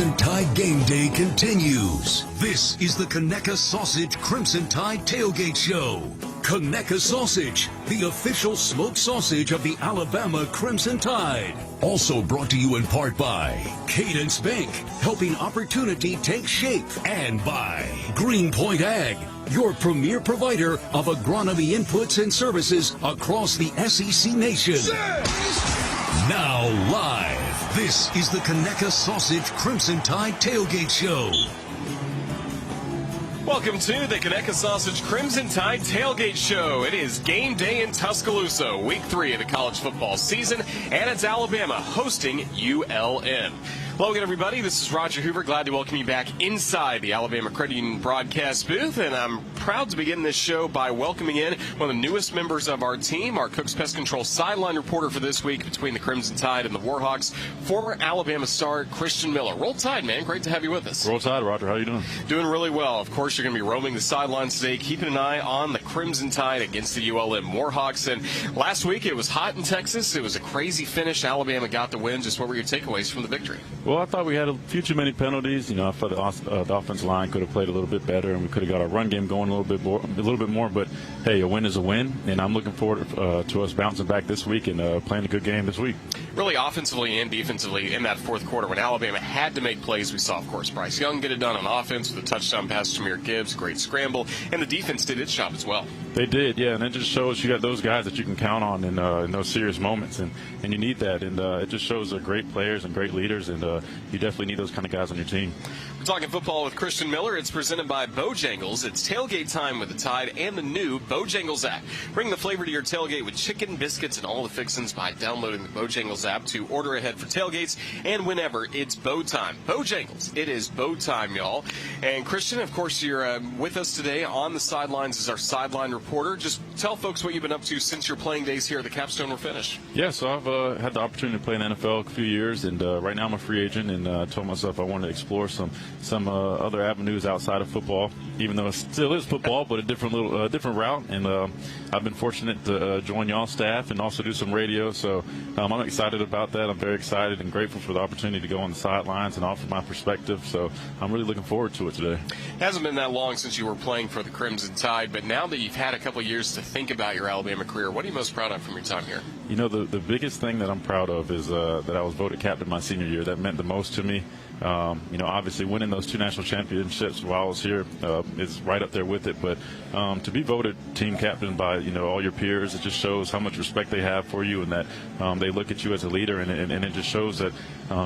Crimson Tide Game Day continues. This is the Conecuh Sausage Crimson Tide Tailgate Show. Conecuh Sausage, the official smoked sausage of the Alabama Crimson Tide. Also brought to you in part by Cadence Bank, helping opportunity take shape. And by Greenpoint Ag, your premier provider of agronomy inputs and services across the SEC nation. Now live, this is the Conecuh Sausage Crimson Tide Tailgate Show. Welcome to the Conecuh Sausage Crimson Tide Tailgate Show. It is game day in Tuscaloosa, week 3 of the college football season, and it's Alabama hosting ULM. Hello again, everybody. This is Roger Hoover. Glad to welcome you back inside the Alabama Credit Union broadcast booth, and I'm proud to begin this show by welcoming in one of the newest members of our team, our Cooks Pest Control sideline reporter for this week between the Crimson Tide and the Warhawks, former Alabama star Christian Miller. Roll Tide, man. Great to have you with us. Roll Tide, Roger. How are you doing? Doing really well. Of course, you're going to be roaming the sidelines today, keeping an eye on the Crimson Tide against the ULM Warhawks. And last week, it was hot in Texas. It was a crazy finish. Alabama got the win. Just what were your takeaways from the victory? Well, I thought we had a few too many penalties. You know, I thought the offensive line could have played a little bit better, and we could have got our run game going a little bit more. But hey, a win is a win, and I'm looking forward to us bouncing back this week and playing a good game this week. Really, offensively and defensively in that fourth quarter, when Alabama had to make plays, we saw, of course, Bryce Young get it done on offense with a touchdown pass to Jahmyr Gibbs, great scramble, and the defense did its job as well. They did, yeah, and it just shows you got those guys that you can count on in those serious moments, and you need that, and it just shows they're great players and great leaders, and you definitely need those kind of guys on your team. We're talking football with Christian Miller. It's presented by Bojangles. It's tailgate time with the Tide and the new Bojangles app. Bring the flavor to your tailgate with chicken, biscuits, and all the fixins by downloading the Bojangles app to order ahead for tailgates, and whenever it's bow time. Bojangles, it is bow time, y'all. And Christian, of course, you're with us today on the sidelines as our sideline reporter. Just tell folks what you've been up to since your playing days here at the Capstone were finished. Yeah, so I've had the opportunity to play in the NFL a few years, and right now I'm a free agent, and I told myself I wanted to explore some other avenues outside of football, even though it still is football, but a different route. And I've been fortunate to join y'all's staff and also do some radio, so I'm excited about that. I'm very excited and grateful for the opportunity to go on the sidelines and offer my perspective, so I'm really looking forward to it today. It hasn't been that long since you were playing for the Crimson Tide, but now that you've had a couple years to think about your Alabama career, what are you most proud of from your time here? You know, the biggest thing that I'm proud of is that I was voted captain my senior year. That meant the most to me. You know, obviously winning those 2 national championships while I was here is right up there with it. But to be voted team captain by, you know, all your peers, it just shows how much respect they have for you, and that they look at you as a leader, and it just shows that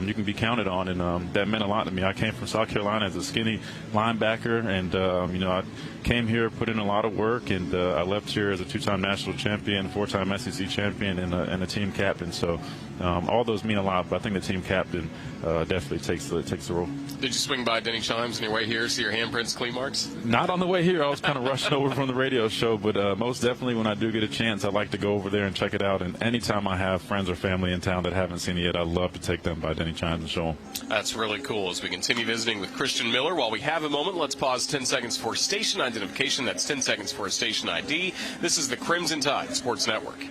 you can be counted on. And that meant a lot to me. I came from South Carolina as a skinny linebacker, and, you know, I came here, put in a lot of work, and I left here as a 2-time national champion, 4-time SEC champion, and a team captain. So all those mean a lot, but I think the team captain definitely takes the role. Did you swing by Denny Chimes on your way here, see your handprints, clean marks? Not on the way here. I was kind of rushing over from the radio show, but most definitely when I do get a chance, I'd like to go over there and check it out. And anytime I have friends or family in town that haven't seen it yet, I'd love to take them by Denny Chimes and show them. That's really cool. As we continue visiting with Christian Miller, while we have a moment, let's pause 10 seconds for station identification. That's 10 seconds for a station ID. This is the Crimson Tide Sports Network.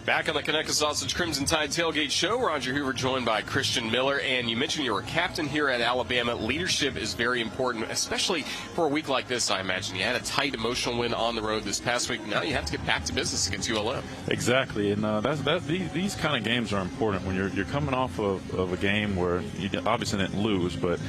Back on the Conecuh Sausage Crimson Tide Tailgate Show, Roger Hoover joined by Christian Miller. And you mentioned you were a captain here at Alabama. Leadership is very important, especially for a week like this, I imagine. You had a tight emotional win on the road this past week. Now you have to get back to business against ULM. Exactly, and these kind of games are important when you're coming off of a game where you obviously didn't lose, but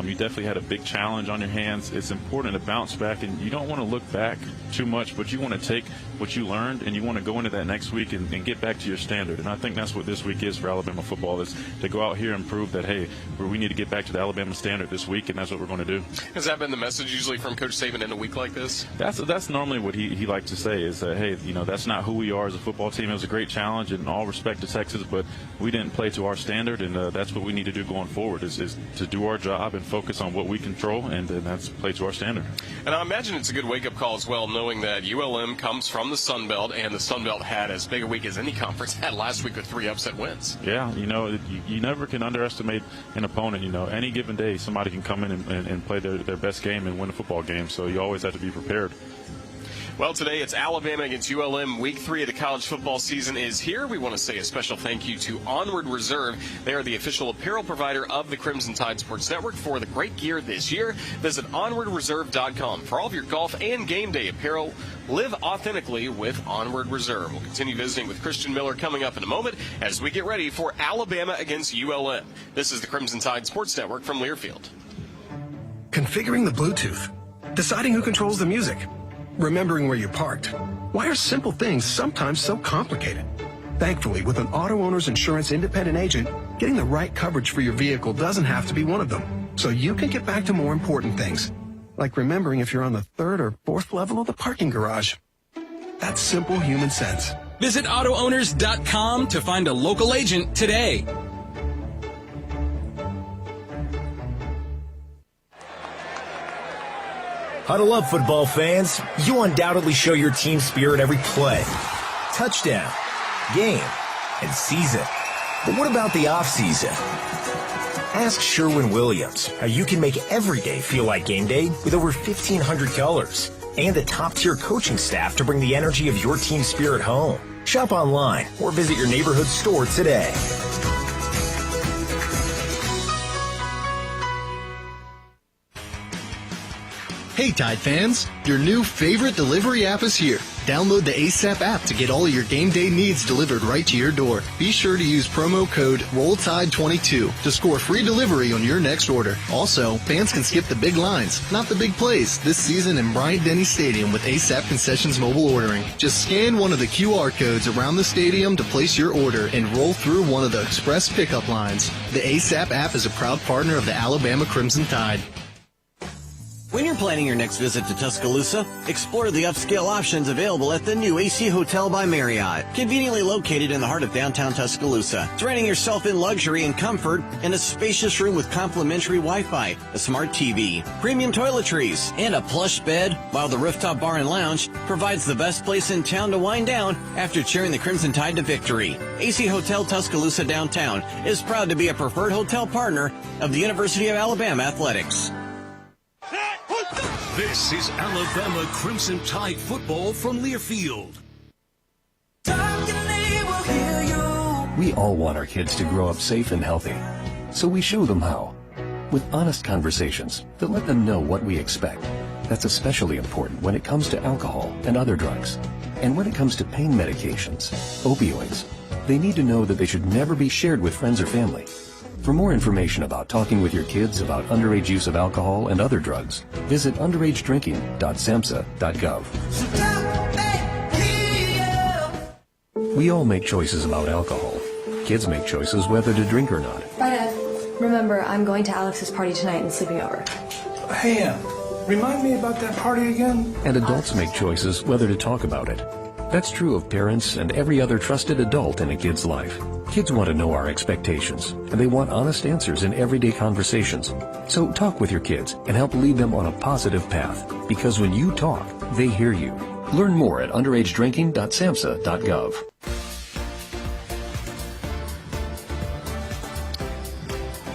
you definitely had a big challenge on your hands. It's important to bounce back, and you don't want to look back too much, but you want to take what you learned, and you want to go into that next week and get back to your standard. And I think that's what this week is for Alabama football, is to go out here and prove that, hey, we need to get back to the Alabama standard this week, and that's what we're going to do. Has that been the message usually from Coach Saban in a week like this? That's normally what he likes to say is that, hey, you know, that's not who we are as a football team. It was a great challenge in all respect to Texas, but we didn't play to our standard, and that's what we need to do going forward is to do our job and focus on what we control, and that's play to our standard. And I imagine it's a good wake-up call as well, knowing that ULM comes from the Sun Belt, and the Sun Belt had as big a week as as any conference had last week with 3 upset wins. Yeah, you never can underestimate an opponent. Any given day, somebody can come in and play their best game and win a football game, so you always have to be prepared. Well, today it's Alabama against ULM. Week 3 of the college football season is here. We want to say a special thank you to Onward Reserve. They are the official apparel provider of the Crimson Tide Sports Network for the great gear this year. Visit onwardreserve.com for all of your golf and game day apparel. Live authentically with Onward Reserve. We'll continue visiting with Christian Miller coming up in a moment as we get ready for Alabama against ULM. This is the Crimson Tide Sports Network from Learfield. Configuring the Bluetooth, deciding who controls the music, remembering where you parked. Why are simple things sometimes so complicated? Thankfully, with an auto owner's insurance independent agent, getting the right coverage for your vehicle doesn't have to be one of them. So you can get back to more important things, like remembering if you're on the 3rd or 4th level of the parking garage. That's simple human sense. Visit AutoOwners.com to find a local agent today. Huddle up, football fans. You undoubtedly show your team spirit every play, touchdown, game, and season. But what about the off-season? Ask Sherwin-Williams how you can make every day feel like game day with over 1,500 colors and a top-tier coaching staff to bring the energy of your team spirit home. Shop online or visit your neighborhood store today. Hey Tide fans, your new favorite delivery app is here. Download the ASAP app to get all your game day needs delivered right to your door. Be sure to use promo code ROLLTIDE22 to score free delivery on your next order. Also, fans can skip the big lines, not the big plays, this season in Bryant-Denny Stadium with ASAP Concessions mobile ordering. Just scan one of the QR codes around the stadium to place your order and roll through one of the express pickup lines. The ASAP app is a proud partner of the Alabama Crimson Tide. When you're planning your next visit to Tuscaloosa, explore the upscale options available at the new AC Hotel by Marriott, conveniently located in the heart of downtown Tuscaloosa. Surrounding yourself in luxury and comfort in a spacious room with complimentary Wi-Fi, a smart TV, premium toiletries, and a plush bed, while the rooftop bar and lounge provides the best place in town to wind down after cheering the Crimson Tide to victory. AC Hotel Tuscaloosa Downtown is proud to be a preferred hotel partner of the University of Alabama Athletics. This is Alabama Crimson Tide football from Learfield. We all want our kids to grow up safe and healthy, so we show them how. With honest conversations that let them know what we expect. That's especially important when it comes to alcohol and other drugs. And when it comes to pain medications, opioids, they need to know that they should never be shared with friends or family. For more information about talking with your kids about underage use of alcohol and other drugs, visit underagedrinking.samhsa.gov. We all make choices about alcohol. Kids make choices whether to drink or not. Bye, Dad. Remember, I'm going to Alex's party tonight and sleeping over. Hey, remind me about that party again? And adults make choices whether to talk about it. That's true of parents and every other trusted adult in a kid's life. Kids want to know our expectations, and they want honest answers in everyday conversations. So talk with your kids and help lead them on a positive path, because when you talk, they hear you. Learn more at underagedrinking.samhsa.gov.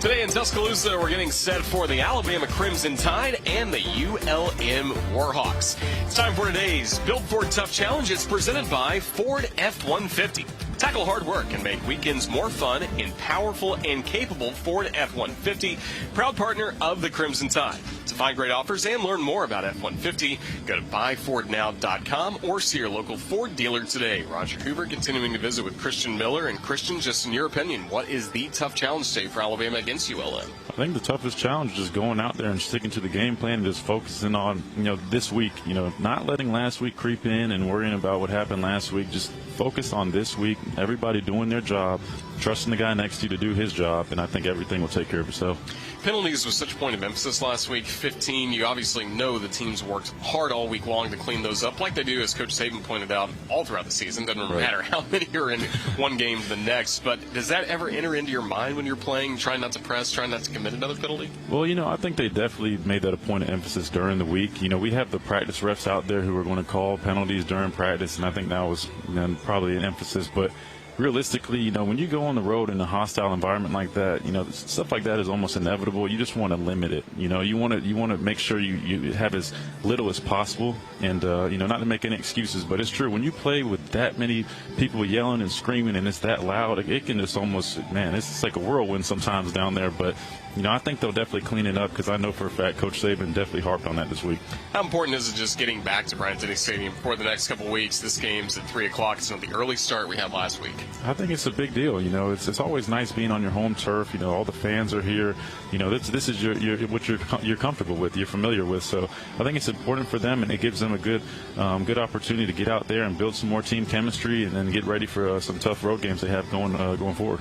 Today in Tuscaloosa, we're getting set for the Alabama Crimson Tide and the ULM Warhawks. It's time for today's Built Ford Tough Challenge. It's presented by Ford F-150. Tackle hard work and make weekends more fun in powerful and capable Ford F-150, proud partner of the Crimson Tide. To find great offers and learn more about F-150, go to buyfordnow.com or see your local Ford dealer today. Roger Hoover continuing to visit with Christian Miller. And Christian, just in your opinion, what is the tough challenge today for Alabama against ULM? I think the toughest challenge is going out there and sticking to the game plan and just focusing on, this week, not letting last week creep in and worrying about what happened last week. Just focus on this week, everybody doing their job, trusting the guy next to you to do his job, and I think everything will take care of itself. Penalties was such a point of emphasis last week, 15. You obviously know the team's worked hard all week long to clean those up, like they do, as Coach Saban pointed out, all throughout the season. Doesn't matter how many are in one game to the next. But does that ever enter into your mind when you're playing, trying not to press, trying not to commit another penalty? Well, I think they definitely made that a point of emphasis during the week. We have the practice refs out there who are going to call penalties during practice, and I think that was probably an emphasis. But realistically, when you go on the road in a hostile environment like that, stuff like that is almost inevitable. You just want to limit it. You want to make sure you have as little as possible, and not to make any excuses, but it's true. When you play with that many people yelling and screaming and it's that loud, it can just almost, it's just like a whirlwind sometimes down there. But I think they'll definitely clean it up, because I know for a fact Coach Saban definitely harped on that this week. How important is it just getting back to Bryant-Denny Stadium for the next couple of weeks? This game's at 3 o'clock. It's not the early start we had last week. I think it's a big deal. It's always nice being on your home turf. All the fans are here. This is what you're comfortable with, you're familiar with. So I think it's important for them, and it gives them a good opportunity to get out there and build some more team chemistry, and then get ready for some tough road games they have going forward.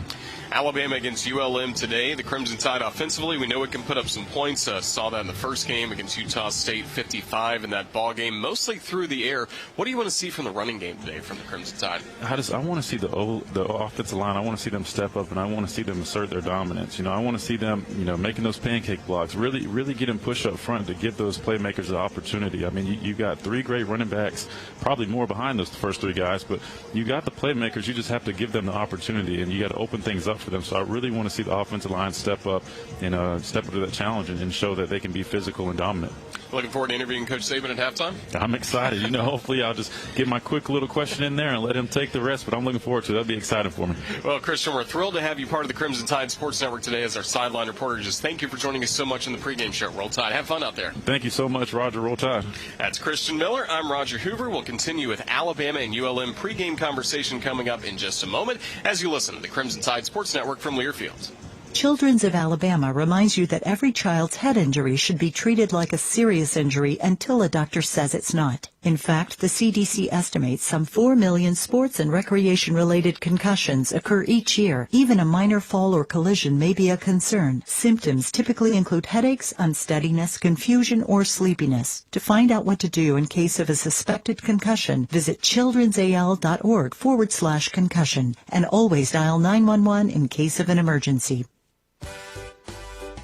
Alabama against ULM today. The Crimson Tide offensively, we know it can put up some points. Saw that in the first game against Utah State, 55 in that ball game, mostly through the air. What do you want to see from the running game today from the Crimson Tide? I want to see the offensive line. I want to see them step up, and I want to see them assert their dominance. I want to see them, making those pancake blocks, really get them push up front to give those playmakers the opportunity. I mean, you got 3 great running backs, probably more behind those first 3 guys, but you got the playmakers. You just have to give them the opportunity, and you got to open things up for them. So I really want to see the offensive line step up and step up to that challenge and show that they can be physical and dominant. Looking forward to interviewing Coach Saban at halftime? I'm excited. Hopefully I'll just get my quick little question in there and let him take the rest, but I'm looking forward to it. That'll be exciting for me. Well, Christian, we're thrilled to have you part of the Crimson Tide Sports Network today as our sideline reporter. Just thank you for joining us so much in the pregame show. Roll Tide. Have fun out there. Thank you so much, Roger. Roll Tide. That's Christian Miller. I'm Roger Hoover. We'll continue with Alabama and ULM pregame conversation coming up in just a moment as you listen to the Crimson Tide Sports Network from Learfield. Children's of Alabama reminds you that every child's head injury should be treated like a serious injury until a doctor says it's not. In fact, the CDC estimates some 4 million sports and recreation-related concussions occur each year. Even a minor fall or collision may be a concern. Symptoms typically include headaches, unsteadiness, confusion, or sleepiness. To find out what to do in case of a suspected concussion, visit childrensal.org/concussion and always dial 911 in case of an emergency.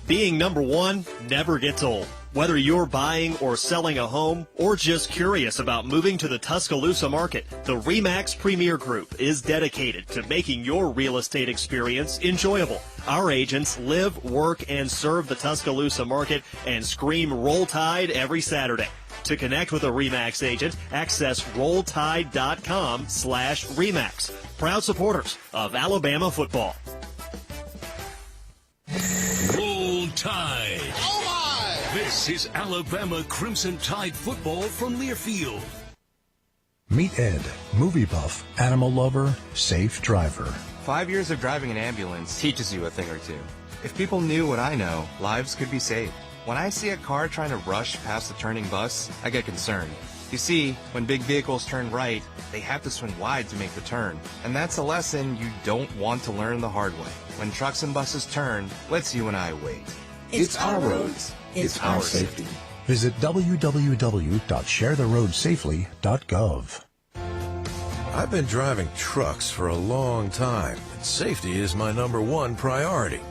Being number one never gets old. Whether you're buying or selling a home or just curious about moving to the Tuscaloosa market, the RE/MAX Premier Group is dedicated to making your real estate experience enjoyable. Our agents live, work, and serve the Tuscaloosa market and scream Roll Tide every Saturday. To connect with a RE/MAX agent, access rolltide.com/RE/MAX. Proud supporters of Alabama football. Roll Tide. Oh my! This is Alabama Crimson Tide football from Learfield. Meet Ed, movie buff, animal lover, safe driver. 5 years of driving an ambulance teaches you a thing or two. If people knew what I know, lives could be saved. When I see a car trying to rush past the turning bus, I get concerned. You see, when big vehicles turn right, they have to swing wide to make the turn. And that's a lesson you don't want to learn the hard way. When trucks and buses turn, let's you and I wait. It's our roads. It's our safety. Visit www.sharetheroadsafely.gov. I've been driving trucks for a long time, and safety is my #1 priority.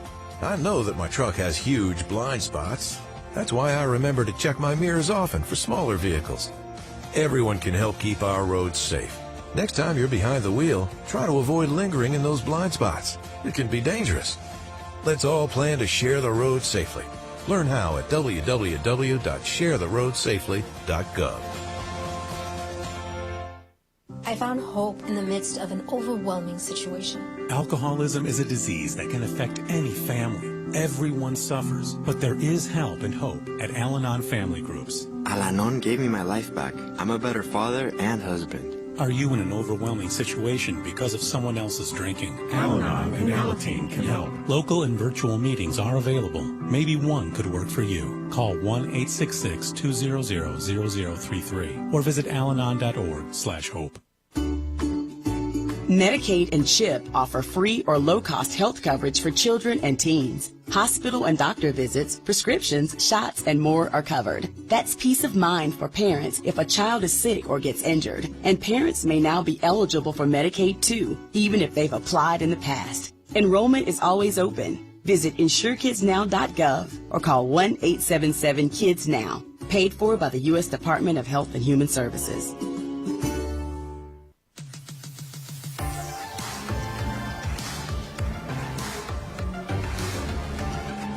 I know that my truck has huge blind spots. That's why I remember to check my mirrors often for smaller vehicles. Everyone can help keep our roads safe. Next time you're behind the wheel, try to avoid lingering in those blind spots. It can be dangerous. Let's all plan to share the road safely. Learn how at www.sharetheroadsafely.gov. I found hope in the midst of an overwhelming situation. Alcoholism is a disease that can affect any family. Everyone suffers, but there is help and hope at Al-Anon Family Groups. Al-Anon gave me my life back. I'm a better father and husband. Are you in an overwhelming situation because of someone else's drinking? Al-Anon and Alateen can help. Local and virtual meetings are available. Maybe one could work for you. Call 1-866-200-0033 or visit alanon.org/hope. Medicaid and CHIP offer free or low-cost health coverage for children and teens. Hospital and doctor visits, prescriptions, shots, and more are covered. That's peace of mind for parents if a child is sick or gets injured. And parents may now be eligible for Medicaid too, even if they've applied in the past. Enrollment is always open. Visit InsureKidsNow.gov or call 1-877-KIDS-NOW. Paid for by the U.S. Department of Health and Human Services.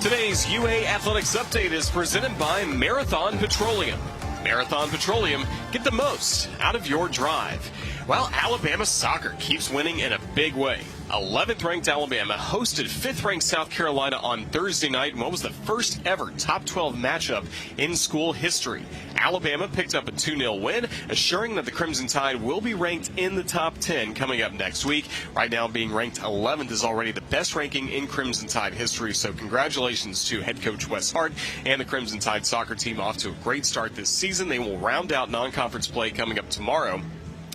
Today's UA Athletics Update is presented by Marathon Petroleum. Marathon Petroleum, get the most out of your drive. Well, Alabama soccer keeps winning in a big way. 11th ranked Alabama hosted 5th ranked South Carolina on Thursday night in what was the first ever top 12 matchup in school history. Alabama picked up a 2-0 win, assuring that the Crimson Tide will be ranked in the top 10 coming up next week. Right now, being ranked 11th is already the best ranking in Crimson Tide history, so congratulations to head coach Wes Hart and the Crimson Tide soccer team off to a great start this season. They will round out non-conference play coming up tomorrow,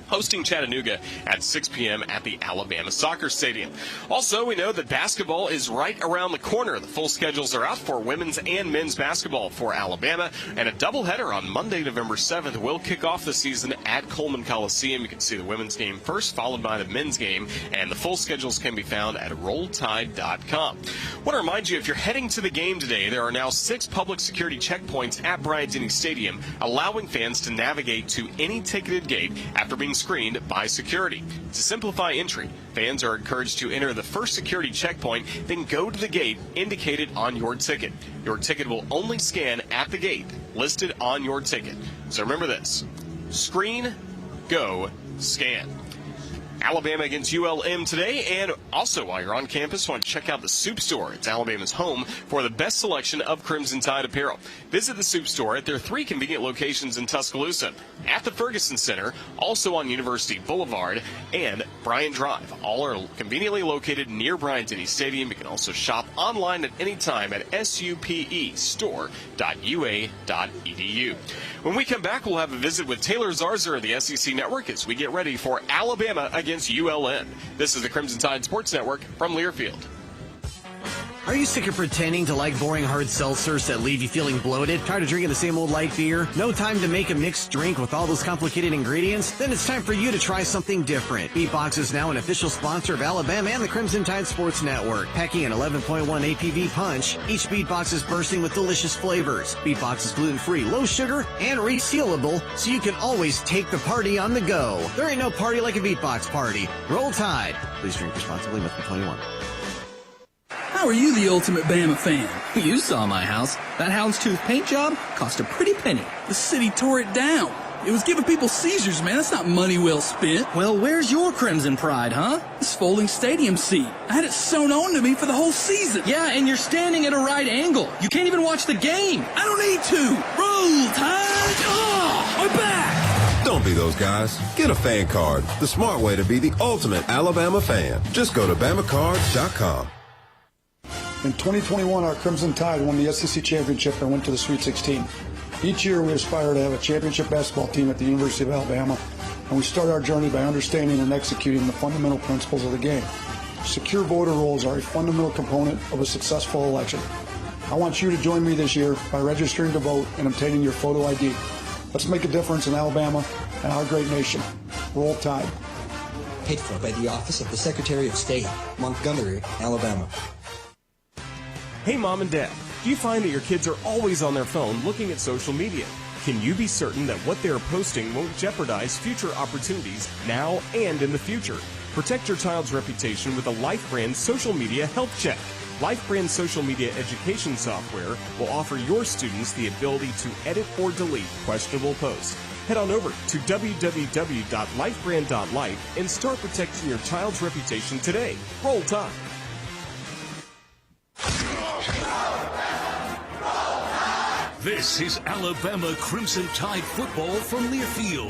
hosting Chattanooga at 6 p.m. at the Alabama Soccer Stadium. Also, we know that basketball is right around the corner. The full schedules are out for women's and men's basketball for Alabama, and a doubleheader on Monday, November 7th will kick off the season at Coleman Coliseum. You can see the women's game first, followed by the men's game, and the full schedules can be found at rolltide.com. I want to remind you, if you're heading to the game today, there are now 6 public security checkpoints at Bryant-Denny Stadium, allowing fans to navigate to any ticketed gate after being screened by security. To simplify entry, fans are encouraged to enter the first security checkpoint, then go to the gate indicated on your ticket. Your ticket will only scan at the gate listed on your ticket. So remember this: screen, go, scan. Alabama against ULM today, and also while you're on campus, want to check out the Soup Store. It's Alabama's home for the best selection of Crimson Tide apparel. Visit the Soup Store at their 3 convenient locations in Tuscaloosa, at the Ferguson Center, also on University Boulevard, and Bryant Drive. All are conveniently located near Bryant-Denny Stadium. You can also shop online at any time at supestore.ua.edu. When we come back, we'll have a visit with Taylor Zarzer of the SEC Network as we get ready for Alabama against ULM. This is the Crimson Tide Sports Network from Learfield. Are you sick of pretending to like boring hard seltzers that leave you feeling bloated? Tired of drinking the same old light beer? No time to make a mixed drink with all those complicated ingredients? Then it's time for you to try something different. Beatbox is now an official sponsor of Alabama and the Crimson Tide Sports Network. Packing an 11.1 APV punch, each Beatbox is bursting with delicious flavors. Beatbox is gluten-free, low sugar, and resealable, so you can always take the party on the go. There ain't no party like a Beatbox party. Roll Tide. Please drink responsibly. Must be 21. How are you the ultimate Bama fan? You saw my house. That houndstooth paint job cost a pretty penny. The city tore it down. It was giving people seizures, man. That's not money well spent. Well, where's your crimson pride, huh? This folding stadium seat. I had it sewn on to me for the whole season. Yeah, and you're standing at a right angle. You can't even watch the game. I don't need to. Roll Tide! Oh, my back! Don't be those guys. Get a fan card. The smart way to be the ultimate Alabama fan. Just go to BamaCards.com. In 2021, our Crimson Tide won the SEC Championship and went to the Sweet 16. Each year, we aspire to have a championship basketball team at the University of Alabama, and we start our journey by understanding and executing the fundamental principles of the game. Secure voter rolls are a fundamental component of a successful election. I want you to join me this year by registering to vote and obtaining your photo ID. Let's make a difference in Alabama and our great nation. Roll Tide. Paid for by the Office of the Secretary of State, Montgomery, Alabama. Hey Mom and Dad, do you find that your kids are always on their phone looking at social media? Can you be certain that what they are posting won't jeopardize future opportunities now and in the future? Protect your child's reputation with the Life Brand Social Media Health Check. Life Brand Social Media Education software will offer your students the ability to edit or delete questionable posts. Head on over to www.lifebrand.life and start protecting your child's reputation today. Roll Tide. This is Alabama Crimson Tide football from Learfield.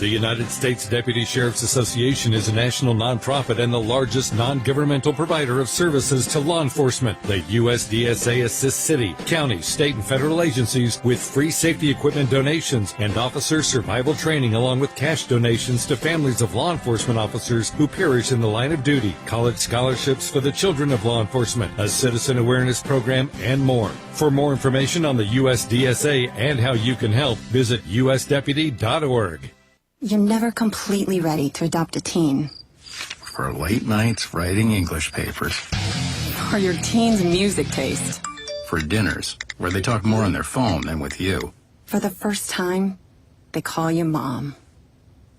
The United States Deputy Sheriff's Association is a national nonprofit and the largest non-governmental provider of services to law enforcement. The USDSA assists city, county, state, and federal agencies with free safety equipment donations and officer survival training, along with cash donations to families of law enforcement officers who perish in the line of duty, college scholarships for the children of law enforcement, a citizen awareness program, and more. For more information on the USDSA and how you can help, visit usdeputy.org. You're never completely ready to adopt a teen. For late nights writing English papers. For your teen's music taste. For dinners, where they talk more on their phone than with you. For the first time, they call you Mom.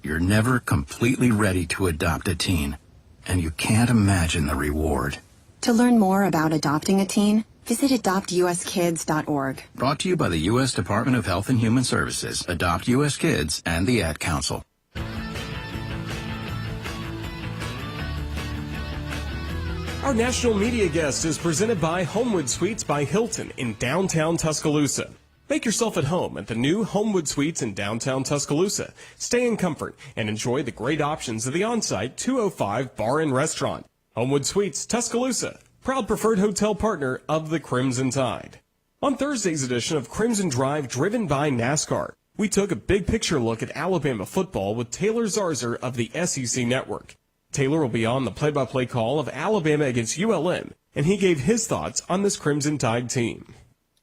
You're never completely ready to adopt a teen, and you can't imagine the reward. To learn more about adopting a teen, visit adoptuskids.org. Brought to you by the U.S. Department of Health and Human Services, Adopt U.S. Kids, and the Ad Council. Our national media guest is presented by Homewood Suites by Hilton in downtown Tuscaloosa. Make yourself at home at the new Homewood Suites in downtown Tuscaloosa. Stay in comfort and enjoy the great options of the on-site 205 Bar and Restaurant. Homewood Suites, Tuscaloosa, proud preferred hotel partner of the Crimson Tide. On Thursday's edition of Crimson Drive, driven by NASCAR, we took a big picture look at Alabama football with Taylor Zarzer of the SEC Network. Taylor will be on the play-by-play call of Alabama against ULM, and he gave his thoughts on this Crimson Tide team.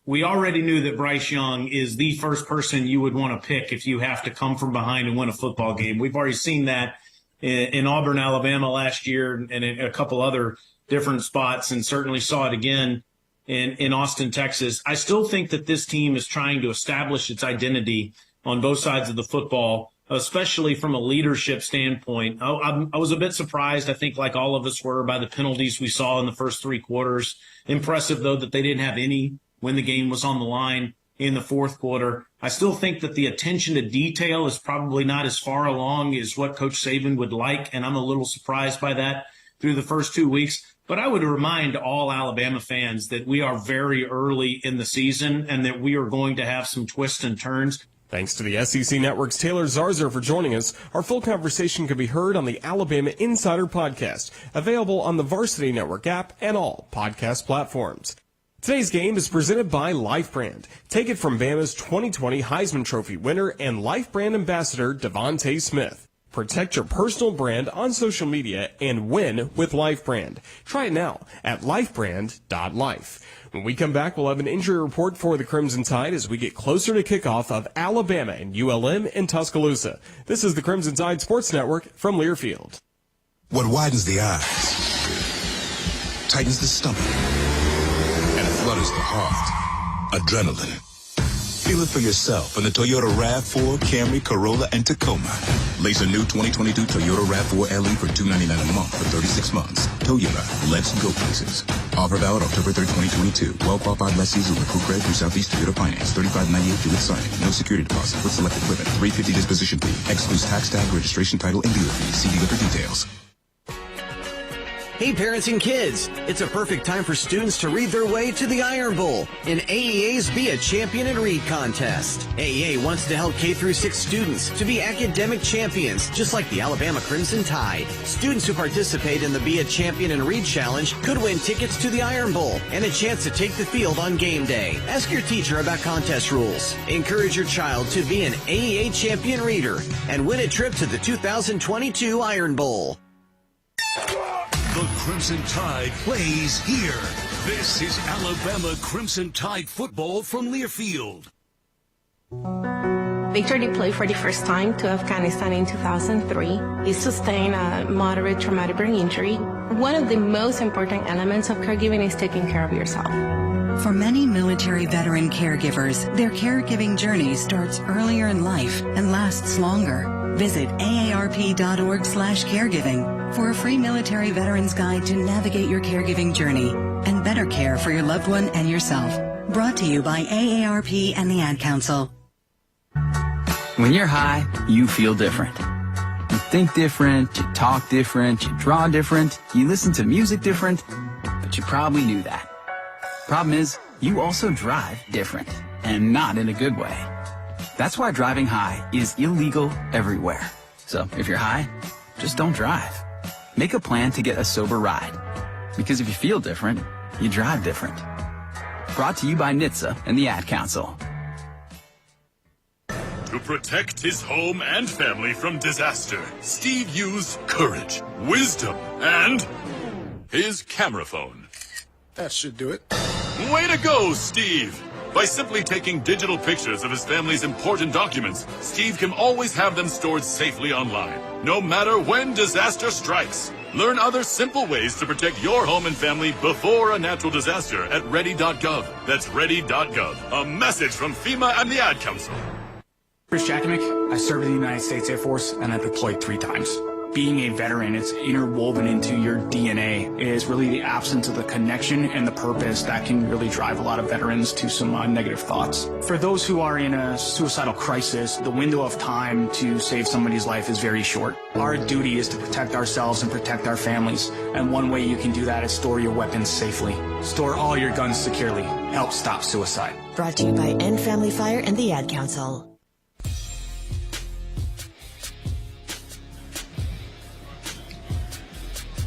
We already knew that Bryce Young is the first person you would want to pick if you have to come from behind and win a football game. We've already seen that in Auburn, Alabama last year and in a couple other different spots, and certainly saw it again in Austin, Texas. I still think that this team is trying to establish its identity on both sides of the football, especially from a leadership standpoint. I was a bit surprised, I think like all of us were, by the penalties we saw in the first three quarters. Impressive, though, that they didn't have any when the game was on the line in the fourth quarter. I still think that the attention to detail is probably not as far along as what Coach Saban would like, and I'm a little surprised by that through the first 2 weeks. But I would remind all Alabama fans that we are very early in the season and that we are going to have some twists and turns. Thanks to the SEC Network's Taylor Zarzer for joining us. Our full conversation can be heard on the Alabama Insider Podcast, available on the Varsity Network app and all podcast platforms. Today's game is presented by Life Brand. Take it from Bama's 2020 Heisman Trophy winner and Life Brand ambassador Devontae Smith. Protect your personal brand on social media and win with Life Brand. Try it now at lifebrand.life. When we come back, we'll have an injury report for the Crimson Tide as we get closer to kickoff of Alabama and ULM in Tuscaloosa. This is the Crimson Tide Sports Network from Learfield. What widens the eyes, tightens the stomach, and flutters the heart. Adrenaline. Feel it for yourself in the Toyota RAV4, Camry, Corolla, and Tacoma. Lace a new 2022 Toyota RAV4 LE for $299 a month for 36 months. Toyota, let's go places. Offer valid October 3rd, 2022. Well-qualified lessees will recruit credit through Southeast Toyota Finance. $35.98 due with signing. No security deposit with select equipment. $350 disposition fee. Excludes tax tag, registration, title, and dealer fees. See dealer for details. Hey parents and kids, it's a perfect time for students to read their way to the Iron Bowl in AEA's Be a Champion and Read contest. AEA wants to help K-6 students to be academic champions, just like the Alabama Crimson Tide. Students who participate in the Be a Champion and Read challenge could win tickets to the Iron Bowl and a chance to take the field on game day. Ask your teacher about contest rules. Encourage your child to be an AEA champion reader and win a trip to the 2022 Iron Bowl. The Crimson Tide plays here. This is Alabama Crimson Tide football from Learfield. Victor did play for the first time to Afghanistan in 2003. He sustained a moderate traumatic brain injury. One of the most important elements of caregiving is taking care of yourself. For many military veteran caregivers, their caregiving journey starts earlier in life and lasts longer. Visit aarp.org/caregiving for a free military veterans guide to navigate your caregiving journey and better care for your loved one and yourself. Brought to you by AARP and the Ad Council. When you're high, you feel different. You think different, you talk different, you draw different, you listen to music different, but you probably knew that. Problem is, you also drive different, and not in a good way. That's why driving high is illegal everywhere. So if you're high, just don't drive. Make a plan to get a sober ride. Because if you feel different, you drive different. Brought to you by NHTSA and the Ad Council. To protect his home and family from disaster, Steve used courage, wisdom, and his camera phone. That should do it. Way to go, Steve! By simply taking digital pictures of his family's important documents, Steve can always have them stored safely online, no matter when disaster strikes. Learn other simple ways to protect your home and family before a natural disaster at ready.gov. That's ready.gov. A message from FEMA and the Ad Council. Chris Jakimick, I served in the United States Air Force and I deployed 3 times. Being a veteran, it's interwoven into your DNA. It is really the absence of the connection and the purpose that can really drive a lot of veterans to some negative thoughts. For those who are in a suicidal crisis, the window of time to save somebody's life is very short. Our duty is to protect ourselves and protect our families. And one way you can do that is store your weapons safely. Store all your guns securely. Help stop suicide. Brought to you by End Family Fire and the Ad Council.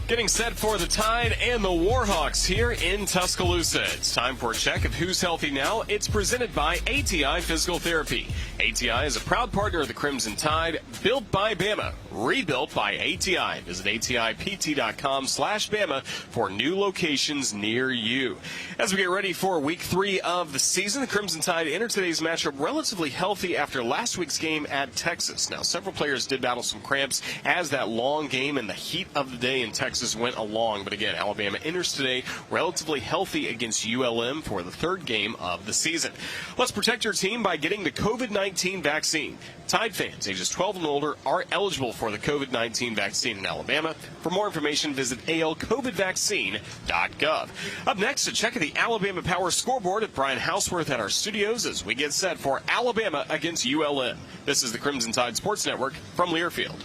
Getting set for the Tide and the Warhawks here in Tuscaloosa. It's time for a check of who's healthy now. It's presented by ATI Physical Therapy. ATI is a proud partner of the Crimson Tide, built by Bama, rebuilt by ATI. Visit ATIPT.com/Bama for new locations near you. As we get ready for week 3 of the season, the Crimson Tide entered today's matchup relatively healthy after last week's game at Texas. Now, several players did battle some cramps as that long game and the heat of the day in Texas went along. But again, Alabama enters today relatively healthy against ULM for the 3rd game of the season. Let's protect your team by getting the COVID-19 vaccine. Tide fans ages 12 and older are eligible for the COVID-19 vaccine in Alabama. For more information, visit alcovidvaccine.gov. Up next, a check of the Alabama Power scoreboard at Brian Houseworth at our studios as we get set for Alabama against ULM. This is the Crimson Tide Sports Network from Learfield.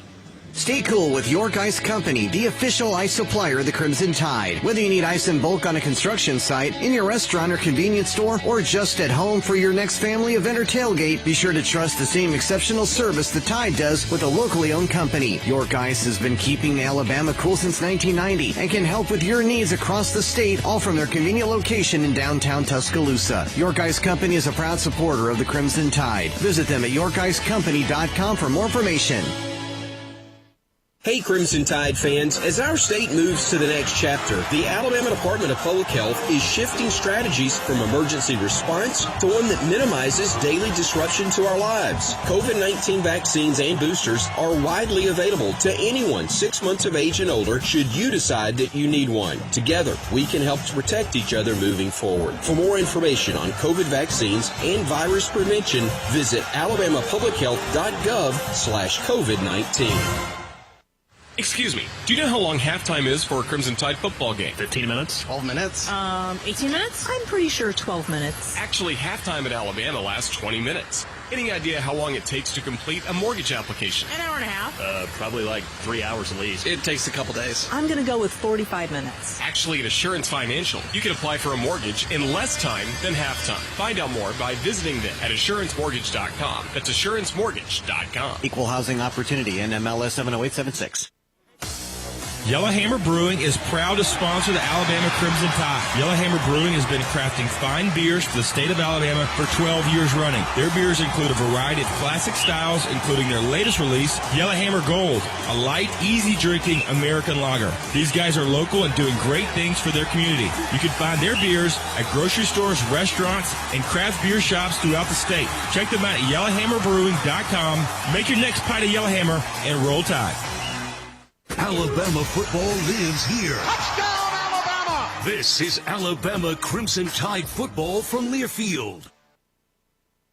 Stay cool with York Ice Company, the official ice supplier of the Crimson Tide. Whether you need ice in bulk on a construction site, in your restaurant or convenience store, or just at home for your next family event or tailgate, be sure to trust the same exceptional service the Tide does with a locally owned company. York Ice has been keeping Alabama cool since 1990 and can help with your needs across the state, all from their convenient location in downtown Tuscaloosa. York Ice Company is a proud supporter of the Crimson Tide. Visit them at yorkicecompany.com for more information. Hey Crimson Tide fans, as our state moves to the next chapter, the Alabama Department of Public Health is shifting strategies from emergency response to one that minimizes daily disruption to our lives. COVID-19 vaccines and boosters are widely available to anyone 6 months of age and older should you decide that you need one. Together, we can help to protect each other moving forward. For more information on COVID vaccines and virus prevention, visit alabamapublichealth.gov/COVID-19. Excuse me, do you know how long halftime is for a Crimson Tide football game? 15 minutes? 12 minutes? 18 minutes? I'm pretty sure 12 minutes. Actually, halftime at Alabama lasts 20 minutes. Any idea how long it takes to complete a mortgage application? An hour and a half. Probably like 3 hours at least. It takes a couple days. I'm going to go with 45 minutes. Actually, at Assurance Financial, you can apply for a mortgage in less time than halftime. Find out more by visiting them at AssuranceMortgage.com. That's AssuranceMortgage.com. Equal housing opportunity, NMLS 70876. Yellowhammer Brewing is proud to sponsor the Alabama Crimson Tide. Yellowhammer Brewing has been crafting fine beers for the state of Alabama for 12 years running. Their beers include a variety of classic styles, including their latest release, Yellowhammer Gold, a light, easy-drinking American lager. These guys are local and doing great things for their community. You can find their beers at grocery stores, restaurants, and craft beer shops throughout the state. Check them out at yellowhammerbrewing.com. Make your next pint of Yellowhammer and roll Tide. Alabama football lives here. Touchdown, Alabama! This is Alabama Crimson Tide football from Learfield.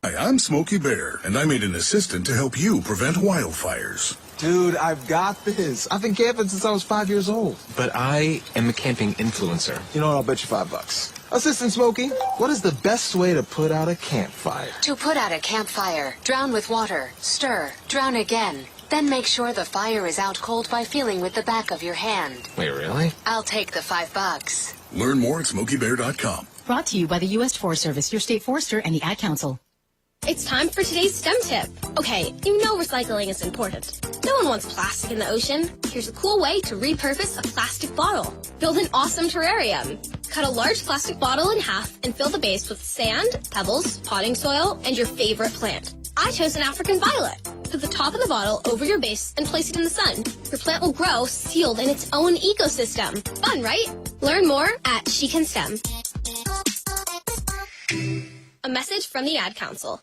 Hi, I'm Smokey Bear, and I'm an assistant to help you prevent wildfires. Dude, I've got this. I've been camping since I was 5 years old. But I am a camping influencer. You know what? I'll bet you $5. Assistant Smokey, what is the best way to put out a campfire? To put out a campfire, drown with water, stir, drown again. Then make sure the fire is out cold by feeling with the back of your hand. Wait, really? I'll take the $5. Learn more at SmokeyBear.com. Brought to you by the U.S. Forest Service, your state forester, and the Ad Council. It's time for today's STEM tip. Okay, you know recycling is important. No one wants plastic in the ocean. Here's a cool way to repurpose a plastic bottle. Build an awesome terrarium. Cut a large plastic bottle in half and fill the base with sand, pebbles, potting soil, and your favorite plant. I chose an African violet. Put the top of the bottle over your base and place it in the sun. Your plant will grow sealed in its own ecosystem. Fun, right? Learn more at She Can STEM. A message from the Ad Council.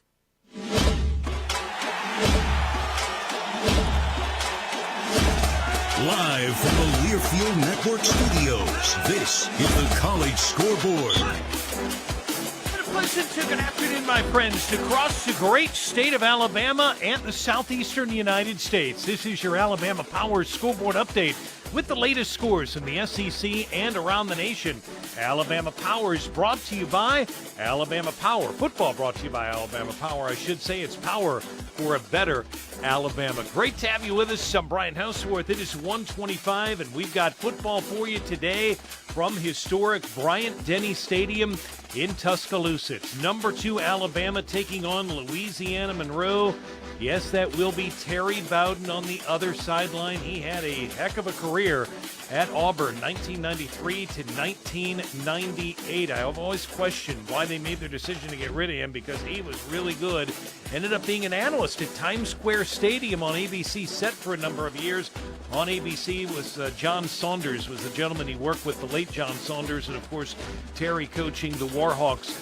Live from the Learfield Network Studios, this is the College Scoreboard. A pleasant good afternoon, my friends, across the great state of Alabama and the southeastern United States. This is your Alabama Power Scoreboard update with the latest scores in the SEC and around the nation. Alabama Power is brought to you by Alabama Power. Football brought to you by Alabama Power. I should say it's power for a better Alabama. Great to have you with us. I'm Brian Houseworth. It is 1:25, and we've got football for you today from historic Bryant-Denny Stadium in Tuscaloosa. It's number 2 Alabama taking on Louisiana Monroe. Yes, that will be Terry Bowden on the other sideline. He had a heck of a career at Auburn, 1993 to 1998. I've always questioned why they made their decision to get rid of him because he was really good. Ended up being an analyst at Times Square Stadium on ABC, set for a number of years. On ABC was John Saunders, was the gentleman he worked with, the late John Saunders, and of course Terry coaching the Warhawks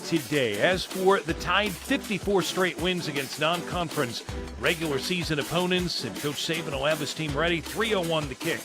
today. As for the Tide, 54 straight wins against non-conference regular season opponents, and Coach Saban will have his team ready. 3:01 to kick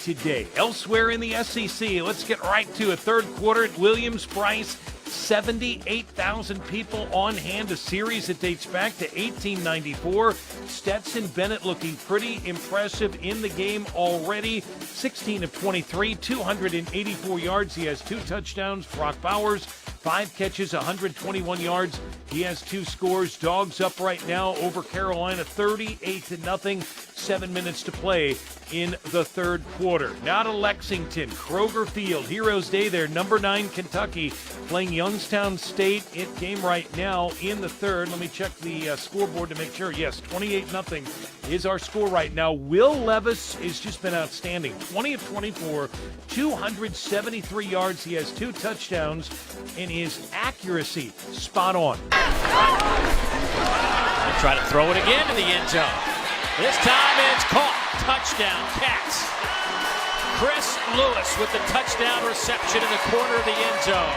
today. Elsewhere in the SEC, let's get right to a third quarter at Williams-Brice. 78,000 people on hand, a series that dates back to 1894. Stetson Bennett looking pretty impressive in the game already. 16 of 23, 284 yards. He has 2 touchdowns. Brock Bowers, 5 catches, 121 yards. He has 2 scores. Dogs up right now over Carolina, 38-0. 7 minutes to play in the third quarter. Now to Lexington, Kroger Field, Heroes Day there, number 9 Kentucky playing Youngstown State. It game right now in the third. Let me check the scoreboard to make sure. Yes, 28-0 is our score right now. Will Levis has just been outstanding. 20 of 24, 273 yards. He has 2 touchdowns, and his accuracy spot on. They try to throw it again to the end zone. This time it's caught. Touchdown, Cats. Chris Lewis with the touchdown reception in the corner of the end zone.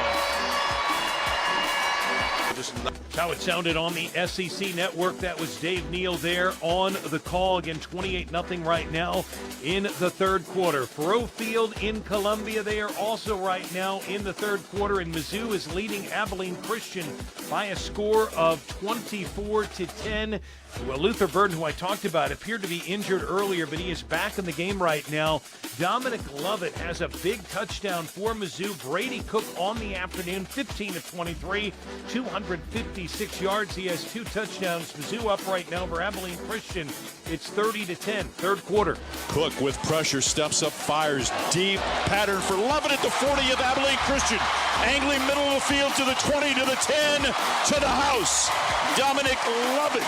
That's how it sounded on the SEC network. That was Dave Neal there on the call. Again, 28-0 right now in the third quarter. Faroe Field in Columbia, they are also right now in the third quarter, and Mizzou is leading Abilene Christian by a score of 24-10. Well, Luther Burden, who I talked about, appeared to be injured earlier, but he is back in the game right now. Dominic Lovett has a big touchdown for Mizzou. Brady Cook on the afternoon, 15 of 23, 256 yards. He has 2 touchdowns. Mizzou up right now for Abilene Christian. It's 30-10, third quarter. Cook with pressure, steps up, fires deep. Pattern for Lovett at the 40 of Abilene Christian. Angling middle of the field to the 20, to the 10, to the house. Dominic Lovett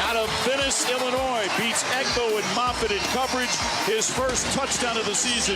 out of Venice, Illinois, beats Egbo and Moffitt in coverage. His first touchdown of the season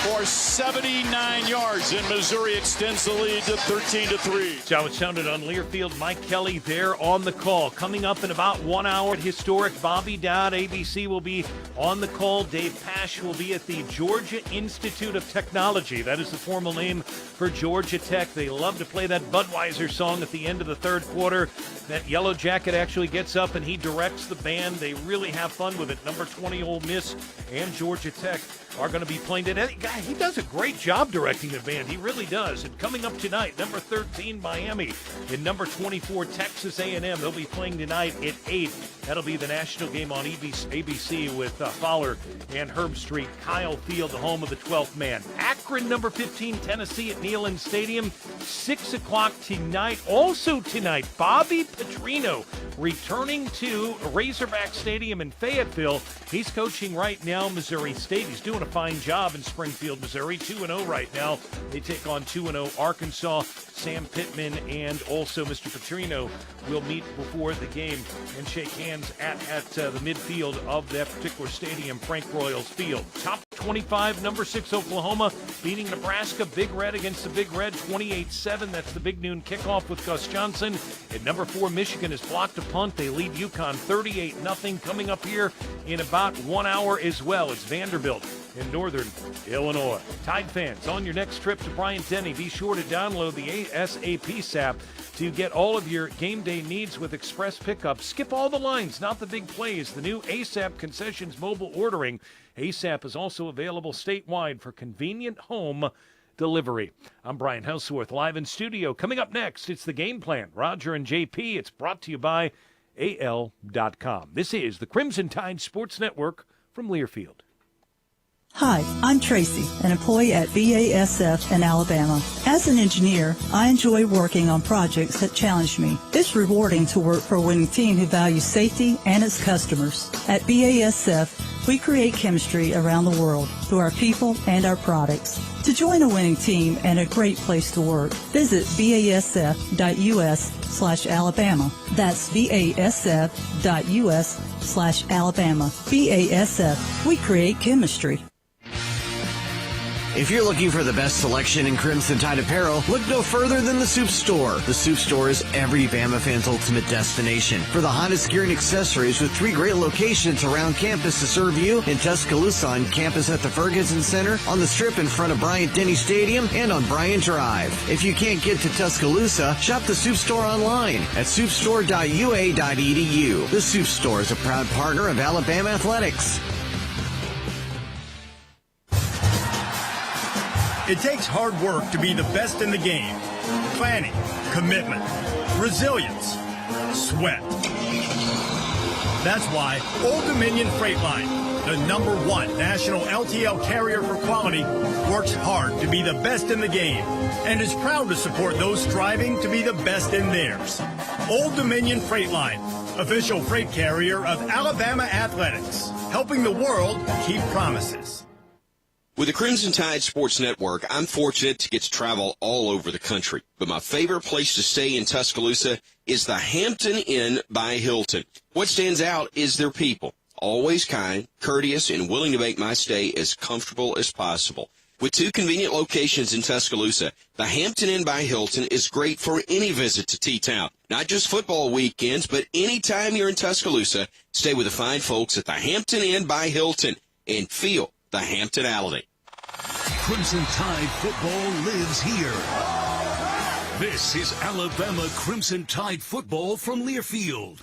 for 79 yards, and Missouri extends the lead to 13-3. That's how it sounded on Learfield. Mike Kelly there on the call. Coming up in about 1 hour at historic Bobby Dodd. ABC will be on the call. Dave Pasch will be at the Georgia Institute of Technology. That is the formal name for Georgia Tech. They love to play that Budweiser song at the end of the third quarter. That Yellow Jacket actually gets up and he directs the band. They really have fun with it. Number 20 Ole Miss and Georgia Tech are going to be playing today. He does a great job directing the band. He really does. And coming up tonight, number 13 Miami and number 24 Texas A&M. They'll be playing tonight at 8. That'll be the national game on ABC with Fowler and Herbstreit. Kyle Field, the home of the 12th man. Akron, number 15 Tennessee at Neyland Stadium. 6 o'clock tonight. Also tonight, Bobby Petrino returning to Razorback Stadium in Fayetteville. He's coaching right now Missouri State. He's doing a fine job in Springfield, Missouri. 2-0 right now. They take on 2-0 Arkansas. Sam Pittman and also Mr. Petrino will meet before the game and shake hands at the midfield of that particular stadium, Frank Royals Field. Top 25, number 6 Oklahoma beating Nebraska. Big Red against the Big Red, 28-7. That's the big noon kickoff with Gus Johnson. At number 4, Michigan has blocked a punt. They lead UConn 38-0. Coming up here in about 1 hour as well, it's Vanderbilt in Northern Illinois. Tide fans, on your next trip to Bryant-Denny, be sure to download the ASAP app to get all of your game day needs with express pickup. Skip all the lines, not the big plays. The new ASAP Concessions mobile ordering. ASAP is also available statewide for convenient home delivery. I'm Brian Houseworth, live in studio. Coming up next, it's the Game Plan. Roger and JP. It's brought to you by AL.com. This is the Crimson Tide Sports Network from Learfield. Hi, I'm Tracy, an employee at BASF in Alabama. As an engineer, I enjoy working on projects that challenge me. It's rewarding to work for a winning team who values safety and its customers. At BASF, we create chemistry around the world through our people and our products. To join a winning team and a great place to work, visit basf.us/Alabama. That's basf.us/Alabama. BASF, we create chemistry. If you're looking for the best selection in Crimson Tide apparel, look no further than the Soup Store. The Soup Store is every Bama fan's ultimate destination for the hottest gear and accessories, with 3 great locations around campus to serve you: in Tuscaloosa on campus at the Ferguson Center, on the Strip in front of Bryant-Denny Stadium, and on Bryant Drive. If you can't get to Tuscaloosa, shop the Soup Store online at soupstore.ua.edu. The Soup Store is a proud partner of Alabama Athletics. It takes hard work to be the best in the game. Planning, commitment, resilience, sweat. That's why Old Dominion Freight Line, the #1 national LTL carrier for quality, works hard to be the best in the game and is proud to support those striving to be the best in theirs. Old Dominion Freight Line, official freight carrier of Alabama Athletics, helping the world keep promises. With the Crimson Tide Sports Network, I'm fortunate to get to travel all over the country. But my favorite place to stay in Tuscaloosa is the Hampton Inn by Hilton. What stands out is their people. Always kind, courteous, and willing to make my stay as comfortable as possible. With 2 convenient locations in Tuscaloosa, the Hampton Inn by Hilton is great for any visit to T-Town. Not just football weekends, but anytime you're in Tuscaloosa, stay with the fine folks at the Hampton Inn by Hilton and feel the Hamptonality. Crimson Tide football lives here. This is Alabama Crimson Tide football from Learfield.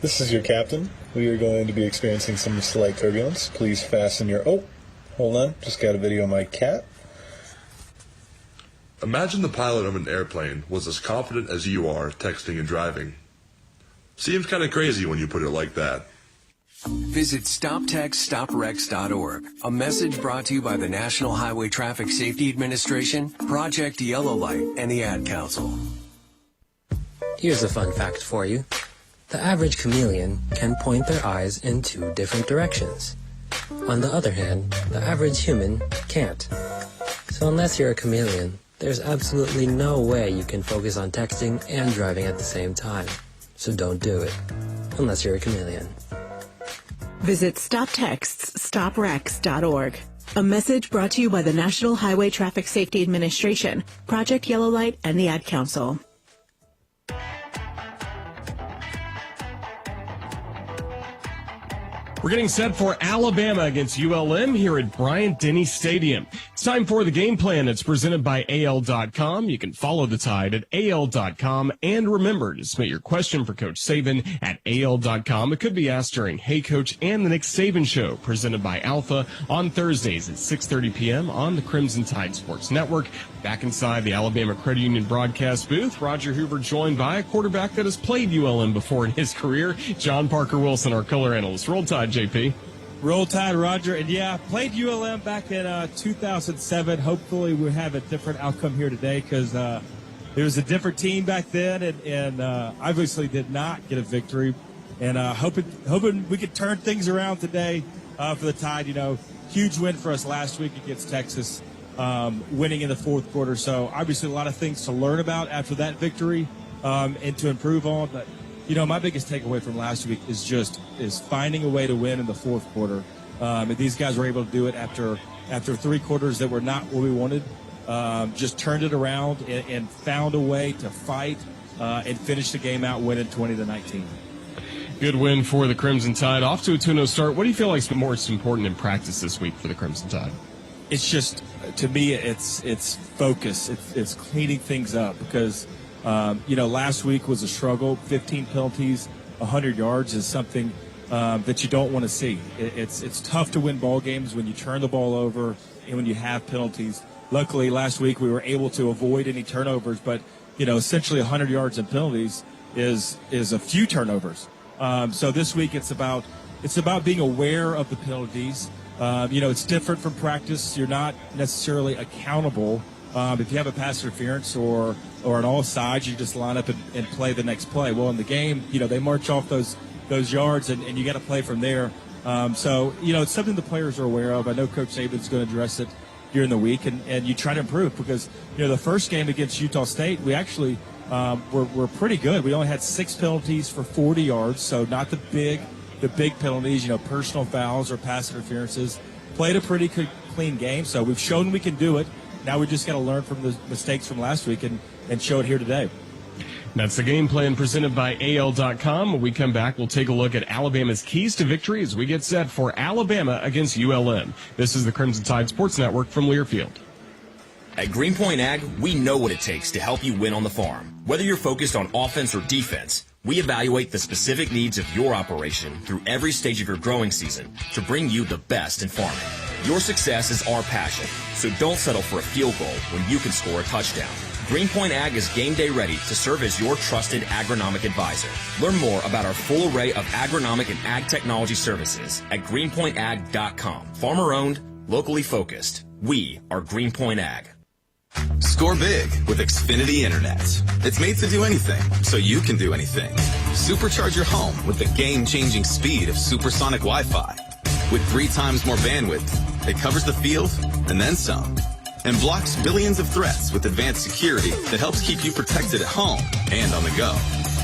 This is your captain. We are going to be experiencing some slight turbulence. Please fasten your... Oh, hold on. Just got a video of my cat. Imagine the pilot of an airplane was as confident as you are texting and driving. Seems kind of crazy when you put it like that. Visit StopTextStopWrecks.org. A message brought to you by the National Highway Traffic Safety Administration, Project Yellow Light, and the Ad Council. Here's a fun fact for you. The average chameleon can point their eyes in 2 different directions. On the other hand, the average human can't. So unless you're a chameleon, there's absolutely no way you can focus on texting and driving at the same time. So don't do it, unless you're a chameleon. Visit StopTextsStopWrecks.org. A message brought to you by the National Highway Traffic Safety Administration, Project Yellow Light, and the Ad Council. We're getting set for Alabama against ULM here at Bryant-Denny Stadium. It's time for the Game Plan. It's presented by AL.com. You can follow the Tide at AL.com. And remember to submit your question for Coach Saban at AL.com. It could be asked during Hey Coach and the Nick Saban Show, presented by Alpha, on Thursdays at 6:30 p.m. on the Crimson Tide Sports Network. Back inside the Alabama Credit Union broadcast booth, Roger Hoover joined by a quarterback that has played ULM before in his career, John Parker Wilson, our color analyst. Roll Tide, JP. Roll Tide, Roger. And yeah, played ULM back in 2007. Hopefully we have a different outcome here today because it was a different team back then and obviously did not get a victory. And hoping we could turn things around today for the Tide. You know, huge win for us last week against Texas, winning in the fourth quarter. So obviously a lot of things to learn about after that victory and to improve on. But, you know, my biggest takeaway from last week is finding a way to win in the fourth quarter. And these guys were able to do it after 3 quarters that were not what we wanted. Just turned it around and found a way to fight and finish the game out winning 20-19. Good win for the Crimson Tide. Off to a 2-0 start. What do you feel like is most important in practice this week for the Crimson Tide? It's just, to me, it's focus. It's cleaning things up because, you know, last week was a struggle. 15 penalties, 100 yards is something that you don't want to see. It's tough to win ball games when you turn the ball over and when you have penalties. Luckily, last week we were able to avoid any turnovers, but, you know, essentially 100 yards and penalties is a few turnovers. So this week it's about being aware of the penalties. You know, it's different from practice. You're not necessarily accountable. If you have a pass interference or an offside, you just line up and play the next play. Well, in the game, you know, they march off those yards and you got to play from there. So, you know, it's something the players are aware of. I know Coach Saban's going to address it during the week, and you try to improve because, you know, the first game against Utah State, we actually we're pretty good. We only had 6 penalties for 40 yards, so not the big penalties, you know, personal fouls or pass interferences. Played a pretty clean game, so we've shown we can do it. Now we just got to learn from the mistakes from last week and show it here today. That's the game plan presented by AL.com. When we come back, we'll take a look at Alabama's keys to victory as we get set for Alabama against ULM. This is the Crimson Tide Sports Network from Learfield. At Greenpoint Ag, we know what it takes to help you win on the farm. Whether you're focused on offense or defense, we evaluate the specific needs of your operation through every stage of your growing season to bring you the best in farming. Your success is our passion, so don't settle for a field goal when you can score a touchdown. Greenpoint Ag is game day ready to serve as your trusted agronomic advisor. Learn more about our full array of agronomic and ag technology services at greenpointag.com. Farmer owned, locally focused. We are Greenpoint Ag. Score big with Xfinity Internet. It's made to do anything, so you can do anything. Supercharge your home with the game-changing speed of supersonic Wi-Fi. With 3 times more bandwidth, it covers the field and then some. And blocks billions of threats with advanced security that helps keep you protected at home and on the go.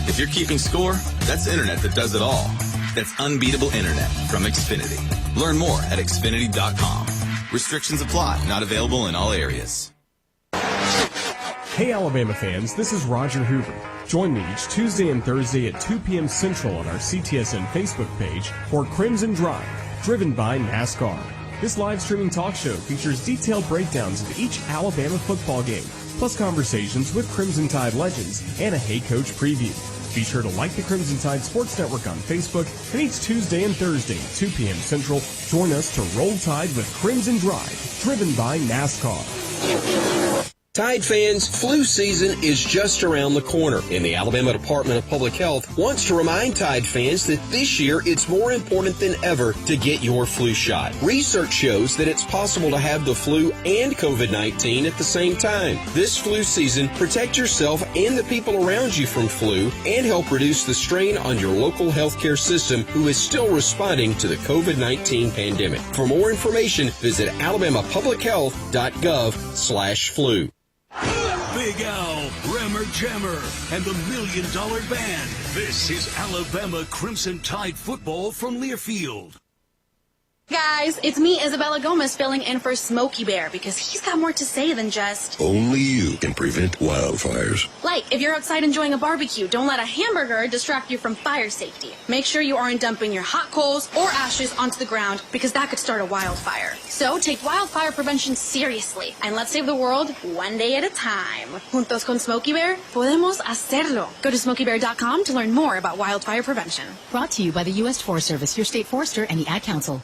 If you're keeping score, that's internet that does it all. That's unbeatable internet from Xfinity. Learn more at Xfinity.com. Restrictions apply. Not available in all areas. Hey Alabama fans, this is Roger Hoover. Join me each Tuesday and Thursday at 2 p.m. Central on our CTSN Facebook page for Crimson Drive, driven by NASCAR. This live streaming talk show features detailed breakdowns of each Alabama football game, plus conversations with Crimson Tide legends and a Hey Coach preview. Be sure to like the Crimson Tide Sports Network on Facebook, and each Tuesday and Thursday at 2 p.m. Central, join us to Roll Tide with Crimson Drive, driven by NASCAR. Tide fans, flu season is just around the corner, and the Alabama Department of Public Health wants to remind Tide fans that this year it's more important than ever to get your flu shot. Research shows that it's possible to have the flu and COVID-19 at the same time. This flu season, protect yourself and the people around you from flu and help reduce the strain on your local healthcare system who is still responding to the COVID-19 pandemic. For more information, visit alabamapublichealth.gov/flu. Big Al, Rammer Jammer, and the $1 Million Band. This is Alabama Crimson Tide football from Learfield. Guys, it's me, Isabella Gomez, filling in for Smokey Bear because he's got more to say than just... Only you can prevent wildfires. Like, if you're outside enjoying a barbecue, don't let a hamburger distract you from fire safety. Make sure you aren't dumping your hot coals or ashes onto the ground because that could start a wildfire. So take wildfire prevention seriously and let's save the world one day at a time. Juntos con Smokey Bear, podemos hacerlo. Go to smokeybear.com to learn more about wildfire prevention. Brought to you by the U.S. Forest Service, your state forester, and the Ad Council.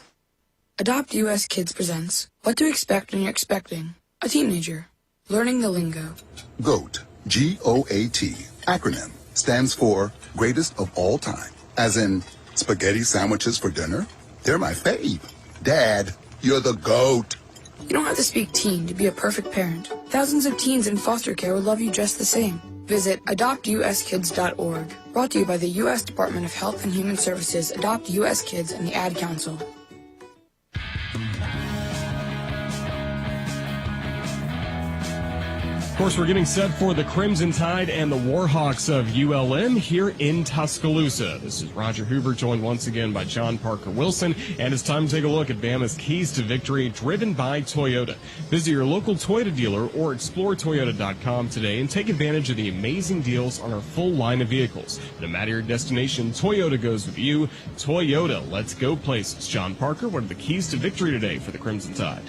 Adopt US Kids presents What to Expect When You're Expecting a Teenager. Learning the lingo. GOAT, G-O-A-T, acronym, stands for Greatest of All Time. As in, spaghetti sandwiches for dinner? They're my fave. Dad, you're the GOAT. You don't have to speak teen to be a perfect parent. Thousands of teens in foster care will love you just the same. Visit adoptuskids.org. Brought to you by the U.S. Department of Health and Human Services, Adopt U.S. Kids, and the Ad Council. Of course, we're getting set for the Crimson Tide and the Warhawks of ULM here in Tuscaloosa. This is Roger Hoover, joined once again by John Parker Wilson, and it's time to take a look at Bama's keys to victory, driven by Toyota. Visit your local Toyota dealer or exploretoyota.com today and take advantage of the amazing deals on our full line of vehicles. No matter your destination, Toyota goes with you. Toyota, let's go places. John Parker, what are the keys to victory today for the Crimson Tide?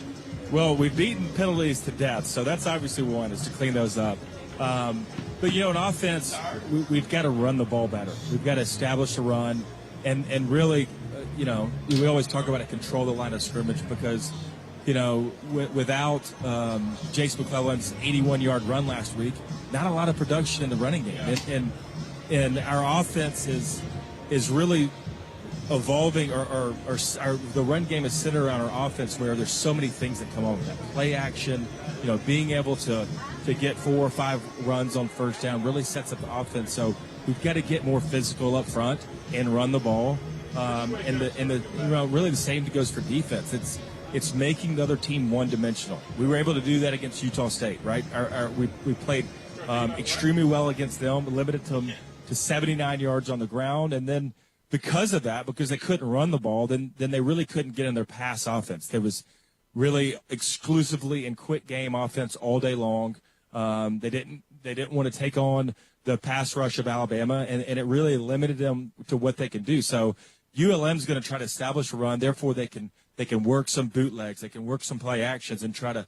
Well, we've beaten penalties to death, so that's obviously one, is to clean those up. But, in offense, we've got to run the ball better. We've got to establish a run and really, we always talk about it, control the line of scrimmage because, without Jace McClellan's 81-yard run last week, not a lot of production in the running game. And our offense is really evolving, or the run game is centered around our offense where there's so many things that come over that. Play action, being able to get 4 or 5 runs on first down really sets up the offense. So we've got to get more physical up front and run the ball. Really the same goes for defense. It's making the other team one-dimensional. We were able to do that against Utah State, right? We played extremely well against them, limited them to 79 yards on the ground, and then because of that, because they couldn't run the ball, then they really couldn't get in their pass offense. There was really exclusively in quick game offense all day long. They didn't want to take on the pass rush of Alabama, and it really limited them to what they can do. So ULM's going to try to establish a run. Therefore, they can work some bootlegs, they can work some play actions, and try to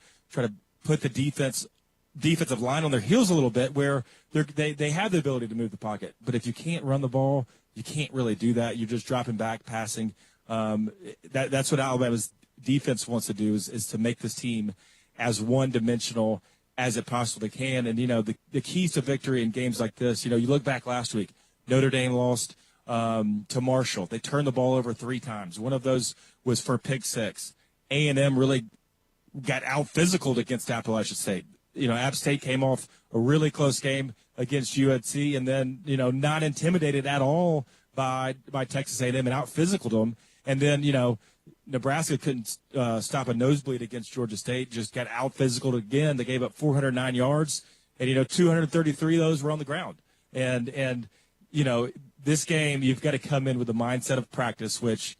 put the defensive line on their heels a little bit, where they have the ability to move the pocket. But if you can't run the ball, you can't really do that. You're just dropping back, passing. That's what Alabama's defense wants to do, is to make this team as one-dimensional as it possibly can. And, the keys to victory in games like this, you look back last week, Notre Dame lost to Marshall. They turned the ball over 3 times. One of those was for pick 6. A&M really got out-physicaled against Appalachian State. App State came off a really close game against UNC, and then, not intimidated at all by Texas A&M and out-physicaled them. And then, Nebraska couldn't stop a nosebleed against Georgia State, just got out-physicaled again. They gave up 409 yards, and, 233 of those were on the ground. And this game, you've got to come in with the mindset of practice, which,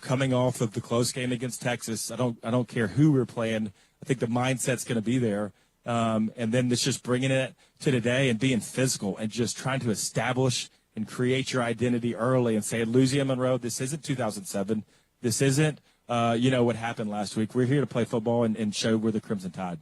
coming off of the close game against Texas, I don't care who we're playing, I think the mindset's going to be there. And then it's just bringing it to today and being physical and just trying to establish and create your identity early and say, Louisiana Monroe, this isn't 2007. This isn't, what happened last week. We're here to play football and show we're the Crimson Tide.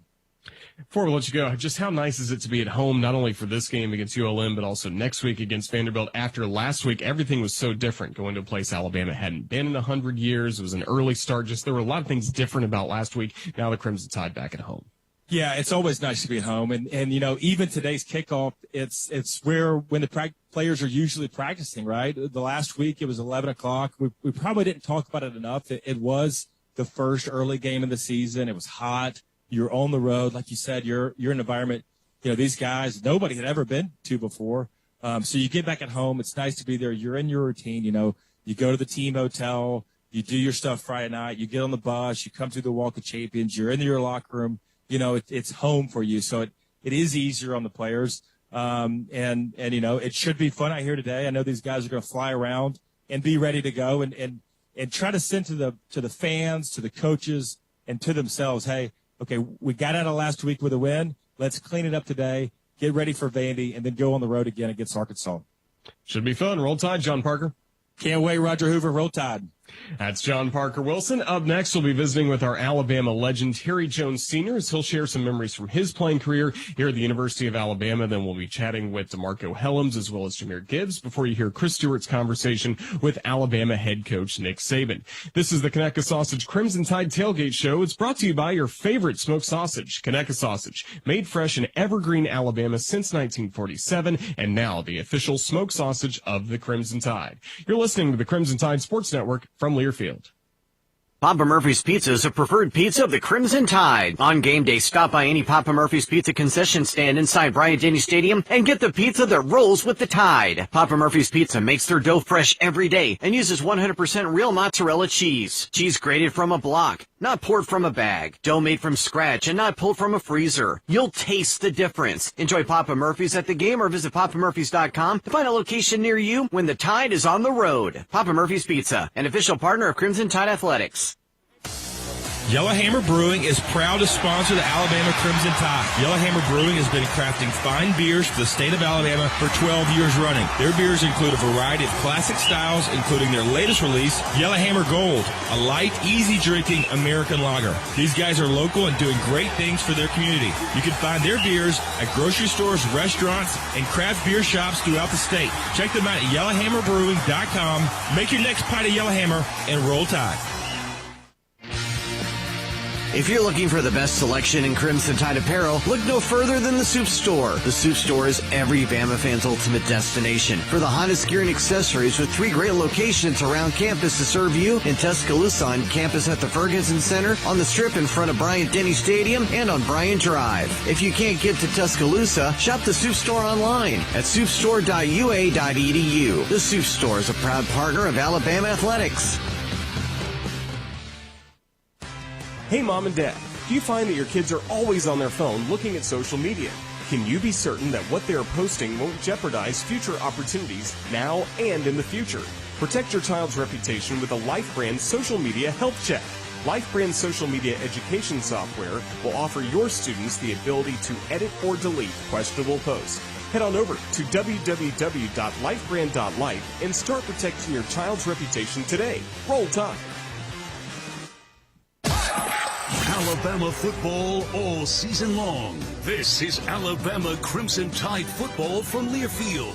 Before we let you go, just how nice is it to be at home, not only for this game against ULM, but also next week against Vanderbilt? After last week, everything was so different, going to a place Alabama hadn't been in 100 years. It was an early start. There were a lot of things different about last week. Now the Crimson Tide back at home. Yeah, it's always nice to be at home. And even today's kickoff, it's where when the players are usually practicing, right? The last week, it was 11 o'clock. We probably didn't talk about it enough. It was the first early game of the season. It was hot. You're on the road. Like you said, you're in an environment, these guys, nobody had ever been to before. So you get back at home. It's nice to be there. You're in your routine. You go to the team hotel. You do your stuff Friday night. You get on the bus. You come through the Walk of Champions. You're in your locker room. It's home for you. So it is easier on the players. And it should be fun out here today. I know these guys are going to fly around and be ready to go and try to send to the fans, to the coaches, and to themselves, hey, okay, we got out of last week with a win. Let's clean it up today, get ready for Vandy, and then go on the road again against Arkansas. Should be fun. Roll Tide, John Parker. Can't wait, Roger Hoover. Roll Tide. That's John Parker Wilson. Up next, we'll be visiting with our Alabama legend, Terry Jones Sr., as he'll share some memories from his playing career here at the University of Alabama. Then we'll be chatting with DeMarco Helms as well as Jahmyr Gibbs before you hear Chris Stewart's conversation with Alabama head coach Nick Saban. This is the Conecuh Sausage Crimson Tide Tailgate Show. It's brought to you by your favorite smoked sausage, Conecuh Sausage, made fresh in Evergreen, Alabama since 1947, and now the official smoked sausage of the Crimson Tide. You're listening to the Crimson Tide Sports Network from Learfield. Papa Murphy's Pizza is a preferred pizza of the Crimson Tide. On game day, stop by any Papa Murphy's Pizza concession stand inside Bryant-Denny Stadium and get the pizza that rolls with the Tide. Papa Murphy's Pizza makes their dough fresh every day and uses 100% real mozzarella cheese. Cheese grated from a block, not poured from a bag. Dough made from scratch and not pulled from a freezer. You'll taste the difference. Enjoy Papa Murphy's at the game or visit papamurphys.com to find a location near you when the Tide is on the road. Papa Murphy's Pizza, an official partner of Crimson Tide Athletics. Yellowhammer Brewing is proud to sponsor the Alabama Crimson Tide. Yellowhammer Brewing has been crafting fine beers for the state of Alabama for 12 years running. Their beers include a variety of classic styles, including their latest release, Yellowhammer Gold, a light, easy-drinking American lager. These guys are local and doing great things for their community. You can find their beers at grocery stores, restaurants, and craft beer shops throughout the state. Check them out at yellowhammerbrewing.com. Make your next pint of Yellowhammer and roll Tide. If you're looking for the best selection in Crimson Tide apparel, look no further than the Soup Store. The Soup Store is every Bama fan's ultimate destination for the hottest gear and accessories, with 3 great locations around campus to serve you: in Tuscaloosa on campus at the Ferguson Center, on the Strip in front of Bryant-Denny Stadium, and on Bryant Drive. If you can't get to Tuscaloosa, shop the Soup Store online at soupstore.ua.edu. The Soup Store is a proud partner of Alabama Athletics. Hey, Mom and Dad, do you find that your kids are always on their phone looking at social media? Can you be certain that what they are posting won't jeopardize future opportunities now and in the future? Protect your child's reputation with a LifeBrand social media health check. LifeBrand social media education software will offer your students the ability to edit or delete questionable posts. Head on over to www.lifebrand.life and start protecting your child's reputation today. Roll Tide. Alabama football all season long. This is Alabama Crimson Tide football from Learfield.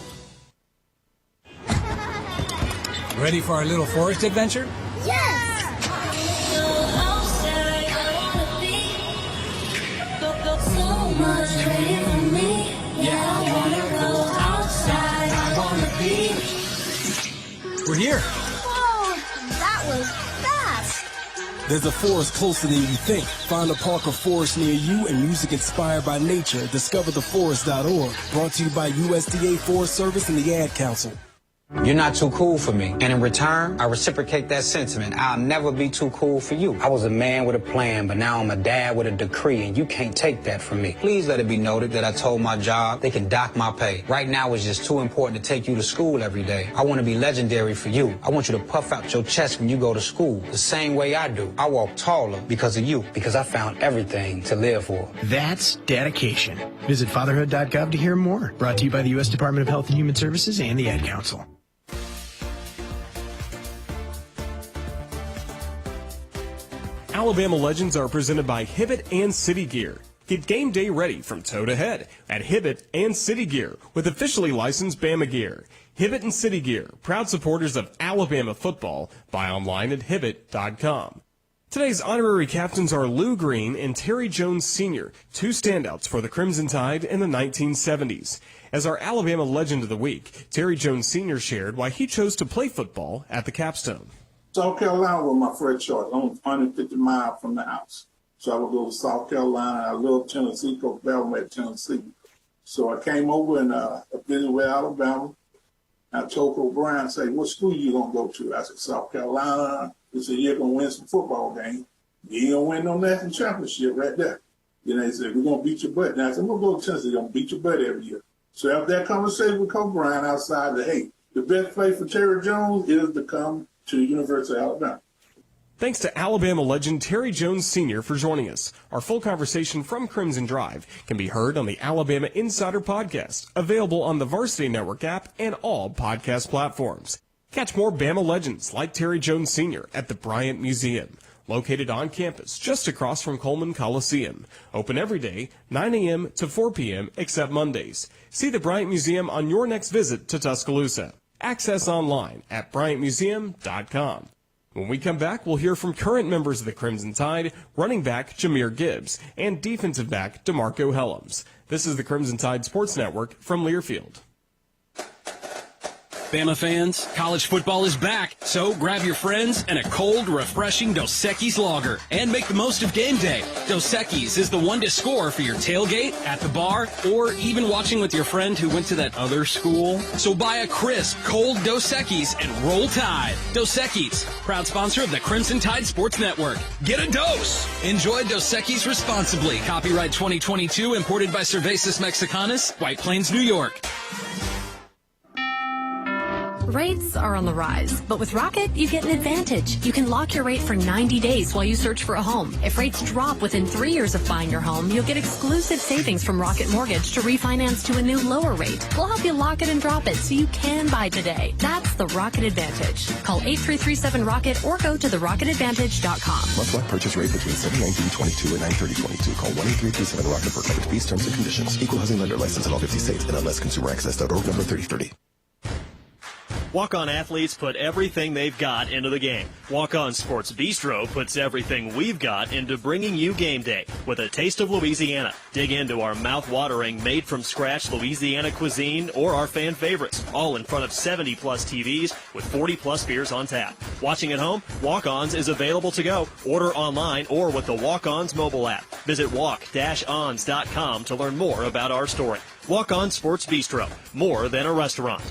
Ready for our little forest adventure? Yes! So much ready for me. Yeah, I wanna go outside. I wanna be. We're here. Whoa, that was fast. There's a forest closer than you think. Find a park or forest near you and music inspired by nature. DiscoverTheForest.org. Brought to you by USDA Forest Service and the Ad Council. You're not too cool for me. And in return, I reciprocate that sentiment. I'll never be too cool for you. I was a man with a plan, but now I'm a dad with a decree, and you can't take that from me. Please let it be noted that I told my job they can dock my pay. Right now, it's just too important to take you to school every day. I want to be legendary for you. I want you to puff out your chest when you go to school, the same way I do. I walk taller because of you, because I found everything to live for. That's dedication. Visit fatherhood.gov to hear more. Brought to you by the U.S. Department of Health and Human Services and the Ad Council. Alabama Legends are presented by Hibbett and City Gear. Get game day ready from toe to head at Hibbett and City Gear with officially licensed Bama gear. Hibbett and City Gear, proud supporters of Alabama football. Buy online at Hibbett.com. Today's honorary captains are Lou Green and Terry Jones Sr., 2 standouts for the Crimson Tide in the 1970s. As our Alabama Legend of the Week, Terry Jones Sr. shared why he chose to play football at the Capstone. South Carolina was my first choice. I was 150 miles from the house. So I would go to South Carolina. I loved Tennessee, Coach Bell went to Tennessee. So I came over and visited with Alabama. I told Coach Brian, I said, what school you going to go to? I said, South Carolina. He said, you're going to win some football game. You ain't going to win no national championship right there. You know, he said, we're going to beat your butt. Now I said, we're going to go to Tennessee. We're going to beat your butt every year. So after that conversation with Coach Brian outside, hey, the best place for Terry Jones is to come to the University of Alabama. Thanks to Alabama legend Terry Jones Sr. for joining us. Our full conversation from Crimson Drive can be heard on the Alabama Insider Podcast, available on the Varsity Network app and all podcast platforms. Catch more Bama legends like Terry Jones Sr. at the Bryant Museum, located on campus just across from Coleman Coliseum. Open every day, 9 a.m. to 4 p.m. except Mondays. See the Bryant Museum on your next visit to Tuscaloosa. Access online at bryantmuseum.com. When we come back, we'll hear from current members of the Crimson Tide, running back Jahmyr Gibbs and defensive back DeMarco Helms. This is the Crimson Tide Sports Network from Learfield. Bama fans, college football is back, so grab your friends and a cold, refreshing Dos Equis lager and make the most of game day. Dos Equis is the one to score for your tailgate, at the bar, or even watching with your friend who went to that other school. So buy a crisp, cold Dos Equis and roll Tide. Dos Equis, proud sponsor of the Crimson Tide Sports Network. Get a dose! Enjoy Dos Equis responsibly. Copyright 2022, imported by Cervezas Mexicanas, White Plains, New York. Rates are on the rise, but with Rocket, you get an advantage. You can lock your rate for 90 days while you search for a home. If rates drop within 3 years of buying your home, you'll get exclusive savings from Rocket Mortgage to refinance to a new lower rate. We'll help you lock it and drop it so you can buy today. That's the Rocket Advantage. Call 8337-ROCKET or go to therocketadvantage.com. Must-lock purchase rate between 7/19/22 and 9/30/22. Call 1-8337-ROCKET for coverage fees, terms, and conditions. Equal housing lender license in all 50 states. NMLS Consumer Access.org number 3030. Walk-On athletes put everything they've got into the game. Walk-On Sports Bistro puts everything we've got into bringing you game day with a taste of Louisiana. Dig into our mouth-watering, made-from-scratch Louisiana cuisine or our fan favorites, all in front of 70-plus TVs with 40-plus beers on tap. Watching at home, Walk-Ons is available to go. Order online or with the Walk-Ons mobile app. Visit walk-ons.com to learn more about our story. Walk-On Sports Bistro, more than a restaurant.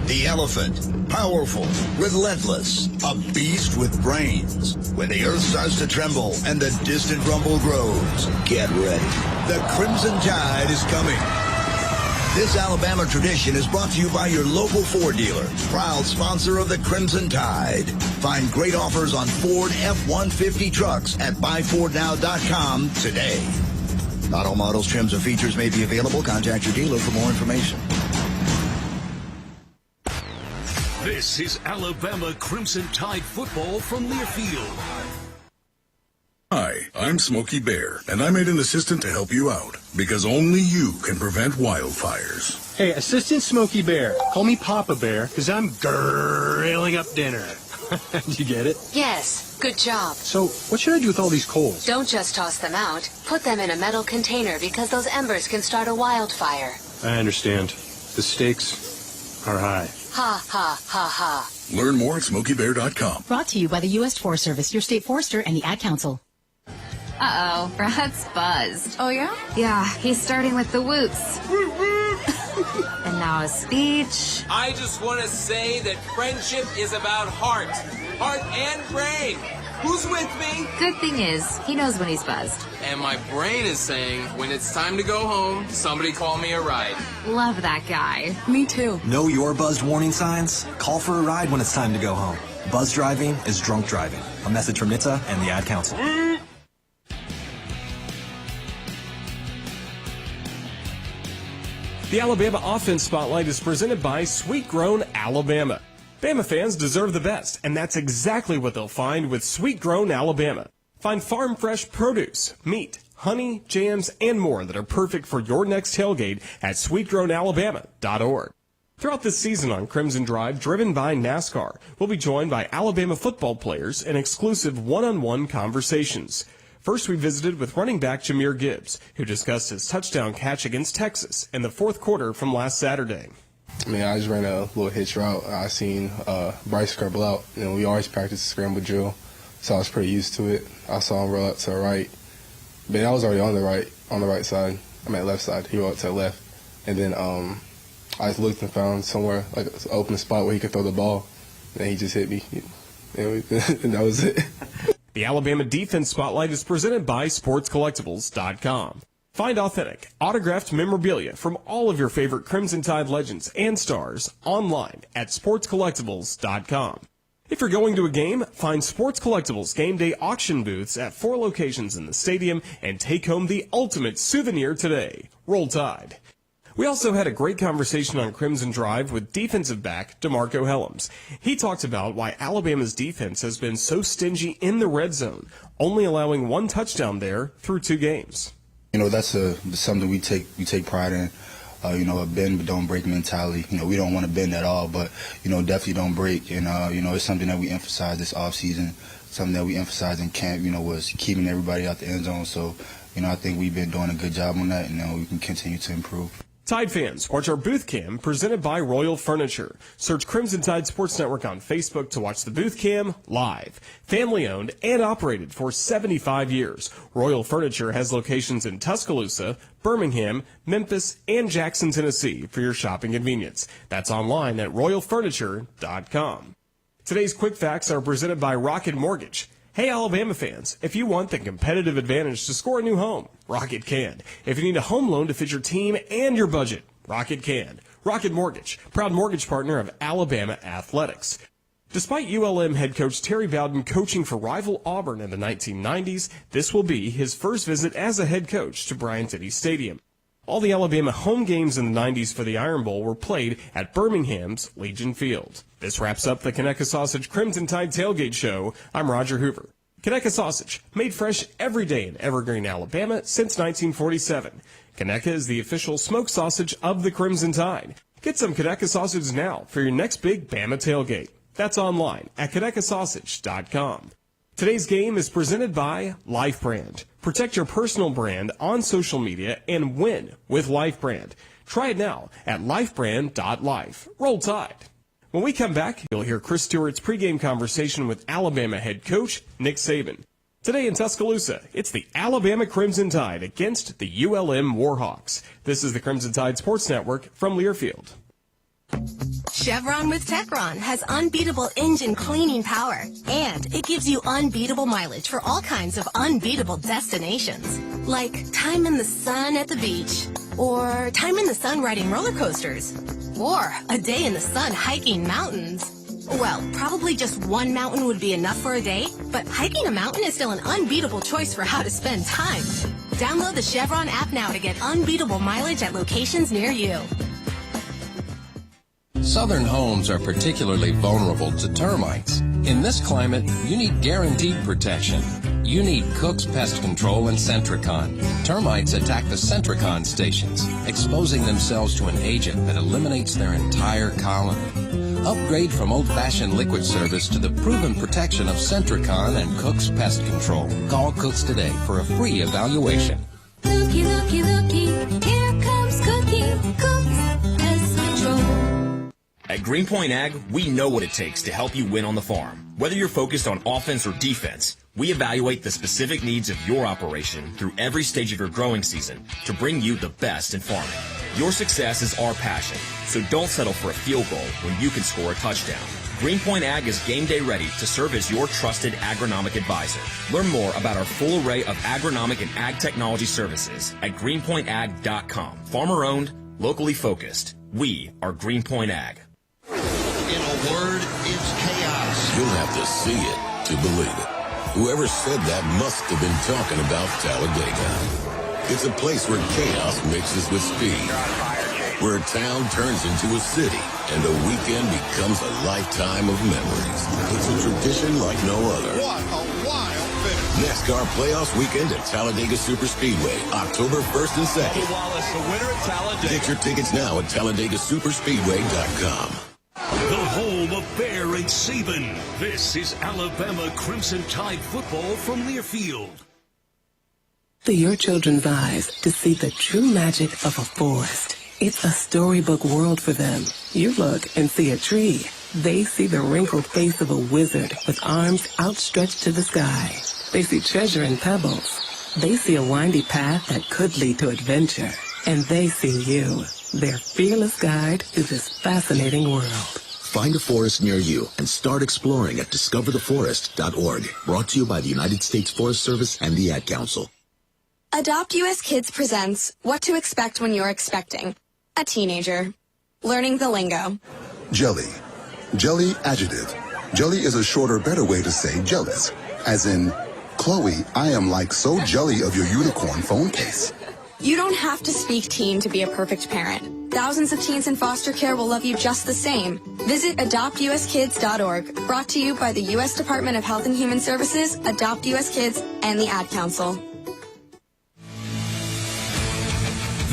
The elephant, powerful, relentless, a beast with brains. When the earth starts to tremble and the distant rumble grows, get ready. The Crimson Tide is coming. This Alabama tradition is brought to you by your local Ford dealer, proud sponsor of the Crimson Tide. Find great offers on Ford F-150 trucks at buyfordnow.com today. Not all models, trims, or features may be available. Contact your dealer for more information. This is Alabama Crimson Tide football from Learfield. Hi, I'm Smokey Bear, and I made an assistant to help you out, because only you can prevent wildfires. Hey, Assistant Smokey Bear, call me Papa Bear, because I'm grilling up dinner. Did you get it? Yes, good job. So, what should I do with all these coals? Don't just toss them out. Put them in a metal container because those embers can start a wildfire. I understand. The stakes are high. Ha, ha, ha, ha. Learn more at SmokeyBear.com. Brought to you by the U.S. Forest Service, your state forester, and the Ad Council. Uh-oh, Brad's buzzed. Oh, yeah? Yeah, he's starting with the whoops. And now a speech. I just want to say that friendship is about heart and brain. Who's with me? Good thing is, he knows when he's buzzed. And my brain is saying, when it's time to go home, somebody call me a ride. Love that guy. Me too. Know your buzzed warning signs? Call for a ride when it's time to go home. Buzz driving is drunk driving. A message from NHTSA and the Ad Council. The Alabama Offense Spotlight is presented by Sweet Grown Alabama. Bama fans deserve the best, and that's exactly what they'll find with Sweet Grown Alabama. Find farm fresh produce, meat, honey, jams, and more that are perfect for your next tailgate at sweetgrownalabama.org. Throughout this season on Crimson Drive, driven by NASCAR, we'll be joined by Alabama football players in exclusive one-on-one conversations. First, we visited with running back Jahmyr Gibbs, who discussed his touchdown catch against Texas in the fourth quarter from last Saturday. I mean, I just ran a little hitch route. I seen Bryce scramble out. You know, we always practice the scramble drill, so I was pretty used to it. I saw him roll out to the right, but I was already on the right side. I mean, left side. He rolled out to the left, and then I just looked and found somewhere like an open spot where he could throw the ball, and he just hit me, and that was it. The Alabama Defense Spotlight is presented by SportsCollectibles.com. Find authentic, autographed memorabilia from all of your favorite Crimson Tide legends and stars online at SportsCollectibles.com. If you're going to a game, find Sports Collectibles Game Day auction booths at 4 locations in the stadium and take home the ultimate souvenir today. Roll Tide. We also had a great conversation on Crimson Drive with defensive back DeMarco Helms. He talked about why Alabama's defense has been so stingy in the red zone, only allowing 1 touchdown there through 2 games. You know, that's something we take pride in. You know, a bend but don't break mentality. You know, we don't want to bend at all, but, you know, definitely don't break. And, you know, it's something that we emphasize this offseason, something that we emphasized in camp, you know, was keeping everybody out the end zone. So, you know, I think we've been doing a good job on that, and we can continue to improve. Tide fans, watch our booth cam presented by Royal Furniture. Search Crimson Tide Sports Network on Facebook to watch the booth cam live. Family owned and operated for 75 years. Royal Furniture has locations in Tuscaloosa, Birmingham, Memphis, and Jackson, Tennessee for your shopping convenience. That's online at royalfurniture.com. Today's quick facts are presented by Rocket Mortgage. Hey Alabama fans, if you want the competitive advantage to score a new home, Rocket can. If you need a home loan to fit your team and your budget, Rocket can. Rocket Mortgage, proud mortgage partner of Alabama Athletics. Despite ULM head coach Terry Bowden coaching for rival Auburn in the 1990s, this will be his first visit as a head coach to Bryant-Denny Stadium. All the Alabama home games in the 90s for the Iron Bowl were played at Birmingham's Legion Field. This wraps up the Conecuh Sausage Crimson Tide Tailgate Show. I'm Roger Hoover. Conecuh Sausage, made fresh every day in Evergreen, Alabama since 1947. Conecuh is the official smoked sausage of the Crimson Tide. Get some Conecuh Sausage now for your next big Bama tailgate. That's online at ConecuhSausage.com. Today's game is presented by Life Brand. Protect your personal brand on social media and win with Life Brand. Try it now at lifebrand.life. Roll Tide. When we come back, you'll hear Chris Stewart's pregame conversation with Alabama head coach Nick Saban. Today in Tuscaloosa, it's the Alabama Crimson Tide against the ULM Warhawks. This is the Crimson Tide Sports Network from Learfield. Chevron with Techron has unbeatable engine cleaning power, and it gives you unbeatable mileage for all kinds of unbeatable destinations, like time in the sun at the beach, or time in the sun riding roller coasters, or a day in the sun hiking mountains. Well, probably just one mountain would be enough for a day, but hiking a mountain is still an unbeatable choice for how to spend time. Download the Chevron app now to get unbeatable mileage at locations near you. Southern homes are particularly vulnerable to termites. In this climate, you need guaranteed protection. You need Cook's Pest Control and Centricon. Termites attack the Centricon stations, exposing themselves to an agent that eliminates their entire colony. Upgrade from old-fashioned liquid service to the proven protection of Centricon and Cook's Pest Control. Call Cook's today for a free evaluation. Looky, looky, looky, here comes Cookie, Cook's Pest Control. At Greenpoint Ag, we know what it takes to help you win on the farm. Whether you're focused on offense or defense, we evaluate the specific needs of your operation through every stage of your growing season to bring you the best in farming. Your success is our passion, so don't settle for a field goal when you can score a touchdown. Greenpoint Ag is game day ready to serve as your trusted agronomic advisor. Learn more about our full array of agronomic and ag technology services at greenpointag.com. Farmer owned, locally focused. We are Greenpoint Ag. In a word, it's chaos. You'll have to see it to believe it. Whoever said that must have been talking about Talladega. It's a place where chaos mixes with speed, where a town turns into a city, and a weekend becomes a lifetime of memories. It's a tradition like no other. What a wild finish. NASCAR Playoffs Weekend at Talladega Superspeedway, October 1st and 2nd. Wallace, the winner at Talladega. Get your tickets now at TalladagaSuperspeedway.com. The home of Bear and Saban. This is Alabama Crimson Tide football from Learfield. For your children's eyes to see the true magic of a forest. It's a storybook world for them. You look and see a tree. They see the wrinkled face of a wizard with arms outstretched to the sky. They see treasure in pebbles. They see a windy path that could lead to adventure. And they see you, their fearless guide through this fascinating world. Find a forest near you and start exploring at discovertheforest.org. Brought to you by the United States Forest Service and the Ad Council. Adopt US Kids presents What to Expect When You're Expecting a Teenager. Learning the lingo. Jelly. Jelly adjective. Jelly is a shorter, better way to say jealous. As in, Chloe, I am like so jelly of your unicorn phone case. You don't have to speak teen to be a perfect parent. Thousands of teens in foster care will love you just the same. Visit adoptuskids.org. Brought to you by the U.S. Department of Health and Human Services, Adopt US Kids, and the Ad Council.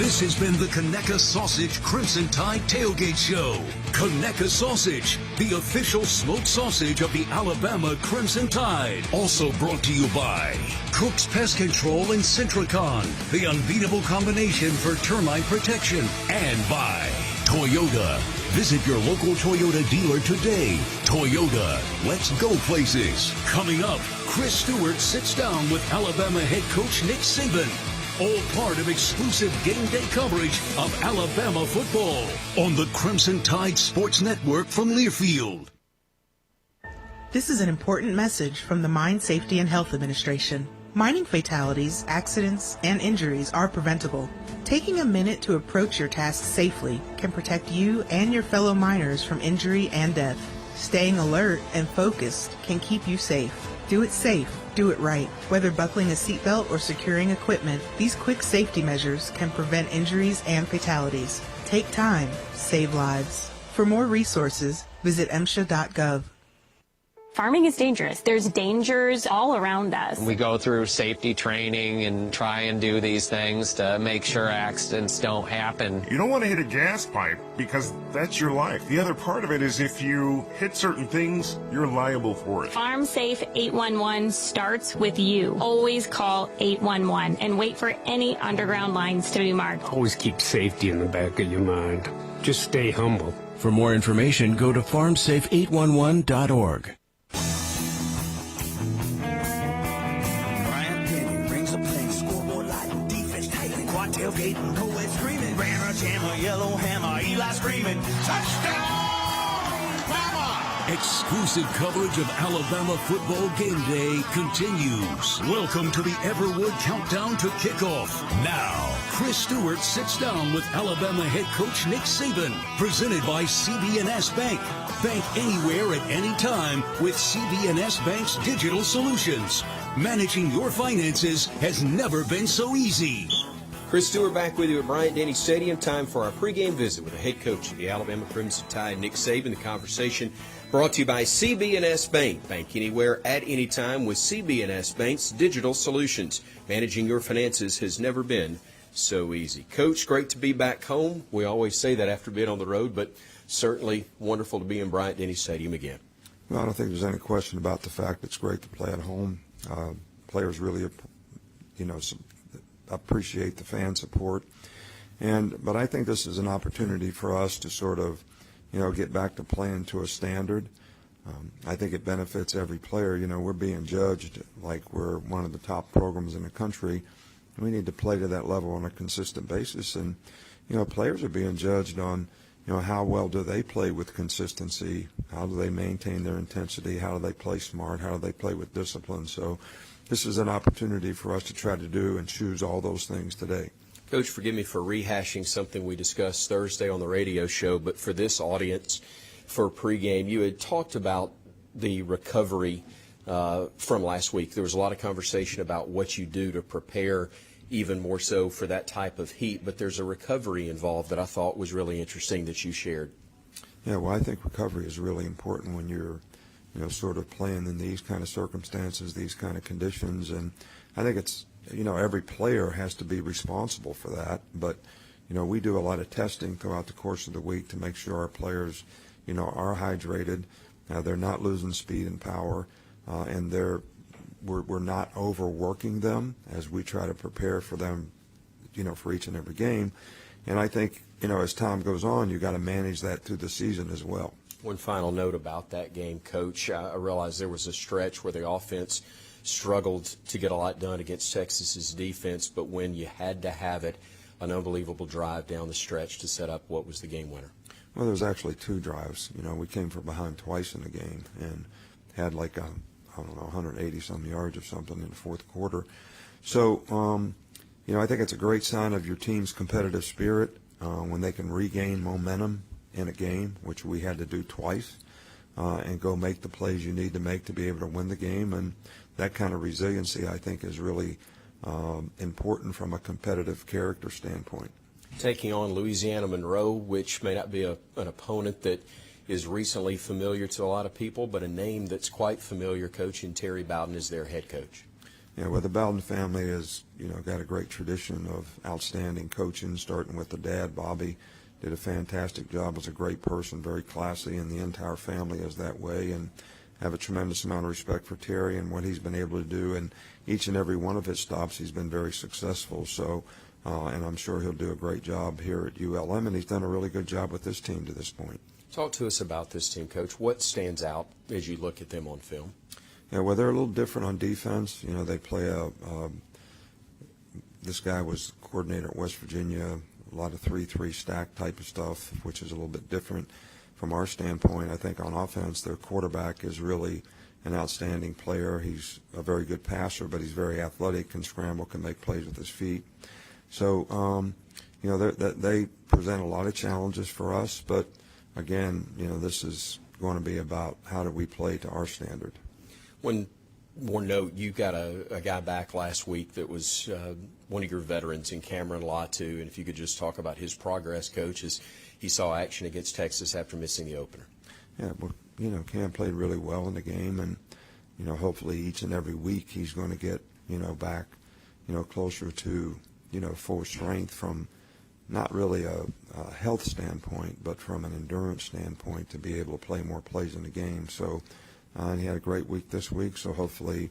This has been the Conecuh Sausage Crimson Tide Tailgate Show. Conecuh Sausage, the official smoked sausage of the Alabama Crimson Tide. Also brought to you by Cook's Pest Control and Centricon, the unbeatable combination for termite protection. And by Toyota. Visit your local Toyota dealer today. Toyota, let's go places. Coming up, Chris Stewart sits down with Alabama head coach Nick Saban. All part of exclusive game day coverage of Alabama football on the Crimson Tide Sports Network from Learfield. This is an important message from the Mine Safety and Health Administration. Mining fatalities, accidents, and injuries are preventable. Taking a minute to approach your task safely can protect you and your fellow miners from injury and death. Staying alert and focused can keep you safe. Do it safe. Do it right. Whether buckling a seatbelt or securing equipment, these quick safety measures can prevent injuries and fatalities. Take time. Save lives. For more resources, visit MSHA.gov. Farming is dangerous. There's dangers all around us. We go through safety training and try and do these things to make sure accidents don't happen. You don't want to hit a gas pipe because that's your life. The other part of it is if you hit certain things, you're liable for it. Farm Safe 811 starts with you. Always call 811 and wait for any underground lines to be marked. Always keep safety in the back of your mind. Just stay humble. For more information, go to farmsafe811.org. Tailgating, co-ed screaming, Ranner, Jammer, Yellow Hammer, Eli screaming, touchdown, Bama! Exclusive coverage of Alabama football game day continues. Welcome to the Everwood Countdown to Kickoff. Now, Chris Stewart sits down with Alabama head coach Nick Saban, presented by CB&S Bank. Bank anywhere at any time with CB&S Bank's digital solutions. Managing your finances has never been so easy. Chris Stewart back with you at Bryant-Denny Stadium. Time for our pregame visit with the head coach of the Alabama Crimson Tide, Nick Saban. The conversation brought to you by CB&S Bank. Bank anywhere at any time with CB&S Bank's digital solutions. Managing your finances has never been so easy. Coach, great to be back home. We always say that after being on the road, but certainly wonderful to be in Bryant-Denny Stadium again. Well, I don't think there's any question about the fact it's great to play at home. Players really, appreciate the fan support, but I think this is an opportunity for us to sort of, get back to playing to a standard. I think it benefits every player. We're being judged like we're one of the top programs in the country. We need to play to that level on a consistent basis, and players are being judged on how well do they play with consistency, how do they maintain their intensity, how do they play smart, how do they play with discipline. So this is an opportunity for us to try to do and choose all those things today. Coach, forgive me for rehashing something we discussed Thursday on the radio show, but for this audience, for pregame, you had talked about the recovery from last week. There was a lot of conversation about what you do to prepare even more so for that type of heat, but there's a recovery involved that I thought was really interesting that you shared. Yeah, well, I think recovery is really important when you're sort of playing in these kind of circumstances, these kind of conditions. And I think it's, every player has to be responsible for that. But, we do a lot of testing throughout the course of the week to make sure our players, are hydrated. They're not losing speed and power, and we're not overworking them as we try to prepare for them, for each and every game. And I think, as time goes on, you got to manage that through the season as well. One final note about that game, Coach. I realized there was a stretch where the offense struggled to get a lot done against Texas's defense, but when you had to have it, an unbelievable drive down the stretch to set up what was the game winner. Well, there was actually two drives. We came from behind twice in the game and had 180-some yards or something in the fourth quarter. So, I think it's a great sign of your team's competitive spirit when they can regain momentum in a game, which we had to do twice, and go make the plays you need to make to be able to win the game. And that kind of resiliency, I think, is really important from a competitive character standpoint. Taking on Louisiana Monroe, which may not be an opponent that is recently familiar to a lot of people, but a name that's quite familiar, Coach, and Terry Bowden is their head coach. Well, the Bowden family has, got a great tradition of outstanding coaching, starting with the dad, Bobby. Did a fantastic job, was a great person, very classy, and the entire family is that way, and have a tremendous amount of respect for Terry and what he's been able to do. And each and every one of his stops, he's been very successful. So, and I'm sure he'll do a great job here at ULM, and he's done a really good job with this team to this point. Talk to us about this team, Coach. What stands out as you look at them on film? Yeah, well, they're a little different on defense. They play this guy was coordinator at West Virginia, a lot of 3-3 stack type of stuff, which is a little bit different from our standpoint. I think on offense, their quarterback is really an outstanding player. He's a very good passer, but he's very athletic, can scramble, can make plays with his feet. So, they present a lot of challenges for us, but again, this is going to be about how do we play to our standard. One more note, you got a guy back last week that was one of your veterans in Cameron Latu, and if you could just talk about his progress, Coach, as he saw action against Texas after missing the opener. Yeah, well, Cam played really well in the game, and, hopefully each and every week he's going to get, back, closer to, full strength from not really a health standpoint, but from an endurance standpoint to be able to play more plays in the game. So, and he had a great week this week, so hopefully,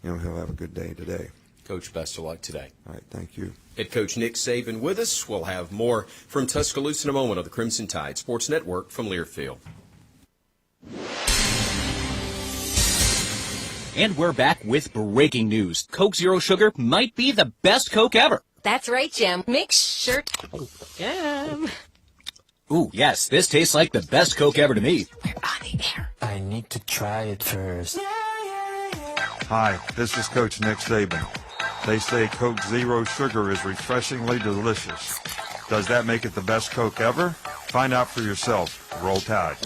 he'll have a good day today. Coach, best of luck today. All right, thank you. Head coach Nick Saban with us. We'll have more from Tuscaloosa in a moment on the Crimson Tide Sports Network from Learfield. And we're back with breaking news. Coke Zero Sugar might be the best Coke ever. That's right, Jim. Make sure Jim. Ooh, yes, this tastes like the best Coke ever to me. We're on the air. I need to try it first. Hi, this is Coach Nick Saban. They say Coke Zero Sugar is refreshingly delicious. Does that make it the best Coke ever? Find out for yourself. Roll Tide.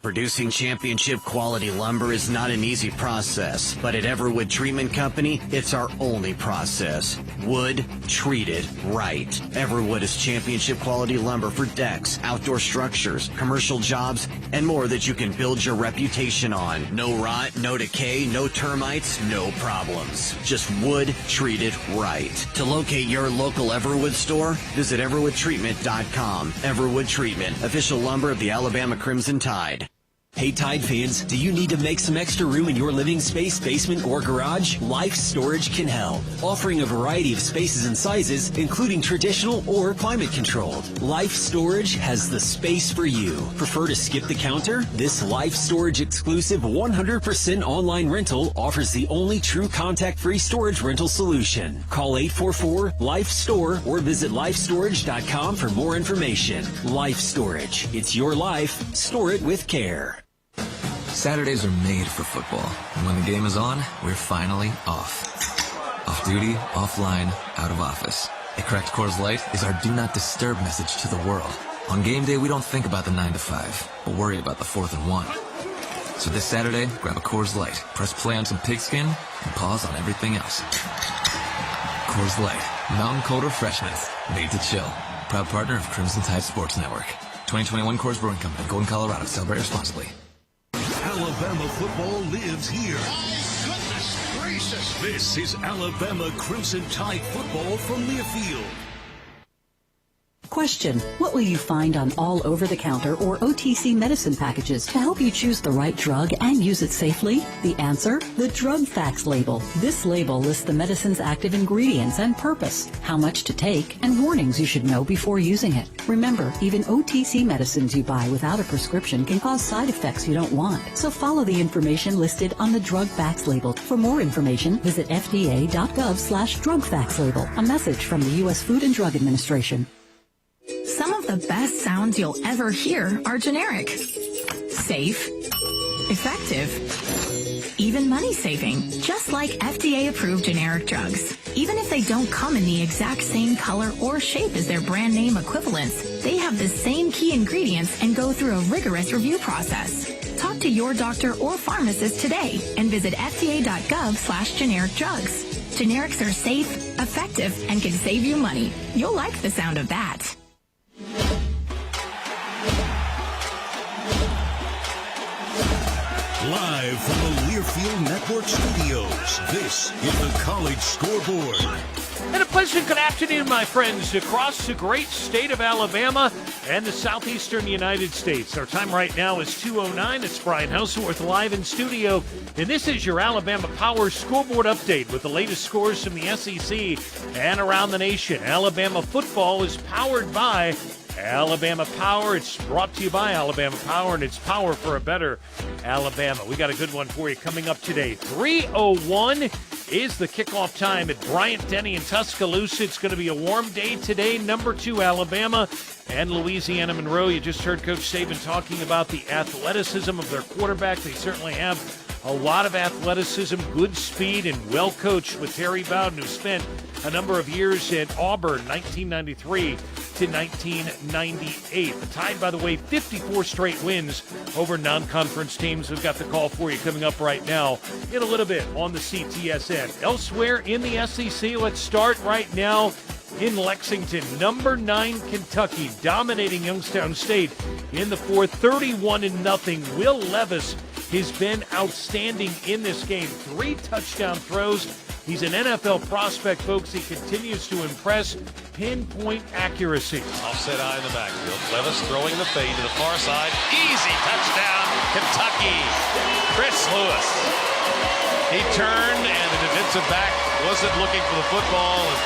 Producing championship quality lumber is not an easy process, but at Everwood Treatment Company, it's our only process. Wood treated right. Everwood is championship quality lumber for decks, outdoor structures, commercial jobs, and more that you can build your reputation on. No rot, no decay, no termites, no problems. Just wood treated right. To locate your local Everwood store, visit EverwoodTreatment.com. Everwood Treatment, official lumber of the Alabama Crimson Tide. Hey Tide fans, do you need to make some extra room in your living space, basement, or garage? Life Storage can help, offering a variety of spaces and sizes, including traditional or climate controlled. Life Storage has the space for you. Prefer to skip the counter? This Life Storage exclusive 100% online rental offers the only true contact-free storage rental solution. Call 844-LIFE-STORE or visit lifestorage.com for more information. Life Storage. It's your life. Store it with care. Saturdays are made for football, and when the game is on, we're finally off. Off duty, offline, out of office. A cracked Coors Light is our do not disturb message to the world. On game day, we don't think about the 9 to 5, but worry about the 4th and 1. So this Saturday, grab a Coors Light, press play on some pigskin, and pause on everything else. Coors Light, mountain cold refreshment, made to chill. Proud partner of Crimson Tide Sports Network. 2021 Coors Brewing Company, Golden, Colorado. Celebrate responsibly. Alabama football lives here. Goodness gracious. This is Alabama Crimson Tide football from Learfield. Question: what will you find on all over-the-counter or OTC medicine packages to help you choose the right drug and use it safely? The answer: the drug facts label. This label lists the medicine's active ingredients and purpose, how much to take, and warnings you should know before using it. Remember, even OTC medicines you buy without a prescription can cause side effects you don't want. So follow the information listed on the drug facts label. For more information, visit fda.gov/drug facts label. A message from the U.S. Food and Drug Administration. Some of the best sounds you'll ever hear are generic, safe, effective, even money-saving, just like FDA-approved generic drugs. Even if they don't come in the exact same color or shape as their brand name equivalents, they have the same key ingredients and go through a rigorous review process. Talk to your doctor or pharmacist today and visit fda.gov/generic drugs. Generics are safe, effective, and can save you money. You'll like the sound of that. Live from the Learfield Network Studios, this is the College Scoreboard. And a pleasant good afternoon, my friends, across the great state of Alabama and the southeastern United States. Our time right now is 2:09. It's Brian Houseworth live in studio, and this is your Alabama Power Scoreboard Update with the latest scores from the SEC and around the nation. Alabama football is powered by Alabama Power. It's brought to you by Alabama Power, and it's power for a better Alabama. We got a good one for you coming up today. 3:01 is the kickoff time at Bryant-Denny in Tuscaloosa. It's going to be a warm day today. Number 2, Alabama and Louisiana Monroe. You just heard Coach Saban talking about the athleticism of their quarterback. They certainly have a lot of athleticism, good speed, and well coached with Terry Bowden, who spent a number of years at Auburn, 1993 to 1998. The Tide, by the way, 54 straight wins over non-conference teams. We've got the call for you coming up right now in a little bit on the CTSN. Elsewhere in the SEC, let's start right now in Lexington. Number 9 Kentucky dominating Youngstown State in the fourth, 31-0. Will Levis has been outstanding in this game. 3 touchdown throws. He's an NFL prospect, folks. He continues to impress. Pinpoint accuracy. Offset eye in the backfield. Levis throwing the fade to the far side. Easy touchdown, Kentucky. Chris Lewis. He turned, and the defensive back wasn't looking for the football, and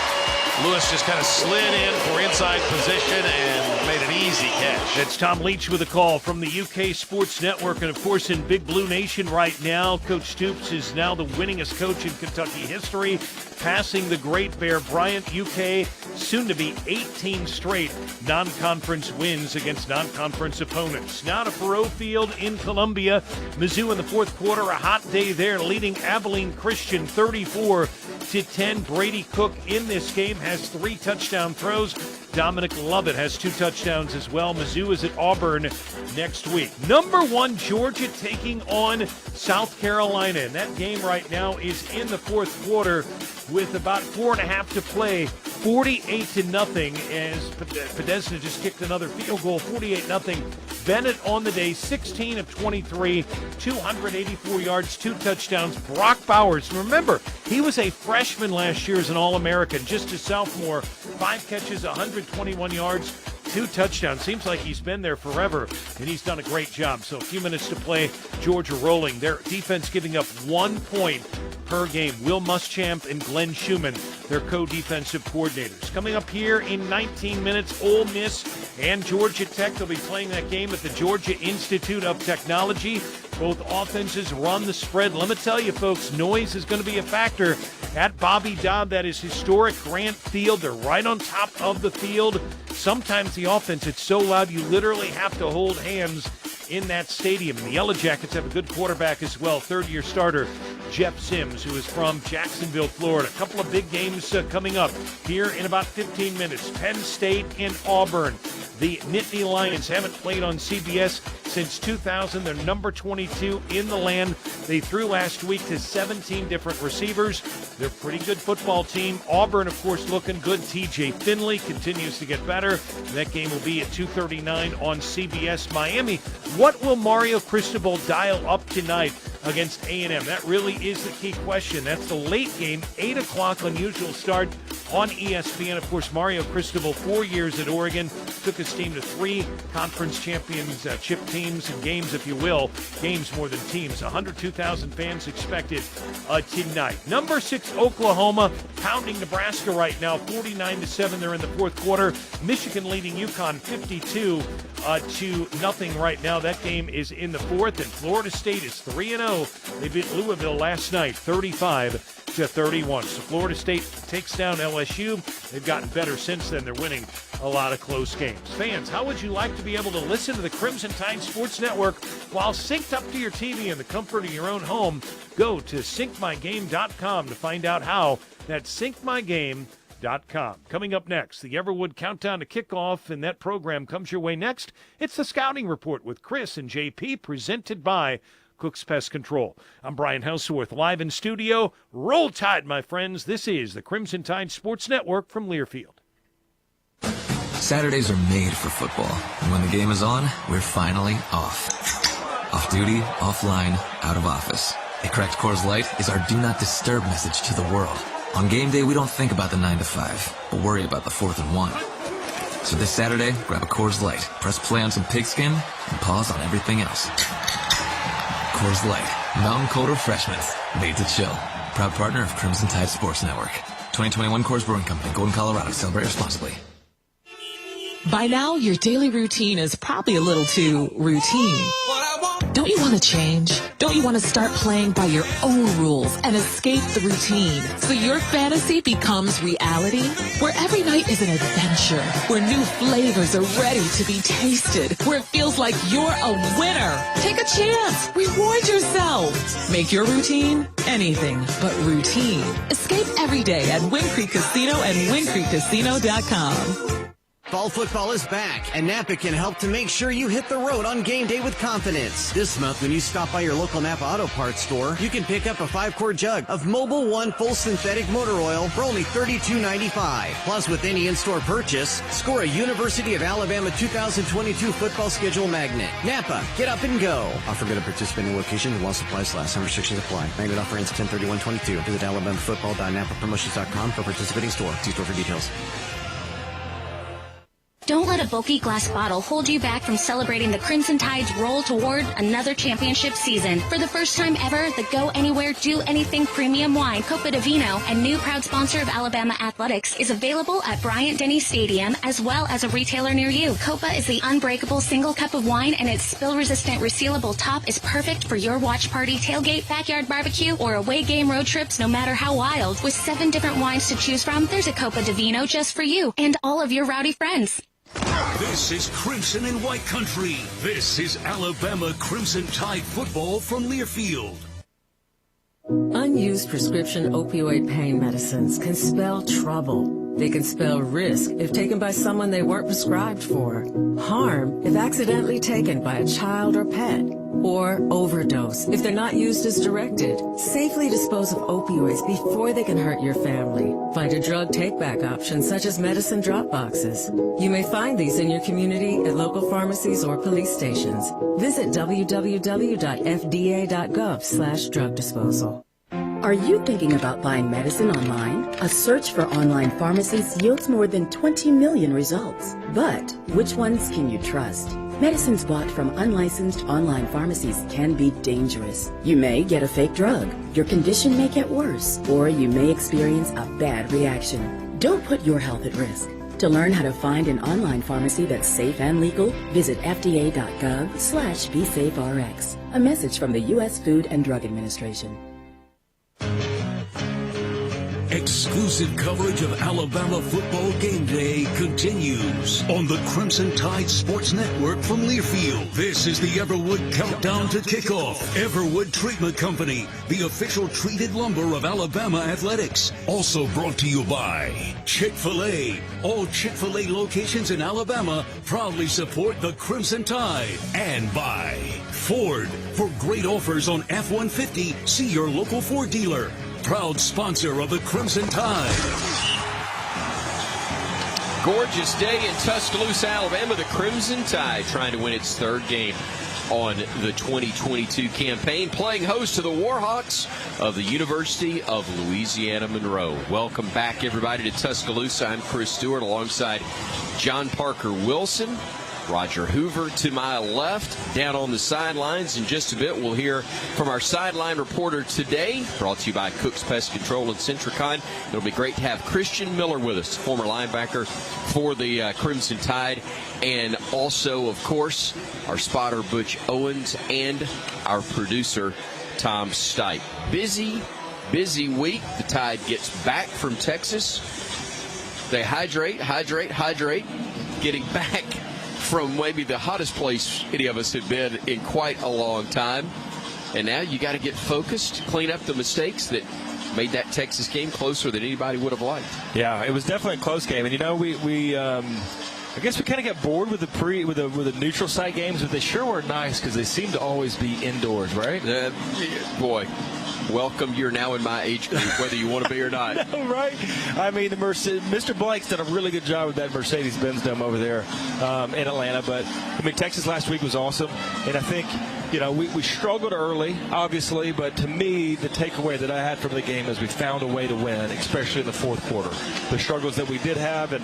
Lewis just kind of slid in for inside position and made an easy catch. That's Tom Leach with a call from the UK Sports Network. And, of course, in Big Blue Nation right now, Coach Stoops is now the winningest coach in Kentucky history, passing the Great Bear Bryant. UK, soon to be 18 straight non-conference wins against non-conference opponents. Now to Faurot Field in Columbia. Mizzou in the fourth quarter, a hot day there, leading Abilene Christian 34-10. Brady Cook in this game has 3 touchdown throws. Dominic Lovett has 2 touchdowns as well. Mizzou is at Auburn next week. Number 1, Georgia taking on South Carolina. And that game right now is in the fourth quarter with about 4.5 to play. 48-0 as Podesta just kicked another field goal. 48-0. Bennett on the day, 16 of 23, 284 yards, 2 touchdowns. Brock Bowers, remember, he was a freshman last year as an All-American, just a sophomore. 5 catches, 121 yards, 2 touchdowns. Seems like he's been there forever, and he's done a great job. So a few minutes to play. Georgia rolling. Their defense giving up 1 point per game. Will Muschamp and Glenn Schumann, their co-defensive coordinators. Coming up here in 19 minutes, Ole Miss and Georgia Tech. They'll be playing that game at the Georgia Institute of Technology. Both offenses run the spread. Let me tell you, folks, noise is going to be a factor at Bobby Dodd. That is historic Grant Field. They're right on top of the field. Sometimes the offense, it's so loud you literally have to hold hands in that stadium. And the Yellow Jackets have a good quarterback as well, third-year starter Jeff Sims, who is from Jacksonville, Florida. A couple of big games coming up here in about 15 minutes. Penn State and Auburn. The Nittany Lions haven't played on CBS since 2000. They're number 22 in the land. They threw last week to 17 different receivers. They're a pretty good football team. Auburn, of course, looking good. TJ Finley continues to get better. That game will be at 2:39 on CBS. Miami, what will Mario Cristobal dial up tonight against A&M? That really is the key question. That's the late game, 8 o'clock unusual start on ESPN. Of course, Mario Cristobal, 4 years at Oregon, took his team to 3 conference championship teams and games, if you will. Games more than teams. 102,000 fans expected tonight. Number 6, Oklahoma, pounding Nebraska right now, 49-7. They're in the fourth quarter. Michigan leading UConn 52-0 right now. That game is in the fourth, and Florida State is 3-0. They beat Louisville last night, 35-31. So Florida State takes down LSU. They've gotten better since then. They're winning a lot of close games. Fans, how would you like to be able to listen to the Crimson Tide Sports Network while synced up to your TV in the comfort of your own home? Go to syncmygame.com to find out how. That's syncmygame.com. Coming up next, the Everwood Countdown to Kickoff, and that program comes your way next. It's the Scouting Report with Chris and JP, presented by Cook's Pest Control. I'm Brian Houseworth, live in studio. Roll Tide, my friends. This is the Crimson Tide Sports Network from Learfield. Saturdays are made for football, and when the game is on, we're finally off. Off duty, offline, out of office. A cracked Coors Light is our do not disturb message to the world. On game day, we don't think about the 9 to 5, but worry about the 4th and 1. So this Saturday, grab a Coors Light, press play on some pigskin, and pause on everything else. Coors Light, mountain cold refreshment, made to chill. Proud partner of Crimson Tide Sports Network. 2021 Coors Brewing Company, Golden, Colorado. Celebrate responsibly. By now, your daily routine is probably a little too routine. Don't you want to change? Don't you want to start playing by your own rules and escape the routine so your fantasy becomes reality? Where every night is an adventure, where new flavors are ready to be tasted, where it feels like you're a winner. Take a chance. Reward yourself. Make your routine anything but routine. Escape every day at Wind Creek Casino and WindCreekCasino.com. Fall football is back, and Napa can help to make sure you hit the road on game day with confidence. This month, when you stop by your local Napa Auto Parts store, you can pick up a 5-quart jug of Mobil 1 full synthetic motor oil for only $32.95. Plus, with any in-store purchase, score a University of Alabama 2022 football schedule magnet. Napa, get up and go. Offer good at participating locations while supplies last. Some restrictions apply. Magnet offer ends 10/31/22. Visit alabamafootball.napapromotions.com for participating store. See store for details. Don't let a bulky glass bottle hold you back from celebrating the Crimson Tide's roll toward another championship season. For the first time ever, the Go Anywhere, Do Anything premium wine, Copa Divino, and new proud sponsor of Alabama Athletics, is available at Bryant-Denny Stadium as well as a retailer near you. Copa is the unbreakable single cup of wine, and its spill-resistant resealable top is perfect for your watch party, tailgate, backyard barbecue, or away game road trips, no matter how wild. With 7 different wines to choose from, there's a Copa Divino just for you and all of your rowdy friends. This is Crimson and White Country. This is Alabama Crimson Tide football from Learfield. Unused prescription opioid pain medicines can spell trouble. They can spell risk if taken by someone they weren't prescribed for, harm if accidentally taken by a child or pet, or overdose if they're not used as directed. Safely dispose of opioids before they can hurt your family. Find a drug take-back option such as medicine drop boxes. You may find these in your community at local pharmacies or police stations. Visit www.fda.gov/drug disposal. Are you thinking about buying medicine online? A search for online pharmacies yields more than 20 million results. But which ones can you trust? Medicines bought from unlicensed online pharmacies can be dangerous. You may get a fake drug, your condition may get worse, or you may experience a bad reaction. Don't put your health at risk. To learn how to find an online pharmacy that's safe and legal, visit fda.gov/BeSafeRx. A message from the U.S. Food and Drug Administration. Exclusive coverage of Alabama football game day continues on the Crimson Tide Sports Network from Learfield. This is the Everwood Countdown to Kickoff. Everwood Treatment Company, the official treated lumber of Alabama athletics. Also brought to you by Chick-fil-A. All Chick-fil-A locations in Alabama proudly support the Crimson Tide. And by Ford. For great offers on F-150, see your local Ford dealer. Proud sponsor of the Crimson Tide. Gorgeous day in Tuscaloosa, Alabama. The Crimson Tide trying to win its 3rd game on the 2022 campaign, playing host to the Warhawks of the University of Louisiana Monroe. Welcome back, everybody, to Tuscaloosa. I'm Chris Stewart alongside John Parker Wilson. Roger Hoover to my left, down on the sidelines. In just a bit, we'll hear from our sideline reporter today, brought to you by Cook's Pest Control and Centricon. It'll be great to have Christian Miller with us, former linebacker for the Crimson Tide, and also, of course, our spotter, Butch Owens, and our producer, Tom Stipe. Busy week. The Tide gets back from Texas. They hydrate, getting back from maybe the hottest place any of us have been in quite a long time. And now you got to get focused, clean up the mistakes that made that Texas game closer than anybody would have liked. Yeah, it was definitely a close game. And, you know, we I guess we kind of got bored with the neutral site games, but they sure were nice because they seem to always be indoors, right? Boy, welcome. You're now in my age group, whether you want to be or not. No, right? I mean, Mr. Blake's done a really good job with that Mercedes-Benz Dome over there in Atlanta. But, I mean, Texas last week was awesome. And I think, you know, we struggled early, obviously. But to me, the takeaway that I had from the game is we found a way to win, especially in the fourth quarter. The struggles that we did have and,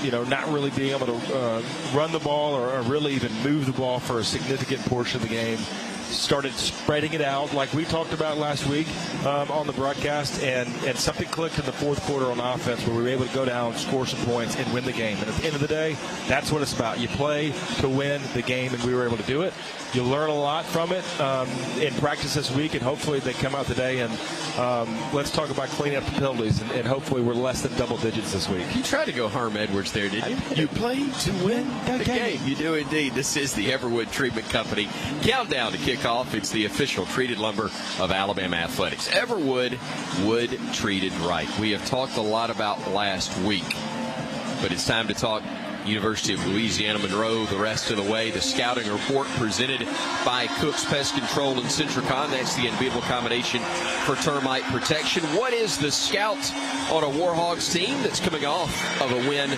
you know, not really being able to run the ball or really even move the ball for a significant portion of the game. Started spreading it out like we talked about last week on the broadcast, and something clicked in the fourth quarter on offense where we were able to go down, score some points, and win the game. And at the end of the day, that's what it's about. You play to win the game, and we were able to do it. You learn a lot from it in practice this week, and hopefully they come out today. And let's talk about cleaning up the penalties, and hopefully we're less than double digits this week. You tried to go Herm Edwards there, didn't you? You play to win the game. You do indeed. This is the Everwood Treatment Company. Countdown to kickoff. It's the official treated lumber of Alabama athletics. Everwood, wood treated right. We have talked a lot about last week, but it's time to talk University of Louisiana Monroe the rest of the way. The scouting report presented by Cook's Pest Control and Centricon. That's the unbeatable combination for termite protection. What is the scout on a Warhawks team that's coming off of a win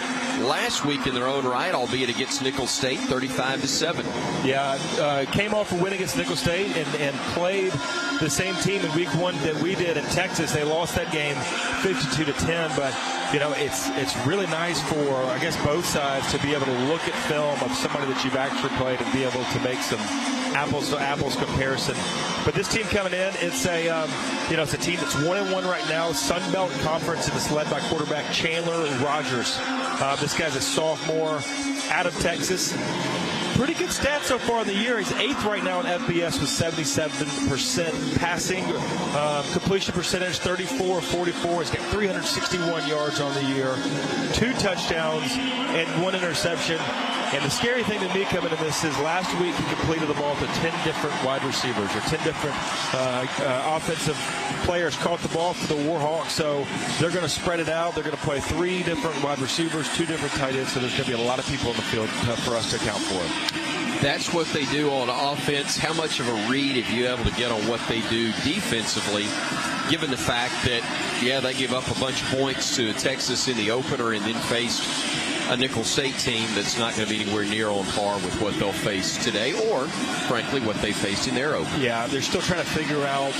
last week in their own right, albeit against Nicholls State, 35-7? Yeah, came off a win against Nicholls State and played the same team in week one that we did in Texas. They lost that game 52-10, but you know, it's really nice for, I guess, both sides to be able to look at film of somebody that you've actually played and be able to make some apples-to-apples comparison. But this team coming in, it's a it's a team that's 1-1 right now, Sun Belt Conference, and it's led by quarterback Chandler Rogers. This guy's a sophomore out of Texas. Pretty good stats so far in the year. He's 8th right now in FBS with 77% passing. Completion percentage, 34-44. He's got 361 yards on the year, 2 touchdowns, and 1 interception. And the scary thing to me coming to this is last week he completed the ball to 10 different wide receivers, or 10 different offensive players caught the ball for the Warhawks. So they're going to spread it out. They're going to play 3 different wide receivers, 2 different tight ends. So there's going to be a lot of people in the field for us to account for. That's what they do on offense. How much of a read have you able to get on what they do defensively, given the fact that, yeah, they give up a bunch of points to Texas in the opener and then faced a Nicholls State team that's not going to be anywhere near on par with what they'll face today, or, frankly, what they faced in their opener? Yeah, they're still trying to figure out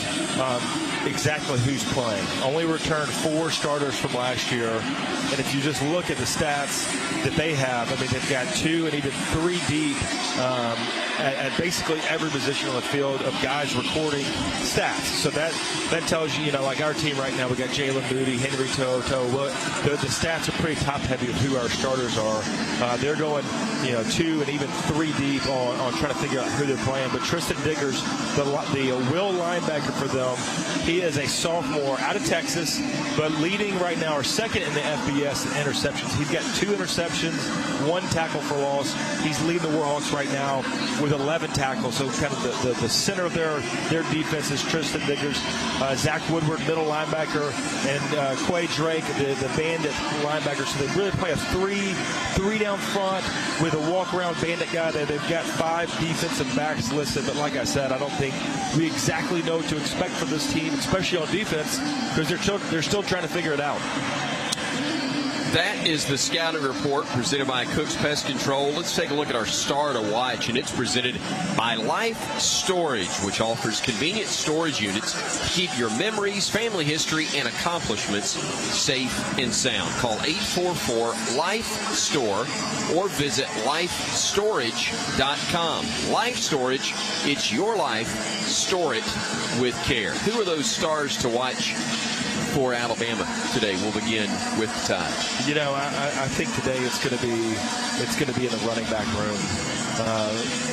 exactly who's playing. Only returned 4 starters from last year. And if you just look at the stats that they have, I mean, they've got 2 and even 3 deep at basically every position on the field of guys recording stats. So that tells you, like our team right now, we got Jalen Moody, Henry Toto. The stats are pretty top-heavy of who our starters are. They're going, 2 and even 3 deep on trying to figure out who they're playing. But Tristan Diggers, the will linebacker for them, he is a sophomore out of Texas, but leading right now, or second in the FBS in interceptions. He's got 2 interceptions, 1 tackle for loss. He's leading the Warhawks right now with 11 tackles. So kind of the center of their defense is Tristan Diggers, Zach Woodward, middle linebacker, and Quay Drake, the bandit linebacker. So they really play a three down front with a walk-around bandit guy. They've got 5 defensive backs listed, but like I said, I don't think we exactly know what to expect from this team, especially on defense, because they're still trying to figure it out. That is the scouting report presented by Cook's Pest Control. Let's take a look at our star to watch, and it's presented by Life Storage, which offers convenient storage units to keep your memories, family history, and accomplishments safe and sound. Call 844-LIFE-STORE or visit lifestorage.com. Life Storage, it's your life. Store it with care. Who are those stars to watch for Alabama today? We'll begin with the Tide. I think today it's going to be in the running back room.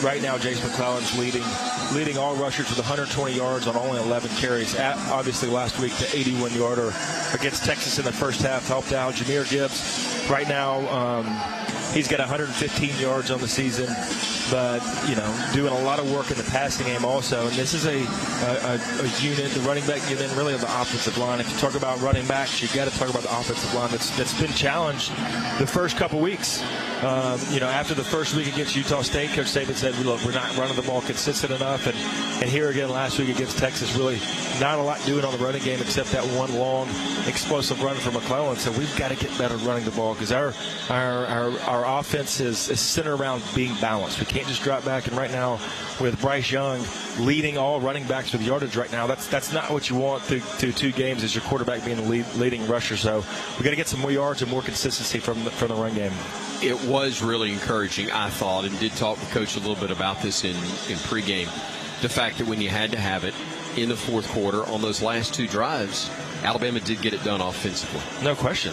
Right now, Jace McClellan's leading all rushers with 120 yards on only 11 carries. Obviously, last week the 81-yarder against Texas in the first half helped out. Jahmyr Gibbs right now He's got 115 yards on the season, but, doing a lot of work in the passing game also. And this is a unit, the running back unit, really of the offensive line. If you talk about running backs, you got to talk about the offensive line that's been challenged the first couple weeks. After the first week against Utah State, Coach Saban said, look, we're not running the ball consistent enough. And here again last week against Texas, really not a lot doing on the running game except that one long explosive run from McClellan. So we've got to get better running the ball because our offense is centered around being balanced. We can't just drop back. And right now with Bryce Young leading all running backs with yardage right now, that's not what you want through 2 games as your quarterback being the leading rusher. So we got to get some more yards and more consistency from the run game. It was really encouraging, I thought, and did talk to Coach a little bit about this in pregame. The fact that when you had to have it in the fourth quarter on those last 2 drives, Alabama did get it done offensively. No question.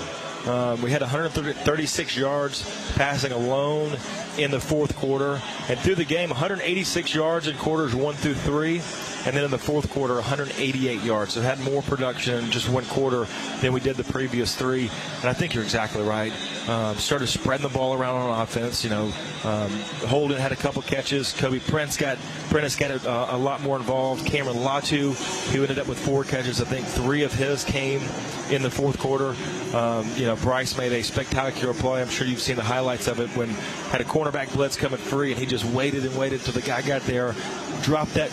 We had 136 yards passing alone in the fourth quarter. And through the game, 186 yards in quarters 1 through 3. And then in the fourth quarter, 188 yards. So had more production in just one quarter than we did the previous 3. And I think you're exactly right. Started spreading the ball around on offense. Holden had a couple catches. Kobe Prentice got a lot more involved. Cameron Latu, who ended up with 4 catches. I think 3 of his came in the fourth quarter. Bryce made a spectacular play. I'm sure you've seen the highlights of it when had a cornerback blitz coming free, and he just waited and waited till the guy got there, dropped that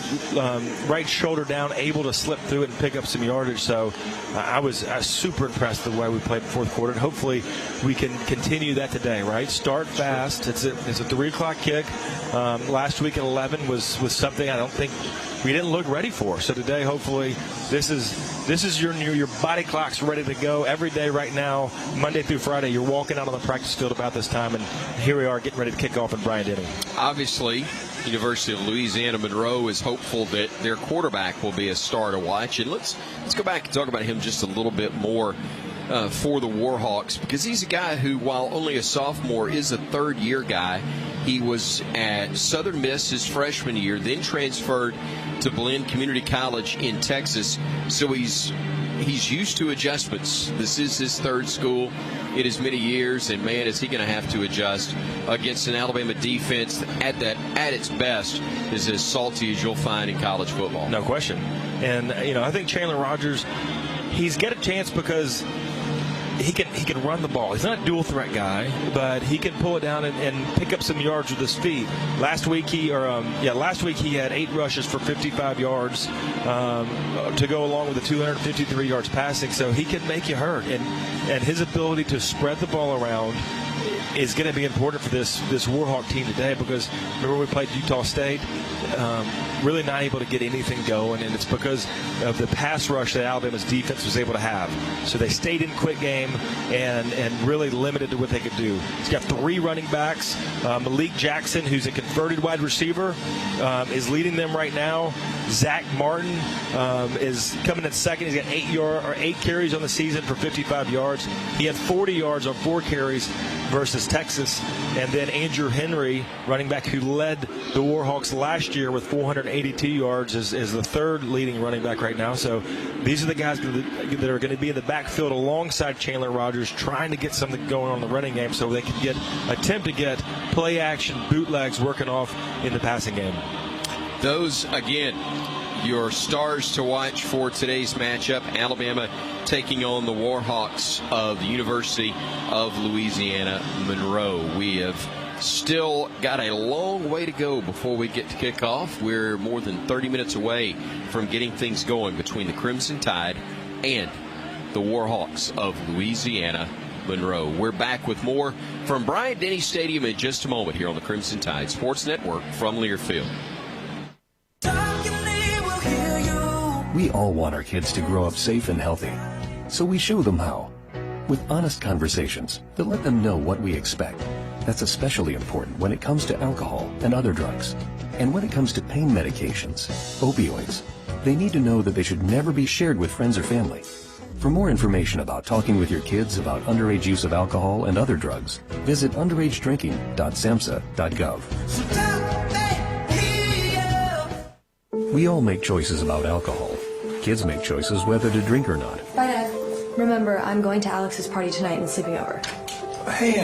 right shoulder down, able to slip through it and pick up some yardage. So I was super impressed with the way we played the fourth quarter, and hopefully we can continue that today, right? Start fast. It's a 3 o'clock kick. Last week at 11 was something I don't think we didn't look ready for. So today, hopefully, this is your body clock's ready to go every day right now, Monday through Friday. You're walking out on the practice field about this time, and here we are getting ready to kick off in Bryant-Denny. Obviously, University of Louisiana Monroe is hopeful that their quarterback will be a star to watch. And let's go back and talk about him just a little bit more for the Warhawks, because he's a guy who, while only a sophomore, is a third-year guy. He was at Southern Miss his freshman year, then transferred to Blinn Community College in Texas. So he's used to adjustments. This is his third school in as many years, and man, is he going to have to adjust against an Alabama defense at its best is as salty as you'll find in college football. No question. And I think Chandler Rogers, he's got a chance because he can run the ball. He's not a dual threat guy, but he can pull it down and pick up some yards with his feet. Last week he had 8 rushes for 55 yards to go along with the 253 yards passing. So he can make you hurt, and his ability to spread the ball around is going to be important for this Warhawk team today, because remember we played Utah State, really not able to get anything going, and it's because of the pass rush that Alabama's defense was able to have. So they stayed in quick game and really limited to what they could do. He's got 3 running backs. Malik Jackson, who's a converted wide receiver, is leading them right now. Zach Martin is coming in second. He's got 8 carries on the season for 55 yards. He had 40 yards on 4 carries versus Texas. And then Andrew Henry, running back who led the Warhawks last year with 482 yards, is the third leading running back right now. So these are the guys that are going to be in the backfield alongside Chandler Rogers, trying to get something going on the running game so they can attempt to get play action bootlegs working off in the passing game. Those, again, your stars to watch for today's matchup. Alabama taking on the Warhawks of the University of Louisiana Monroe. We have still got a long way to go before we get to kickoff. We're more than 30 minutes away from getting things going between the Crimson Tide and the Warhawks of Louisiana Monroe. We're back with more from Bryant-Denny Stadium in just a moment here on the Crimson Tide Sports Network from Learfield. We all want our kids to grow up safe and healthy, so we show them how. With honest conversations that let them know what we expect. That's especially important when it comes to alcohol and other drugs. And when it comes to pain medications, opioids, they need to know that they should never be shared with friends or family. For more information about talking with your kids about underage use of alcohol and other drugs, visit underagedrinking.samhsa.gov. We all make choices about alcohol. Kids make choices whether to drink or not. Bye, Dad. Remember, I'm going to Alex's party tonight and sleeping over. Hey,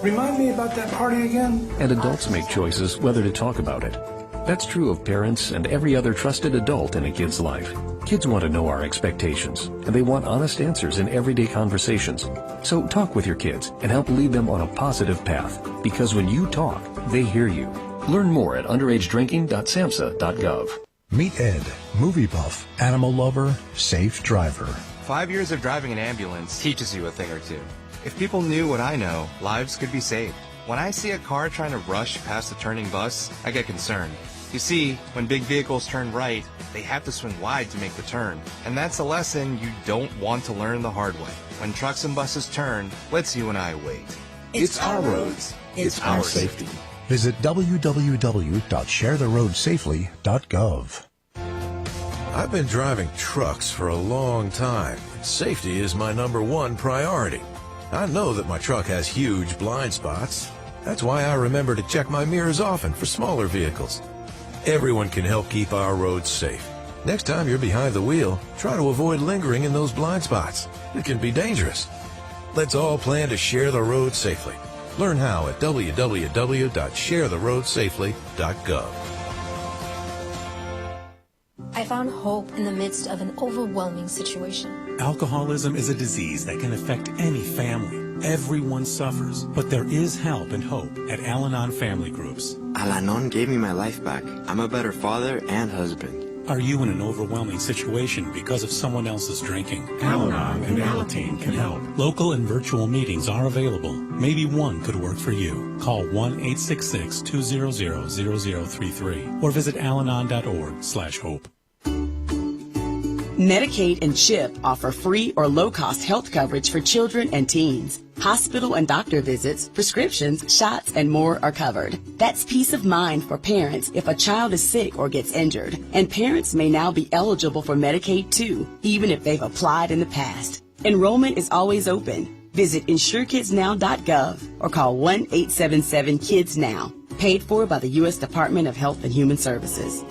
Remind me about that party again? And adults make choices whether to talk about it. That's true of parents and every other trusted adult in a kid's life. Kids want to know our expectations, and they want honest answers in everyday conversations. So talk with your kids and help lead them on a positive path, because when you talk, they hear you. Learn more at underagedrinking.samhsa.gov. Meet Ed, movie buff, animal lover, safe driver. 5 years of driving an ambulance teaches you a thing or two. If people knew what I know, lives could be saved. When I see a car trying to rush past a turning bus, I get concerned. You see, when big vehicles turn right, they have to swing wide to make the turn. And that's a lesson you don't want to learn the hard way. When trucks and buses turn, let's you and I wait. It's our roads. It's our safety. Visit www.sharetheroadsafely.gov. I've been driving trucks for a long time. Safety is my #1 priority. I know that my truck has huge blind spots. That's why I remember to check my mirrors often for smaller vehicles. Everyone can help keep our roads safe. Next time you're behind the wheel, try to avoid lingering in those blind spots. It can be dangerous. Let's all plan to share the road safely. Learn how at www.sharetheroadsafely.gov. I found hope in the midst of an overwhelming situation. Alcoholism is a disease that can affect any family. Everyone suffers, but there is help and hope at Al-Anon Family Groups. Al-Anon gave me my life back. I'm a better father and husband. Are you in an overwhelming situation because of someone else's drinking? Al-Anon and Alateen can help. Local and virtual meetings are available. Maybe one could work for you. Call 1-866-200-0033 or visit alanon.org/hope. Medicaid and CHIP offer free or low-cost health coverage for children and teens. Hospital and doctor visits, prescriptions, shots, and more are covered. That's peace of mind for parents if a child is sick or gets injured. And parents may now be eligible for Medicaid too, even if they've applied in the past. Enrollment is always open. Visit InsureKidsNow.gov or call 1-877-KIDS-NOW. Paid for by the U.S. Department of Health and Human Services.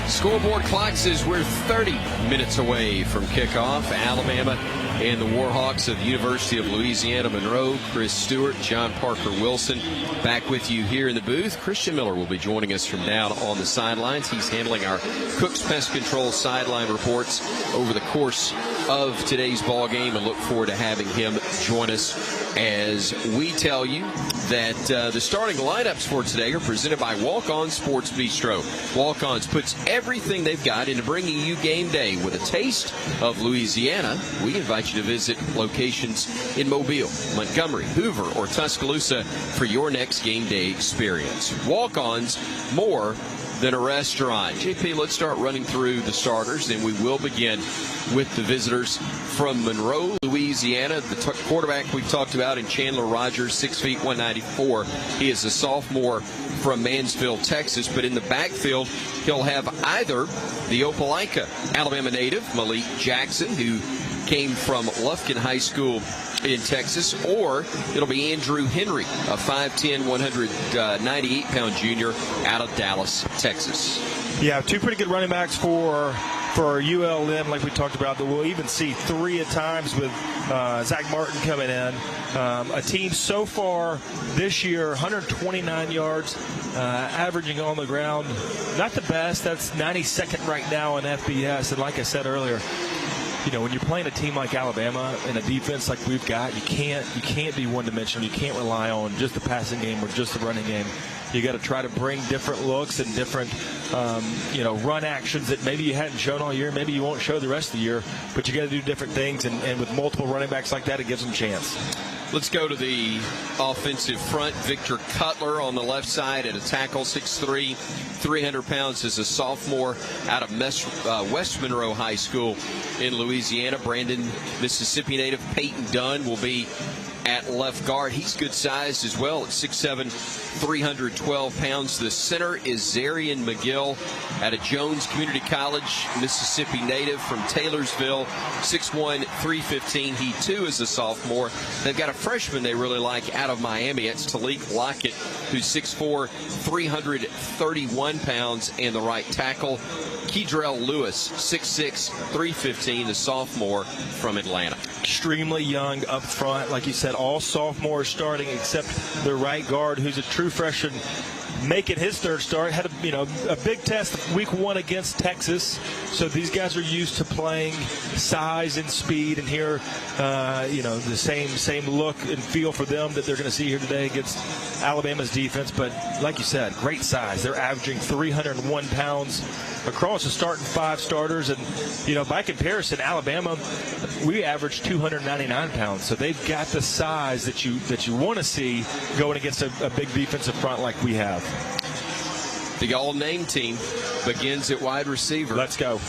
Scoreboard clock says we're 30 minutes away from kickoff. Alabama and the Warhawks of the University of Louisiana Monroe. Chris Stewart, John Parker Wilson back with you here in the booth. Christian Miller will be joining us from down on the sidelines. He's handling our Cook's Pest Control sideline reports over the course of today's ball game, and look forward to having him join us as we tell you that the starting lineups for today are presented by Walk-On Sports Bistro. Walk-On's puts everything they've got into bringing you game day with a taste of Louisiana. We invite you to visit locations in Mobile, Montgomery, Hoover, or Tuscaloosa for your next game day experience. Walk-On's more than a restaurant. JP, let's start running through the starters, and we will begin with the visitors from Monroe, Louisiana. The quarterback we've talked about in Chandler Rogers, 6 feet, 194. He is a sophomore from Mansfield, Texas. But in the backfield, he'll have either the Opelika Alabama native, Malik Jackson, who came from Lufkin High School in Texas, or it'll be Andrew Henry, a 5'10", 198-pound junior out of Dallas, Texas. Yeah, two pretty good running backs for ULM, like we talked about. That we'll even see three at times with Zach Martin coming in. A team so far this year, 129 yards, averaging on the ground. Not the best. That's 92nd right now in FBS. And like I said earlier, you know, when you're playing a team like Alabama and a defense like we've got, you can't be one-dimensional. You can't rely on just the passing game or just the running game. You got to try to bring different looks and different, run actions that maybe you hadn't shown all year. Maybe you won't show the rest of the year, but you got to do different things. And with multiple running backs like that, it gives them a chance. Let's go to the offensive front. Victor Cutler on the left side at a tackle, 6'3", 300 pounds, as a sophomore out of West Monroe High School in Louisiana. Brandon, Mississippi native Peyton Dunn will be at left guard. He's good sized as well at 6'7", 312 pounds. The center is Zarian McGill at a Jones Community College, Mississippi native from Taylorsville, 6'1", 315. He too is a sophomore. They've got a freshman they really like out of Miami. It's Talik Lockett, who's 6'4", 331 pounds, and the right tackle, Keydrell Lewis, 6'6", 315, the sophomore from Atlanta. Extremely young up front. Like you said, all sophomores starting except the right guard, who's a true freshman, making his third start. Had a big test week 1 against Texas. So these guys are used to playing size and speed, and here, the same look and feel for them that they're going to see here today against Alabama's defense. But like you said, great size. They're averaging 301 pounds across the starting 5 starters. And, by comparison, Alabama, we averaged 299 pounds. So they've got the size that you want to see going against a big defensive front like we have. The all-name team begins at wide receiver. Let's go.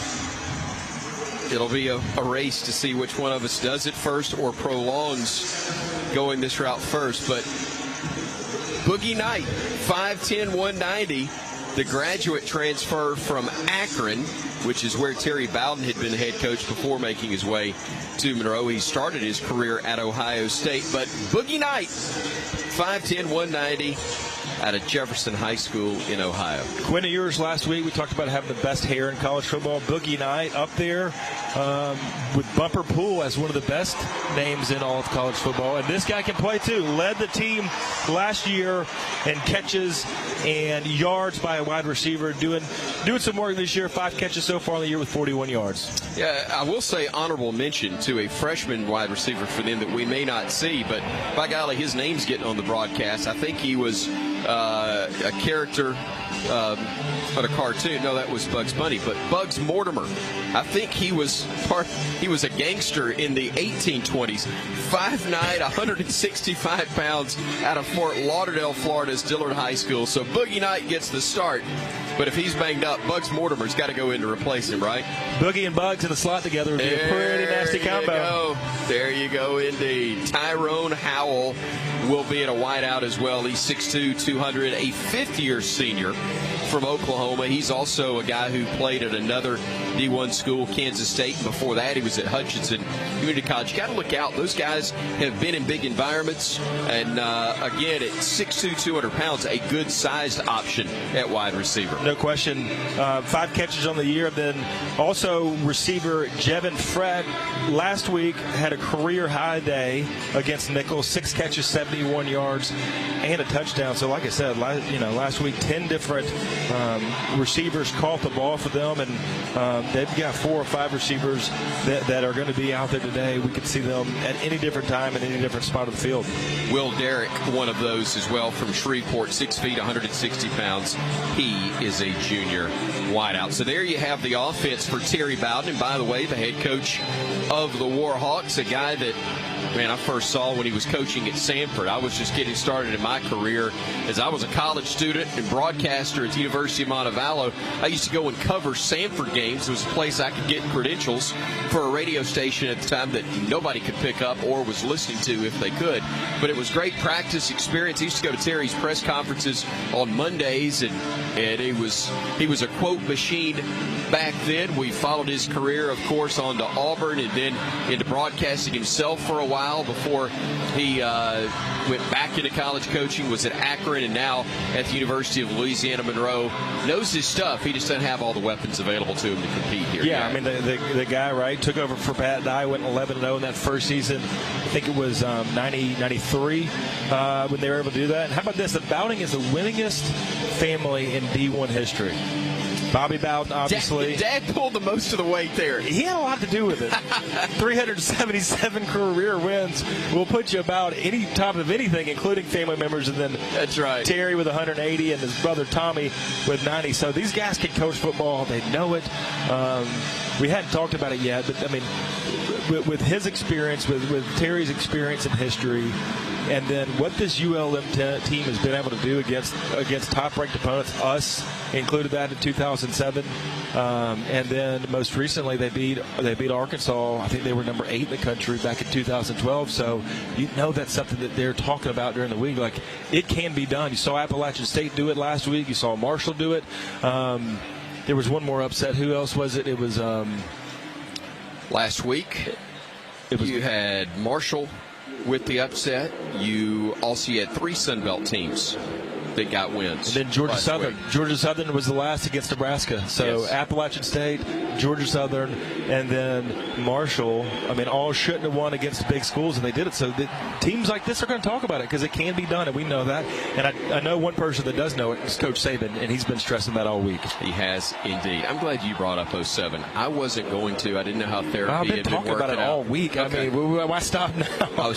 It'll be a race to see which one of us does it first or prolongs going this route first. But Boogie Knight, 5'10", 190, the graduate transfer from Akron, which is where Terry Bowden had been the head coach before making his way to Monroe. He started his career at Ohio State. But Boogie Knight, 5'10", 190, out of Jefferson High School in Ohio. Quinn, of yours last week, we talked about having the best hair in college football. Boogie Knight up there with Bumper Pool as one of the best names in all of college football. And this guy can play too. Led the team last year in catches and yards by a wide receiver. Doing some work this year. 5 catches so far in the year with 41 yards. Yeah, I will say honorable mention to a freshman wide receiver for them that we may not see, but by golly, his name's getting on the broadcast. I think he was a character on a cartoon. No, that was Bugs Bunny, but Bugs Mortimer. I think he was a gangster in the 1820s. 5'9", 165 pounds, out of Fort Lauderdale, Florida's Dillard High School. So Boogie Knight gets the start. But if he's banged up, Bugs Mortimer's got to go in to replace him, right? Boogie and Bugs in the slot together would be a pretty nasty combo. There you go, indeed. Tyrone Howell will be in a wideout as well. He's 6'2", 200, a fifth-year senior from Oklahoma. He's also a guy who played at another D1 school, Kansas State. Before that, he was at Hutchinson Community College. You got to look out. Those guys have been in big environments. And, again, at 6'2", 200 pounds, a good-sized option at wide receiver. No question. 5 catches on the year. Then also receiver Jevin Fred last week had a career-high day against Nichols. 6 catches, 71 yards, and a touchdown. So, like I said, last week, 10 different receivers caught the ball for them, and they've got 4 or 5 receivers that are going to be out there today. We could see them at any different time in any different spot of the field. Will Derrick, one of those as well from Shreveport, 6 feet, 160 pounds. He is a junior wideout. So there you have the offense for Terry Bowden. And by the way, the head coach of the Warhawks, a guy that, man, I first saw when he was coaching at Sanford. I was just getting started in my career as I was a college student and broadcaster at the University of Montevallo. I used to go and cover Sanford games. It was a place I could get credentials for a radio station at the time that nobody could pick up or was listening to if they could. But it was great practice experience. I used to go to Terry's press conferences on Mondays, and he was a quote machine back then. We followed his career, of course, on to Auburn and then into broadcasting himself for a while before he went back into college coaching, was at Akron, and now at the University of Louisiana Monroe. Knows his stuff. He just doesn't have all the weapons available to him to compete here. Yeah, I mean, the guy, right, took over for Pat Dye, went 11-0 in that first season. I think it was 93 when they were able to do that. And how about this? The Bowden is the winningest family in D1 history. Bobby Bowden, obviously. Dad pulled the most of the weight there. He had a lot to do with it. 377 career wins will put you about any top of anything, including family members. And then that's right. Terry with 180 and his brother Tommy with 90. So these guys can coach football. They know it. we hadn't talked about it yet, but I mean, with his experience, with Terry's experience and history, and then what this ULM team has been able to do against top-ranked opponents, us included that in 2007, and then most recently they beat Arkansas. I think they were number 8 in the country back in 2012. So you know that's something that they're talking about during the week. Like, it can be done. You saw Appalachian State do it last week. You saw Marshall do it. There was one more upset. Who else was it? It was last week. You had Marshall with the upset. You also had 3 Sun Belt teams that got wins. And then Georgia Southern. Week. Georgia Southern was the last against Nebraska. So yes. Appalachian State, Georgia Southern, and then Marshall. I mean, all shouldn't have won against big schools, and they did it. So teams like this are going to talk about it because it can be done, and we know that. And I know one person that does know it is Coach Saban, and he's been stressing that all week. He has indeed. I'm glad you brought up 07. I wasn't going to. I didn't know how therapy I've been had been talking working about it all week. Okay. I mean, why stop now? I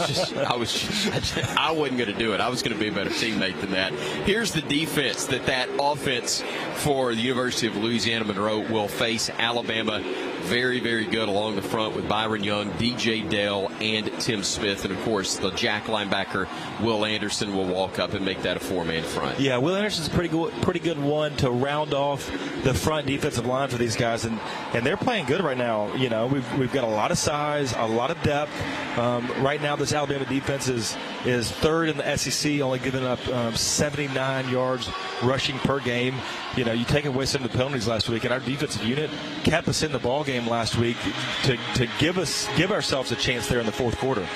wasn't going to do it. I was going to be a better teammate than that. Here's the defense that offense for the University of Louisiana Monroe will face Alabama. Very, very good along the front with Byron Young, DJ Dell, and Tim Smith. And, of course, the jack linebacker, Will Anderson, will walk up and make that a 4-man front. Yeah, Will Anderson's a pretty good one to round off the front defensive line for these guys. And they're playing good right now. You know, we've got a lot of size, a lot of depth. Right now, this Alabama defense is 3rd in the SEC, only giving up 79 yards rushing per game. You know, you take away some of the penalties last week, and our defensive unit kept us in the ball game last week to give ourselves a chance there in the fourth quarter.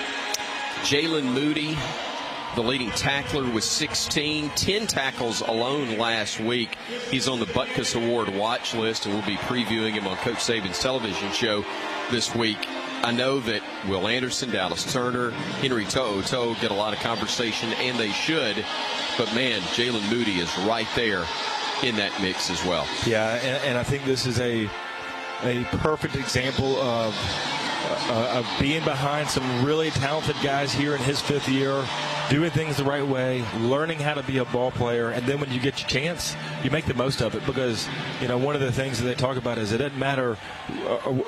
Jalen Moody, the leading tackler, with 16, 10 tackles alone last week. He's on the Butkus Award watch list, and we'll be previewing him on Coach Saban's television show this week. I know that Will Anderson, Dallas Turner, Henry To'o get a lot of conversation, and they should. But, man, Jalen Moody is right there in that mix as well. Yeah, and I think this is a perfect example of being behind some really talented guys here in his 5th year, doing things the right way, learning how to be a ball player, and then when you get your chance, you make the most of it. Because, you know, one of the things that they talk about is it doesn't matter,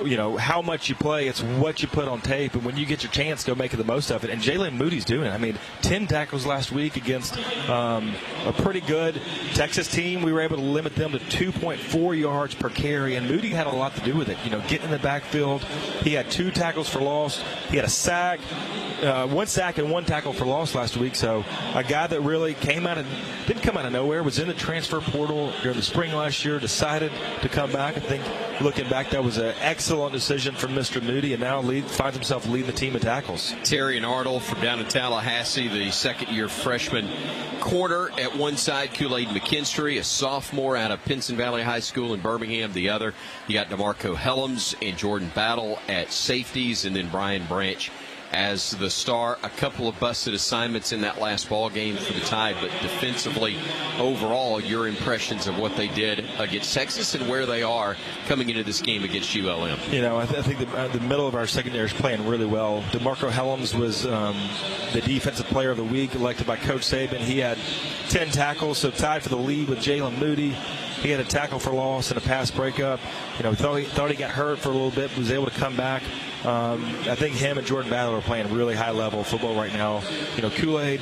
you know, how much you play, it's what you put on tape, and when you get your chance, go make the most of it. And Jalen Moody's doing it. I mean, 10 tackles last week against a pretty good Texas team. We were able to limit them to 2.4 yards per carry, and Moody had a lot to do with it. You know, getting in the backfield. He had 2 tackles for loss. He had a sack. 1 sack and 1 tackle for loss last week. So a guy that really didn't come out of nowhere, was in the transfer portal during the spring last year, decided to come back. I think looking back, that was an excellent decision from Mr. Moody, and now finds himself leading the team in tackles. Terry and Arnold from down in Tallahassee, the second-year freshman corner at one side, Kool-Aid McKinstry, a sophomore out of Pinson Valley High School in Birmingham, the other. You got DeMarco Helms and Jordan Battle at safeties, and then Brian Branch as the star. A couple of busted assignments in that last ball game for the Tide, but defensively, overall, your impressions of what they did against Texas and where they are coming into this game against ULM. You know, I think the middle of our secondary is playing really well. DeMarco Helms was the defensive player of the week, elected by Coach Saban. He had 10 tackles, so tied for the lead with Jalen Moody. He had a tackle for loss and a pass breakup. You know, thought he got hurt for a little bit, but was able to come back. I think him and Jordan Battle are playing really high-level football right now. You know, Kool-Aid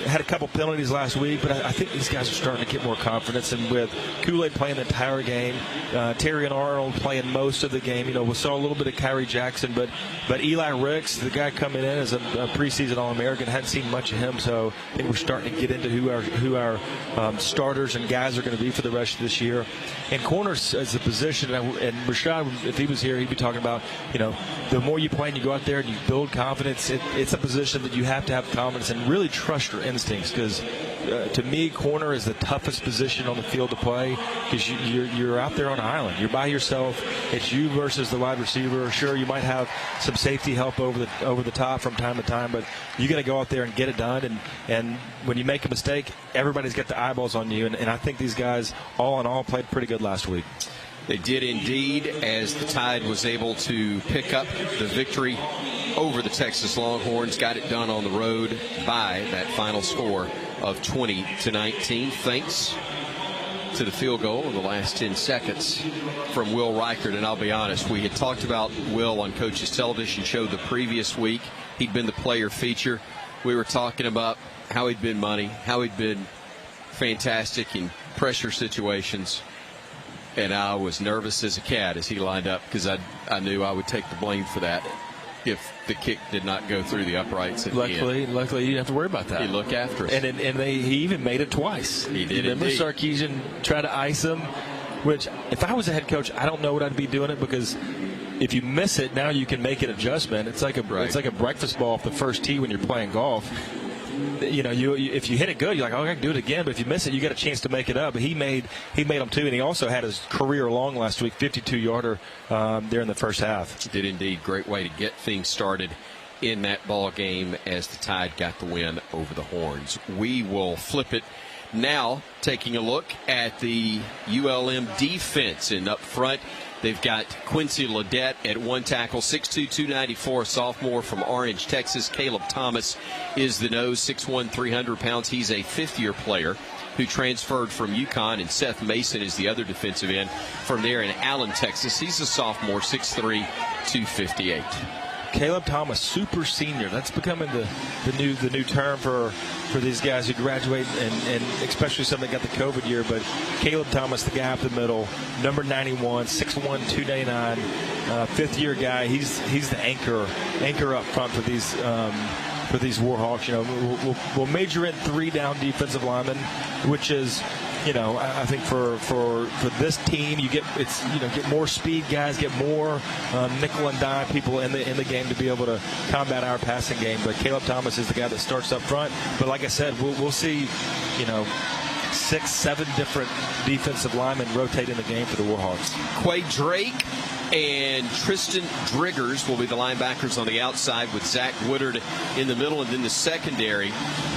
had a couple penalties last week, but I think these guys are starting to get more confidence. And with Kool-Aid playing the entire game, Terry and Arnold playing most of the game, you know, we saw a little bit of Kyrie Jackson, but Eli Ricks, the guy coming in as a preseason All-American, hadn't seen much of him. So I think we're starting to get into who our starters and guys are going to be for the rest of this year. And corners as a position, and Rashad, if he was here, he'd be talking about, you know, the more you play and you go out there and you build confidence, it's a position that you have to have confidence and really trust your instincts. Because to me, corner is the toughest position on the field to play, because you're out there on an island. You're by yourself. It's you versus the wide receiver. Sure, you might have some safety help over the top from time to time, but you got to go out there and get it done. And when you make a mistake, everybody's got the eyeballs on you. And I think these guys, all in all, played pretty good last week. They did indeed, as the Tide was able to pick up the victory over the Texas Longhorns. Got it done on the road by that final score of 20-19. Thanks to the field goal in the last 10 seconds from Will Reichert. And I'll be honest, we had talked about Will on Coach's Television show the previous week. He'd been the player feature. We were talking about how he'd been money, how he'd been fantastic in pressure situations. And I was nervous as a cat as he lined up because I knew I would take the blame for that if the kick did not go through the uprights at the end. Luckily, you didn't have to worry about that. He looked after us. And he even made it twice. He did. Remember Sarkisian tried to ice him, which if I was a head coach, I don't know what I'd be doing it because if you miss it, now you can make an adjustment. It's like a breakfast ball off the first tee when you're playing golf. You know, if you hit it good, you're like, oh, I can do it again. But if you miss it, you got a chance to make it up. But he made them too, and he also had his career long last week, 52-yarder there in the first half. He did indeed. Great way to get things started in that ball game as the Tide got the win over the Horns. We will flip it now, taking a look at the ULM defense. And up front, they've got Quincy Ledette at one tackle, 6'2", 294, sophomore from Orange, Texas. Caleb Thomas is the nose, 6'1", 300 pounds. He's a fifth-year player who transferred from UConn, and Seth Mason is the other defensive end from there in Allen, Texas. He's a sophomore, 6'3", 258. Caleb Thomas, super senior. That's becoming the new term for these guys who graduate, and especially some that got the COVID year. But Caleb Thomas, the guy up the middle, number 91, 6'1", 299, fifth-year guy. He's the anchor up front for these Warhawks. You know, we'll major in 3 down defensive linemen, which is, you know, I think for this team, you get more speed guys, get more nickel and dime people in the game to be able to combat our passing game. But Caleb Thomas is the guy that starts up front. But like I said, we'll see, you know, 6-7 different defensive linemen rotate in the game for the Warhawks. Quay Drake and Tristan Driggers will be the linebackers on the outside, with Zach Woodard in the middle, and then the secondary,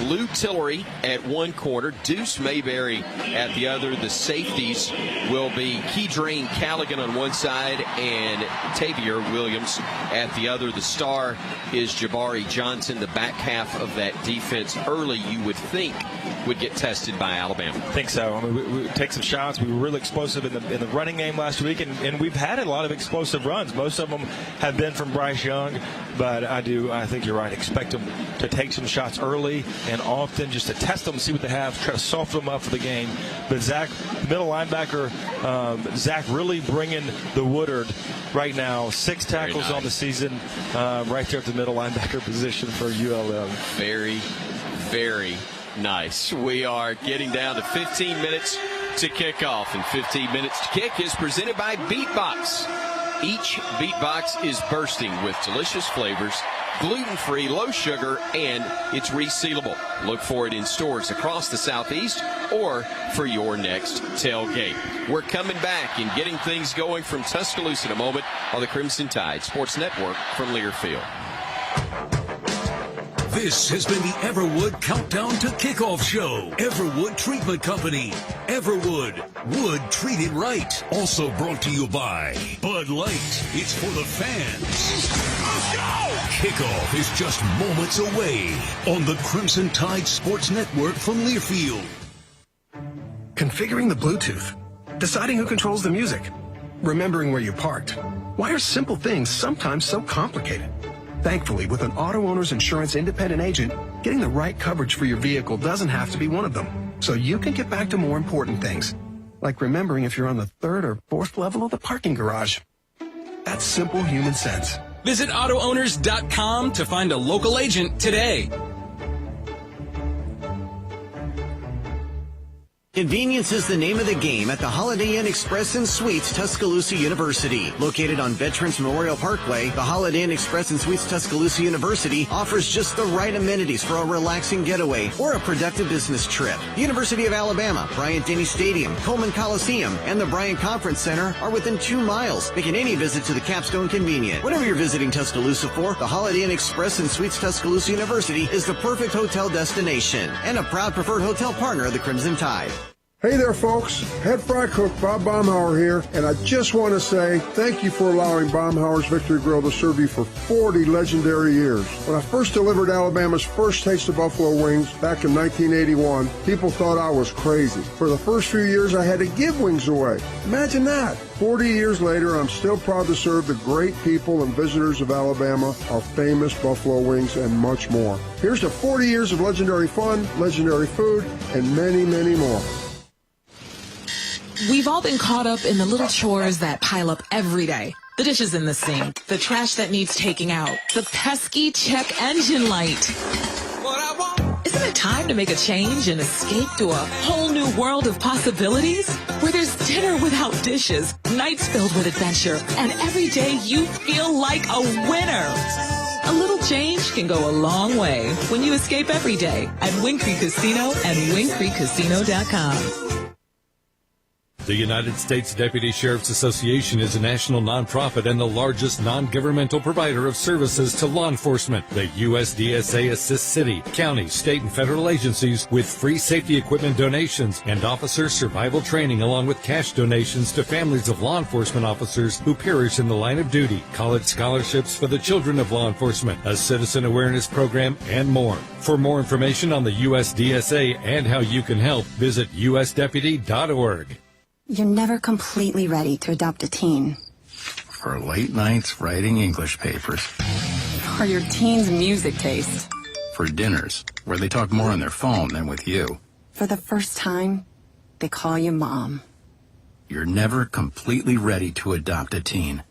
Lou Tillery at one corner, Deuce Mayberry at the other. The safeties will be Keedrain Callaghan on one side and Tavier Williams at the other. The star is Jabari Johnson. The back half of that defense early, you would think, would get tested by Alabama. I think so. I mean, we take some shots. We were really explosive in the running game last week, and we've had a lot of explosive runs. Most of them have been from Bryce Young, but I think you're right. Expect them to take some shots early and often, just to test them, see what they have, try to soften them up for the game. But Zach, middle linebacker, Zach really bringing the Woodard right now. 6 tackles on the season, right there at the middle linebacker position for ULM. Very, very nice. We are getting down to 15 minutes to kick off, and 15 minutes to kick is presented by Beatbox. Each Beatbox is bursting with delicious flavors, gluten-free, low sugar, and it's resealable. Look for it in stores across the Southeast or for your next tailgate. We're coming back and getting things going from Tuscaloosa in a moment on the Crimson Tide Sports Network from Learfield. This has been the Everwood Countdown to Kickoff Show. Everwood Treatment Company. Everwood. Wood treated right. Also brought to you by Bud Light. It's for the fans. Let's go! Kickoff is just moments away on the Crimson Tide Sports Network from Learfield. Configuring the Bluetooth. Deciding who controls the music. Remembering where you parked. Why are simple things sometimes so complicated? Thankfully, with an auto owner's insurance independent agent, getting the right coverage for your vehicle doesn't have to be one of them. So you can get back to more important things, like remembering if you're on the 3rd or 4th level of the parking garage. That's simple human sense. Visit AutoOwners.com to find a local agent today. Convenience is the name of the game at the Holiday Inn Express and Suites Tuscaloosa University. Located on Veterans Memorial Parkway, the Holiday Inn Express and Suites Tuscaloosa University offers just the right amenities for a relaxing getaway or a productive business trip. The University of Alabama, Bryant-Denny Stadium, Coleman Coliseum, and the Bryant Conference Center are within 2 miles, making any visit to the Capstone convenient. Whatever you're visiting Tuscaloosa for, the Holiday Inn Express and Suites Tuscaloosa University is the perfect hotel destination and a proud preferred hotel partner of the Crimson Tide. Hey there, folks. Head fry cook Bob Baumhauer here, and I just want to say thank you for allowing Baumhauer's Victory Grill to serve you for 40 legendary years. When I first delivered Alabama's first taste of buffalo wings back in 1981, people thought I was crazy. For the first few years, I had to give wings away. Imagine that. 40 years later, I'm still proud to serve the great people and visitors of Alabama our famous buffalo wings and much more. Here's to 40 years of legendary fun, legendary food, and many, many more. We've all been caught up in the little chores that pile up every day. The dishes in the sink, the trash that needs taking out, the pesky check engine light. Isn't it time to make a change and escape to a whole new world of possibilities? Where there's dinner without dishes, nights filled with adventure, and every day you feel like a winner. A little change can go a long way when you escape every day at Wing Creek Casino and WingCreekCasino.com. The United States Deputy Sheriff's Association is a national nonprofit and the largest non-governmental provider of services to law enforcement. The USDSA assists city, county, state, and federal agencies with free safety equipment donations and officer survival training, along with cash donations to families of law enforcement officers who perish in the line of duty, college scholarships for the children of law enforcement, a citizen awareness program, and more. For more information on the USDSA and how you can help, visit usdeputy.org. You're never completely ready to adopt a teen. For late nights writing English papers. For your teen's music taste. For dinners where they talk more on their phone than with you. For the first time, they call you Mom. You're never completely ready to adopt a teen,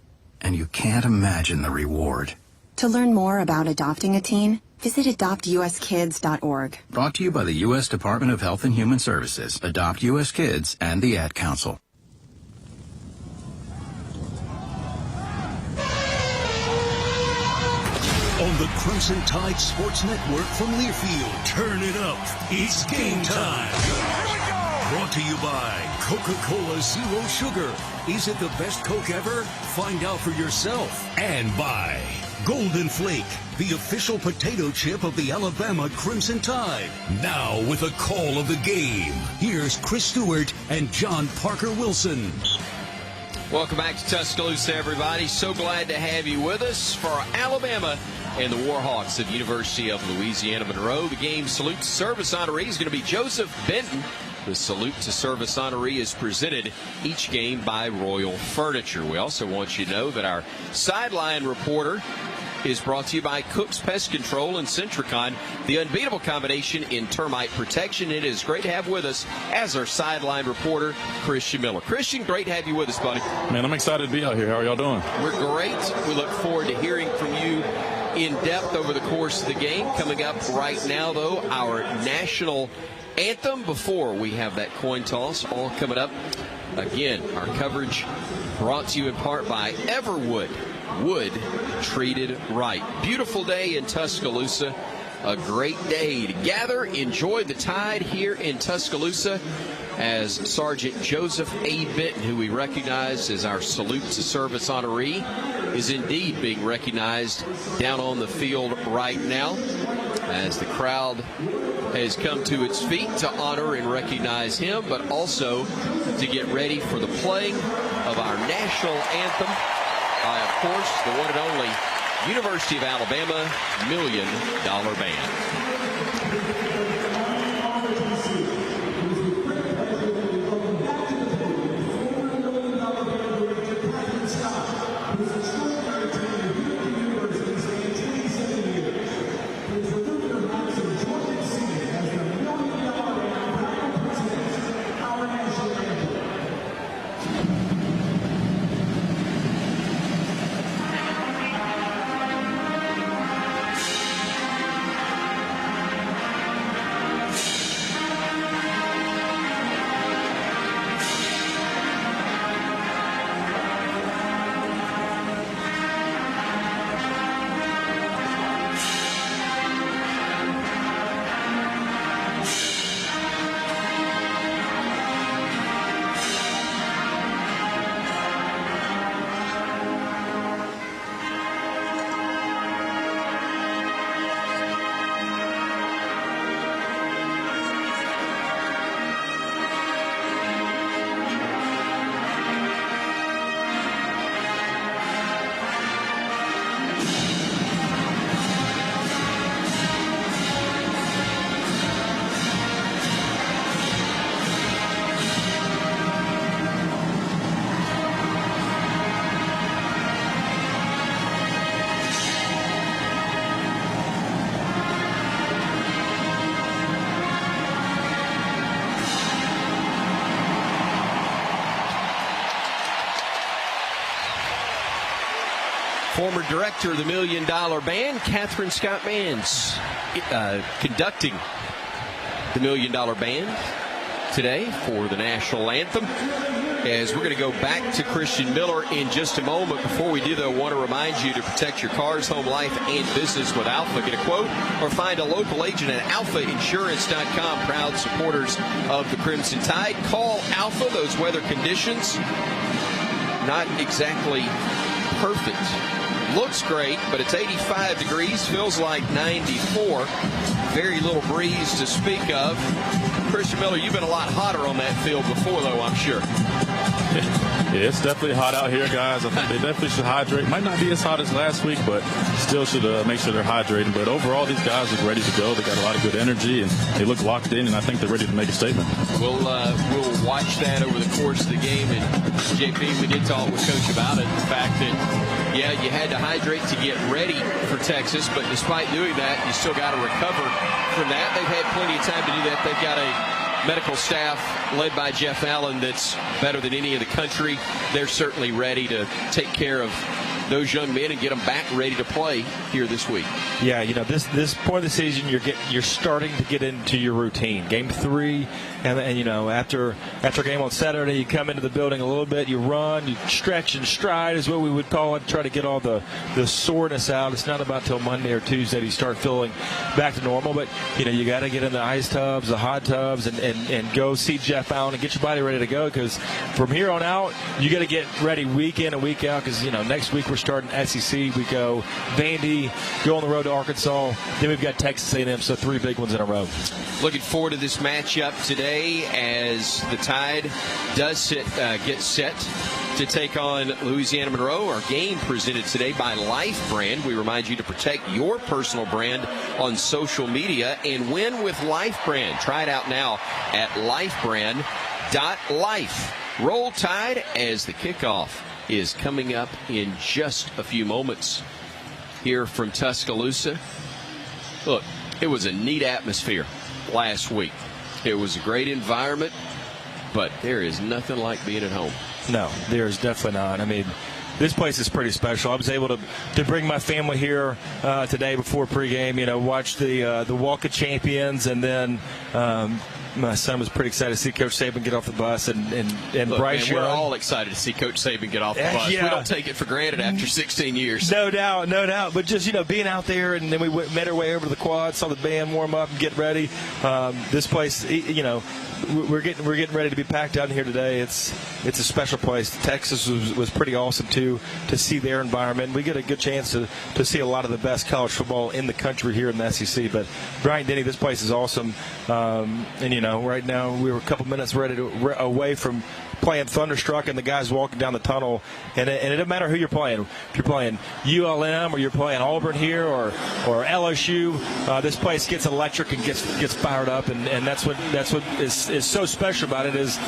and you can't imagine the reward. To learn more about adopting a teen, visit adoptuskids.org. Brought to you by the U.S. Department of Health and Human Services, Adopt U.S. Kids, and the Ad Council. On the Crimson Tide Sports Network from Learfield, turn it up. It's game time. Brought to you by Coca-Cola Zero Sugar. Is it the best Coke ever? Find out for yourself. And by Golden Flake, the official potato chip of the Alabama Crimson Tide. Now with a call of the game, here's Chris Stewart and John Parker Wilson. Welcome back to Tuscaloosa, everybody. So glad to have you with us for Alabama and the Warhawks of University of Louisiana Monroe. The game salute to service honoree is going to be Joseph Benton. The salute to service honoree is presented each game by Royal Furniture. We also want you to know that our sideline reporter is brought to you by Cook's Pest Control and Centricon, the unbeatable combination in termite protection. It is great to have with us as our sideline reporter, Christian Miller. Christian, great to have you with us, buddy. Man, I'm excited to be out here. How are y'all doing? We're great. We look forward to hearing from you in depth over the course of the game. Coming up right now, though, our national anthem before we have that coin toss, all coming up. Again, our coverage brought to you in part by Everwood. Wood treated right. Beautiful day in Tuscaloosa. A great day to gather, enjoy the Tide here in Tuscaloosa as Sergeant Joseph A. Benton, who we recognize as our salute to service honoree, is indeed being recognized down on the field right now as the crowd has come to its feet to honor and recognize him, but also to get ready for the playing of our national anthem by, of course, the one and only University of Alabama $1 Million Band. Former director of the $1 Million Band, Catherine Scott Mans, conducting the $1 Million Band today for the national anthem. As we're going to go back to Christian Miller in just a moment. Before we do, though, I want to remind you to protect your cars, home, life, and business with Alpha. Get a quote or find a local agent at alphainsurance.com. Proud supporters of the Crimson Tide. Call Alpha. Those weather conditions, not exactly perfect. Looks great, but it's 85 degrees, feels like 94. Very little breeze to speak of. Christian Miller, you've been a lot hotter on that field before, though, I'm sure. Yeah, it's definitely hot out here, guys. I think they definitely should hydrate. Might not be as hot as last week, but still should make sure they're hydrating. But overall, these guys look ready to go. They got a lot of good energy, and they look locked in, and I think they're ready to make a statement. We'll watch that over the course of the game. And, JP, we did talk with Coach about it. The fact that, yeah, you had to hydrate to get ready for Texas, but despite doing that, you still got to recover from that. They've had plenty of time to do that. They've got a medical staff led by Jeff Allen that's better than any in the country. They're certainly ready to take care of those young men and get them back ready to play here this week. Yeah, you know, this point of the season, you're starting to get into your routine. Game 3, and you know, after a game on Saturday, you come into the building a little bit, you run, you stretch and stride is what we would call it, try to get all the soreness out. It's not about till Monday or Tuesday that you start feeling back to normal, but you know, you got to get in the ice tubs, the hot tubs, and go see Jeff Allen and get your body ready to go, because from here on out, you got to get ready week in and week out, because you know, next week we're starting SEC. We go Vandy, go on the road to Arkansas, then we've got Texas A&M, so 3 big ones in a row. Looking forward to this matchup today as the Tide does get set to take on Louisiana Monroe. Our game presented today by Life Brand. We remind you to protect your personal brand on social media and win with Life Brand. Try it out now at lifebrand.life. Roll Tide as the kickoff is coming up in just a few moments here from Tuscaloosa. Look, it was a neat atmosphere last week. It was a great environment, but there is nothing like being at home. No, there's definitely not. I mean, this place is pretty special. I was able to bring my family here today before pregame, you know, watch the Walk of Champions, and then my son was pretty excited to see Coach Saban get off the bus, and Look, Bryce. Man, we're all excited to see Coach Saban get off the bus. Yeah. We don't take it for granted after 16 years. No doubt. But just, you know, being out there, and then we made our way over to the quad, saw the band warm up and get ready. This place, you know, we're getting ready to be packed out in here today. It's a special place. Texas was pretty awesome too, to see their environment. We get a good chance to see a lot of the best college football in the country here in the SEC. But Bryant-Denny, this place is awesome. And you know, right now we were a couple minutes away from playing Thunderstruck, and the guys walking down the tunnel, and it doesn't matter who you're playing. If you're playing ULM or you're playing Auburn here or LSU, this place gets electric and gets fired up, and that's what is so special about it is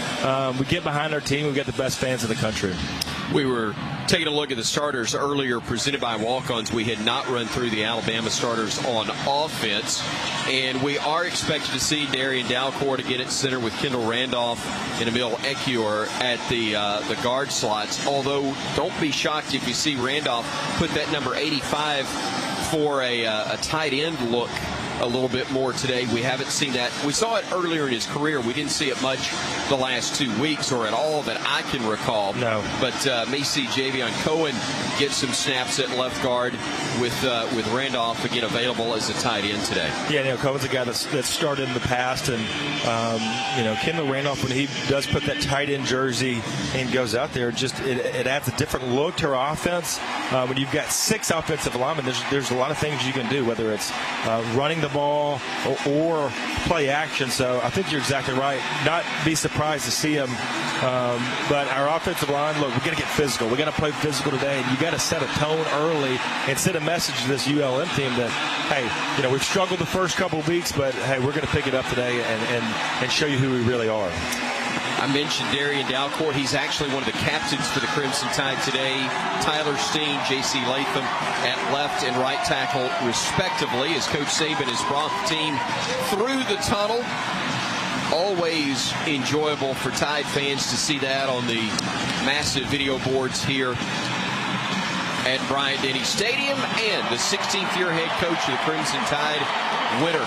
we get behind our team. We've got the best fans in the country. We were taking a look at the starters earlier presented by Walk-Ons. We had not run through the Alabama starters on offense, and we are expected to see Darian Dalcourt again at center with Kendall Randolph and Emil Ekiyor at the guard slots. Although, don't be shocked if you see Randolph put that number 85 for a tight end look a little bit more today. We haven't seen that. We saw it earlier in his career. We didn't see it much the last 2 weeks, or at all that I can recall. No. But may see Javion Cohen get some snaps at left guard with Randolph again available as a tight end today. Yeah, you know, Cohen's a guy that started in the past, and you know, Kendall Randolph, when he does put that tight end jersey and goes out there, just it adds a different look to our offense. When you've got 6 offensive linemen, there's a lot of things you can do, whether it's running the ball or play action. So I think you're exactly right. Not be surprised to see him. But our offensive line, look, we're going to get physical. We're going to play physical today, and you got to set a tone early and send a message to this ULM team that, hey, you know, we've struggled the first couple of weeks, but hey, we're going to pick it up today and show you who we really are. I mentioned Darian Dalcourt. He's actually one of the captains for the Crimson Tide today. Tyler Steen, J.C. Latham at left and right tackle, respectively, as Coach Saban has brought the team through the tunnel. Always enjoyable for Tide fans to see that on the massive video boards here at Bryant-Denny Stadium, and the 16th year head coach of the Crimson Tide, winner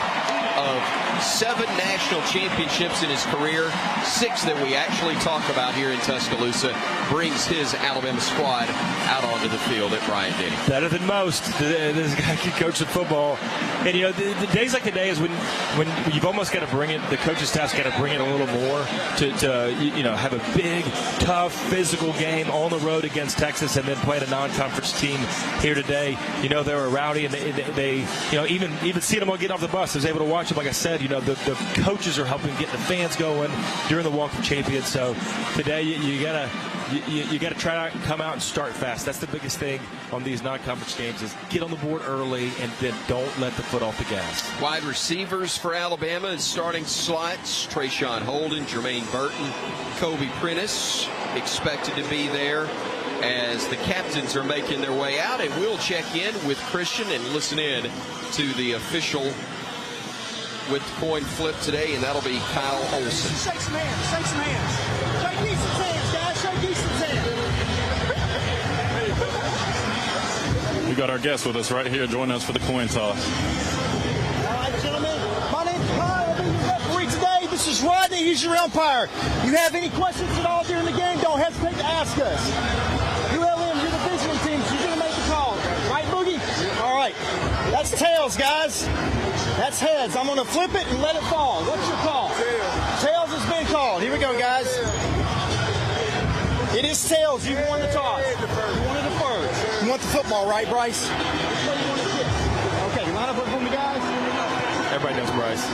of 7 national championships in his career, 6 that we actually talk about here in Tuscaloosa, brings his Alabama squad out onto the field at Bryant-Denny. Better than most. This guy can coach the football. And, the days like today is when you've almost got to bring it, the coaching staff's got to bring it a little more to have a big, tough, physical game on the road against Texas, and then playing a non-conference team here today. They were rowdy, and they even seeing them all get off the bus, I was able to watch them. Like I said, the coaches are helping get the fans going during the Walk of Champions. So today you gotta try to come out and start fast. That's the biggest thing on these non-conference games, is get on the board early and then don't let the foot off the gas. Wide receivers for Alabama in starting slots: Trayshawn Holden, Jermaine Burton, Kobe Prentice expected to be there as the captains are making their way out. And we'll check in with Christian and listen in to the official with the coin flip today, and that'll be Kyle Olson. Shake some hands. Shake some hands. Shake Easton's hands, guys. Shake Easton's hands. We got our guest with us right here. Join us for the coin toss. All right, gentlemen. My name's Kyle. I'll be your referee today. This is Rodney. He's your umpire. You have any questions at all during the game, don't hesitate to ask us. ULM, you're the visiting team, so you're going to make the call. Right, Boogie? All right. That's tails, guys. That's heads. I'm going to flip it and let it fall. What's your call? Tails. Tails has been called. Here we go, guys. It is tails. You won the toss. You wanted the first. You want the football, right, Bryce? Okay, line up for me, guys. Everybody knows Bryce.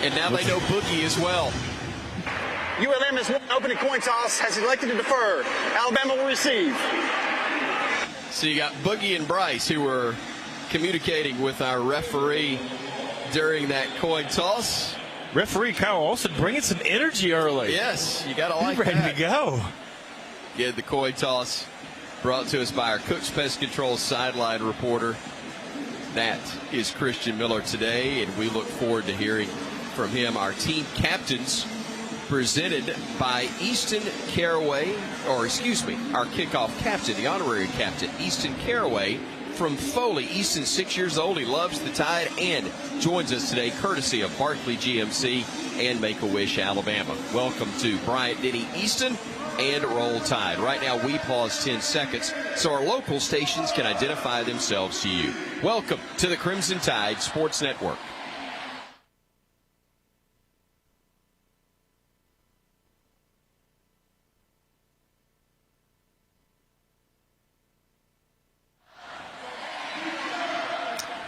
And now they know Boogie as well. ULM has won opening coin toss, has elected to defer. Alabama will receive. So you got Boogie and Bryce, who were communicating with our referee during that coin toss. Referee Kyle Olson bringing some energy early. Yes, you got to like ready that. to go. Get the coin toss brought to us by our Cooks Pest Control sideline reporter. That is Christian Miller today, and we look forward to hearing from him. Our team captains presented by Easton Caraway, our kickoff captain, the honorary captain, Easton Caraway from Foley. Easton's 6 years old. He loves the Tide and joins us today courtesy of Barkley GMC and Make-A-Wish Alabama. Welcome to Bryant-Denny Easton and Roll Tide. Right now we pause 10 seconds so our local stations can identify themselves to you. Welcome to the Crimson Tide Sports Network.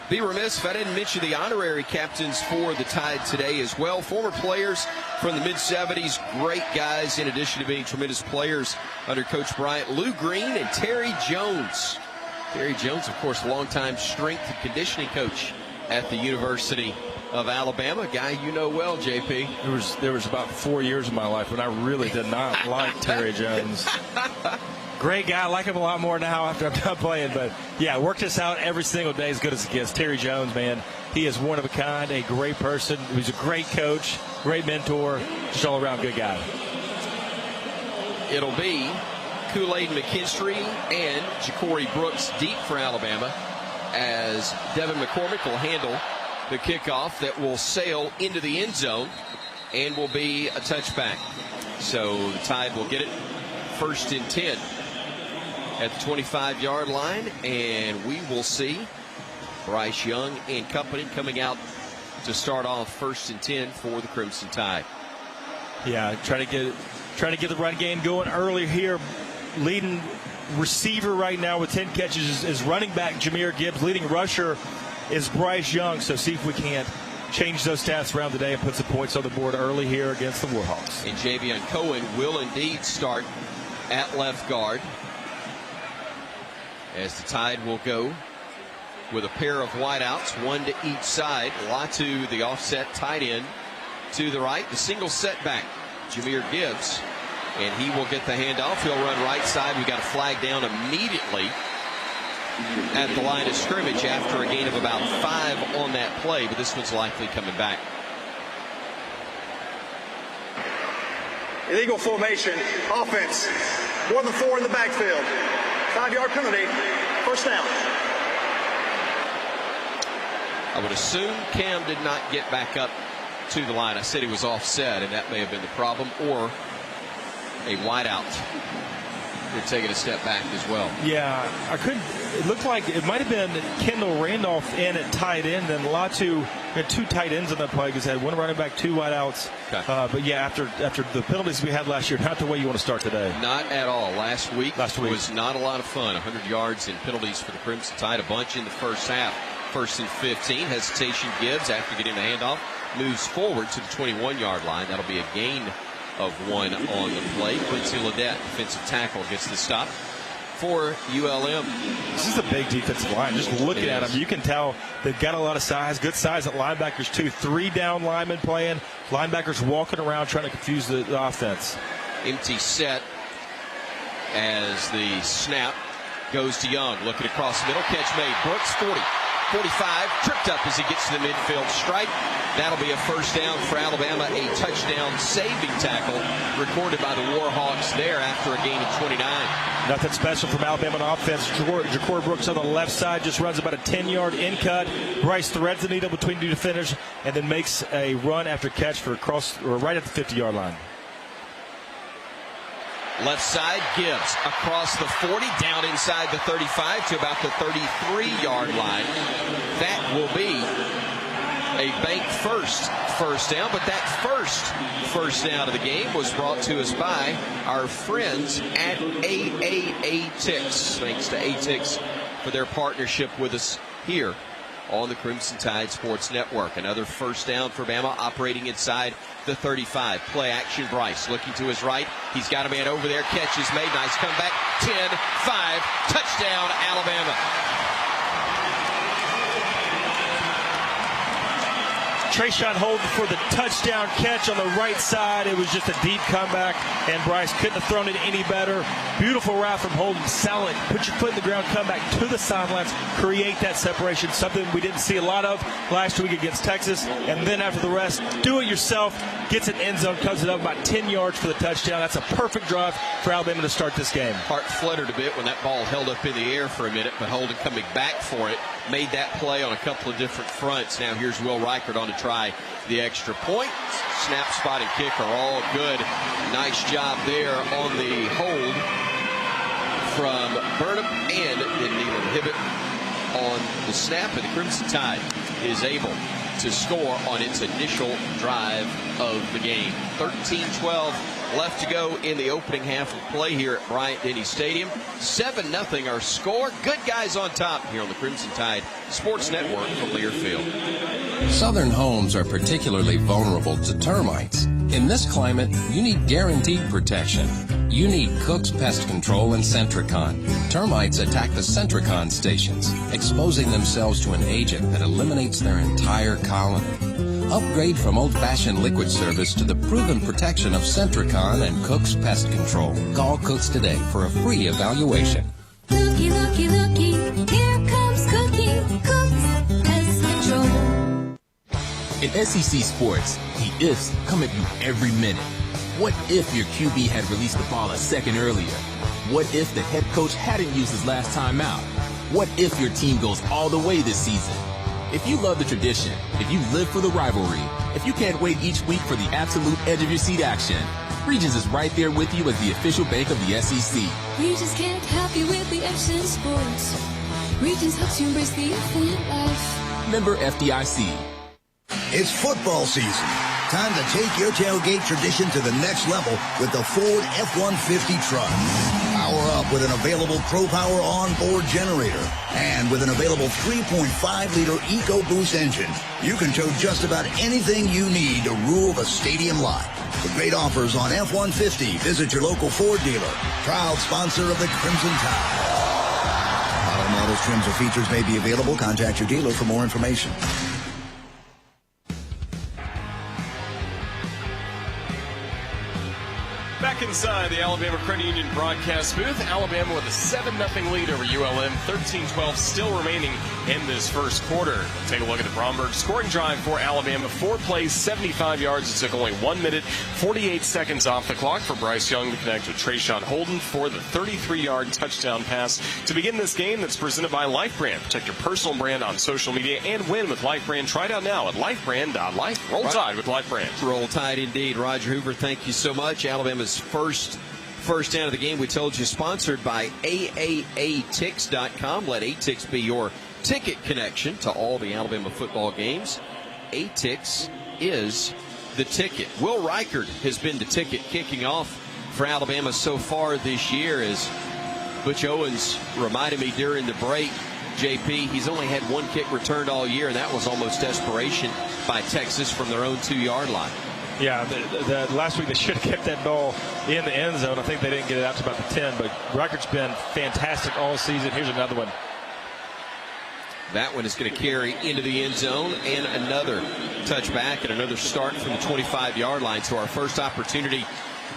Be remiss if I didn't mention the honorary captains for the Tide today as well. Former players from the mid-'70s, great guys in addition to being tremendous players under Coach Bryant. Lou Green and Terry Jones. Terry Jones, of course, longtime strength and conditioning coach at the University of Alabama. A guy you know well, JP. There was about 4 years of my life when I really did not like Terry Jones. Great guy. I like him a lot more now after I'm done playing. But, yeah, worked us out every single day as good as it gets. Terry Jones, man, he is one of a kind, a great person. He's a great coach, great mentor, just all-around good guy. It'll be Kool-Aid McKinstry and Ja'Cory Brooks deep for Alabama as Devin McCormick will handle the kickoff that will sail into the end zone and will be a touchback. So the Tide will get it 1st and 10 at the 25-yard line, and we will see Bryce Young and company coming out to start off 1st and 10 for the Crimson Tide. Yeah, try to get the run game going early here. Leading receiver right now with 10 catches is running back Jahmyr Gibbs. Leading rusher is Bryce Young. So see if we can't change those stats around the day and put some points on the board early here against the Warhawks. And Javion Cohen will indeed start at left guard as the Tide will go with a pair of wideouts, one to each side. Latu, the offset tight end, to the right. The single setback, Jahmyr Gibbs, and he will get the handoff. He'll run right side. We got a flag down immediately at the line of scrimmage after a gain of about 5 on that play, but this one's likely coming back. Illegal formation, offense, more than 4 in the backfield. 5-yard penalty, First down. I would assume Cam did not get back up to the line. I said he was offset, and that may have been the problem, or a wideout. They're taking a step back as well. Yeah, it looked like it might have been Kendall Randolph in at tight end, and Latu had two tight ends on that play because had one running back, two wideouts. Okay. But yeah, after the penalties we had last year, not the way you want to start today. Not at all. Last week was not a lot of fun. 100 yards in penalties for the Crimson Tide, a bunch in the first half. First and 15. Hesitation gives after getting the handoff. Moves forward to the 21-yard line. That'll be a gain of 1 on the play. Quincy Ledet, defensive tackle, gets the stop for ULM. This is a big defensive line. Just looking at them, you can tell they've got a lot of size. Good size at linebackers, too. 3 down linemen playing. Linebackers walking around trying to confuse the offense. Empty set as the snap goes to Young. Looking across the middle. Catch made. Brooks, 40. 45, tripped up as he gets to the midfield stripe. That'll be a first down for Alabama, a touchdown saving tackle recorded by the Warhawks there after a gain of 29. Nothing special from Alabama on offense. Ja'Cory Brooks on the left side just runs about a 10-yard in cut. Bryce threads the needle between 2 defenders and then makes a run after catch for right at the 50-yard line. Left side, Gibbs across the 40, down inside the 35 to about the 33-yard line. That will be a bank first down, but that first down of the game was brought to us by our friends at AAA-Tix. Thanks to ATIX for their partnership with us here on the Crimson Tide Sports Network. Another first down for Bama, operating inside the 35. Play action, Bryce looking to his right. He's got a man over there. Catch is made. Nice comeback. 10-5. Touchdown, Alabama. Trayshawn Holden for the touchdown catch on the right side. It was just a deep comeback, and Bryce couldn't have thrown it any better. Beautiful route from Holden. Sell it. Put your foot in the ground, come back to the sidelines, create that separation, something we didn't see a lot of last week against Texas. And then after the rest, do it yourself. Gets an end zone, comes it up about 10 yards for the touchdown. That's a perfect drive for Alabama to start this game. Heart fluttered a bit when that ball held up in the air for a minute, but Holden coming back for it. Made that play on a couple of different fronts. Now here's Will Reichert on to try the extra point. Snap, spot, and kick are all good. Nice job there on the hold from Burnham, and then Neelan Hibbett on the snap, and the Crimson Tide is able to score on its initial drive of the game. 13-12 left to go in the opening half of play here at Bryant-Denny Stadium. 7-0 our score. Good guys on top here on the Crimson Tide Sports Network from Learfield. Southern homes are particularly vulnerable to termites. In this climate, you need guaranteed protection. You need Cook's Pest Control and Centricon. Termites attack the Centricon stations, exposing themselves to an agent that eliminates their entire colony. Upgrade from old-fashioned liquid service to the proven protection of Centricon and Cook's Pest Control. Call Cook's today for a free evaluation. Looky, looky, looky, here comes Cookie, Cook's Pest Control. In SEC sports, the ifs come at you every minute. What if your QB had released the ball a second earlier? What if the head coach hadn't used his last time out? What if your team goes all the way this season? If you love the tradition, if you live for the rivalry, if you can't wait each week for the absolute edge of your seat action, Regions is right there with you as the official bank of the SEC. Regions can't help you with the F's in sports. Regions helps you embrace the infinite life. Member FDIC. It's football season. Time to take your tailgate tradition to the next level with the Ford F-150 truck. Power up with an available ProPower onboard generator. And with an available 3.5-liter EcoBoost engine, you can tow just about anything you need to rule the stadium lot. For great offers on F-150, visit your local Ford dealer. Proud sponsor of the Crimson Tide. Auto models, trims, or features may be available. Contact your dealer for more information. Back inside the Alabama Credit Union broadcast booth. Alabama with a 7-0 lead over ULM. 13-12 still remaining in this first quarter. We'll take a look at the Bromberg scoring drive for Alabama. 4 plays, 75 yards. It took only 1 minute, 48 seconds off the clock for Bryce Young to connect with Trayshawn Holden for the 33-yard touchdown pass to begin this game that's presented by Life Brand. Protect your personal brand on social media and win with Life Brand. Try it out now at lifebrand.life. Roll Tide with Life Brand. Roll Tide indeed. Roger Hoover, thank you so much. Alabama's first down of the game, we told you, sponsored by AAATix.com. Let ATix be your ticket connection to all the Alabama football games. ATix is the ticket. Will Reichard has been the ticket kicking off for Alabama so far this year, as Butch Owens reminded me during the break. JP, he's only had 1 kick returned all year, and that was almost desperation by Texas from their own 2-yard line. Yeah, the last week they should have kept that ball in the end zone. I think they didn't get it out to about the 10, but Reichard's been fantastic all season. Here's another one. That one is going to carry into the end zone, and another touchback and another start from the 25-yard line. So our first opportunity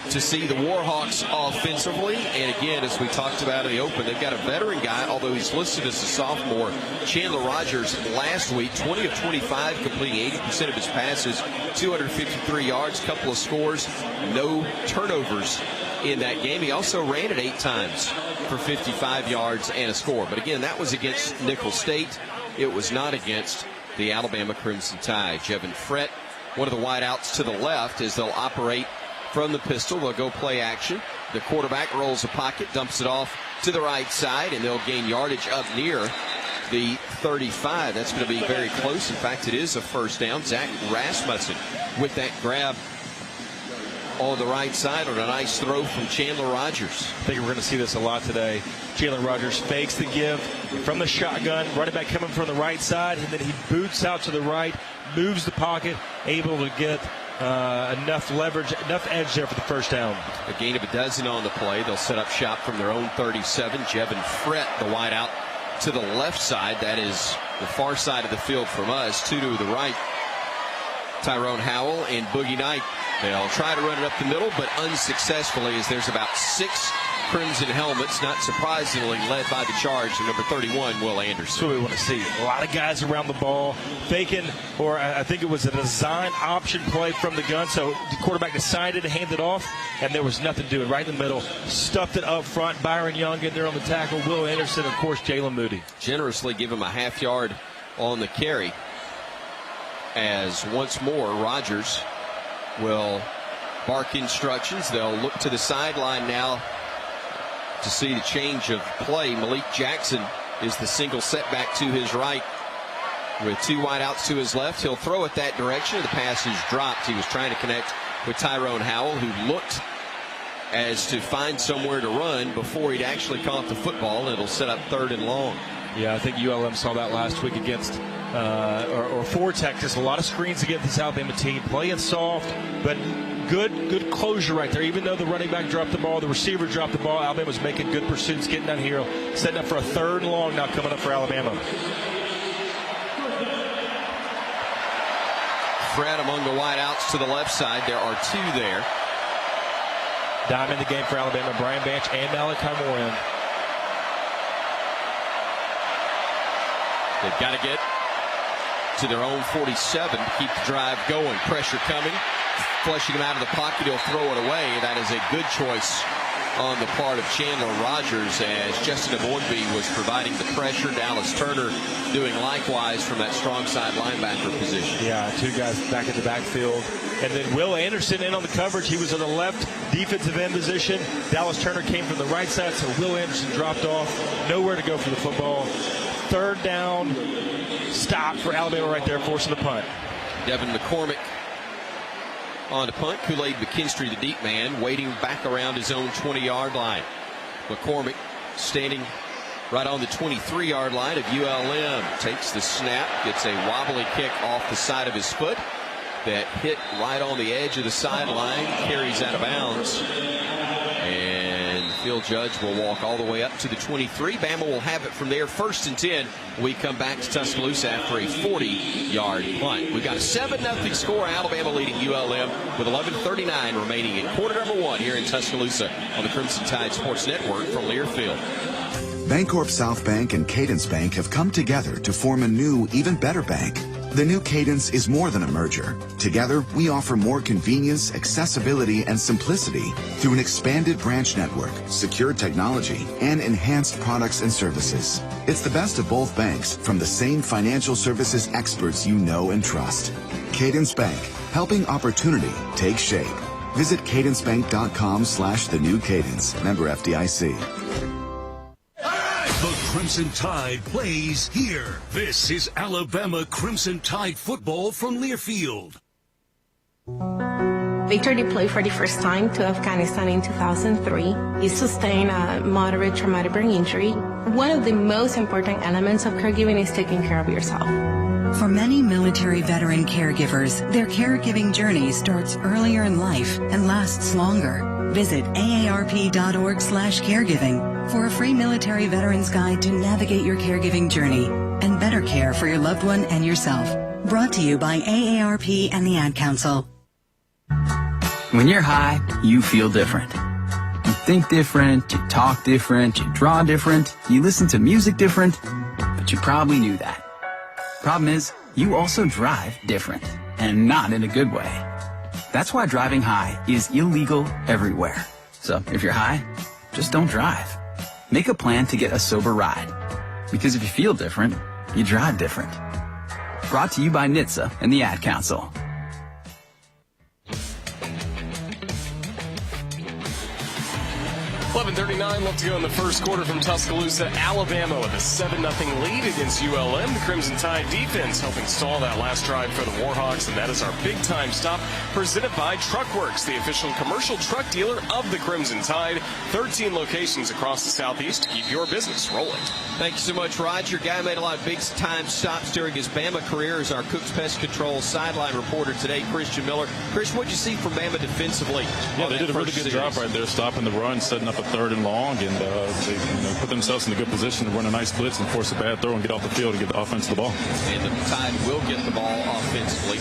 to see the Warhawks offensively. And again, as we talked about in the open, they've got a veteran guy, although he's listed as a sophomore, Chandler Rogers, last week, 20 of 25, completing 80% of his passes, 253 yards, couple of scores, no turnovers in that game. He also ran it 8 times for 55 yards and a score. But again, that was against Nicholls State. It was not against the Alabama Crimson Tide. Jevin Frett, one of the wideouts to the left, as they'll operate from the pistol. They'll go play action. The quarterback rolls the pocket, dumps it off to the right side, and they'll gain yardage up near the 35. That's going to be very close. In fact, it is a first down. Zach Rasmussen with that grab on the right side on a nice throw from Chandler Rogers. I think we're going to see this a lot today. Chandler Rogers fakes the give from the shotgun, running back coming from the right side, and then he boots out to the right, moves the pocket, able to get enough leverage, enough edge there for the first down. A gain of 12 on the play. They'll set up shop from their own 37. Jevin Frett, the wideout, to the left side. That is the far side of the field from us. 2 to the right. Tyrone Howell and Boogie Knight. They'll try to run it up the middle, but unsuccessfully, as there's about 6 Crimson helmets, not surprisingly led by the charge, and number 31, Will Anderson. That's what we want to see. A lot of guys around the ball faking, or I think it was a design option play from the gun, so the quarterback decided to hand it off, and there was nothing to do. Right in the middle, stuffed it up front. Byron Young in there on the tackle. Will Anderson, of course, Jalen Moody. Generously give him a half yard on the carry, as once more Rogers will bark instructions. They'll look to the sideline now to see the change of play. Malik Jackson is the single setback to his right with 2 wideouts to his left. He'll throw it that direction. The pass is dropped. He was trying to connect with Tyrone Howell, who looked as to find somewhere to run before he'd actually caught the football. It'll set up 3rd and long. Yeah, I think ULM saw that last week against or for Texas. A lot of screens against this Alabama team, playing soft, but good closure right there. Even though the running back dropped the ball, the receiver dropped the ball, Alabama's making good pursuits, getting down here, setting up for a 3rd and long now coming up for Alabama. Fred among the wideouts to the left side. There are 2 there. Dime in the game for Alabama. Brian Banch and Malachi Moore in. They've got to get to their own 47 to keep the drive going. Pressure coming. Flushing him out of the pocket. He'll throw it away. That is a good choice on the part of Chandler Rogers, as Justin Abornby was providing the pressure. Dallas Turner doing likewise from that strong side linebacker position. Yeah, 2 guys back in the backfield. And then Will Anderson in on the coverage. He was on the left defensive end position. Dallas Turner came from the right side, so Will Anderson dropped off. Nowhere to go for the football. 3rd down stop for Alabama right there, forcing the punt. Devin McCormick on the punt. Kool-Aid McKinstry, the deep man, waiting back around his own 20-yard line. McCormick standing right on the 23-yard line of ULM. Takes the snap, gets a wobbly kick off the side of his foot that hit right on the edge of the sideline, carries out of bounds. And Field judge will walk all the way up to the 23. Bama will have it from there. 1st and 10. We come back to Tuscaloosa after a 40-yard punt. We've got a 7-0 score. Alabama leading ULM with 11:39 remaining in quarter number 1 here in Tuscaloosa on the Crimson Tide Sports Network from Learfield. Bancorp South Bank and Cadence Bank have come together to form a new, even better bank. The new Cadence is more than a merger. Together, we offer more convenience, accessibility, and simplicity through an expanded branch network, secure technology, and enhanced products and services. It's the best of both banks from the same financial services experts you know and trust. Cadence Bank, helping opportunity take shape. Visit cadencebank.com/the new Cadence. Member FDIC. The Crimson Tide plays here. This is Alabama Crimson Tide football from Learfield. Victor deployed for the first time to Afghanistan in 2003. He sustained a moderate traumatic brain injury. One of the most important elements of caregiving is taking care of yourself. For many military veteran caregivers, their caregiving journey starts earlier in life and lasts longer. Visit aarp.org/caregiving for a free military veterans guide to navigate your caregiving journey and better care for your loved one and yourself. Brought to you by AARP and the Ad Council. When you're high, you feel different. You think different, you talk different, you draw different, you listen to music different, but you probably knew that. Problem is, you also drive different, and not in a good way. That's why driving high is illegal everywhere. So if you're high, just don't drive. Make a plan to get a sober ride. Because if you feel different, you drive different. Brought to you by NHTSA and the Ad Council. 11:39 left to go in the first quarter from Tuscaloosa. Alabama with a 7-0 lead against ULM. The Crimson Tide defense helping stall that last drive for the Warhawks, and that is our big-time stop presented by Truckworks, the official commercial truck dealer of the Crimson Tide. 13 locations across the Southeast to keep your business rolling. Thank you so much, Roger. Guy made a lot of big-time stops during his Bama career as our Cooks Pest Control sideline reporter today, Christian Miller. Chris, what did you see from Bama defensively? Yeah, they did a really good job right there, stopping the run, setting up a 3rd and long, and they put themselves in a good position to run a nice blitz and force a bad throw and get off the field and get the offense the ball. And the Tide will get the ball offensively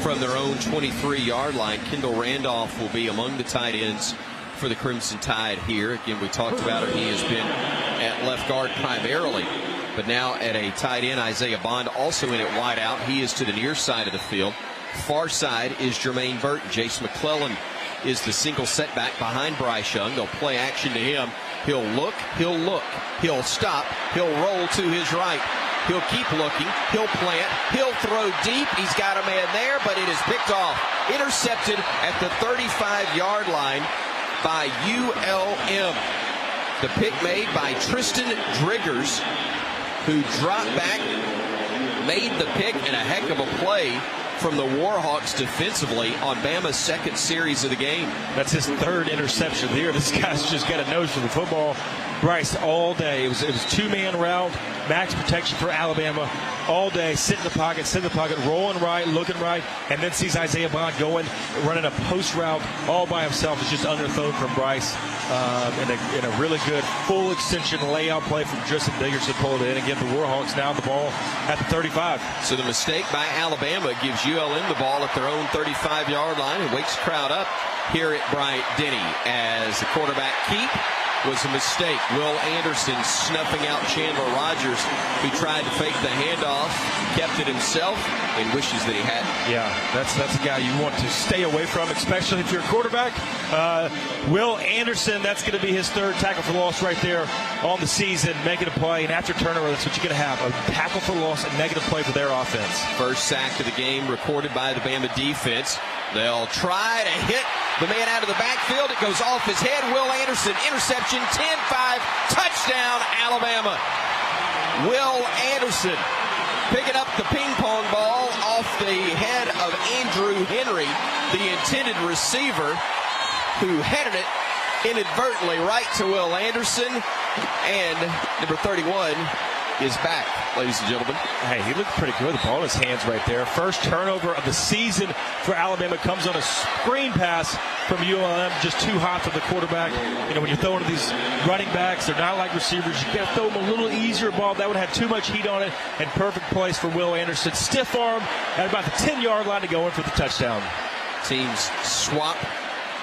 from their own 23-yard line. Kendall Randolph will be among the tight ends for the Crimson Tide here. Again, we talked about it. He has been at left guard primarily, but now at a tight end. Isaiah Bond also in at wide out. He is to the near side of the field. Far side is Jermaine Burton. Jace McClellan is the single setback behind Bryce Young. They'll play action to him. He'll look, he'll stop, he'll roll to his right. He'll keep looking, he'll plant, he'll throw deep. He's got a man there, but it is picked off. Intercepted at the 35-yard line by ULM. The pick made by Tristan Driggers, who dropped back, made the pick, and a heck of a play from the Warhawks defensively on Bama's second series of the game. That's his 3rd interception of the year. This guy's just got a nose for the football. Bryce all day. It was 2-man route, max protection for Alabama all day. Sit in the pocket, rolling right, looking right, and then sees Isaiah Bond going, running a post route all by himself. It's just underthrown from Bryce. In a really good full extension layout play from Justin Diggers to pull it in. Again, the Warhawks now the ball at the 35. So the mistake by Alabama gives ULM the ball at their own 35-yard line and wakes the crowd up here at Bryant Denny as the quarterback keep was a mistake. Will Anderson snuffing out Chandler Rogers, who tried to fake the handoff, kept it himself, and wishes that he hadn't. Yeah, that's a guy you want to stay away from, especially if you're a quarterback. Will Anderson, that's going to be his 3rd tackle for loss right there on the season, making a play. And after turnover, that's what you're going to have, a tackle for loss, a negative play for their offense. First sack of the game recorded by the Bama defense. They'll try to hit the man out of the backfield. It goes off his head. Will Anderson, interception, 10-5, touchdown, Alabama. Will Anderson picking up the ping pong ball off the head of Andrew Henry, the intended receiver, who headed it inadvertently right to Will Anderson. And number 31 is back, ladies and gentlemen. Hey, he looked pretty good. The ball in his hands right there. First turnover of the season for Alabama comes on a screen pass from ULM, just too hot for the quarterback. You know, when you're throwing to these running backs, they're not like receivers. You got to throw them a little easier ball. That would have too much heat on it, and perfect place for Will Anderson. Stiff arm at about the 10-yard line to go in for the touchdown. Teams swap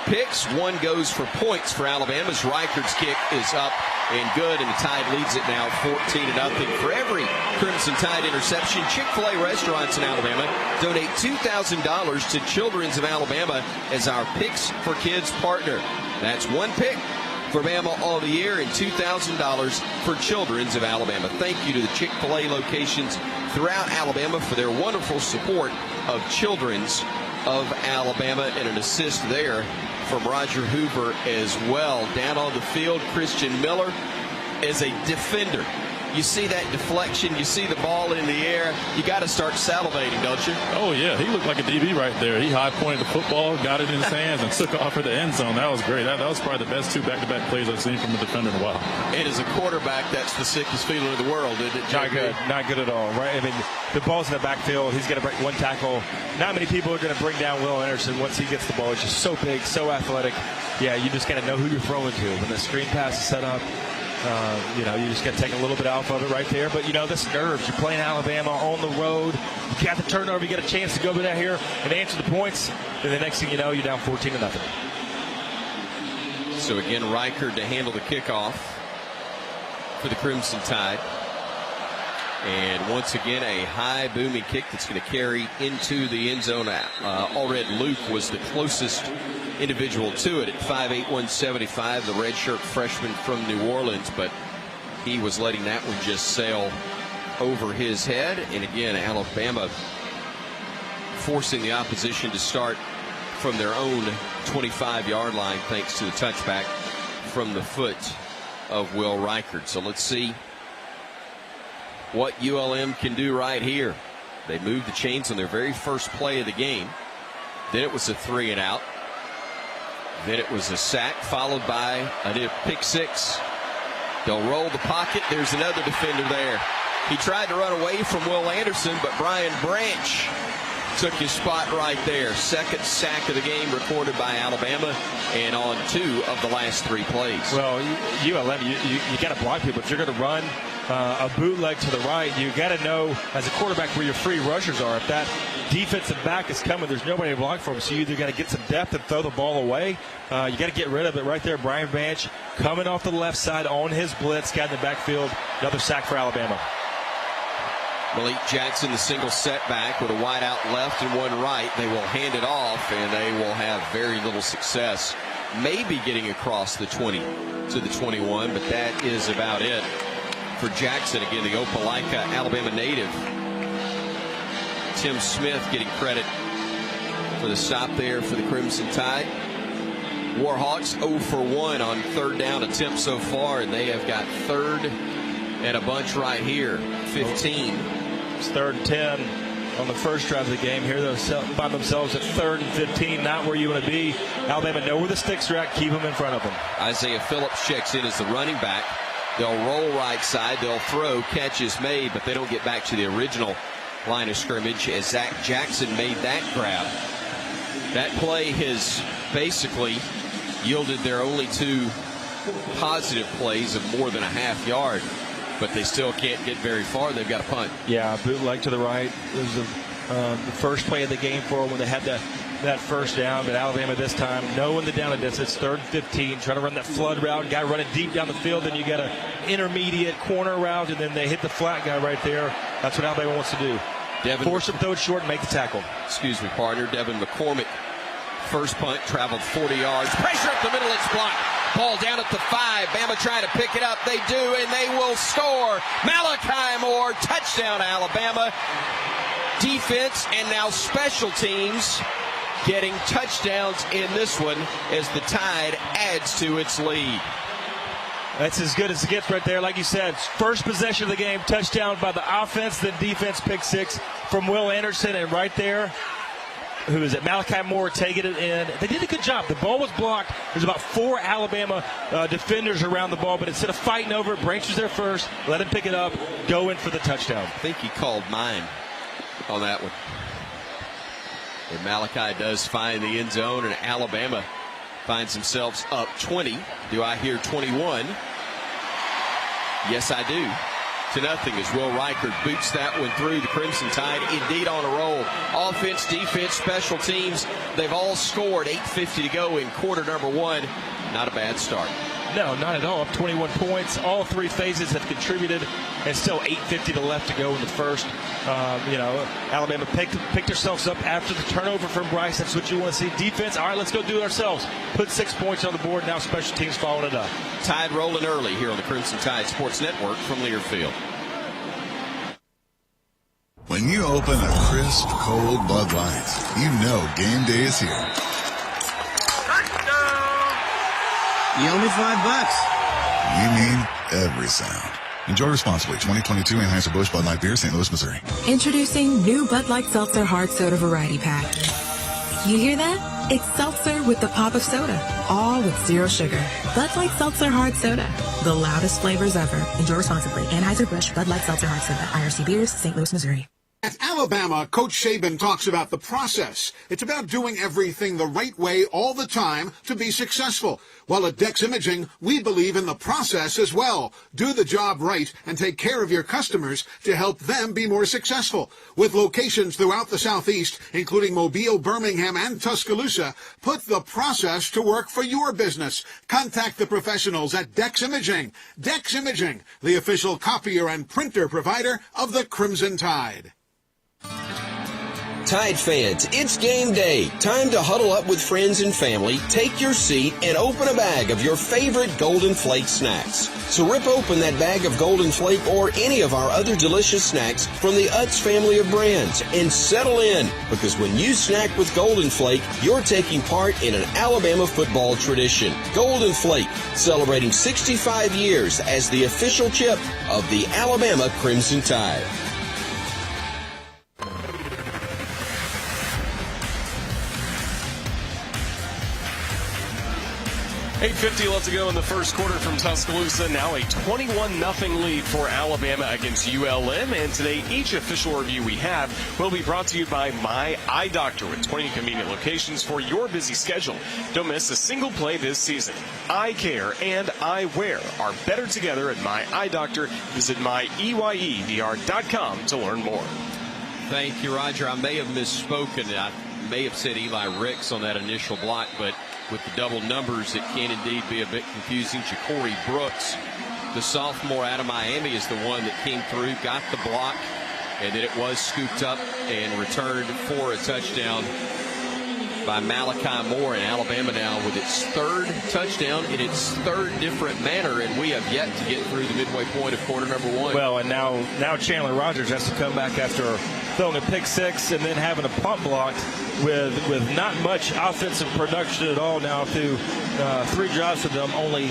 picks. One goes for points for Alabama's. Reichard's kick is up and good, and the Tide leads it now 14-0. For every Crimson Tide interception, Chick-fil-A restaurants in Alabama donate $2,000 to Children's of Alabama as our Picks for Kids partner. That's one pick for Bama all the year and $2,000 for Children's of Alabama. Thank you to the Chick-fil-A locations throughout Alabama for their wonderful support of Children's of Alabama, and an assist there from Roger Hoover as well. Down on the field, Christian Miller is a defender. You see that deflection, you see the ball in the air, you got to start salivating, don't you? Oh, yeah. He looked like a DB right there. He high-pointed the football, got it in his hands, and took off for the end zone. That was great. That was probably the best two back-to-back plays I've seen from a defender in a while. And as a quarterback, that's the sickest feeling in the world, isn't it? Not good. Not good at all, right? I mean, the ball's in the backfield. He's going to break one tackle. Not many people are going to bring down Will Anderson once he gets the ball. He's just so big, so athletic. Yeah, you just got to know who you're throwing to. When the screen pass is set up, you just got to take a little bit off of it right there. But, this nerves. You're playing Alabama on the road. You got the turnover. You get a chance to go down here and answer the points. And the next thing you know, you're down 14-0. So, again, Reichard to handle the kickoff for the Crimson Tide. And once again, a high booming kick that's going to carry into the end zone. Allred Luke was the closest individual to it at 5'8", 175, the redshirt freshman from New Orleans, but he was letting that one just sail over his head. And again, Alabama forcing the opposition to start from their own 25-yard line thanks to the touchback from the foot of Will Reichard. So let's see what ULM can do right here. They moved the chains on their very first play of the game. Then it was a 3-and-out. Then it was a sack followed by a pick six. They'll roll the pocket. There's another defender there. He tried to run away from Will Anderson, but Brian Branch took his spot right there. Second sack of the game recorded by Alabama, and on 2 of the last 3 plays. Well, ULM, you got to block people. If you're going to run a bootleg to the right, you got to know as a quarterback where your free rushers are. If that defensive back is coming, there's nobody to block for him, so you either got to get some depth and throw the ball away. You got to get rid of it right there. Brian Branch coming off the left side on his blitz, got in the backfield. Another sack for Alabama. Malik Jackson, the single setback with a wide out left and one right. They will hand it off, and they will have very little success. Maybe getting across the 20 to the 21, but that is about it for Jackson. Again, the Opelika, Alabama native. Tim Smith getting credit for the stop there for the Crimson Tide. Warhawks 0 for 1 on third down attempts so far, and they have got third and a bunch right here. 15. It's 3rd and 10 on the first drive of the game. Here they find themselves at 3rd and 15, not where you want to be. Alabama know where the sticks are at. Keep them in front of them. Isaiah Phillips checks in as the running back. They'll roll right side. They'll throw. Catch is made, but they don't get back to the original line of scrimmage as Zach Jackson made that grab. That play has basically yielded their only 2 positive plays of more than a half yard, but they still can't get very far. They've got a punt. Yeah, bootleg to the right. It was the first play of the game for them when they had that first down, but Alabama this time knowing the down and distance. 3rd and 15, trying to run that flood route. Guy running deep down the field, then you got an intermediate corner route, and then they hit the flat guy right there. That's what Alabama wants to do. Force him, throw it short, and make the tackle. Excuse me, partner. Devin McCormick. First punt traveled 40 yards. Pressure up the middle. It's blocked. Ball down at the 5. Bama trying to pick it up. They do, and they will score. Malachi Moore, touchdown Alabama. Defense and now special teams getting touchdowns in this one as the Tide adds to its lead. That's as good as it gets right there. Like you said, first possession of the game, touchdown by the offense, then defense, pick six from Will Anderson. And right there, who is it? Malachi Moore taking it in. They did a good job. The ball was blocked. There's about 4 Alabama defenders around the ball, but instead of fighting over it, Branch was there first, let him pick it up, go in for the touchdown. I think he called mine on that one. And Malachi does find the end zone, and Alabama finds themselves up 20. Do I hear 21? Yes, I do. To nothing as Will Reichert boots that one through. The Crimson Tide indeed on a roll. Offense, defense, special teams, they've all scored. 8:50 to go in quarter number 1. Not a bad start. No, not at all. Up 21 points. All 3 phases have contributed, and still 8:50 to left to go in the first. Alabama picked themselves up after the turnover from Bryce. That's what you want to see. Defense, all right, let's go do it ourselves. Put 6 points on the board. Now special teams following it up. Tide rolling early here on the Crimson Tide Sports Network from Learfield. When you open a crisp, cold Bud Light, you know game day is here. You owe me $5. You mean every sound. Enjoy responsibly. 2022 Anheuser-Busch Bud Light Beer, St. Louis, Missouri. Introducing new Bud Light Seltzer Hard Soda Variety Pack. You hear that? It's seltzer with the pop of soda, all with 0 sugar. Bud Light Seltzer Hard Soda, the loudest flavors ever. Enjoy responsibly. Anheuser-Busch Bud Light Seltzer Hard Soda, IRC Beers, St. Louis, Missouri. At Alabama, Coach Saban talks about the process. It's about doing everything the right way all the time to be successful. While at Dex Imaging, we believe in the process as well. Do the job right and take care of your customers to help them be more successful. With locations throughout the Southeast, including Mobile, Birmingham, and Tuscaloosa, put the process to work for your business. Contact the professionals at Dex Imaging. Dex Imaging, the official copier and printer provider of the Crimson Tide. Tide fans, it's game day. Time to huddle up with friends and family, take your seat, and open a bag of your favorite Golden Flake snacks. So rip open that bag of Golden Flake or any of our other delicious snacks from the Utz family of brands and settle in, because when you snack with Golden Flake, you're taking part in an Alabama football tradition. Golden Flake, celebrating 65 years as the official chip of the Alabama Crimson Tide. 8:50 left to go in the first quarter from Tuscaloosa. Now a 21-0 lead for Alabama against ULM. And today, each official review we have will be brought to you by My Eye Doctor with 20 convenient locations for your busy schedule. Don't miss a single play this season. Eye care and eyewear are better together at My Eye Doctor. Visit myeyevr.com to learn more. Thank you, Roger. I may have misspoken. I may have said Eli Ricks on that initial block, but with the double numbers, it can indeed be a bit confusing. Ja'Cory Brooks, the sophomore out of Miami, is the one that came through, got the block, and then it was scooped up and returned for a touchdown by Malachi Moore. And Alabama now with its 3rd touchdown in its 3rd different manner, and we have yet to get through the midway point of quarter number 1. Well, and now Chandler Rogers has to come back after throwing a pick 6 and then having a punt blocked with not much offensive production at all now through 3 drives for them, only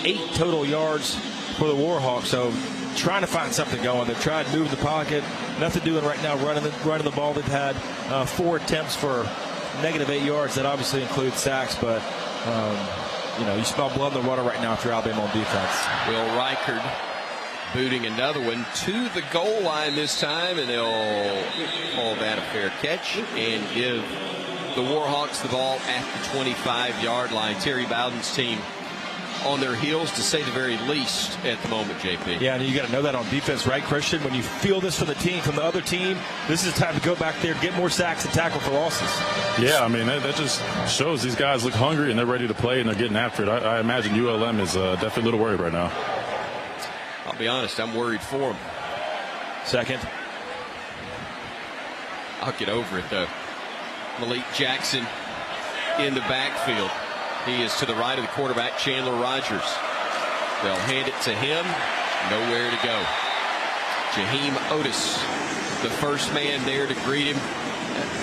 8 total yards for the Warhawks. So trying to find something going. They've tried to move the pocket. Nothing doing right now running the ball. They've had 4 attempts for -8 yards. That obviously includes sacks, but you smell blood in the water right now for Alabama on defense. Will Reichert booting another one to the goal line this time, and they'll call that a fair catch and give the Warhawks the ball at the 25-yard line. Terry Bowden's team on their heels, to say the very least, at the moment, JP. Yeah, and you got to know that on defense, right, Christian? When you feel this from the other team, this is the time to go back there, get more sacks, and tackle for losses. Yeah, I mean, that just shows these guys look hungry and they're ready to play and they're getting after it. I imagine ULM is definitely a little worried right now. I'll be honest, I'm worried for him. Second. I'll get over it, though. Malik Jackson in the backfield. He is to the right of the quarterback, Chandler Rogers. They'll hand it to him. Nowhere to go. Jaheim Otis, the first man there to greet him.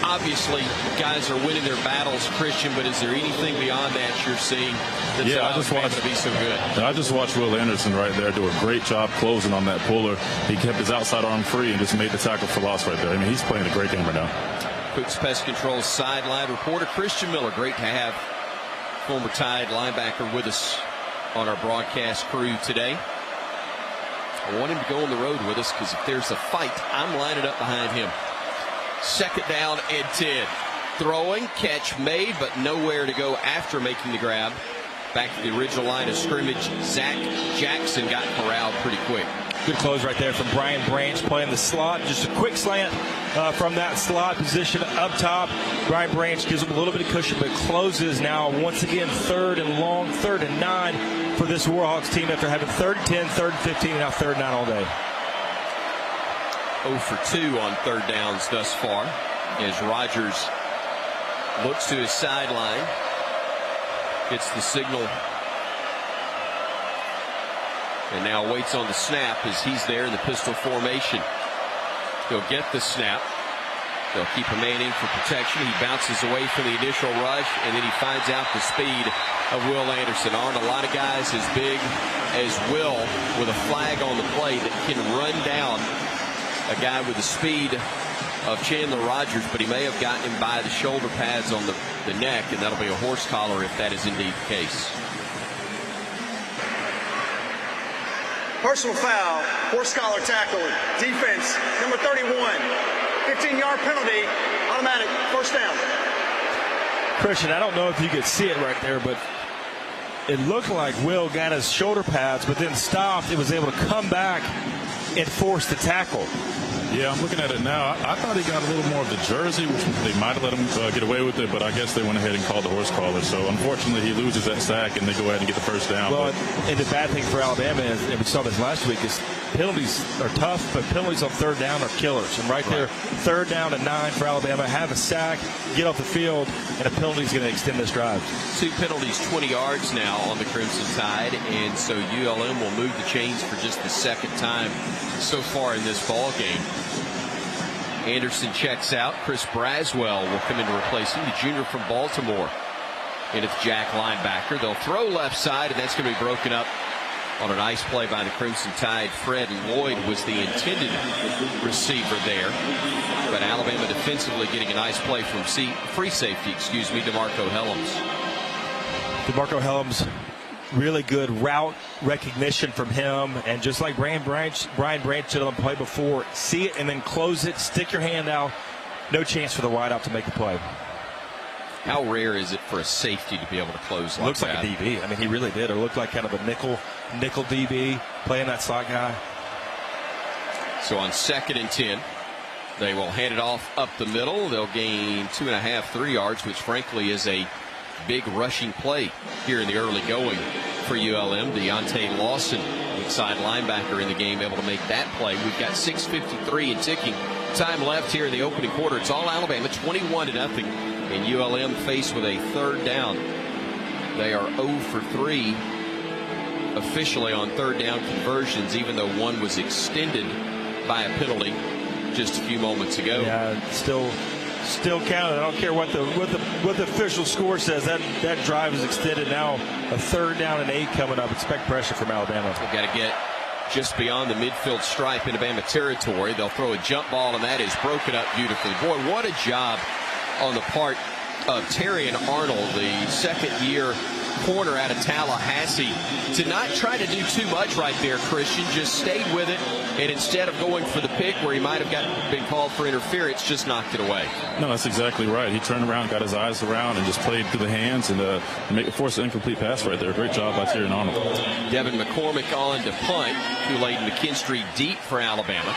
Obviously, guys are winning their battles, Christian, but is there anything beyond that you're seeing that's allowing to be so good? I just watched Will Anderson right there do a great job closing on that puller. He kept his outside arm free and just made the tackle for loss right there. I mean, he's playing a great game right now. Cooks Pest Control sideline reporter Christian Miller. Great to have former Tide linebacker with us on our broadcast crew today. I want him to go on the road with us because if there's a fight, I'm lining up behind him. 2nd down and 10. Throwing, catch made, but nowhere to go after making the grab. Back to the original line of scrimmage. Zach Jackson got corralled pretty quick. Good close right there from Brian Branch playing the slot. Just a quick slant from that slot position up top. Brian Branch gives him a little bit of cushion, but closes now once again 3rd and long, 3rd and 9 for this Warhawks team after having 3rd and 10, 3rd and 15, and now 3rd and 9 all day. 0 for 2 on 3rd downs thus far as Rogers looks to his sideline, gets the signal, and now waits on the snap as he's there in the pistol formation. He'll get the snap. They'll keep a man in for protection. He bounces away from the initial rush, and then he finds out the speed of Will Anderson. Aren't a lot of guys as big as Will with a flag on the play that can run down a guy with the speed of Chandler Rogers, but he may have gotten him by the shoulder pads on the neck, and that'll be a horse collar if that is indeed the case. Personal foul, horse collar tackle, defense, number 31, 15-yard penalty, automatic, 1st down. Christian, I don't know if you could see it right there, but it looked like Will got his shoulder pads, but then stopped. It was able to come back and force the tackle. Yeah, I'm looking at it now. I thought he got a little more of the jersey, which they might have let him get away with it, but I guess they went ahead and called the horse collar. So unfortunately, he loses that sack, and they go ahead and get the 1st down. Well, and the bad thing for Alabama is, and we saw this last week, is penalties are tough, but penalties on 3rd down are killers. And right there, 3rd down and 9 for Alabama. Have a sack, get off the field, and a penalty is going to extend this drive. 2 penalties, 20 yards now on the Crimson Tide, and so ULM will move the chains for just the 2nd time so far in this ball game. Anderson checks out. Chris Braswell will come in to replace him, the junior from Baltimore. And it's Jack linebacker. They'll throw left side, and that's going to be broken up on a nice play by the Crimson Tide. Fred Lloyd was the intended receiver there. But Alabama defensively getting a nice play from free safety, DeMarco Helms. DeMarco Helms, really good route recognition from him, and just like Brian Branch did on the play before, see it and then close it, stick your hand out. No chance for the wideout to make the play. How rare is it for a safety to be able to close like Looks that? like a DB. I mean, he really did. It looked like kind of a nickel DB playing that slot guy. So on 2nd and 10, they will hand it off up the middle. They'll gain 2.5, 3 yards, which frankly is a big rushing play here in the early going for ULM. Deontay Lawson, inside linebacker in the game, able to make that play. We've got 6:53 and ticking time left here in the opening quarter. It's all Alabama, 21-0, and ULM faced with a 3rd down. They are 0 for 3 officially on 3rd down conversions, even though one was extended by a penalty just a few moments ago. Yeah, still counted. I don't care what the official score says. That drive is extended now. A 3rd down and 8 coming up. Expect pressure from Alabama. They've got to get just beyond the midfield stripe into Bama territory. They'll throw a jump ball, and that is broken up beautifully. Boy, what a job on the part of Terrion Arnold, the 2nd-year corner out of Tallahassee, to not try to do too much right there. Christian just stayed with it, and instead of going for the pick where he might have been called for interference, just knocked it away. No, that's exactly right. He turned around, got his eyes around, and just played through the hands and forced an incomplete pass right there. Great job by Terrion Arnold. Devin McCormick on to punt. Kool-Aid McKinstry deep for Alabama.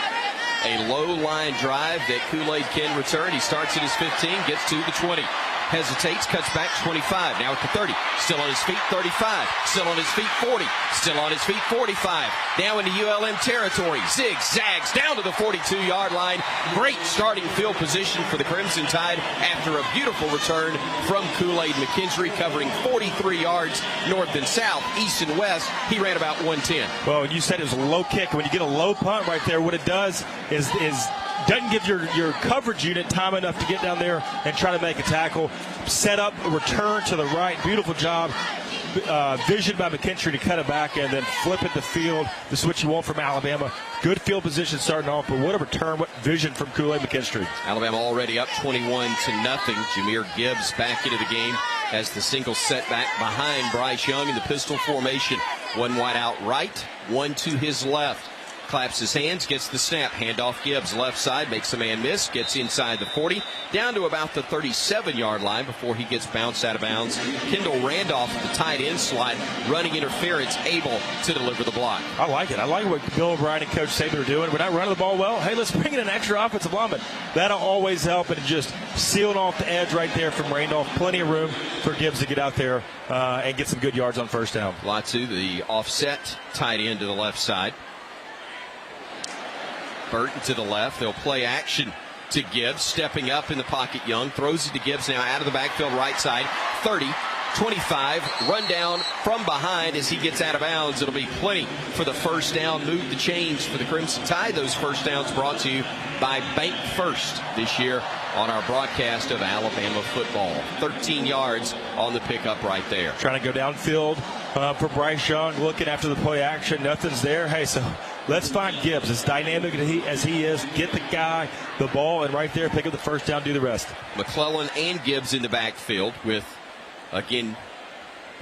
A low line drive that Kool-Aid can return. He starts at his 15, gets to the 20. Hesitates, cuts back 25, now at the 30, still on his feet 35, still on his feet 40, still on his feet 45, now into ULM territory, zigzags down to the 42-yard line. Great starting field position for the Crimson Tide after a beautiful return from Kool-Aid McKinstry, covering 43 yards north and south, east and west. He ran about 110. Well, you said it was a low kick. When you get a low punt right there, what it does is doesn't give your coverage unit time enough to get down there and try to make a tackle. Set up, return to the right. Beautiful job. Vision by McKinstry to cut it back and then flip it the field. This is what you want from Alabama. Good field position starting off, but what a return, what vision from Kool-Aid McKinstry. Alabama already up 21-0. Jameer Gibbs back into the game as the single setback behind Bryce Young in the pistol formation. One wide out right, one to his left. Claps his hands, gets the snap. Handoff Gibbs, left side, makes a man miss, gets inside the 40, down to about the 37-yard line before he gets bounced out of bounds. Kendall Randolph, the tight end slide, running interference, able to deliver the block. I like it. I like what Bill O'Brien and Coach Saban are doing. We're not running the ball well. Hey, let's bring in an extra offensive lineman. That'll always help, and just sealing off the edge right there from Randolph. Plenty of room for Gibbs to get out there and get some good yards on first down. Latu, the offset tight end to the left side. Burton to the left. They'll play action to Gibbs. Stepping up in the pocket, Young. Throws it to Gibbs now out of the backfield right side. 30, 25. Run down from behind as he gets out of bounds. It'll be plenty for the first down. Move the chains for the Crimson Tide. Those first downs brought to you by Bank First this year on our broadcast of Alabama football. 13 yards on the pickup right there. Trying to go downfield for Bryce Young. Looking after the play action. Nothing's there. Hey, so let's find Gibbs. As dynamic as he is, get the guy the ball, and right there, pick up the first down, do the rest. McClellan and Gibbs in the backfield with, again,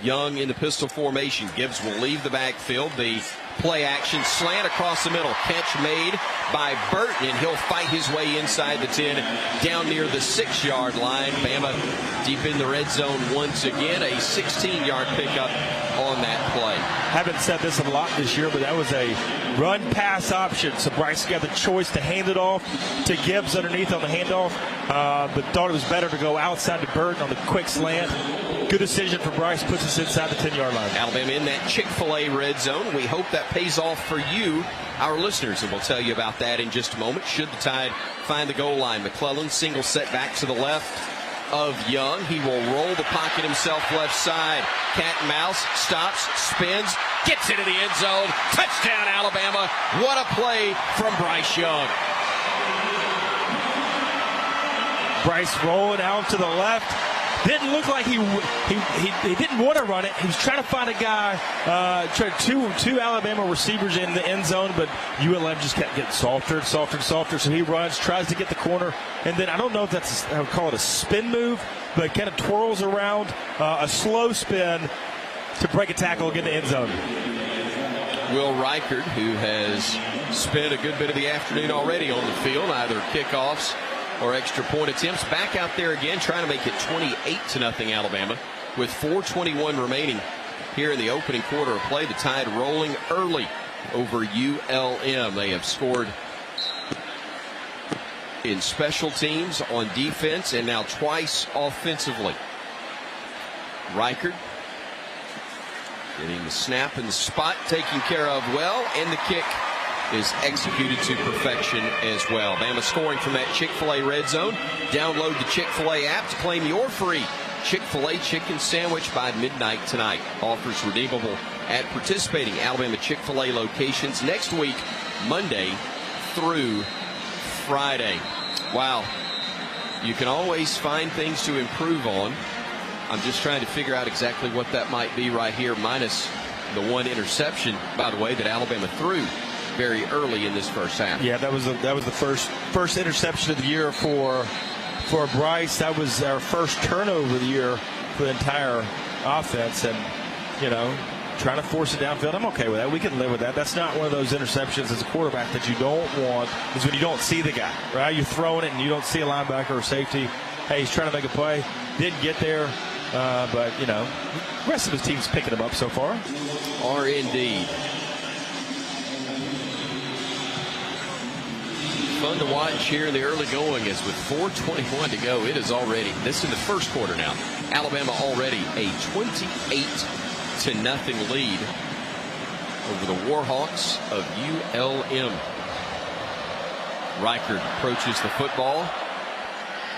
Young in the pistol formation. Gibbs will leave the backfield. The play action slant across the middle. Catch made by Burton, and he'll fight his way inside the 10 down near the 6-yard line. Bama deep in the red zone once again. A 16-yard pickup on that play. Haven't said this a lot this year, but that was a run-pass option. So Bryce got the choice to hand it off to Gibbs underneath on the handoff, but thought it was better to go outside to Burton on the quick slant. Good decision for Bryce. Puts us inside the 10-yard line. Alabama in that Chick-fil-A red zone. We hope that pays off for you, our listeners, and we'll tell you about that in just a moment. Should the Tide find the goal line, McClellan single setback to the left of Young. He will roll the pocket himself left side. Cat and mouse, stops, spins, gets into the end zone. Touchdown, Alabama. What a play from Bryce Young. Bryce rolling out to the left. Didn't look like he didn't want to run it. He was trying to find a guy, two Alabama receivers in the end zone, but ULM just kept getting softer and softer and softer. So he runs, tries to get the corner, and then I don't know if that's I would call it a spin move, but kind of twirls around a slow spin to break a tackle and get in the end zone. Will Reichard, who has spent a good bit of the afternoon already on the field, either kickoffs or extra point attempts, back out there again, trying to make it 28-0 Alabama with 4:21 remaining here in the opening quarter of play. The Tide rolling early over ULM. They have scored in special teams, on defense, and now twice offensively. Reichard getting the snap and the spot taken care of well, and the kick is executed to perfection as well. Bama scoring from that Chick-fil-A red zone. Download the Chick-fil-A app to claim your free Chick-fil-A chicken sandwich by midnight tonight. Offers redeemable at participating Alabama Chick-fil-A locations next week, Monday through Friday. Wow. You can always find things to improve on. I'm just trying to figure out exactly what that might be right here, minus the one interception, by the way, that Alabama threw very early in this first half. Yeah, that was the first interception of the year for Bryce. That was our first turnover of the year for the entire offense, and trying to force it downfield. I'm okay with that. We can live with that. That's not one of those interceptions as a quarterback that you don't want, is when you don't see the guy, right? You're throwing it and you don't see a linebacker or safety. Hey, he's trying to make a play. Didn't get there, but the rest of his team's picking him up so far. Are indeed. Fun to watch here in the early going, as with 4:21 to go, it is already, this is the first quarter now, Alabama already a 28-0 lead over the Warhawks of ULM. Reichard approaches the football.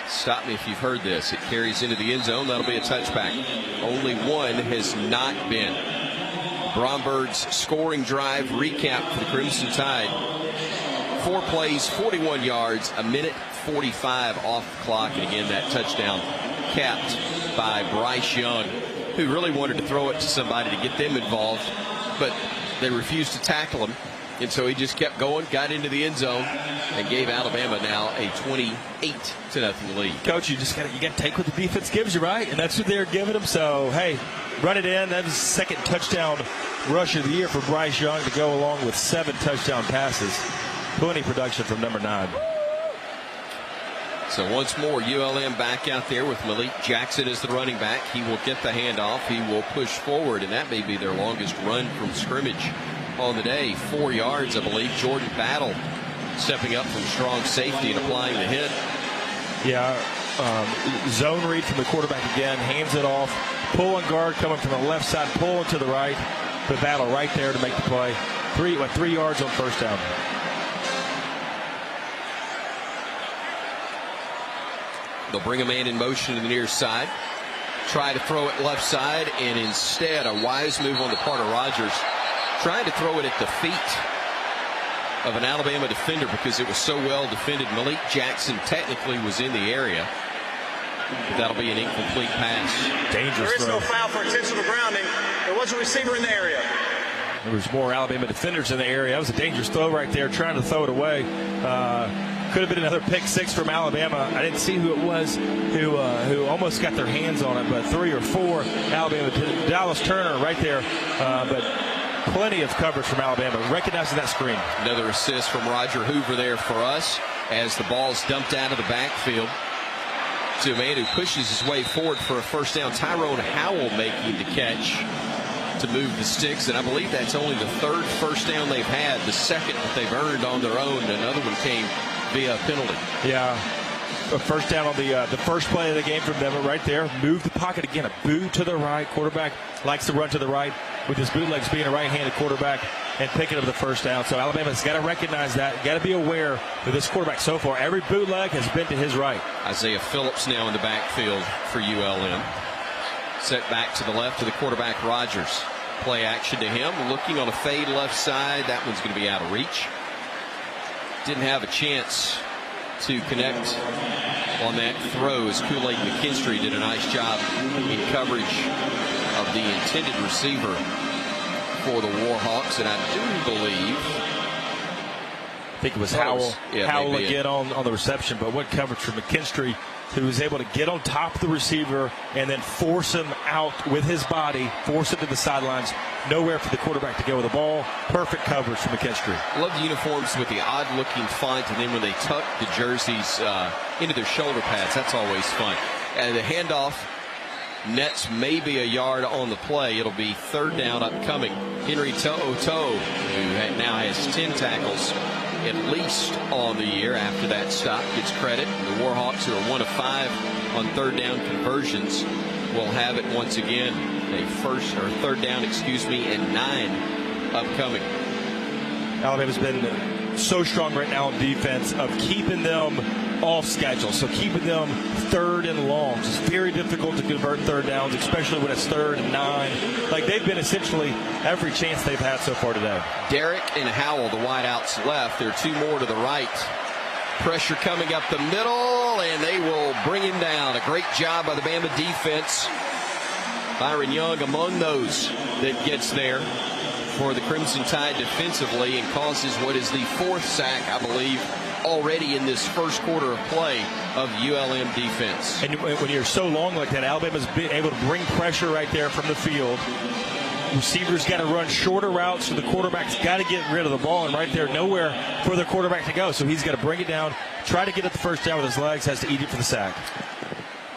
Stop me if you've heard this. It carries into the end zone. That'll be a touchback. Only one has not been. Bromberg's scoring drive recap for the Crimson Tide. 4 plays, 41 yards, a minute 45 off the clock. And again, that touchdown capped by Bryce Young, who really wanted to throw it to somebody to get them involved, but they refused to tackle him. And so he just kept going, got into the end zone, and gave Alabama now a 28-0 lead. Coach, you got to take what the defense gives you, right? And that's what they're giving them. So, hey, run it in. That was the second touchdown rush of the year for Bryce Young to go along with 7 touchdown passes. Plenty production from number 9. So once more, ULM back out there with Malik Jackson as the running back. He will get the handoff. He will push forward, and that may be their longest run from scrimmage on the day. 4 yards, I believe. Jordan Battle stepping up from strong safety and applying the hit. Yeah, zone read from the quarterback again. Hands it off. Pull and guard coming from the left side. Pull to the right. The Battle right there to make the play. 3 yards on first down. They'll bring a man in motion to the near side. Try to throw it left side, and instead a wise move on the part of Rogers. Trying to throw it at the feet of an Alabama defender because it was so well defended. Malik Jackson technically was in the area. But that'll be an incomplete pass. Dangerous There is throw. no foul for intentional grounding. There was a receiver in the area. There was more Alabama defenders in the area. That was a dangerous throw right there, trying to throw it away. Could have been another pick 6 from Alabama. I didn't see who it was who almost got their hands on it, but 3 or 4 Alabama. Dallas Turner right there, but plenty of coverage from Alabama, recognizing that screen. Another assist from Roger Hoover there for us as the ball's dumped out of the backfield to a man who pushes his way forward for a first down. Tyrone Howell making the catch to move the sticks, and I believe that's only the 3rd first down they've had, the 2nd that they've earned on their own. Another one came via penalty. Yeah, a first down on the first play of the game from them right there. Move the pocket again, a boot to the right. Quarterback likes to run to the right with his bootlegs being a right-handed quarterback and picking up the first down. So Alabama's got to recognize that, got to be aware that this quarterback so far, every bootleg has been to his right. Isaiah Phillips now in the backfield for ULM. Set back to the left to the quarterback Rogers. Play action to him, looking on a fade left side. That one's going to be out of reach. Didn't have a chance to connect on that throw as Kool-Aid McKinstry did a nice job in coverage of the intended receiver for the Warhawks, and I do believe I think it was Howell again on the reception, but what coverage from McKinstry, who was able to get on top of the receiver and then force him out with his body, force him to the sidelines. Nowhere for the quarterback to go with the ball. Perfect coverage from McKinstry. I love the uniforms with the odd-looking font, and then when they tuck the jerseys into their shoulder pads, that's always fun. And the handoff nets maybe a yard on the play. It'll be 3rd down upcoming. Henry To'o, who now has 10 tackles at least on the year after that stop, gets credit. And the Warhawks, who are 1 of 5 on 3rd down conversions, will have it once again. A 3rd down, and 9 upcoming. Alabama's been so strong right now on defense of keeping them off schedule, so keeping them 3rd and long. It's very difficult to convert 3rd downs, especially when it's 3rd and 9. Like they've been essentially every chance they've had so far today. Derrick and Howell, the wideouts left. There are 2 more to the right. Pressure coming up the middle, and they will bring him down. A great job by the Bama defense. Byron Young among those that gets there for the Crimson Tide defensively and causes what is the 4th sack, I believe, already in this first quarter of play of ULM defense. And when you're so long like that, Alabama's been able to bring pressure right there from the field. Receivers got to run shorter routes, so the quarterback's got to get rid of the ball, and right there, nowhere for the quarterback to go. So he's got to bring it down, try to get at the first down with his legs, has to eat it for the sack.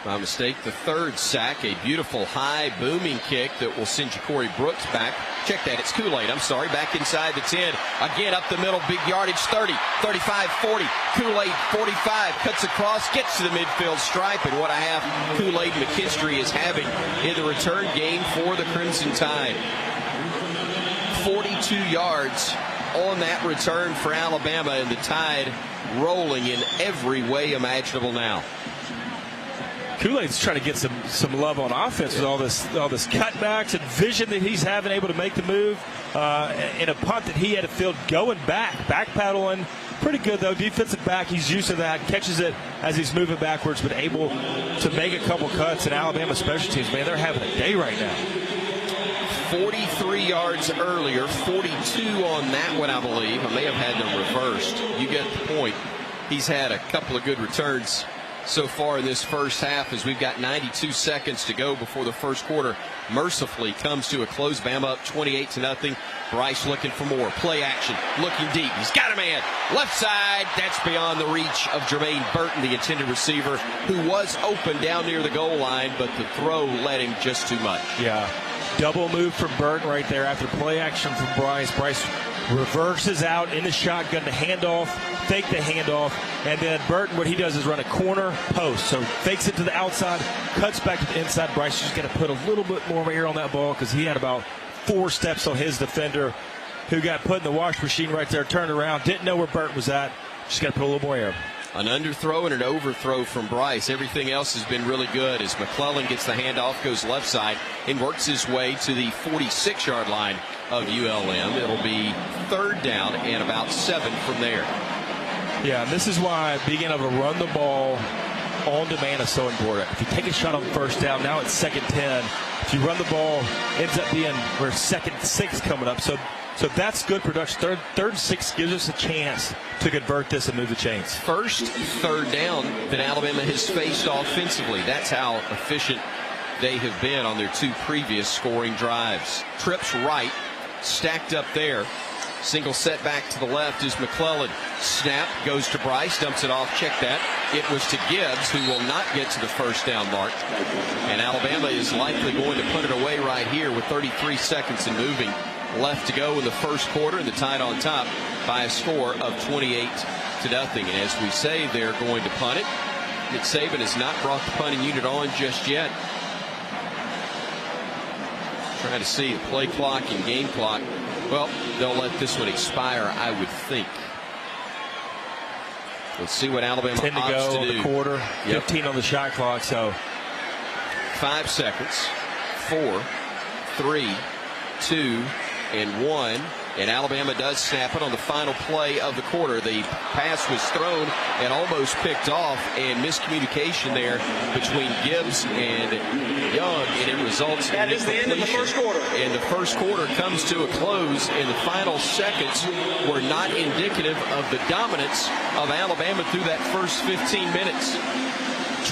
By mistake, the 3rd sack, a beautiful high booming kick that will send Ja'Cory Brooks back. Check that, it's Kool-Aid, back inside the 10. Again, up the middle, big yardage, 30, 35, 40. Kool-Aid, 45, cuts across, gets to the midfield stripe, and what I have Kool-Aid McKinstry is having in the return game for the Crimson Tide. 42 yards on that return for Alabama, and the Tide rolling in every way imaginable now. Kool-Aid's trying to get some love on offense with all this cutbacks and vision that he's having, able to make the move in a punt that he had to field going back paddling. Pretty good, though. Defensive back, he's used to that. Catches it as he's moving backwards, but able to make a couple cuts. And Alabama special teams, man, they're having a day right now. 43 yards earlier, 42 on that one, I believe. I may have had them reversed. You get the point. He's had a couple of good returns so far in this first half, as we've got 92 seconds to go before the first quarter mercifully comes to a close. Bama up 28-0. Bryce looking for more. Play action. Looking deep. He's got a man. Left side. That's beyond the reach of Jermaine Burton, the intended receiver, who was open down near the goal line, but the throw led him just too much. Yeah. Double move from Burton right there after play action from Bryce. Bryce reverses out in the shotgun, the handoff, fake the handoff, and then Burton, what he does is run a corner post. So fakes it to the outside, cuts back to the inside. Bryce just got to put a little bit more air on that ball because he had about 4 steps on his defender, who got put in the wash machine right there, turned around, didn't know where Burton was at. Just got to put a little more air. An underthrow and an overthrow from Bryce. Everything else has been really good as McClellan gets the handoff, goes left side, and works his way to the 46-yard line of ULM. It'll be 3rd down and about 7 from there. Yeah, and this is why being able to run the ball on demand is so important. If you take a shot on 1st down, now it's 2nd 10. If you run the ball, ends up being we're 2nd 6 coming up. So that's good production. Third 6 gives us a chance to convert this and move the chains. First 3rd down that Alabama has faced offensively. That's how efficient they have been on their 2 previous scoring drives. Trips right, stacked up there. Single setback to the left is McClellan. Snap goes to Bryce, dumps it off. Check that. It was to Gibbs, who will not get to the 1st down mark. And Alabama is likely going to put it away right here with 33 seconds and moving left to go in the first quarter, and the Tide on top by a score of 28-0. And as we say, they're going to punt it. Nick Saban has not brought the punting unit on just yet. Trying to see the play clock and game clock. Well, they'll let this one expire, I would think. Let's see what Alabama 10 to opts go to on do. The quarter, 15 on the shot clock. So 5 seconds, 4, 3, 2, and 1. And Alabama does snap it on the final play of the quarter. The pass was thrown and almost picked off, and miscommunication there between Gibbs and Young, and it results in the end of the first quarter. And the first quarter comes to a close, and the final seconds were not indicative of the dominance of Alabama through that first 15 minutes.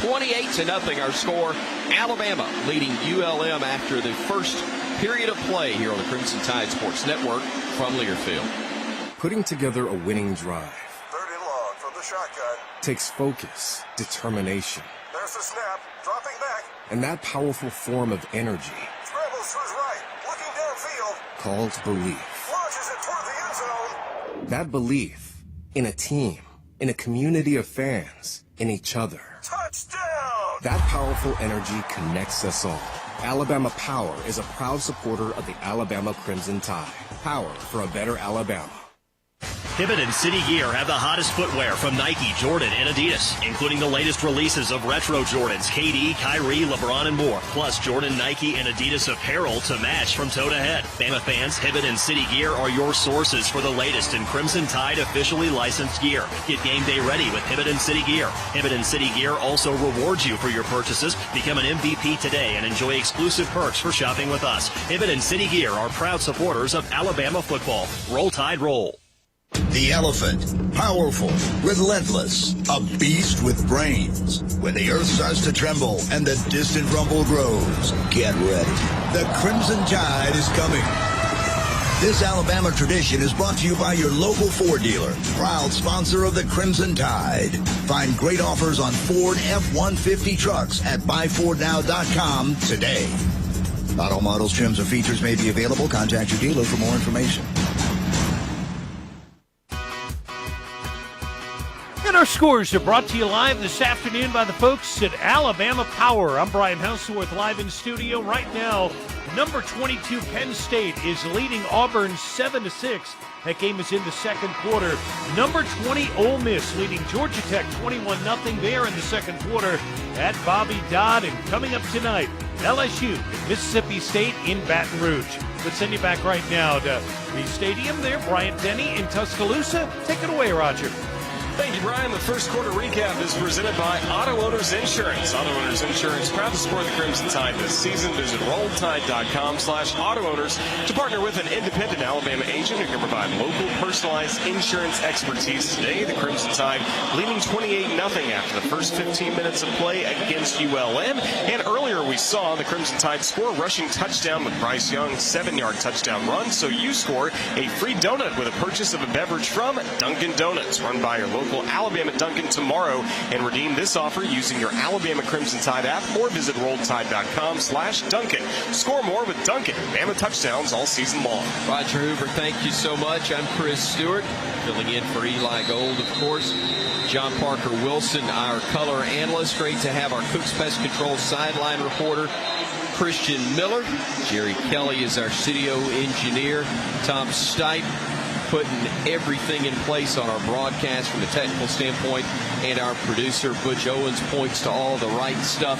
28-0 our score. Alabama leading ULM after the first period of play here on the Crimson Tide Sports Network from Learfield. Putting together a winning drive 3rd and long from the shotgun. takes focus, determination, There's the snap, dropping back. and that powerful form of energy Scrambles to his right, looking downfield. called belief. Launches it toward the end zone. That belief in a team, in a community of fans, in each other. Touchdown! That powerful energy connects us all. Alabama Power is a proud supporter of the Alabama Crimson Tide. Power for a better Alabama. Hibbett and City Gear have the hottest footwear from Nike, Jordan, and Adidas, including the latest releases of retro Jordans, KD, Kyrie, LeBron, and more, plus Jordan, Nike, and Adidas apparel to match from toe to head. Bama fans, Hibbett and City Gear are your sources for the latest in Crimson Tide officially licensed gear. Get game day ready with Hibbett and City Gear. Hibbett and City Gear also rewards you for your purchases. Become an MVP today and enjoy exclusive perks for shopping with us. Hibbett and City Gear are proud supporters of Alabama football. Roll Tide, roll. The elephant, powerful, relentless, a beast with brains. When the earth starts to tremble and the distant rumble grows, get ready. The Crimson Tide is coming. This Alabama tradition is brought to you by your local Ford dealer, proud sponsor of the Crimson Tide. Find great offers on Ford F-150 trucks at buyfordnow.com today. Not all models, trims, or features may be available. Contact your dealer for more information. And our scores are brought to you live this afternoon by the folks at Alabama Power. I'm Brian Houseworth, live in studio right now. Number 22 Penn State is leading Auburn 7-6. That game is in the second quarter. Number 20 Ole Miss leading Georgia Tech 21-0 there in the second quarter at Bobby Dodd. And coming up tonight, LSU, Mississippi State in Baton Rouge. Let's send you back right now to the stadium there. Bryant Denny in Tuscaloosa. Take it away, Roger. Thank you, Brian. The first quarter recap is presented by Auto Owners Insurance. Auto Owners Insurance, proud to support the Crimson Tide this season. Visit RolledTide.com/AutoOwners to partner with an independent Alabama agent who can provide local personalized insurance expertise. Today, the Crimson Tide leading 28-0 after the first 15 minutes of play against ULM. And earlier we saw the Crimson Tide score a rushing touchdown with Bryce Young's 7-yard touchdown run. So you score a free donut with a purchase of a beverage from Dunkin' Donuts. Run by your local Alabama Dunkin' tomorrow and redeem this offer using your Alabama Crimson Tide app or visit RolledTide.com/Dunkin'. Score more with Dunkin'. Bama touchdowns all season long. Roger Hoover, thank you so much. I'm Chris Stewart, filling in for Eli Gold, of course. John Parker Wilson, our color analyst. Great to have our Cooks Pest Control sideline reporter, Christian Miller. Jerry Kelly is our studio engineer. Tom Stipe putting everything in place on our broadcast from a technical standpoint. And our producer, Butch Owens, points to all the right stuff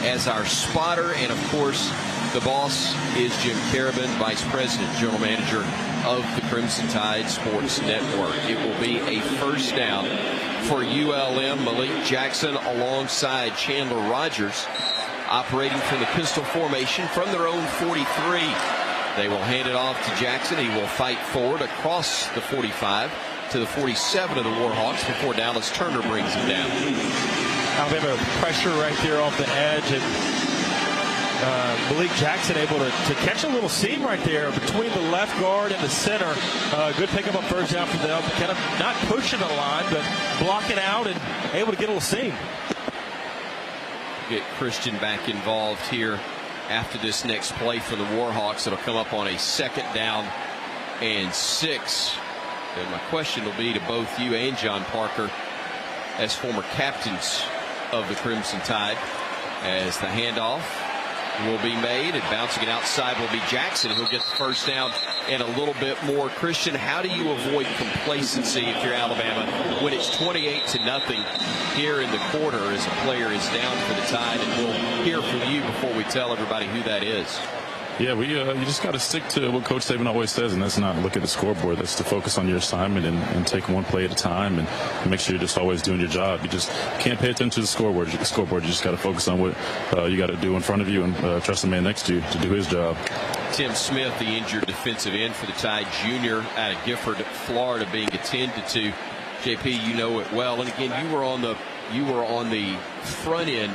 as our spotter. And, of course, the boss is Jim Carabin, Vice President, General Manager of the Crimson Tide Sports Network. It will be a first down for ULM. Malik Jackson alongside Chandler Rogers, operating from the pistol formation from their own 43. They will hand it off to Jackson. He will fight forward across the 45 to the 47 of the Warhawks before Dallas Turner brings him down. Alabama pressure right there off the edge, and Malik Jackson able to catch a little seam right there between the left guard and the center. Good pickup on first down for them. Kind of not pushing the line, but blocking out and able to get a little seam. Get Christian back involved here after this next play for the Warhawks. It'll come up on a 2nd down and 6. And my question will be to both you and John Parker, as former captains of the Crimson Tide, as the handoff will be made, and bouncing it outside will be Jackson, who'll get the first down and a little bit more. Christian, how do you avoid complacency if you're Alabama when it's 28-0 here in the quarter as a player is down for the Tide? And we'll hear from you before we tell everybody who that is. Yeah, you just got to stick to what Coach Saban always says, and that's not look at the scoreboard. That's to focus on your assignment and take one play at a time and make sure you're just always doing your job. You just can't pay attention to the scoreboard. You just got to focus on what you got to do in front of you and trust the man next to you to do his job. Tim Smith, the injured defensive end for the Tide, junior out of Gifford, Florida, being attended to. JP, you know it well, and again, you were on the front end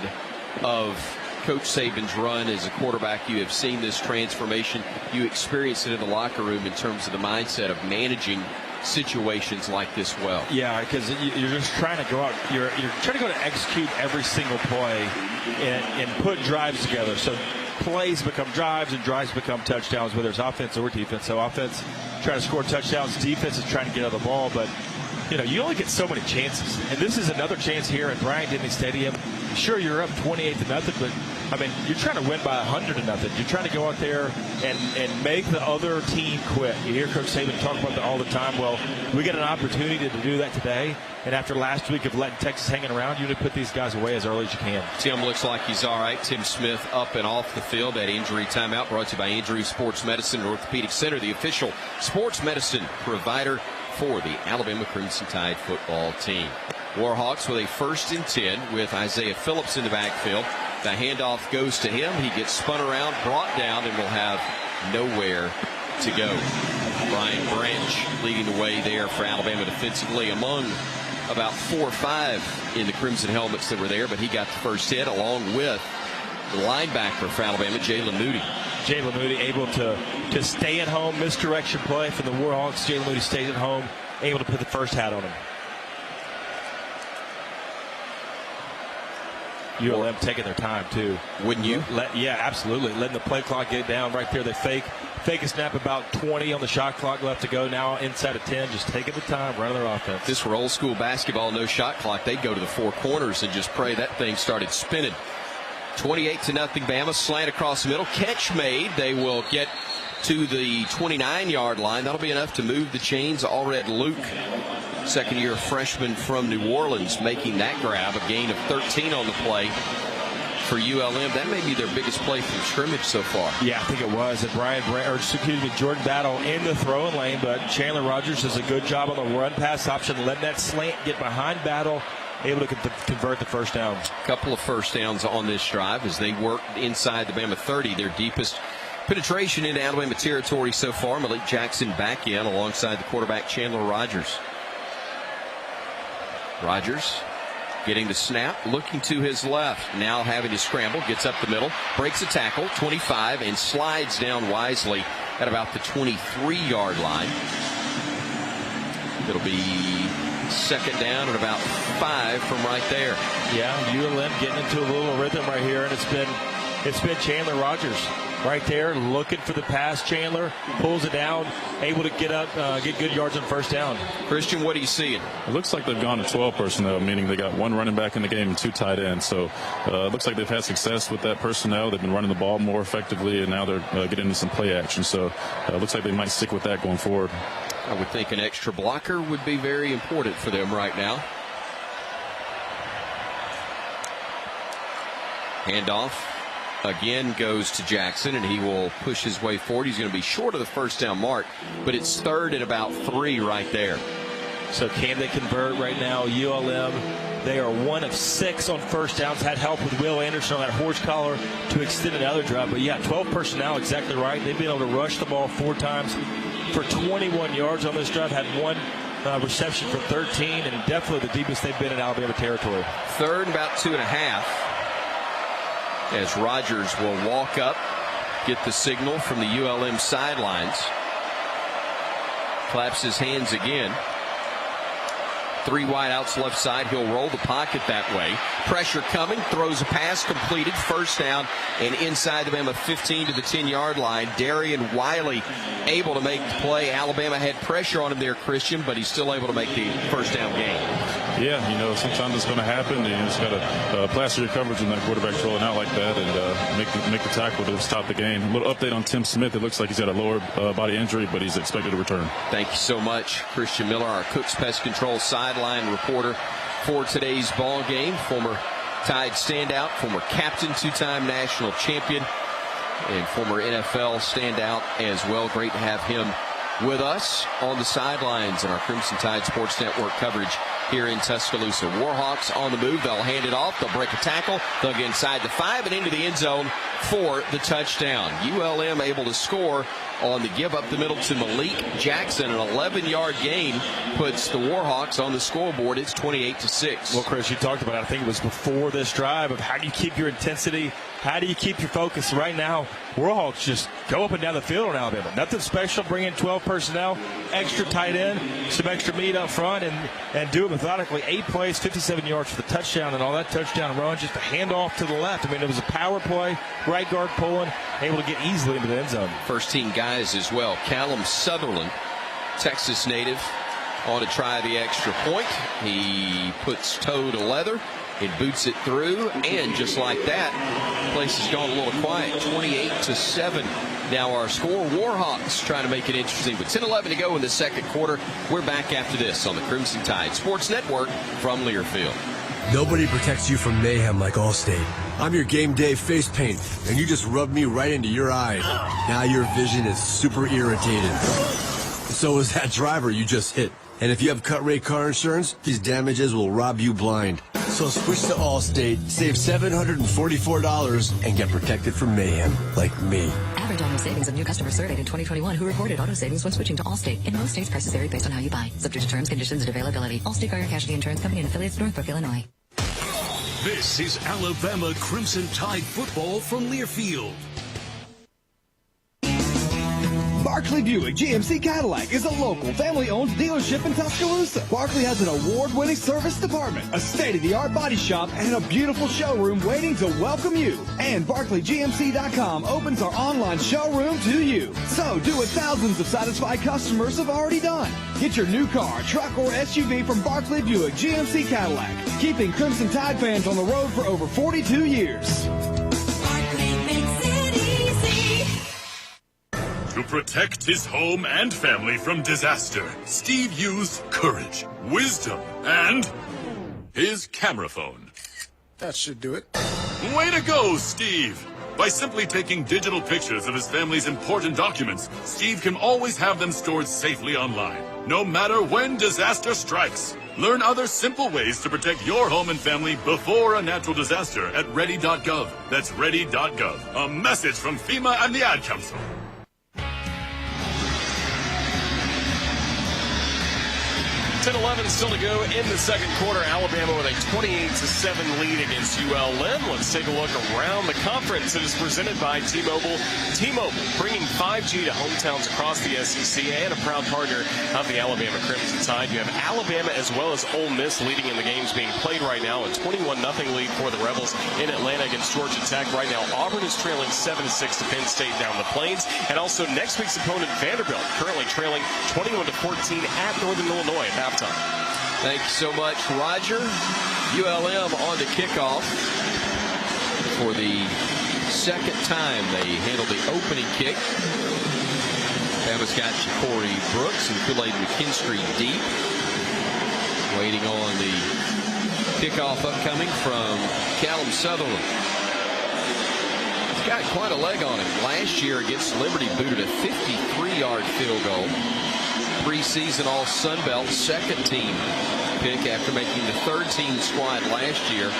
of Coach Saban's run as a quarterback. You have seen this transformation. You experienced it in the locker room in terms of the mindset of managing situations like this well. Yeah, because you're just trying to go out. You're trying to go to execute every single play and put drives together. So plays become drives and drives become touchdowns, whether it's offense or defense. So offense trying to score touchdowns. Defense is trying to get out of the ball, but you only get so many chances. And this is another chance here at Bryant-Denny Stadium. Sure, you're up 28-0, but I mean, you're trying to win by 100-0. You're trying to go out there and make the other team quit. You hear Coach Saban talk about that all the time. Well, we get an opportunity to do that today. And after last week of letting Texas hanging around, you need to put these guys away as early as you can. Tim looks like he's all right. Tim Smith up and off the field. That injury timeout brought to you by Injury Sports Medicine and Orthopedic Center, the official sports medicine provider for the Alabama Crimson Tide football team. Warhawks with a 1st and 10 with Isaiah Phillips in the backfield. The handoff goes to him. He gets spun around, brought down, and will have nowhere to go. Brian Branch leading the way there for Alabama defensively among about 4 or 5 in the Crimson helmets that were there, but he got the first hit along with the linebacker for Alabama, Jalen Moody. Jalen Moody able to stay at home. Misdirection play from the Warhawks. Jalen Moody stays at home, able to put the first hat on him. ULM taking their time too. Wouldn't you? Yeah, absolutely. Letting the play clock get down right there. They fake a snap, about 20 on the shot clock left to go. Now inside of 10, just taking the time, running their offense. If this were old school basketball, no shot clock, they'd go to the 4 corners and just pray that thing started spinning. 28-0 Bama, slant across the middle, catch made. They will get to the 29-yard line. That'll be enough to move the chains. Allred Luke, second-year freshman from New Orleans, making that grab. A gain of 13 on the play for ULM. That may be their biggest play from scrimmage so far. Yeah, I think it was. And Jordan Battle in the throwing lane, but Chandler Rogers does a good job on the run-pass option, letting that slant get behind Battle, able to convert the first down. A couple of first downs on this drive as they work inside the Bama 30, their deepest penetration into Alabama territory so far. Malik Jackson back in alongside the quarterback Chandler Rogers. Rogers getting the snap, looking to his left, now having to scramble, gets up the middle, breaks a tackle, 25, and slides down wisely at about the 23-yard line. It'll be second down and about 5 from right there. Yeah, ULM getting into a little rhythm right here, and it's been Chandler Rogers right there looking for the pass. Chandler pulls it down, able to get up, get good yards on first down. Christian, what are you seeing? It looks like they've gone to 12 personnel, meaning they got one running back in the game and 2 tight ends. So it looks like they've had success with that personnel. They've been running the ball more effectively, and now they're getting into some play action. So it looks like they might stick with that going forward. I would think an extra blocker would be very important for them right now. Handoff again goes to Jackson, and he will push his way forward. He's going to be short of the first down mark, but it's third and about 3 right there. So can they convert right now? ULM, they are 1 of 6 on first downs. Had help with Will Anderson on that horse collar to extend another drive. But yeah, 12 personnel, exactly right. They've been able to rush the ball 4 times for 21 yards on this drive. Had 1 reception for 13, and definitely the deepest they've been in Alabama territory. Third and about 2.5. As Rogers will walk up, get the signal from the ULM sidelines. Claps his hands again. 3 wideouts left side. He'll roll the pocket that way. Pressure coming. Throws a pass completed. First down and inside the Bama 15 to the 10-yard line. Darian Wiley able to make the play. Alabama had pressure on him there, Christian, but he's still able to make the first down gain. Yeah, sometimes it's going to happen. You just got to plaster your coverage when that quarterback's rolling out like that and make the tackle to stop the game. A little update on Tim Smith. It looks like he's got a lower body injury, but he's expected to return. Thank you so much, Christian Miller, our Cooks Pest Control sideline reporter for today's ball game. Former Tide standout, former captain, 2-time national champion, and former NFL standout as well. Great to have him with us on the sidelines in our Crimson Tide Sports Network coverage here in Tuscaloosa. Warhawks on the move. They'll hand it off. They'll break a tackle. They'll get inside the 5 and into the end zone for the touchdown. ULM able to score on the give up the middle to Malik Jackson. An 11-yard gain puts the Warhawks on the scoreboard. It's 28-6. Well, Chris, you talked about it. I think it was before this drive of how do you keep your intensity, how do you keep your focus. Right now, Warhawks just go up and down the field on Alabama. Nothing special. Bring in 12 personnel, extra tight end, some extra meat up front, and do it methodically. 8 plays, 57 yards for the touchdown, and all that touchdown run, just a handoff to the left. I mean, it was a power play, right guard pulling, able to get easily into the end zone. First team guys as well. Callum Sutherland, Texas native, on to try the extra point. He puts toe to leather. It boots it through, and just like that, place has gone a little quiet. 28-7. Now our score. Warhawks trying to make it interesting, but 10-11 to go in the second quarter. We're back after this on the Crimson Tide Sports Network from Learfield. Nobody protects you from mayhem like Allstate. I'm your game day face paint, and you just rubbed me right into your eye. Now your vision is super irritated. So is that driver you just hit. And if you have cut rate car insurance, these damages will rob you blind. So switch to Allstate, save $744, and get protected from mayhem like me. Average auto savings of new customers surveyed in 2021 who reported auto savings when switching to Allstate. In most states, prices vary based on how you buy. Subject to terms, conditions, and availability. Allstate Car and Casualty Insurance Company and affiliates, Northbrook, Illinois. This is Alabama Crimson Tide football from Learfield. Barkley Buick GMC Cadillac is a local family-owned dealership in Tuscaloosa. Barkley has an award-winning service department, a state-of-the-art body shop, and a beautiful showroom waiting to welcome you. And BarkleyGMC.com opens our online showroom to you. So do what thousands of satisfied customers have already done. Get your new car, truck, or SUV from Barkley Buick GMC Cadillac, keeping Crimson Tide fans on the road for over 42 years. To protect his home and family from disaster, Steve used courage, wisdom, and his camera phone. That should do it. Way to go, Steve! By simply taking digital pictures of his family's important documents, Steve can always have them stored safely online, no matter when disaster strikes. Learn other simple ways to protect your home and family before a natural disaster at ready.gov. That's ready.gov. A message from FEMA and the Ad Council. 10-11 still to go in the second quarter. Alabama with a 28-7 lead against ULM. Let's take a look around the conference. It is presented by T-Mobile. T-Mobile bringing 5G to hometowns across the SEC and a proud partner of the Alabama Crimson Tide. You have Alabama as well as Ole Miss leading in the games being played right now. A 21-0 lead for the Rebels in Atlanta against Georgia Tech. Right now, Auburn is trailing 7-6 to Penn State down the Plains. And also next week's opponent, Vanderbilt, currently trailing 21-14 at Northern Illinois at halftime. Thank you so much, Roger. ULM on the kickoff. For the second time, they handled the opening kick. Bama's got Corey Brooks and Kool-Aid McKinstry deep. Waiting on the kickoff upcoming from Callum Sutherland. He's got quite a leg on him. Last year against Liberty booted a 53-yard field goal. Preseason all Sun Belt second team pick after making the third team squad last year.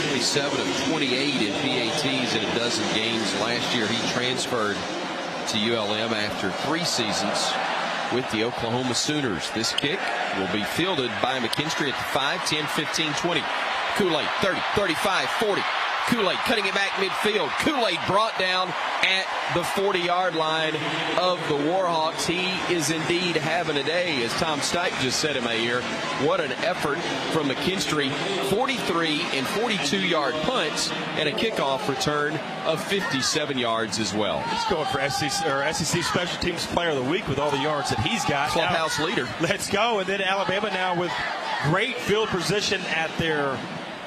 27 of 28 in PATs in a dozen games. Last year he transferred to ULM after 3 seasons with the Oklahoma Sooners. This kick will be fielded by McKinstry at the 5, 10, 15, 20. Kool-Aid 30, 35, 40. Kool-Aid cutting it back midfield. Kool-Aid brought down at the 40-yard line of the Warhawks. He is indeed having a day, as Tom Stipe just said in my ear. What an effort from McKinstry. 43 and 42-yard punts and a kickoff return of 57 yards as well. He's going for SEC Special Teams Player of the Week with all the yards that he's got. Clubhouse leader. Let's go. And then Alabama now with great field position at their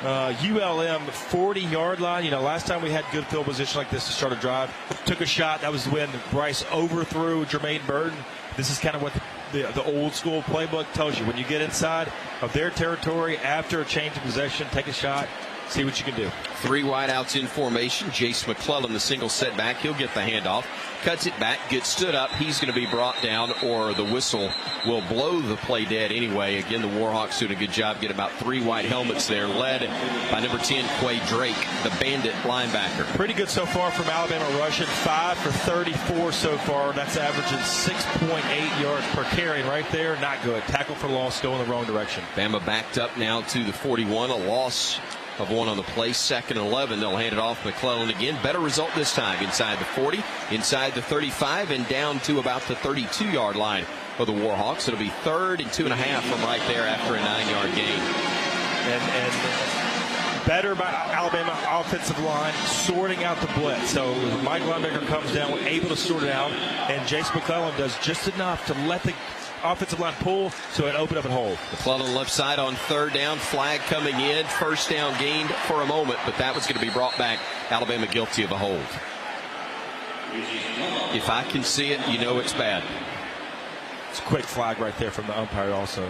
ULM 40-yard line. You know, last time we had good field position like this to start a drive, took a shot. That was when Bryce overthrew Jermaine Burton. This is kind of what the old school playbook tells you. When you get inside of their territory after a change of possession, take a shot, see what you can do. 3 wideouts in formation. Jace McClellan, the single setback. He'll get the handoff. Cuts it back, gets stood up. He's going to be brought down, or the whistle will blow the play dead anyway. Again, the Warhawks doing a good job. Get about 3 white helmets there, led by number 10, Quay Drake, the bandit linebacker. Pretty good so far from Alabama rushing. 5 for 34 so far. That's averaging 6.8 yards per carry right there. Not good. Tackle for loss, going the wrong direction. Bama backed up now to the 41. A loss of 1 on the play. 2nd and 11. They'll hand it off. McClellan again. Better result this time. Inside the 40, inside the 35, and down to about the 32-yard line for the Warhawks. It'll be 3rd and 2.5 from right there after a 9-yard gain. And better by Alabama offensive line sorting out the blitz. So Mike linebacker comes down, we're able to sort it out, and Jace McClellan does just enough to let the offensive line pull, so it opened up and hold. McClellan left side on 3rd down. Flag coming in. 1st down gained for a moment, but that was going to be brought back. Alabama guilty of a hold. If I can see it, you know it's bad. It's a quick flag right there from the umpire also.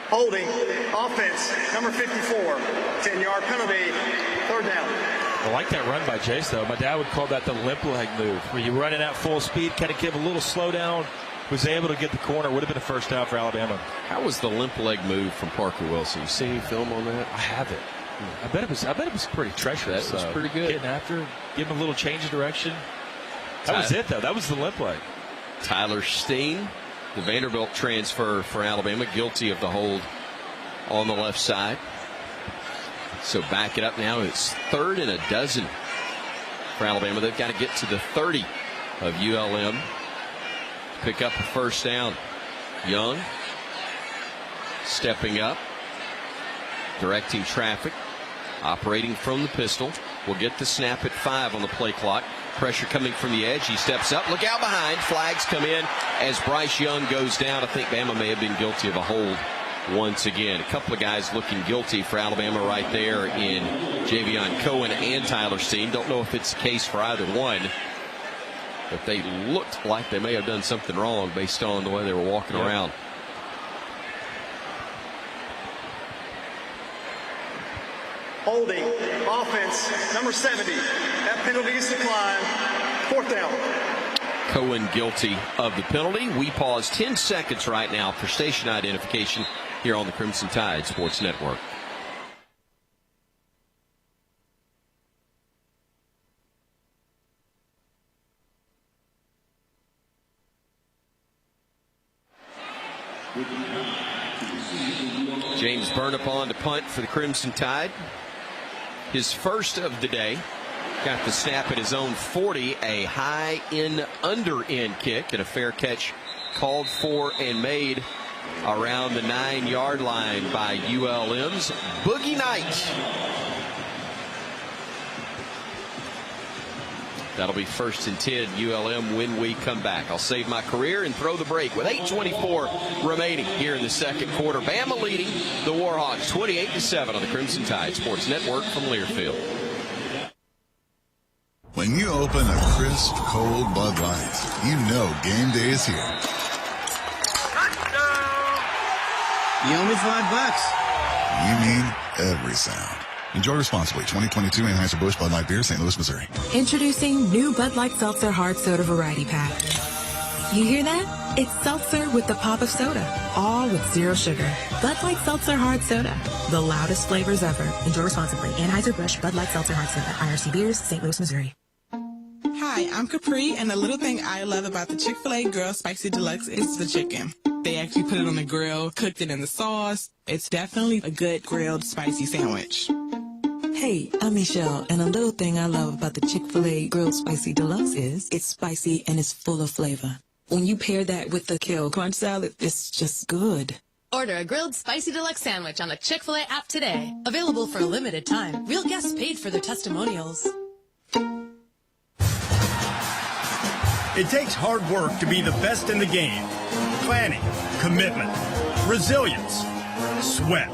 Holding, offense, number 54, 10-yard penalty, 3rd down. I like that run by Jace, though. My dad would call that the limp leg move, where you run it at full speed, kind of give a little slowdown, was able to get the corner. Would have been a 1st down for Alabama. How was the limp leg move from Parker Wilson? You see any film on that? I haven't. I bet it was pretty treacherous. That was pretty good. Getting after, give him a little change of direction. That was it, though. That was the limp leg. Tyler Steen, the Vanderbilt transfer for Alabama, guilty of the hold on the left side. So back it up now. It's 3rd and 12 for Alabama. They've got to get to the 30 of ULM. Pick up a 1st down. Young stepping up, directing traffic, operating from the pistol. Will get the snap at 5 on the play clock. Pressure coming from the edge. He steps up. Look out behind. Flags come in as Bryce Young goes down. I think Bama may have been guilty of a hold once again. A couple of guys looking guilty for Alabama right there in Javion Cohen and Tyler Steen. Don't know if it's the case for either one, but they looked like they may have done something wrong based on the way they were walking around. Holding. Offense, number 70. That penalty is declined. 4th down. Cohen guilty of the penalty. We pause 10 seconds right now for station identification here on the Crimson Tide Sports Network. James Burnapon to punt for the Crimson Tide. His first of the day. Got the snap at his own 40, a high in under end kick, and a fair catch called for and made around the 9-yard line by ULM's Boogie Knight. That'll be 1st and 10 ULM when we come back. I'll save my career and throw the break with 8:24 remaining here in the second quarter. Bama leading the Warhawks 28-7 on the Crimson Tide Sports Network from Learfield. When you open a crisp, cold Bud Light, you know game day is here. You owe me $5. You mean every sound. Enjoy responsibly. 2022 Anheuser-Busch Bud Light Beer, St. Louis, Missouri. Introducing new Bud Light Seltzer Hard Soda Variety Pack. You hear that? It's seltzer with the pop of soda, all with zero sugar. Bud Light Seltzer Hard Soda, the loudest flavors ever. Enjoy responsibly. Anheuser-Busch Bud Light Seltzer Hard Soda, IRC Beers, St. Louis, Missouri. Hi, I'm Capri, and the little thing I love about the Chick-fil-A Grilled Spicy Deluxe is the chicken. They actually put it on the grill, cooked it in the sauce. It's definitely a good grilled spicy sandwich. Hey, I'm Michelle, and a little thing I love about the Chick-fil-A Grilled Spicy Deluxe is it's spicy and it's full of flavor. When you pair that with the kale crunch salad, it's just good. Order a grilled spicy deluxe sandwich on the Chick-fil-A app today. Available for a limited time. Real guests paid for their testimonials. It takes hard work to be the best in the game. Planning, commitment, resilience, sweat.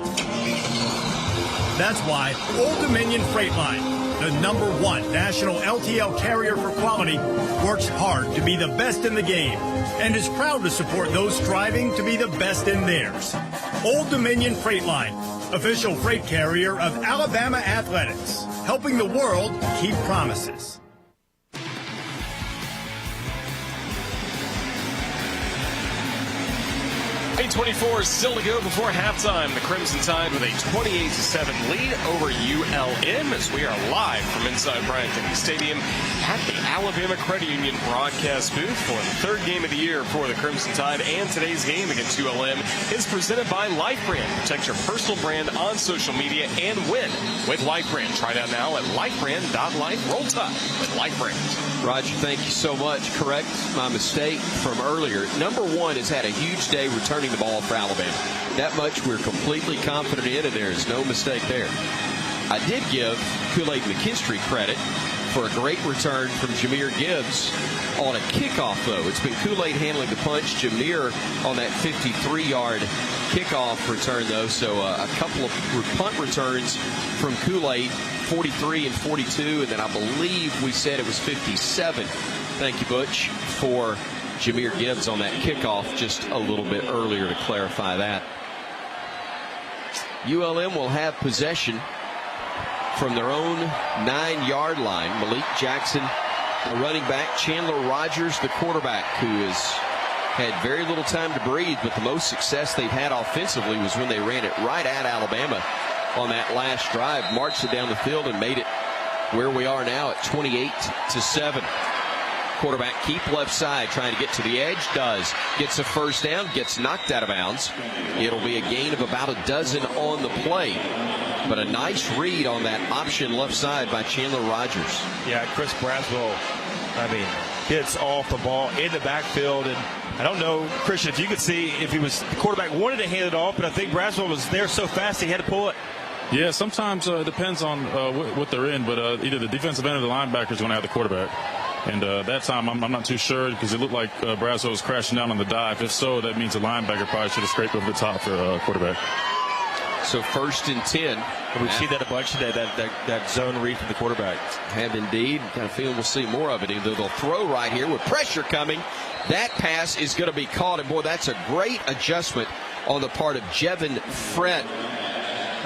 That's why Old Dominion Freight Line, the #1 national LTL carrier for quality, works hard to be the best in the game and is proud to support those striving to be the best in theirs. Old Dominion Freight Line, official freight carrier of Alabama Athletics, helping the world keep promises. 8:24 still to go before halftime. The Crimson Tide with a 28-7 lead over ULM as we are live from inside Bryant-Denny Stadium at the Alabama Credit Union broadcast booth for the third game of the year for the Crimson Tide. And today's game against ULM is presented by LifeBrand. Protect your personal brand on social media and win with LifeBrand. Try it out now at lifebrand.life. Roll Tide with LifeBrand. Roger, thank you so much. Correct my mistake from earlier. #1 has had a huge day returning the ball for Alabama. That much we're completely confident in, and there is no mistake there. I did give Kool-Aid McKinstry credit for a great return from Jahmyr Gibbs on a kickoff, though. It's been Kool-Aid handling the punch. Jahmyr on that 53-yard kickoff return, though. So a couple of punt returns from Kool-Aid, 43 and 42, and then I believe we said it was 57. Thank you, Butch, for Jahmyr Gibbs on that kickoff just a little bit earlier to clarify that. ULM will have possession from their own 9-yard line. Malik Jackson, a running back. Chandler Rogers, the quarterback, who has had very little time to breathe, but the most success they've had offensively was when they ran it right at Alabama on that last drive, marched it down the field and made it where we are now at 28-7. Quarterback keep left side, trying to get to the edge, does. Gets a first down, gets knocked out of bounds. It'll be a gain of about a dozen on the play. But a nice read on that option left side by Chandler Rogers. Yeah, Chris Braswell, gets off the ball in the backfield. And I don't know, Christian, if you could see if the quarterback wanted to hand it off, but I think Braswell was there so fast he had to pull it. Yeah, sometimes it depends on what they're in, but either the defensive end or the linebacker is going to have the quarterback. And that time, I'm not too sure because it looked like Braswell was crashing down on the dive. If so, that means the linebacker probably should have scraped over the top for quarterback. So 1st and 10. We've seen that a bunch today, that zone read from the quarterback. Have indeed. Kind of feeling we'll see more of it. Either they'll throw right here with pressure coming. That pass is going to be caught. And, boy, that's a great adjustment on the part of Jevin Frett.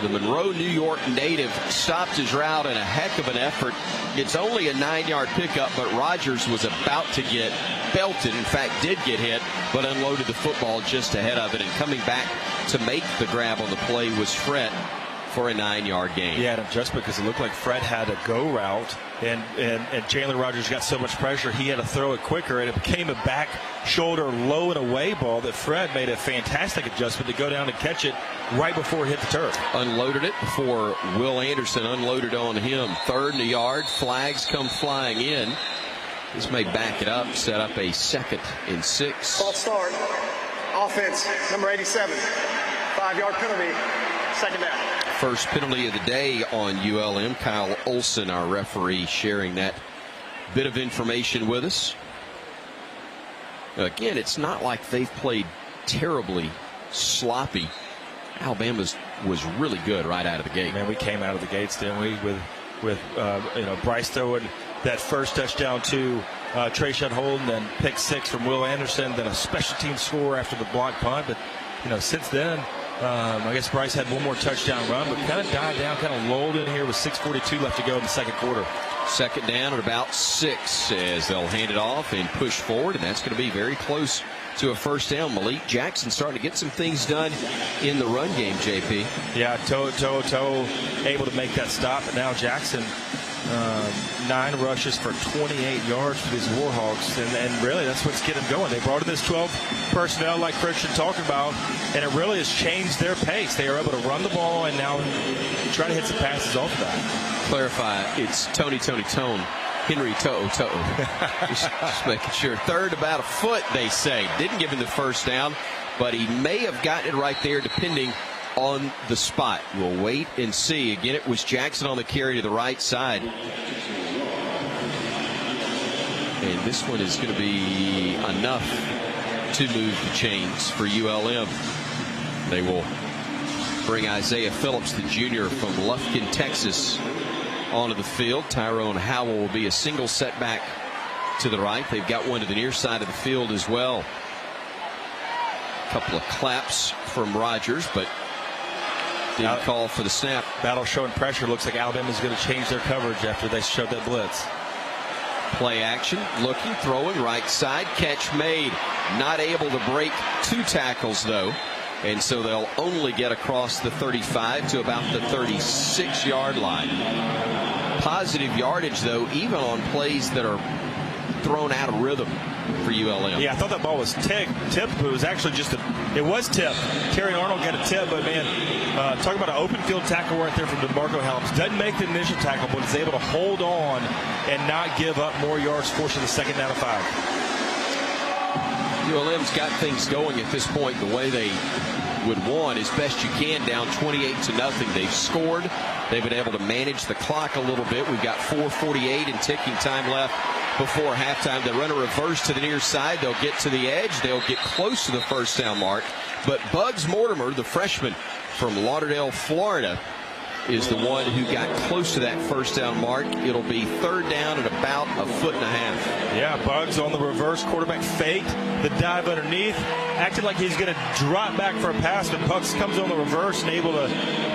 The Monroe, New York native stopped his route in a heck of an effort. It's only a 9-yard pickup, but Rogers was about to get belted. In fact, did get hit, but unloaded the football just ahead of it. And coming back to make the grab on the play was Fred for a 9-yard gain. Yeah, just because it looked like Fred had a go route, and Chandler Rogers got so much pressure, he had to throw it quicker, and it became a back shoulder low and away ball that Fred made a fantastic adjustment to go down and catch it right before it hit the turf. Unloaded it before Will Anderson unloaded on him. 3rd and a yard. Flags come flying in. This may back it up, set up a 2nd and 6. False start. Offense, number 87. 5-yard penalty. 2nd down. First penalty of the day on ULM. Kyle Olson, our referee, sharing that bit of information with us. Again, it's not like they've played terribly sloppy. Alabama was really good right out of the gate. Man, we came out of the gates, didn't we? With Bryce throwing that first touchdown to Trayshawn Holden, then pick 6 from Will Anderson, then a special team score after the block punt. But since then, I guess Bryce had one more touchdown run, but kind of died down, kind of lulled in here with 6:42 left to go in the 2nd quarter. 2nd down at about 6 as they'll hand it off and push forward, and that's going to be very close to a 1st down. Malik Jackson starting to get some things done in the run game, JP. Yeah, Toe able to make that stop, and now Jackson 9 rushes for 28 yards for these Warhawks, and really that's what's getting them going. They brought in this 12 personnel like Christian talked about, and it really has changed their pace. They are able to run the ball and now try to hit some passes off of that. Clarify, it's Tony Tone. Henry To'o. just making sure. 3rd about a foot, they say. Didn't give him the 1st down, but he may have gotten it right there depending on the spot. We'll wait and see. Again, it was Jackson on the carry to the right side. And this one is going to be enough to move the chains for ULM. They will bring Isaiah Phillips, the junior from Lufkin, Texas, onto the field. Tyrone Howell will be a single setback to the right. They've got one to the near side of the field as well. A couple of claps from Rogers, but didn't call for the snap. Battle showing pressure. Looks like Alabama's going to change their coverage after they showed that blitz. Play action, looking, throwing, right side, catch made. Not able to break 2 tackles, though. And so they'll only get across the 35 to about the 36-yard line. Positive yardage, though, even on plays that are thrown out of rhythm for ULM. Yeah, I thought that ball was tipped. It was actually just it was tipped. Terry Arnold got a tip, but man, talk about an open field tackle right there from DeMarco Helms. Doesn't make the initial tackle, but is able to hold on and not give up more yards, forcing the 2nd down of 5. ULM's got things going at this point the way they would want as best you can, down 28-0. They've scored. They've been able to manage the clock a little bit. We've got 4:48 and ticking time left before halftime. They run a reverse to the near side. They'll get to the edge. They'll get close to the 1st down mark. But Bugs Mortimer, the freshman from Lauderdale, Florida, is the one who got close to that 1st down mark. It'll be 3rd down at about a 1.5 feet. Yeah, Bugs on the reverse. Quarterback faked the dive underneath, acted like he's going to drop back for a pass, but Bugs comes on the reverse and able to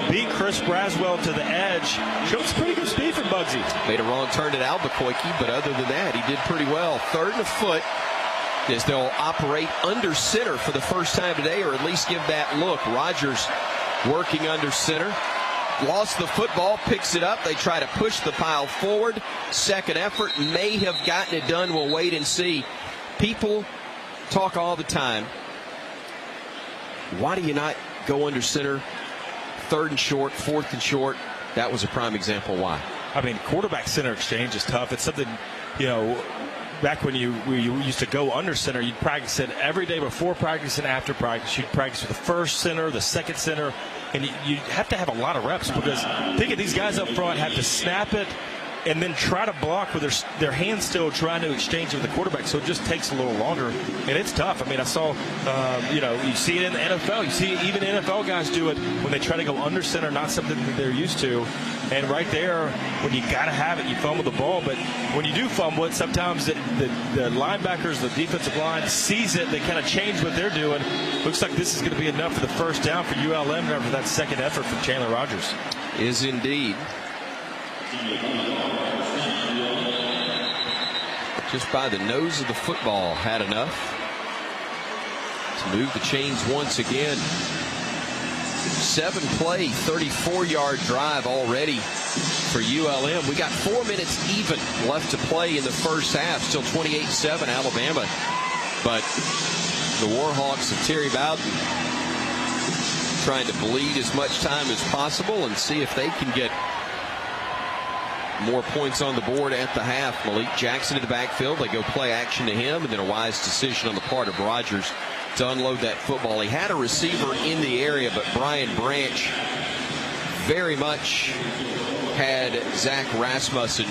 beat Chris Braswell to the edge. Shows pretty good speed from Bugsy. Made a wrong turn at Albuquerque, but other than that, he did pretty well. 3rd and a foot as they'll operate under center for the first time today, or at least give that look. Rogers working under center. Lost the football, picks it up. They try to push the pile forward. 2nd effort, may have gotten it done. We'll wait and see. People talk all the time. Why do you not go under center? 3rd and short, 4th and short. That was a prime example why. I mean, quarterback center exchange is tough. It's something, back when you used to go under center, you'd practice it every day before practice and after practice. You'd practice with the 1st center, the 2nd center, and you have to have a lot of reps because think of these guys up front have to snap it, and then try to block with their hands still trying to exchange with the quarterback. So it just takes a little longer, and it's tough. I mean, I saw, you see it in the NFL. You see even NFL guys do it when they try to go under center, not something that they're used to. And right there, when you got to have it, you fumble the ball. But when you do fumble it, sometimes the linebackers, the defensive line sees it. They kind of change what they're doing. Looks like this is going to be enough for the first down for ULM after that second effort from Chandler Rogers. Is indeed. Just by the nose of the football, had enough to move the chains once again. 7-play, 34-yard drive already for ULM. We got 4 minutes even left to play in the first half. Still 28-7 Alabama. But the Warhawks of Terry Bowden trying to bleed as much time as possible and see if they can get more points on the board at the half. Malik Jackson in the backfield. They go play action to him, and then a wise decision on the part of Rogers to unload that football. He had a receiver in the area, but Brian Branch very much had Zach Rasmussen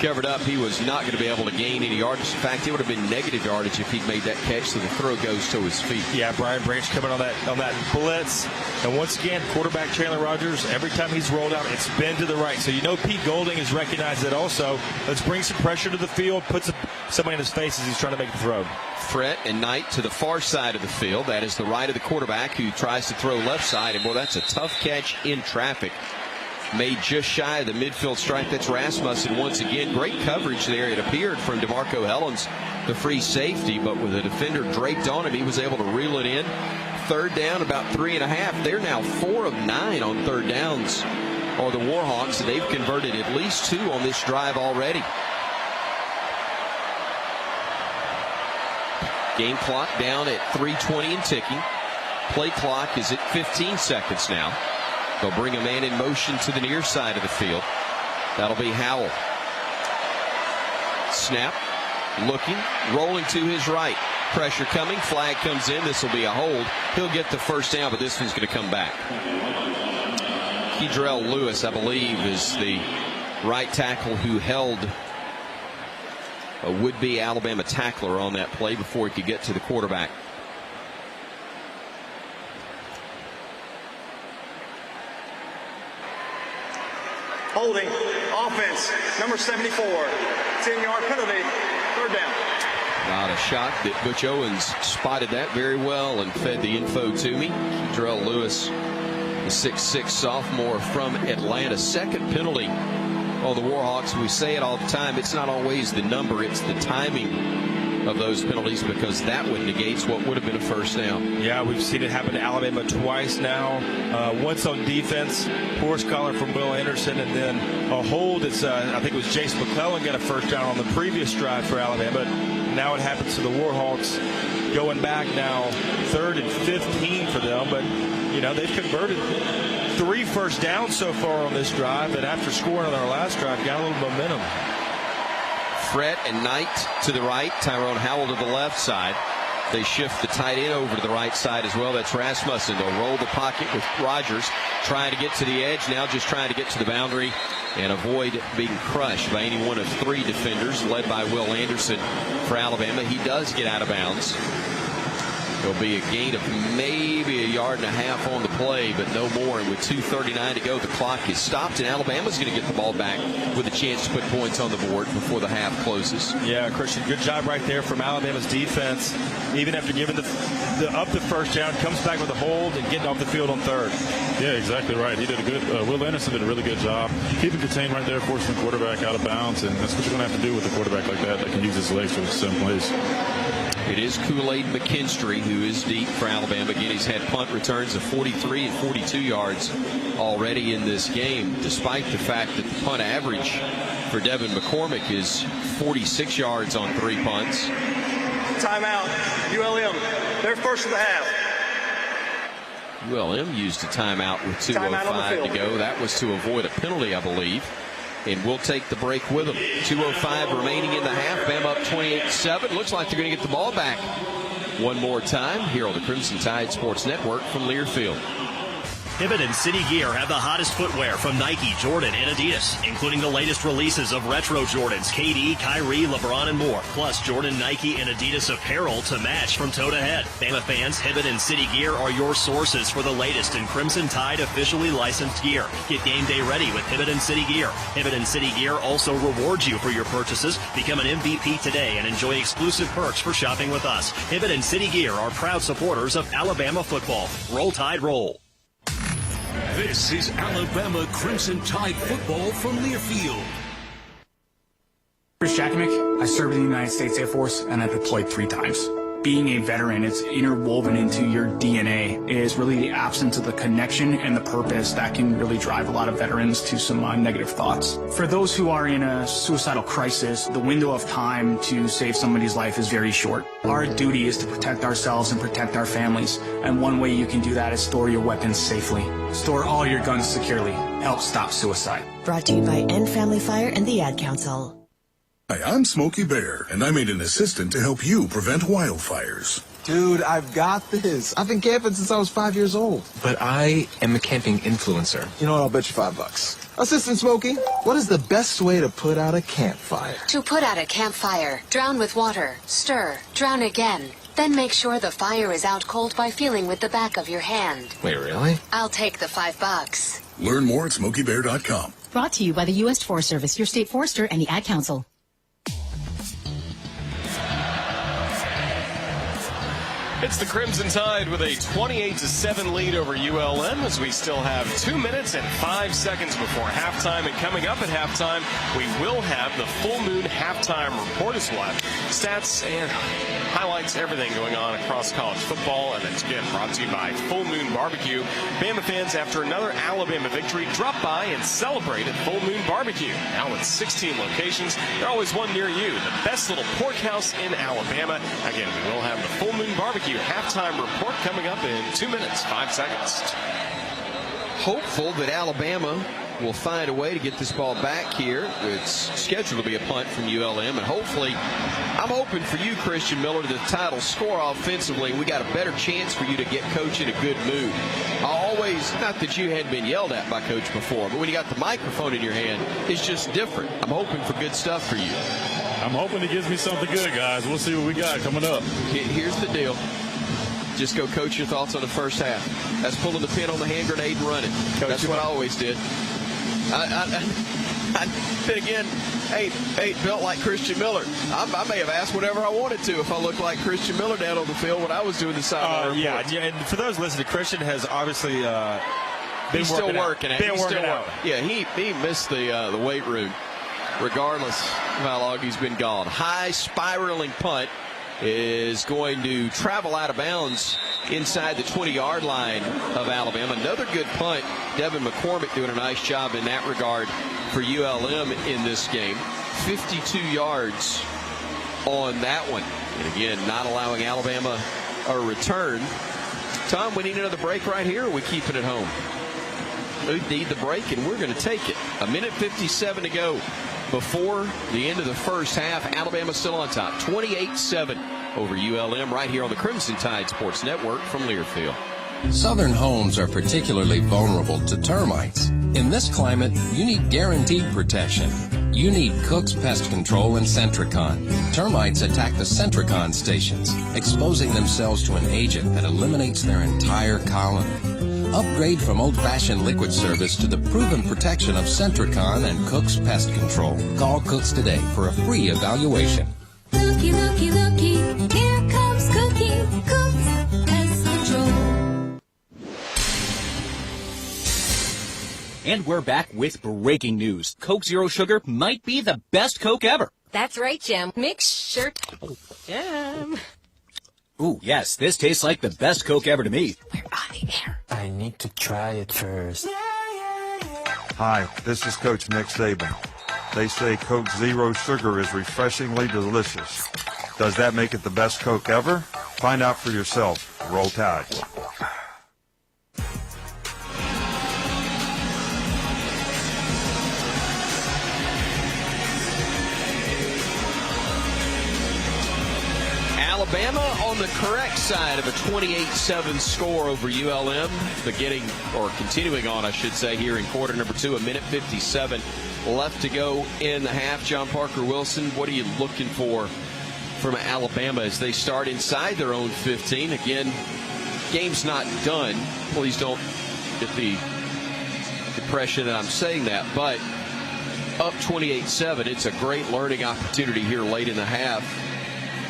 covered up. He was not going to be able to gain any yardage. In fact, it would have been negative yardage if he'd made that catch, so the throw goes to his feet. Yeah, Brian Branch coming on that blitz. And once again, quarterback Chandler Rogers, every time he's rolled out, it's been to the right. So you know Pete Golding has recognized it also. Let's bring some pressure to the field, put somebody in his face as he's trying to make the throw. Fret and Knight to the far side of the field. That is the right of the quarterback who tries to throw left side. And, boy, that's a tough catch in traffic. Made just shy of the midfield stripe. That's Rasmussen once again. Great coverage there, it appeared, from DeMarco Hellens, the free safety, but with a defender draped on him, he was able to reel it in. Third down, about 3.5. They're now 4 of 9 on third downs, or the Warhawks, and they've converted at least 2 on this drive already. Game clock down at 3:20 and ticking. Play clock is at 15 seconds now. They'll bring a man in motion to the near side of the field. That'll be Howell. Snap. Looking. Rolling to his right. Pressure coming. Flag comes in. This will be a hold. He'll get the first down, but this one's going to come back. Kedrell Lewis, I believe, is the right tackle who held a would-be Alabama tackler on that play before he could get to the quarterback. Holding, offense, number 74, 10-yard penalty, third down. Not a shot that Butch Owens spotted that very well and fed the info to me. Kedrell Lewis, the 6'6" sophomore from Atlanta. Second penalty on the Warhawks. We say it all the time. It's not always the number, it's the timing of those penalties, because that one negates what would have been a first down. Yeah, we've seen it happen to Alabama twice now. Once on defense, horse collar from Will Anderson, and then a hold. It's I think it was Jason McClellan got a first down on the previous drive for Alabama. Now it happens to the Warhawks, going back now 3rd and 15 for them. But you know, they've converted 3 first downs so far on this drive, and after scoring on our last drive, got a little momentum. Fret and Knight to the right, Tyrone Howell to the left side. They shift the tight end over to the right side as well. That's Rasmussen. They'll roll the pocket with Rogers trying to get to the edge, now just trying to get to the boundary and avoid being crushed by any one of 3 defenders, led by Will Anderson for Alabama. He does get out of bounds. There'll be a gain of maybe 1.5 yards on the play, but no more. And with 2:39 to go, the clock is stopped, and Alabama's going to get the ball back with a chance to put points on the board before the half closes. Yeah, Christian, good job right there from Alabama's defense. Even after giving up the first down, comes back with a hold and getting off the field on 3rd. Yeah, exactly right. He did a good. Will Anderson did a really good job keeping contained right there, forcing the quarterback out of bounds, and that's what you're going to have to do with a quarterback like that can use his legs for some plays. It is Kool-Aid McKinstry who is deep for Alabama. Again, he's had punt returns of 43 and 42 yards already in this game, despite the fact that the punt average for Devin McCormick is 46 yards on 3 punts. Timeout, ULM. They're first of the half. ULM used a timeout with 2:05 to go. That was to avoid a penalty, I believe. And we'll take the break with them. 2:05 remaining in the half. Bama up 28-7. Looks like they're going to get the ball back one more time here on the Crimson Tide Sports Network from Learfield. Hibbett and City Gear have the hottest footwear from Nike, Jordan, and Adidas, including the latest releases of retro Jordans, KD, Kyrie, LeBron, and more, plus Jordan, Nike, and Adidas apparel to match from toe to head. Bama fans, Hibbett and City Gear are your sources for the latest in Crimson Tide officially licensed gear. Get game day ready with Hibbett and City Gear. Hibbett and City Gear also rewards you for your purchases. Become an MVP today and enjoy exclusive perks for shopping with us. Hibbett and City Gear are proud supporters of Alabama football. Roll Tide, roll. This is Alabama Crimson Tide football from Learfield. Chris Jakimick. I served in the United States Air Force and I deployed 3 times. Being a veteran, it's interwoven into your DNA. It is really the absence of the connection and the purpose that can really drive a lot of veterans to some negative thoughts. For those who are in a suicidal crisis, the window of time to save somebody's life is very short. Our duty is to protect ourselves and protect our families. And one way you can do that is store your weapons safely. Store all your guns securely. Help stop suicide. Brought to you by End Family Fire and the Ad Council. Hi, I'm Smokey Bear, and I made an assistant to help you prevent wildfires. Dude, I've got this. I've been camping since I was 5 years old. But I am a camping influencer. You know what? I'll bet you $5. Assistant Smokey, what is the best way to put out a campfire? To put out a campfire, drown with water, stir, drown again. Then make sure the fire is out cold by feeling with the back of your hand. Wait, really? I'll take the $5. Learn more at SmokeyBear.com. Brought to you by the U.S. Forest Service, your state forester, and the Ad Council. It's the Crimson Tide with a 28-7 lead over ULM as we still have 2 minutes and 5 seconds before halftime. And coming up at halftime, we will have the full moon halftime report as well. Stats and highlights, everything going on across college football. And it's again brought to you by Full Moon Barbecue. Bama fans, after another Alabama victory, drop by and celebrate at Full Moon Barbecue. Now with 16 locations, there's always one near you. The best little pork house in Alabama. Again, we will have the Full Moon Barbecue halftime report coming up in 2 minutes, 5 seconds. Hopeful that Alabama will find a way to get this ball back here. It's scheduled to be a punt from ULM, and hopefully, I'm hoping for you, Christian Miller, the title score offensively. We got a better chance for you to get Coach in a good mood. Not that you hadn't been yelled at by Coach before, but when you got the microphone in your hand, it's just different. I'm hoping for good stuff for you. I'm hoping he gives me something good, guys. We'll see what we got coming up. Here's the deal. Just go, Coach, your thoughts on the first half. That's pulling the pin on the hand grenade and running. Coach, that's what I always did. Then again, ain't built like Christian Miller. I may have asked whatever I wanted to if I looked like Christian Miller down on the field when I was doing the sideline. Yeah, and for those listening, Christian has obviously he's still working out. Yeah, he missed the weight room, regardless of how long he's been gone. High spiraling punt is going to travel out of bounds inside the 20-yard line of Alabama. Another good punt. Devin McCormick doing a nice job in that regard for ULM in this game. 52 yards on that one. And again, not allowing Alabama a return. Tom, we need another break right here, or are we keeping it home? We need the break, and we're going to take it. 1:57 to go before the end of the first half. Alabama still on top, 28-7 over ULM right here on the Crimson Tide Sports Network from Learfield. Southern homes are particularly vulnerable to termites. In this climate, you need guaranteed protection. You need Cook's Pest Control and Centricon. Termites attack the Centricon stations, exposing themselves to an agent that eliminates their entire colony. Upgrade from old-fashioned liquid service to the proven protection of Centricon and Cook's Pest Control. Call Cook's today for a free evaluation. Looky, looky, looky, here comes Cookie, Cook's Pest Control. And we're back with breaking news. Coke Zero Sugar might be the best Coke ever. That's right, Jim. Mix shirt. Jim. Ooh, yes, this tastes like the best Coke ever to me. We're on the air. I need to try it first. Hi, this is Coach Nick Saban. They say Coke Zero Sugar is refreshingly delicious. Does that make it the best Coke ever? Find out for yourself. Roll Tide. Alabama on the correct side of a 28-7 score over ULM, continuing on, I should say, here in quarter number 2, 1:57 left to go in the half. John Parker Wilson, what are you looking for from Alabama as they start inside their own 15? Again, game's not done. Please don't get the impression that I'm saying that, but up 28-7, it's a great learning opportunity here late in the half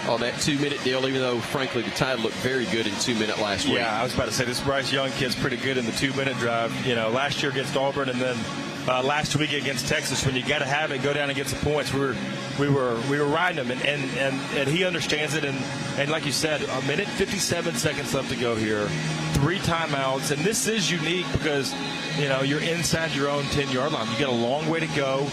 on that 2-minute deal, even though, frankly, the Tide looked very good in 2-minute last week. Yeah, I was about to say, this Bryce Young kid's pretty good in the 2-minute drive. You know, last year against Auburn and then last week against Texas, when you got to have it, go down and get some points. We were riding him, and he understands it. And like you said, 1:57 left to go here, 3 timeouts, and this is unique because, you know, you're inside your own 10-yard line. You got a long way to go.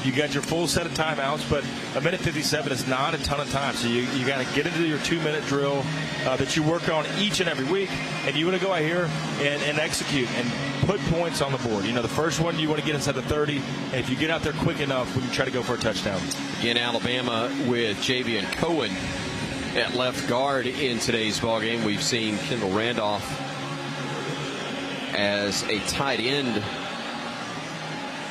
You got your full set of timeouts, but 1:57 is not a ton of time. So you got to get into your 2-minute drill that you work on each and every week, and you want to go out here and execute and put points on the board. You know, the first one you want to get inside the 30, and if you get out there quick enough, we can try to go for a touchdown. Again, Alabama with Javion Cohen at left guard in today's ballgame. We've seen Kendall Randolph as a tight end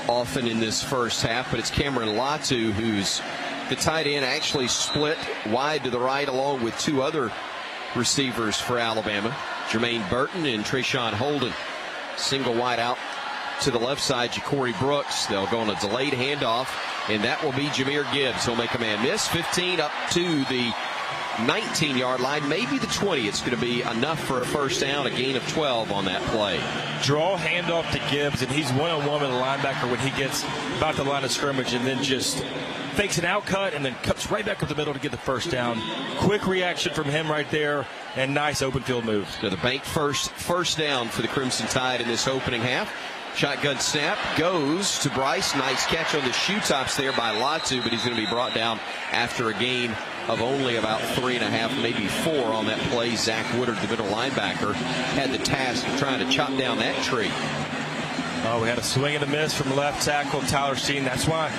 often in this first half, but it's Cameron Latu who's the tight end, actually split wide to the right along with 2 other receivers for Alabama, Jermaine Burton and Trayshawn Holden. Single wide out to the left side, Ja'Cory Brooks. They'll go on a delayed handoff, and that will be Jahmyr Gibbs. He'll make a man miss. 15 up to the 19-yard line, maybe the 20. It's going to be enough for a first down, a gain of 12 on that play. Draw handoff to Gibbs, and he's one-on-one with a linebacker when he gets about the line of scrimmage, and then just fakes an out cut and then cuts right back up the middle to get the first down. Quick reaction from him right there, and nice open field move. So the bank first down for the Crimson Tide in this opening half. Shotgun snap goes to Bryce. Nice catch on the shoe tops there by Latu, but he's going to be brought down after a gain of only about 3.5, maybe 4 on that play. Zach Woodard, the middle linebacker, had the task of trying to chop down that tree. Oh, we had a swing and a miss from left tackle Tyler Steen. That's why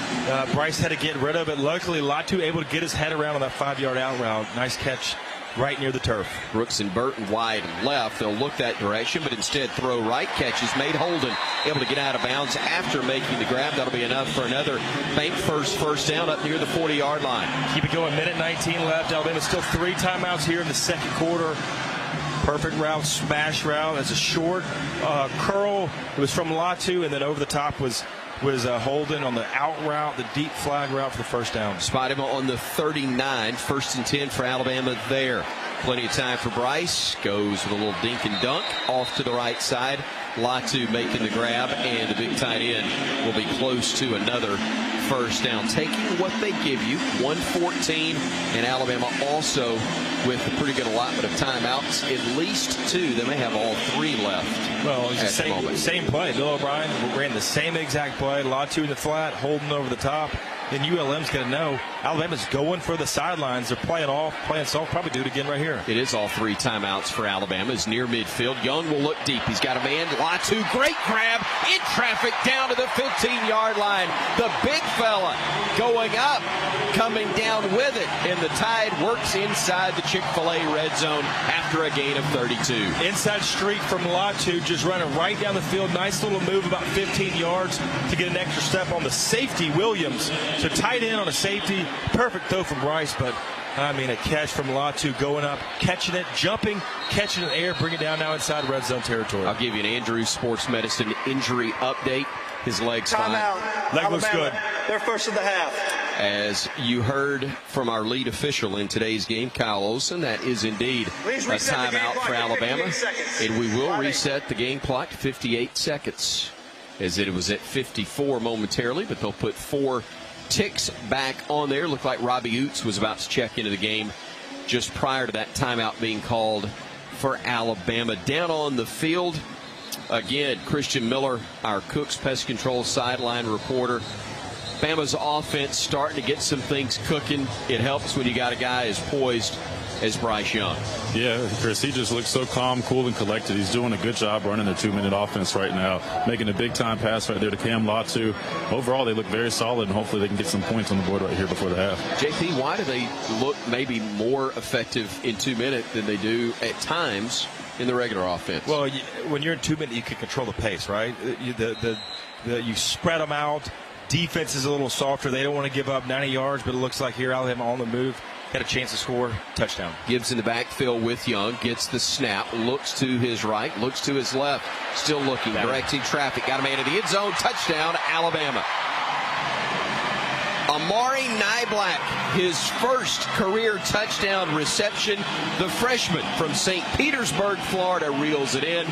Bryce had to get rid of it. Luckily, Latu able to get his head around on that 5-yard out route. Nice catch right near the turf. Brooks and Burton wide left. They'll look that direction, but instead throw right. Catches made. Holden able to get out of bounds after making the grab. That'll be enough for another bank first down up near the 40-yard line. Keep it going. 1:19 left. Alabama still 3 timeouts here in the second quarter. Perfect route, smash route. As a short curl. It was from Latu, and then over the top was Holden on the out route, the deep flag route for the first down. Spot him on the 39. 1st and 10 for Alabama there. Plenty of time for Bryce. Goes with a little dink and dunk off to the right side. Latu making the grab, and the big tight end will be close to another first down. Taking what they give you, 1:14, and Alabama also with a pretty good allotment of timeouts, at least 2. They may have all 3 left. Well, it's the same play. Bill O'Brien ran the same exact play. Latu in the flat, Holden over the top. Then ULM's going to know Alabama's going for the sidelines. They're playing soft. Probably do it again right here. It is all 3 timeouts for Alabama. It's near midfield. Young will look deep. He's got a man. Latu, great grab in traffic down to the 15-yard line. The big fella going up, coming down with it, and the Tide works inside the Chick-fil-A red zone after a gain of 32. Inside streak from Latu, just running right down the field. Nice little move, about 15 yards to get an extra step on the safety, Williams. So tight end on a safety. Perfect throw from Bryce, but I mean a catch from Latu going up, catching it, jumping, catching it in the air, bring it down now inside red zone territory. I'll give you an Andrews Sports Medicine injury update. His leg's fine. Leg looks good. They're first of the half. As you heard from our lead official in today's game, Kyle Olson, that is indeed a timeout for Alabama. And we will reset the game clock to 58 seconds. As it was at 54 momentarily, but they'll put 4 ticks back on there. Looked like Robbie Oots was about to check into the game just prior to that timeout being called for Alabama. Down on the field, again, Christian Miller, our Cooks Pest Control sideline reporter. Bama's offense starting to get some things cooking. It helps when you got a guy as poised as Bryce Young. Yeah, Chris, he just looks so calm, cool, and collected. He's doing a good job running their 2-minute offense right now, making a big-time pass right there to Cam Latu. Overall, they look very solid, and hopefully they can get some points on the board right here before the half. JP, why do they look maybe more effective in 2 minutes than they do at times in the regular offense? Well, when you're in 2 minutes, you can control the pace, right? You spread them out. Defense is a little softer. They don't want to give up 90 yards, but it looks like here Alabama on the move. Got a chance to score. Touchdown. Gibbs in the backfield with Young. Gets the snap. Looks to his right. Looks to his left. Still looking. Directing traffic. Got a man in the end zone. Touchdown, Alabama. Amari Niblack, his first career touchdown reception. The freshman from St. Petersburg, Florida, reels it in.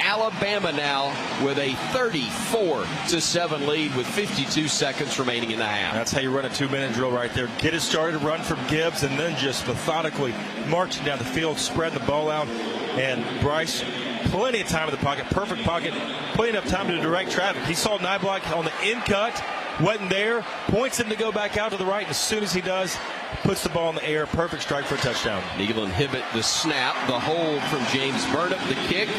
Alabama now with a 34-7 lead with 52 seconds remaining in the half. That's how you run a 2-minute drill right there. Get it started, run from Gibbs, and then just methodically marching down the field, spreading the ball out. And Bryce, plenty of time in the pocket, perfect pocket, plenty of time to direct traffic. He saw Niblack on the in cut, wasn't there, points him to go back out to the right, and as soon as he does, puts the ball in the air, perfect strike for a touchdown. Nealon Hibbett, the snap, the hold from James Burnett, the kick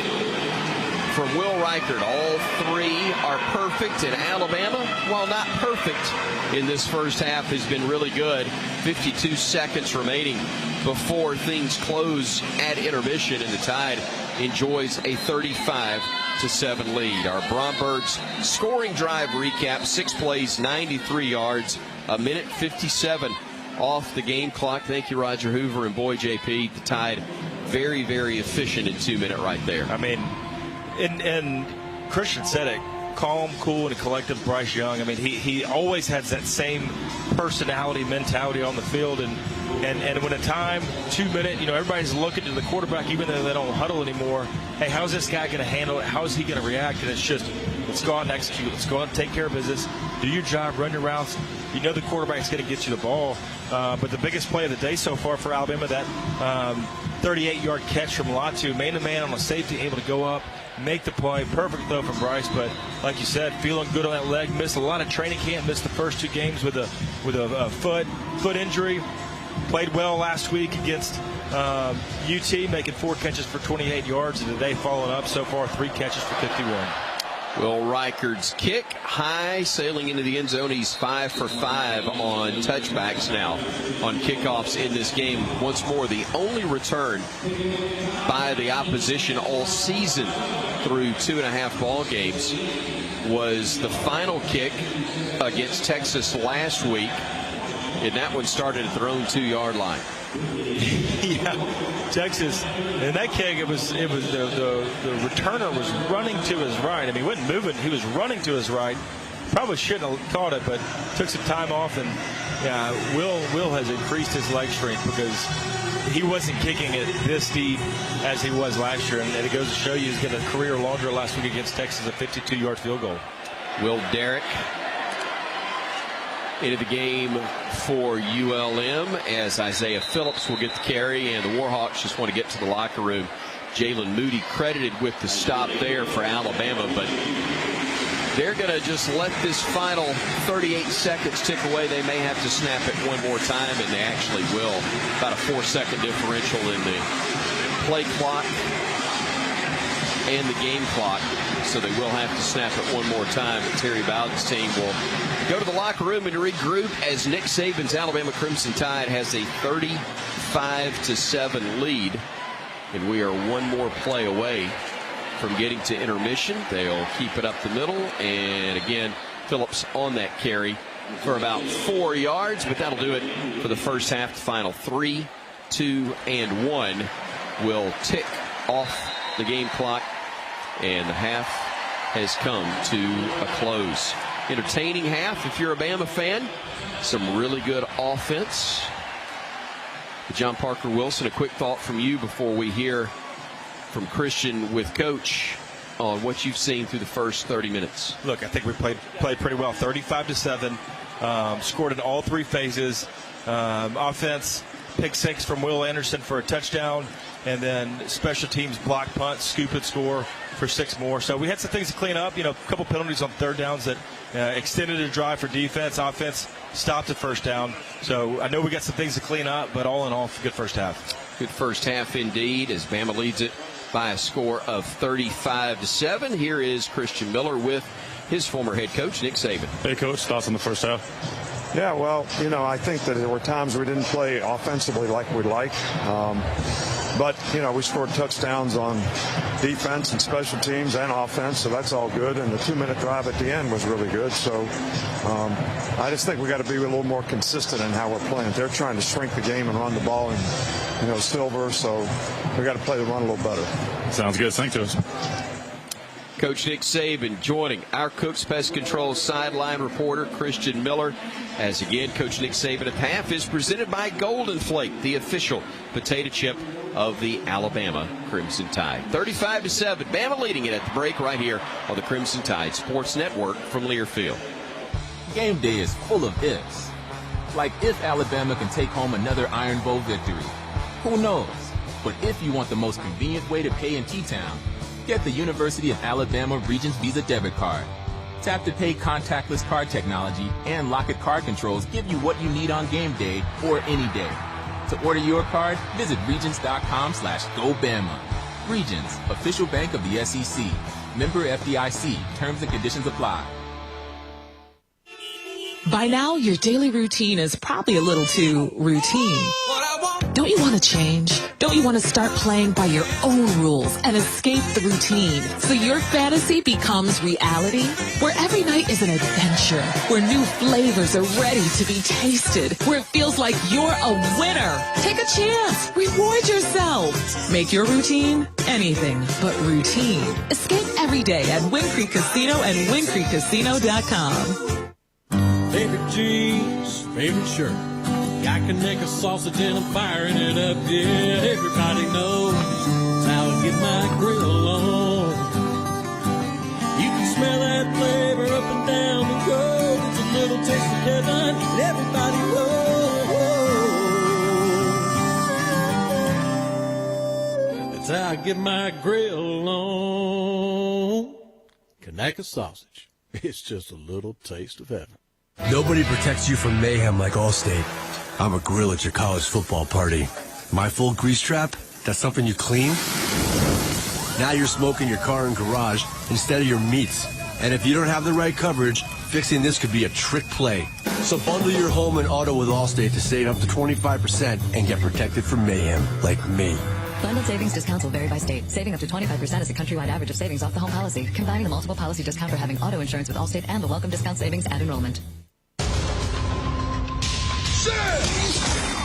from Will Reichert. All three are perfect, and Alabama, while not perfect in this first half, has been really good. 52 seconds remaining before things close at intermission, and the Tide enjoys a 35-7 lead. Our Brombergs scoring drive recap: 6 plays, 93 yards, a minute 57 off the game clock. Thank you, Roger Hoover, and boy, JP, the Tide very, very efficient in 2 minute right there. I mean, and Christian said it, calm, cool, and collective Bryce Young. I mean, he always has that same personality, mentality on the field, and when a time, 2 minute, everybody's looking to the quarterback, even though they don't huddle anymore. Hey, how's this guy going to handle it? How is he going to react? And it's just, let's go out and execute. Let's go out and take care of business. Do your job, run your routes. You know the quarterback's going to get you the ball. But the biggest play of the day so far for Alabama, that 38-yard catch from Latu, man-to-man on a safety, able to go up, make the play. Perfect throw from Bryce, but like you said, feeling good on that leg. Missed a lot of training camp. Missed the first 2 games with a foot injury. Played well last week against UT, making 4 catches for 28 yards, and today following up so far 3 catches for 51. Will Reichert's kick high, sailing into the end zone. He's 5 for 5 on touchbacks now on kickoffs in this game. Once more, the only return by the opposition all season through 2.5 ball games was the final kick against Texas last week, and that one started at their own 2-yard line. Yeah, Texas, and that kick, it was the returner was running to his right. I mean, he wasn't moving, he was running to his right. Probably shouldn't have caught it, but took some time off, and yeah, Will has increased his leg strength because he wasn't kicking it this deep as he was last year, and it goes to show you he's getting a career longer last week against Texas, a 52-yard field goal. Will Derrick into the game for ULM as Isaiah Phillips will get the carry, and the Warhawks just want to get to the locker room. Jalen Moody credited with the stop there for Alabama, but they're going to just let this final 38 seconds tick away. They may have to snap it one more time, and they actually will. About a 4-second differential in the play clock and the game clock, so they will have to snap it one more time. But Terry Bowden's team will go to the locker room and regroup as Nick Saban's Alabama Crimson Tide has a 35-7 lead, and we are one more play away from getting to intermission. They'll keep it up the middle, and again, Phillips on that carry for about 4 yards, but that'll do it for the first half. The final 3, 2, and 1 will tick off the game clock, and the half has come to a close. Entertaining half if you're a Bama fan. Some really good offense. John Parker Wilson, a quick thought from you before we hear from Christian with Coach on what you've seen through the first 30 minutes. Look, I think we played pretty well. 35-7. Scored in all 3 phases. Offense, pick 6 from Will Anderson for a touchdown, and then special teams block punt, scoop and score for 6 more. So we had some things to clean up. A couple penalties on 3rd downs that extended the drive for defense. Offense stopped at first down. So I know we got some things to clean up, but all in all, good first half. Good first half indeed, as Bama leads it by a score of 35-7. Here is Christian Miller with his former head coach, Nick Saban. Hey, Coach, thoughts on the first half? Yeah, well, I think that there were times we didn't play offensively like we'd like. But, we scored touchdowns on defense and special teams and offense, so that's all good. And the 2-minute drive at the end was really good. So I just think we got to be a little more consistent in how we're playing. They're trying to shrink the game and run the ball in, silver, so we got to play the run a little better. Sounds good. Thanks, Coach. Coach Nick Saban joining our Cooks Pest Control sideline reporter Christian Miller. As again, Coach Nick Saban at half is presented by Golden Flake, the official potato chip of the Alabama Crimson Tide. 35-7, Bama leading it at the break right here on the Crimson Tide Sports Network from Learfield. Game day is full of ifs. Like if Alabama can take home another Iron Bowl victory. Who knows? But if you want the most convenient way to pay in T-Town, get the University of Alabama Regents Visa debit card. Tap to pay contactless card technology and Locket card controls give you what you need on game day or any day. To order your card, visit Regents.com/GoBama. Regents, official bank of the SEC. Member FDIC. Terms and conditions apply. By now, your daily routine is probably a little too routine. Don't you want to change? Don't you want to start playing by your own rules and escape the routine so your fantasy becomes reality? Where every night is an adventure, where new flavors are ready to be tasted, where it feels like you're a winner. Take a chance. Reward yourself. Make your routine anything but routine. Escape every day at Wind Creek Casino and WindCreekCasino.com. Favorite jeans, favorite shirt. Got Conecuh sausage and I'm firing it up. Yeah, everybody knows how I get my grill on. You can smell that flavor up and down the road. It's a little taste of heaven, and everybody knows. That's how I get my grill on. Conecuh sausage. It's just a little taste of heaven. Nobody protects you from mayhem like Allstate. I'm a grill at your college football party. My full grease trap, that's something you clean? Now you're smoking your car and garage instead of your meats. And if you don't have the right coverage, fixing this could be a trick play. So bundle your home and auto with Allstate to save up to 25% and get protected from mayhem like me. Bundled savings discounts will vary by state. Saving up to 25% is a countrywide average of savings off the home policy. Combining the multiple policy discount for having auto insurance with Allstate and the welcome discount savings at enrollment.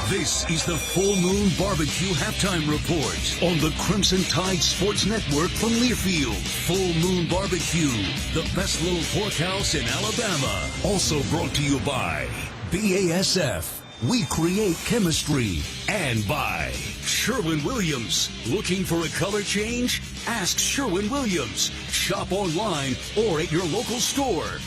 This is the Full Moon Barbecue Halftime Report on the Crimson Tide Sports Network from Learfield. Full Moon Barbecue, the best little pork house in Alabama. Also brought to you by BASF. We create chemistry. And by Sherwin-Williams. Looking for a color change? Ask Sherwin-Williams. Shop online or at your local store.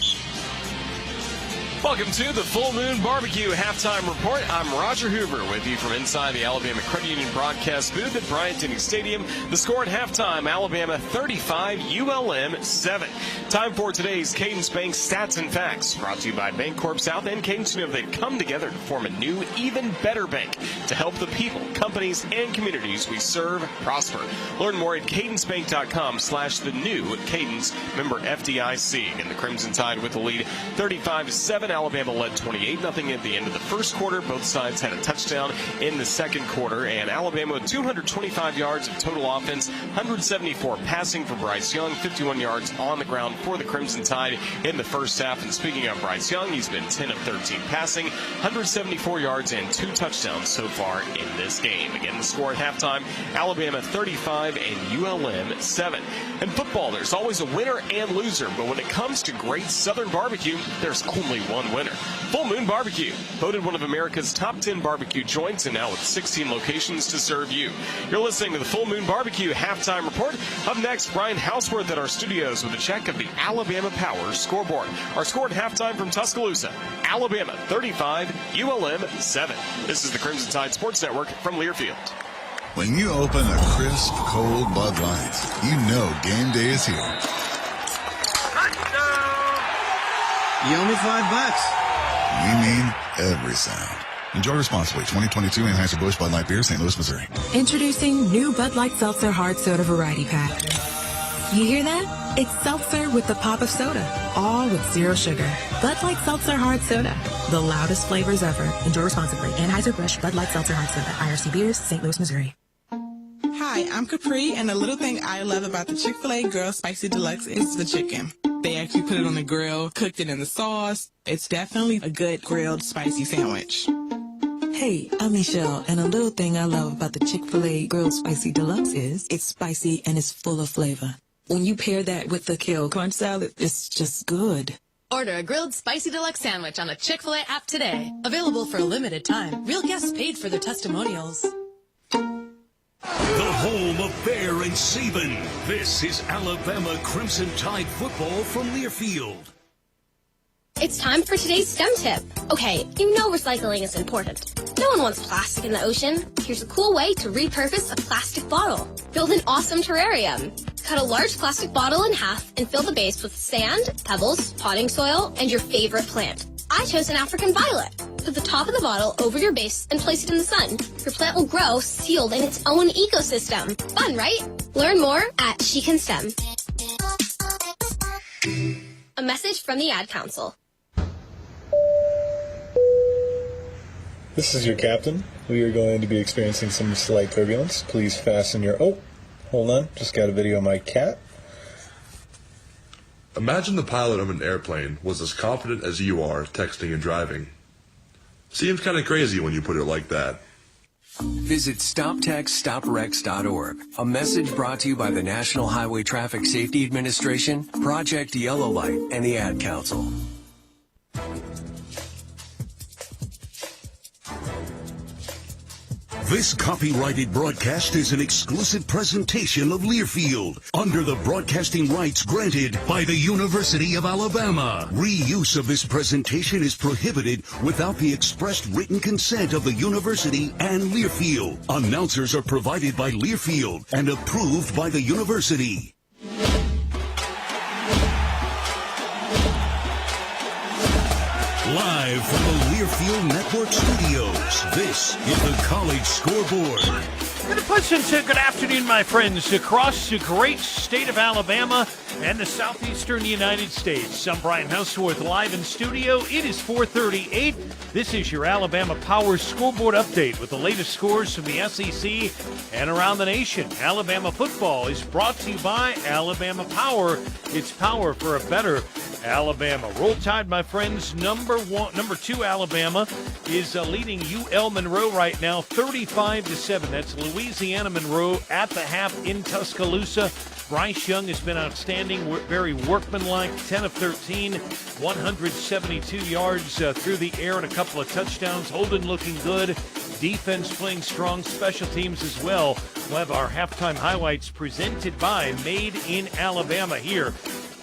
Welcome to the Full Moon Barbecue Halftime Report. I'm Roger Hoover with you from inside the Alabama Credit Union broadcast booth at Bryant-Denny Stadium. The score at halftime, Alabama 35, ULM 7. Time for today's Cadence Bank Stats and Facts, brought to you by Bancorp South and Cadence New. They've come together to form a new, even better bank to help the people, companies, and communities we serve prosper. Learn more at cadencebank.com/the new Cadence, member FDIC. And the Crimson Tide with the lead 35-7. Alabama led 28-0 at the end of the first quarter. Both sides had a touchdown in the second quarter, and Alabama with 225 yards of total offense, 174 passing for Bryce Young, 51 yards on the ground for the Crimson Tide in the first half. And speaking of Bryce Young, he's been 10 of 13 passing, 174 yards and 2 touchdowns so far in this game. Again, the score at halftime, Alabama 35 and ULM 7. In football, there's always a winner and loser, but when it comes to great Southern barbecue, there's only one winner. Full Moon Barbecue, voted one of America's top 10 barbecue joints, and now with 16 locations to serve you. You're listening to the Full Moon Barbecue Halftime Report. Up next, Brian Houseworth at our studios with a check of the Alabama Power scoreboard. Our score at halftime from Tuscaloosa, Alabama 35, ULM 7. This is the Crimson Tide Sports Network from Learfield. When you open a crisp, cold Bud Light, you know game day is here. You owe me $5. we mean every sound. Enjoy responsibly. 2022 Anheuser-Busch Bud Light Beer, St. Louis, Missouri. Introducing new Bud Light Seltzer Hard Soda Variety Pack. You hear that? It's seltzer with the pop of soda, all with zero sugar. Bud Light Seltzer Hard Soda, the loudest flavors ever. Enjoy responsibly. Anheuser-Busch Bud Light Seltzer Hard Soda, IRC Beers, St. Louis, Missouri. Hi, I'm Capri, and the little thing I love about the Chick-fil-A Girl Spicy Deluxe is the chicken. They actually put it on the grill, cooked it in the sauce. It's definitely a good grilled spicy sandwich. Hey, I'm Michelle, and a little thing I love about the Chick-fil-A Grilled Spicy Deluxe is it's spicy and it's full of flavor. When you pair that with the kale crunch salad, it's just good. Order a grilled spicy deluxe sandwich on the Chick-fil-A app today. Available for a limited time. Real guests paid for their testimonials. The home of Bear and Saban. This is Alabama Crimson Tide football from Learfield. It's time for today's STEM tip. Okay, you know recycling is important. No one wants plastic in the ocean. Here's a cool way to repurpose a plastic bottle. Build an awesome terrarium. Cut a large plastic bottle in half and fill the base with sand, pebbles, potting soil, and your favorite plant. I chose an African violet. Put the top of the bottle over your base and place it in the sun. Your plant will grow sealed in its own ecosystem. Fun, right? Learn more at She Can STEM. A message from the Ad Council. This is your captain. We are going to be experiencing some slight turbulence. Please fasten your... Oh, hold on. Just got a video of my cat. Imagine the pilot of an airplane was as confident as you are texting and driving. Seems kind of crazy when you put it like that. Visit StopTextStopWrecks.org. A message brought to you by the National Highway Traffic Safety Administration, Project Yellow Light, and the Ad Council. This copyrighted broadcast is an exclusive presentation of Learfield under the broadcasting rights granted by the University of Alabama. Reuse of this presentation is prohibited without the expressed written consent of the university and Learfield. Announcers are provided by Learfield and approved by the university. Live from the Learfield Network Studios, this is the College Scoreboard. Good pleasant good afternoon, my friends, across the great state of Alabama and the southeastern United States. I'm Brian Houseworth, live in studio. It is 4:38. This is your Alabama Power Scoreboard update with the latest scores from the SEC and around the nation. Alabama football is brought to you by Alabama Power. It's power for a better Alabama. Roll Tide, my friends. Number 2 Alabama is leading UL Monroe right now, 35-7. That's Louisiana Monroe at the half in Tuscaloosa. Bryce Young has been outstanding, very workmanlike, 10 of 13, 172 yards through the air and a couple of touchdowns. Holden looking good. Defense playing strong. Special teams as well. We'll have our halftime highlights presented by Made in Alabama here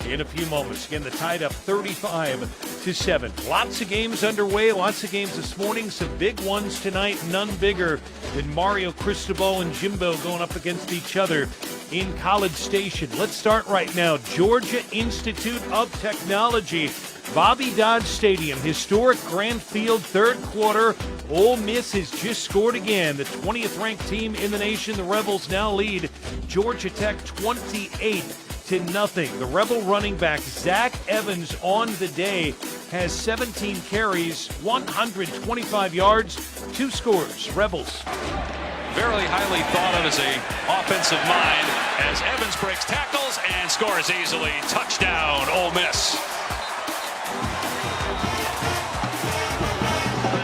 in a few moments. Again, the Tide up 35-7. Lots of games underway, lots of games this morning, some big ones tonight, none bigger than Mario Cristobal and Jimbo going up against each other in College Station. Let's start right now. Georgia Institute of Technology, Bobby Dodd Stadium, historic Grant Field, third quarter. Ole Miss has just scored again. The 20th ranked team in the nation. The Rebels now lead Georgia Tech 28-0. The Rebel running back Zach Evans on the day has 17 carries, 125 yards, 2 scores. Rebels. Very highly thought of as a offensive mind as Evans breaks tackles and scores easily. Touchdown, Ole Miss.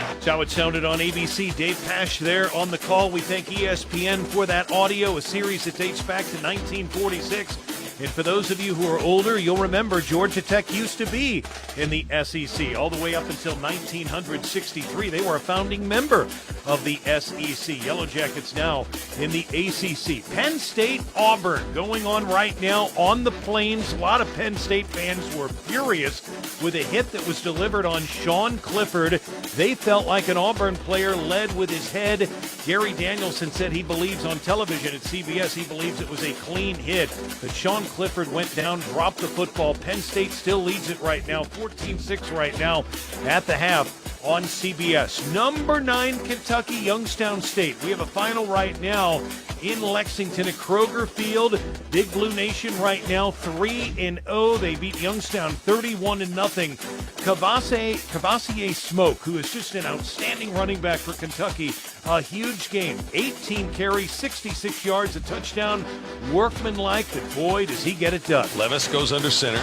That's how it sounded on ABC. Dave Pasch there on the call. We thank ESPN for that audio, a series that dates back to 1946. And for those of you who are older, you'll remember Georgia Tech used to be in the SEC all the way up until 1963. They were a founding member of the SEC. Yellow Jackets now in the ACC. Penn State, Auburn going on right now on the Plains. A lot of Penn State fans were furious with a hit that was delivered on Sean Clifford. They felt like an Auburn player led with his head. Gary Danielson said he believes on television at CBS, he believes it was a clean hit, that Sean Clifford went down, dropped the football. Penn State still leads it right now, 14-6 right now at the half on CBS. Number 9, Kentucky, Youngstown State. We have a final right now in Lexington at Kroger Field. Big Blue Nation right now 3-0. They beat Youngstown 31-0. Cavassier Smoke, who is just an outstanding running back for Kentucky, a huge game. 18 carries, 66 yards, a touchdown. Workmanlike, but boy, does he get it done. Levis goes under center.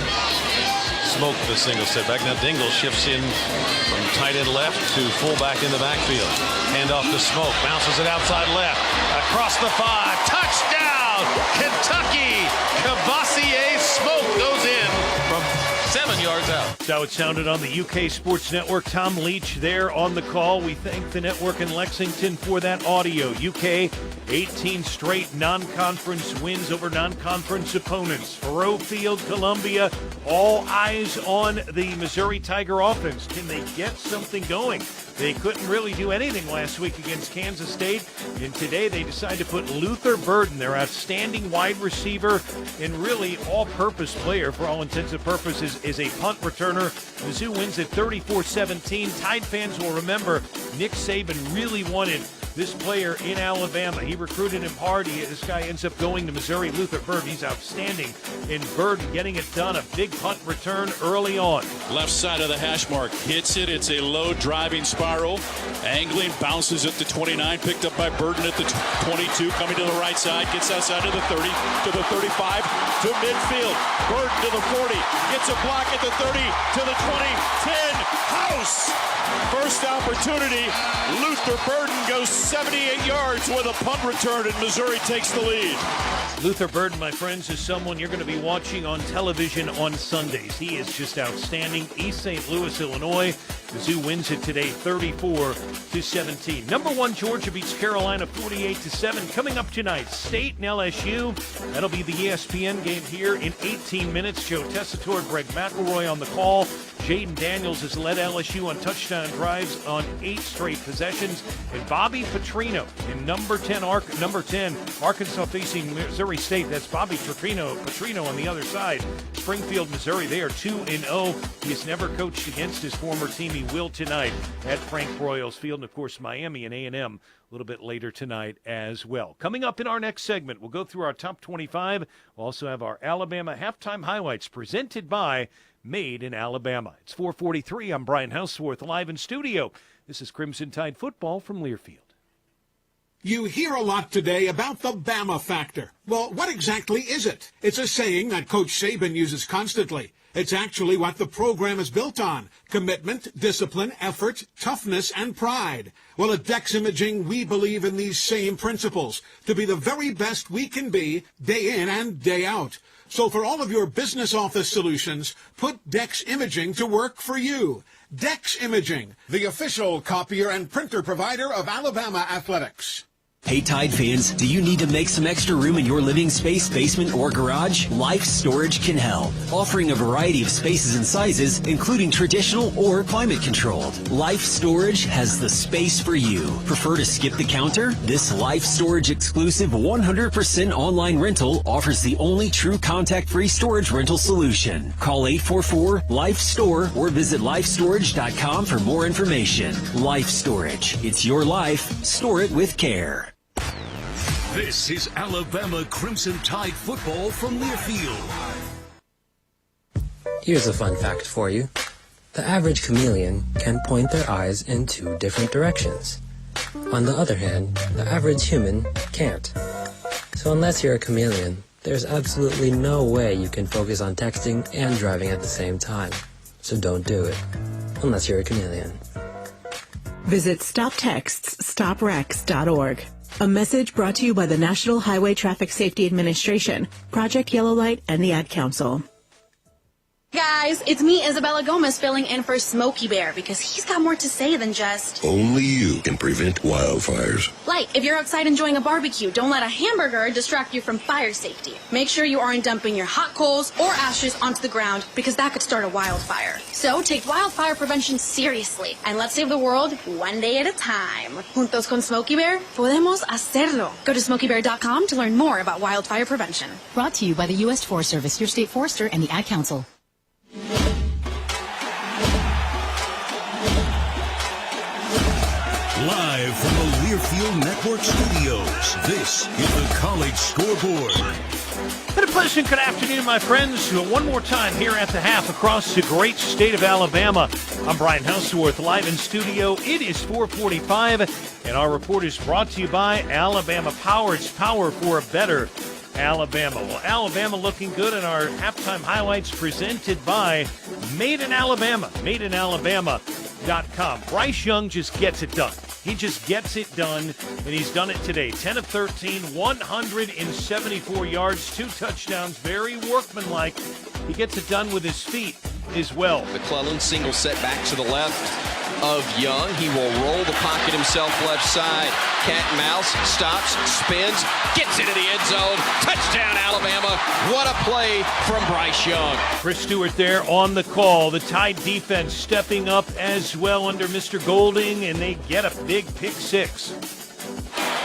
Smoke with a single setback. Now Dingle shifts in from tight end left to fullback in the backfield. Hand off to Smoke. Bounces it outside left. Across the 5. Touchdown! Kentucky! Cavassier Smoke goes in from 7 yards out. That's how it sounded on the UK Sports Network. Tom Leach there on the call. We thank the network in Lexington for that audio. UK, 18 straight non-conference wins over non-conference opponents. Faroe Field, Columbia, all eyes on the Missouri Tiger offense. Can they get something going? They couldn't really do anything last week against Kansas State, and today they decide to put Luther Burden, their outstanding wide receiver and really all-purpose player for all intents and purposes, is a punt returner. Mizzou wins at 34-17. Tide fans will remember Nick Saban really wanted this player in Alabama. He recruited him hard. This guy ends up going to Missouri. Luther Burden, he's outstanding. And Burden getting it done. A big punt return early on. Left side of the hash mark. Hits it. It's a low driving spiral. Angling, bounces at the 29. Picked up by Burden at the 22. Coming to the right side. Gets outside to the 30. To the 35. To midfield. Burden to the 40. Gets a block at the 30. To the 20. 10. House! First opportunity. Luther Burden goes 78 yards with a punt return, and Missouri takes the lead. Luther Burden, my friends, is someone you're going to be watching on television on Sundays. He is just outstanding. East St. Louis, Illinois. Mizzou wins it today 34-17. Number 1, Georgia beats Carolina 48-7. Coming up tonight, State and LSU. That'll be the ESPN game here in 18 minutes. Joe Tessitore, Greg McElroy on the call. Jaden Daniels has led LSU on touchdown drives on 8 straight possessions. And Bobby Petrino in number 10, Arkansas facing Missouri State. That's Bobby Petrino on the other side. Springfield, Missouri, they are 2-0. He has never coached against his former team. He will tonight at Frank Broyles Field. And, of course, Miami and A&M a little bit later tonight as well. Coming up in our next segment, we'll go through our top 25. We'll also have our Alabama halftime highlights presented by Made in Alabama. It's 4:43. I'm Brian Houseworth, live in studio. This is Crimson Tide football from Learfield. You hear a lot today about the Bama factor. Well, what exactly is it? It's a saying that Coach Saban uses constantly. It's actually what the program is built on: commitment, discipline, effort, toughness, and pride. Well, at Dex Imaging, we believe in these same principles to be the very best we can be day in and day out. So for all of your business office solutions, put Dex Imaging to work for you. Dex Imaging, the official copier and printer provider of Alabama Athletics. Hey Tide fans, do you need to make some extra room in your living space, basement, or garage? Life Storage can help, offering a variety of spaces and sizes, including traditional or climate controlled. Life Storage has the space for you. Prefer to skip the counter? This Life Storage exclusive 100% online rental offers the only true contact-free storage rental solution. Call 844-LIFE-STORE or visit lifestorage.com for more information. Life Storage. It's your life. Store it with care. This is Alabama Crimson Tide football from Learfield. Here's a fun fact for you. The average chameleon can point their eyes in 2 different directions. On the other hand, the average human can't. So unless you're a chameleon, there's absolutely no way you can focus on texting and driving at the same time. So don't do it. Unless you're a chameleon. Visit StopTextsStopWrecks.org. A message brought to you by the National Highway Traffic Safety Administration, Project Yellow Light, and the Ad Council. Guys, it's me, Isabella Gomez, filling in for Smokey Bear because he's got more to say than just... Only you can prevent wildfires. Like, if you're outside enjoying a barbecue, don't let a hamburger distract you from fire safety. Make sure you aren't dumping your hot coals or ashes onto the ground because that could start a wildfire. So take wildfire prevention seriously and let's save the world one day at a time. Juntos con Smokey Bear, podemos hacerlo. Go to smokeybear.com to learn more about wildfire prevention. Brought to you by the U.S. Forest Service, your state forester, and the Ad Council. Live from the Learfield Network studios, this is the College Scoreboard. And a pleasant good afternoon, my friends. One more time here at the half across the great state of Alabama. I'm Brian Houseworth, live in studio. It is 4:45, and our report is brought to you by Alabama Power. It's power for a better Alabama. Well, Alabama looking good, and our halftime highlights presented by Made in Alabama. MadeInAlabama.com. Bryce Young just gets it done. He just gets it done, and he's done it today. 10 of 13, 174 yards, 2 touchdowns, very workmanlike. He gets it done with his feet as well. McClellan single set back to the left of Young. He will roll the pocket himself left side. Cat and mouse, stops, spins, gets into the end zone. Touchdown, Alabama. What a play from Bryce Young. Chris Stewart there on the call. The Tide defense stepping up as well under Mr. Golding, and they get a big pick six.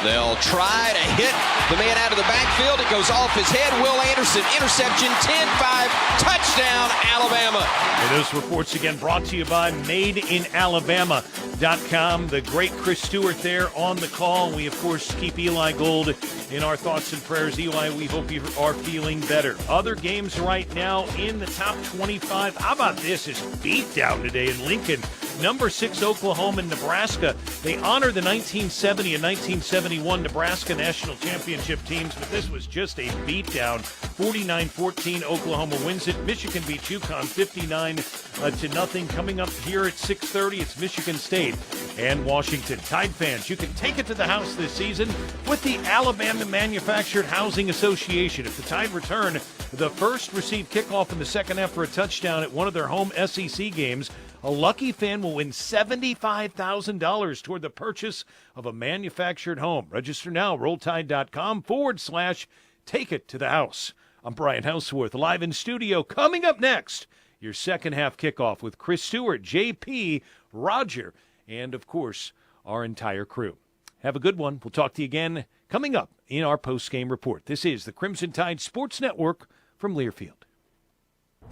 They'll try to hit the man out of the backfield. It goes off his head. Will Anderson, interception, 10-5, touchdown, Alabama. And those reports again brought to you by MadeInAlabama.com. The great Chris Stewart there on the call. We, of course, keep Eli Gold in our thoughts and prayers. Eli, we hope you are feeling better. Other games right now in the top 25. How about this? It's beat down today in Lincoln. Number 6, Oklahoma and Nebraska. They honor the 1970 and 1971 Nebraska national championship teams, but this was just a beatdown. 49-14, Oklahoma wins it. Michigan beats UConn 59-0. Coming up here at 6:30, it's Michigan State and Washington. Tide fans, you can take it to the house this season with the Alabama Manufactured Housing Association. If the Tide return, the first receive kickoff in the second half for a touchdown at one of their home SEC games, a lucky fan will win $75,000 toward the purchase of a manufactured home. Register now, rolltide.com/take it to the house. I'm Brian Houseworth, live in studio. Coming up next, your second half kickoff with Chris Stewart, JP, Roger, and, of course, our entire crew. Have a good one. We'll talk to you again coming up in our post-game report. This is the Crimson Tide Sports Network from Learfield.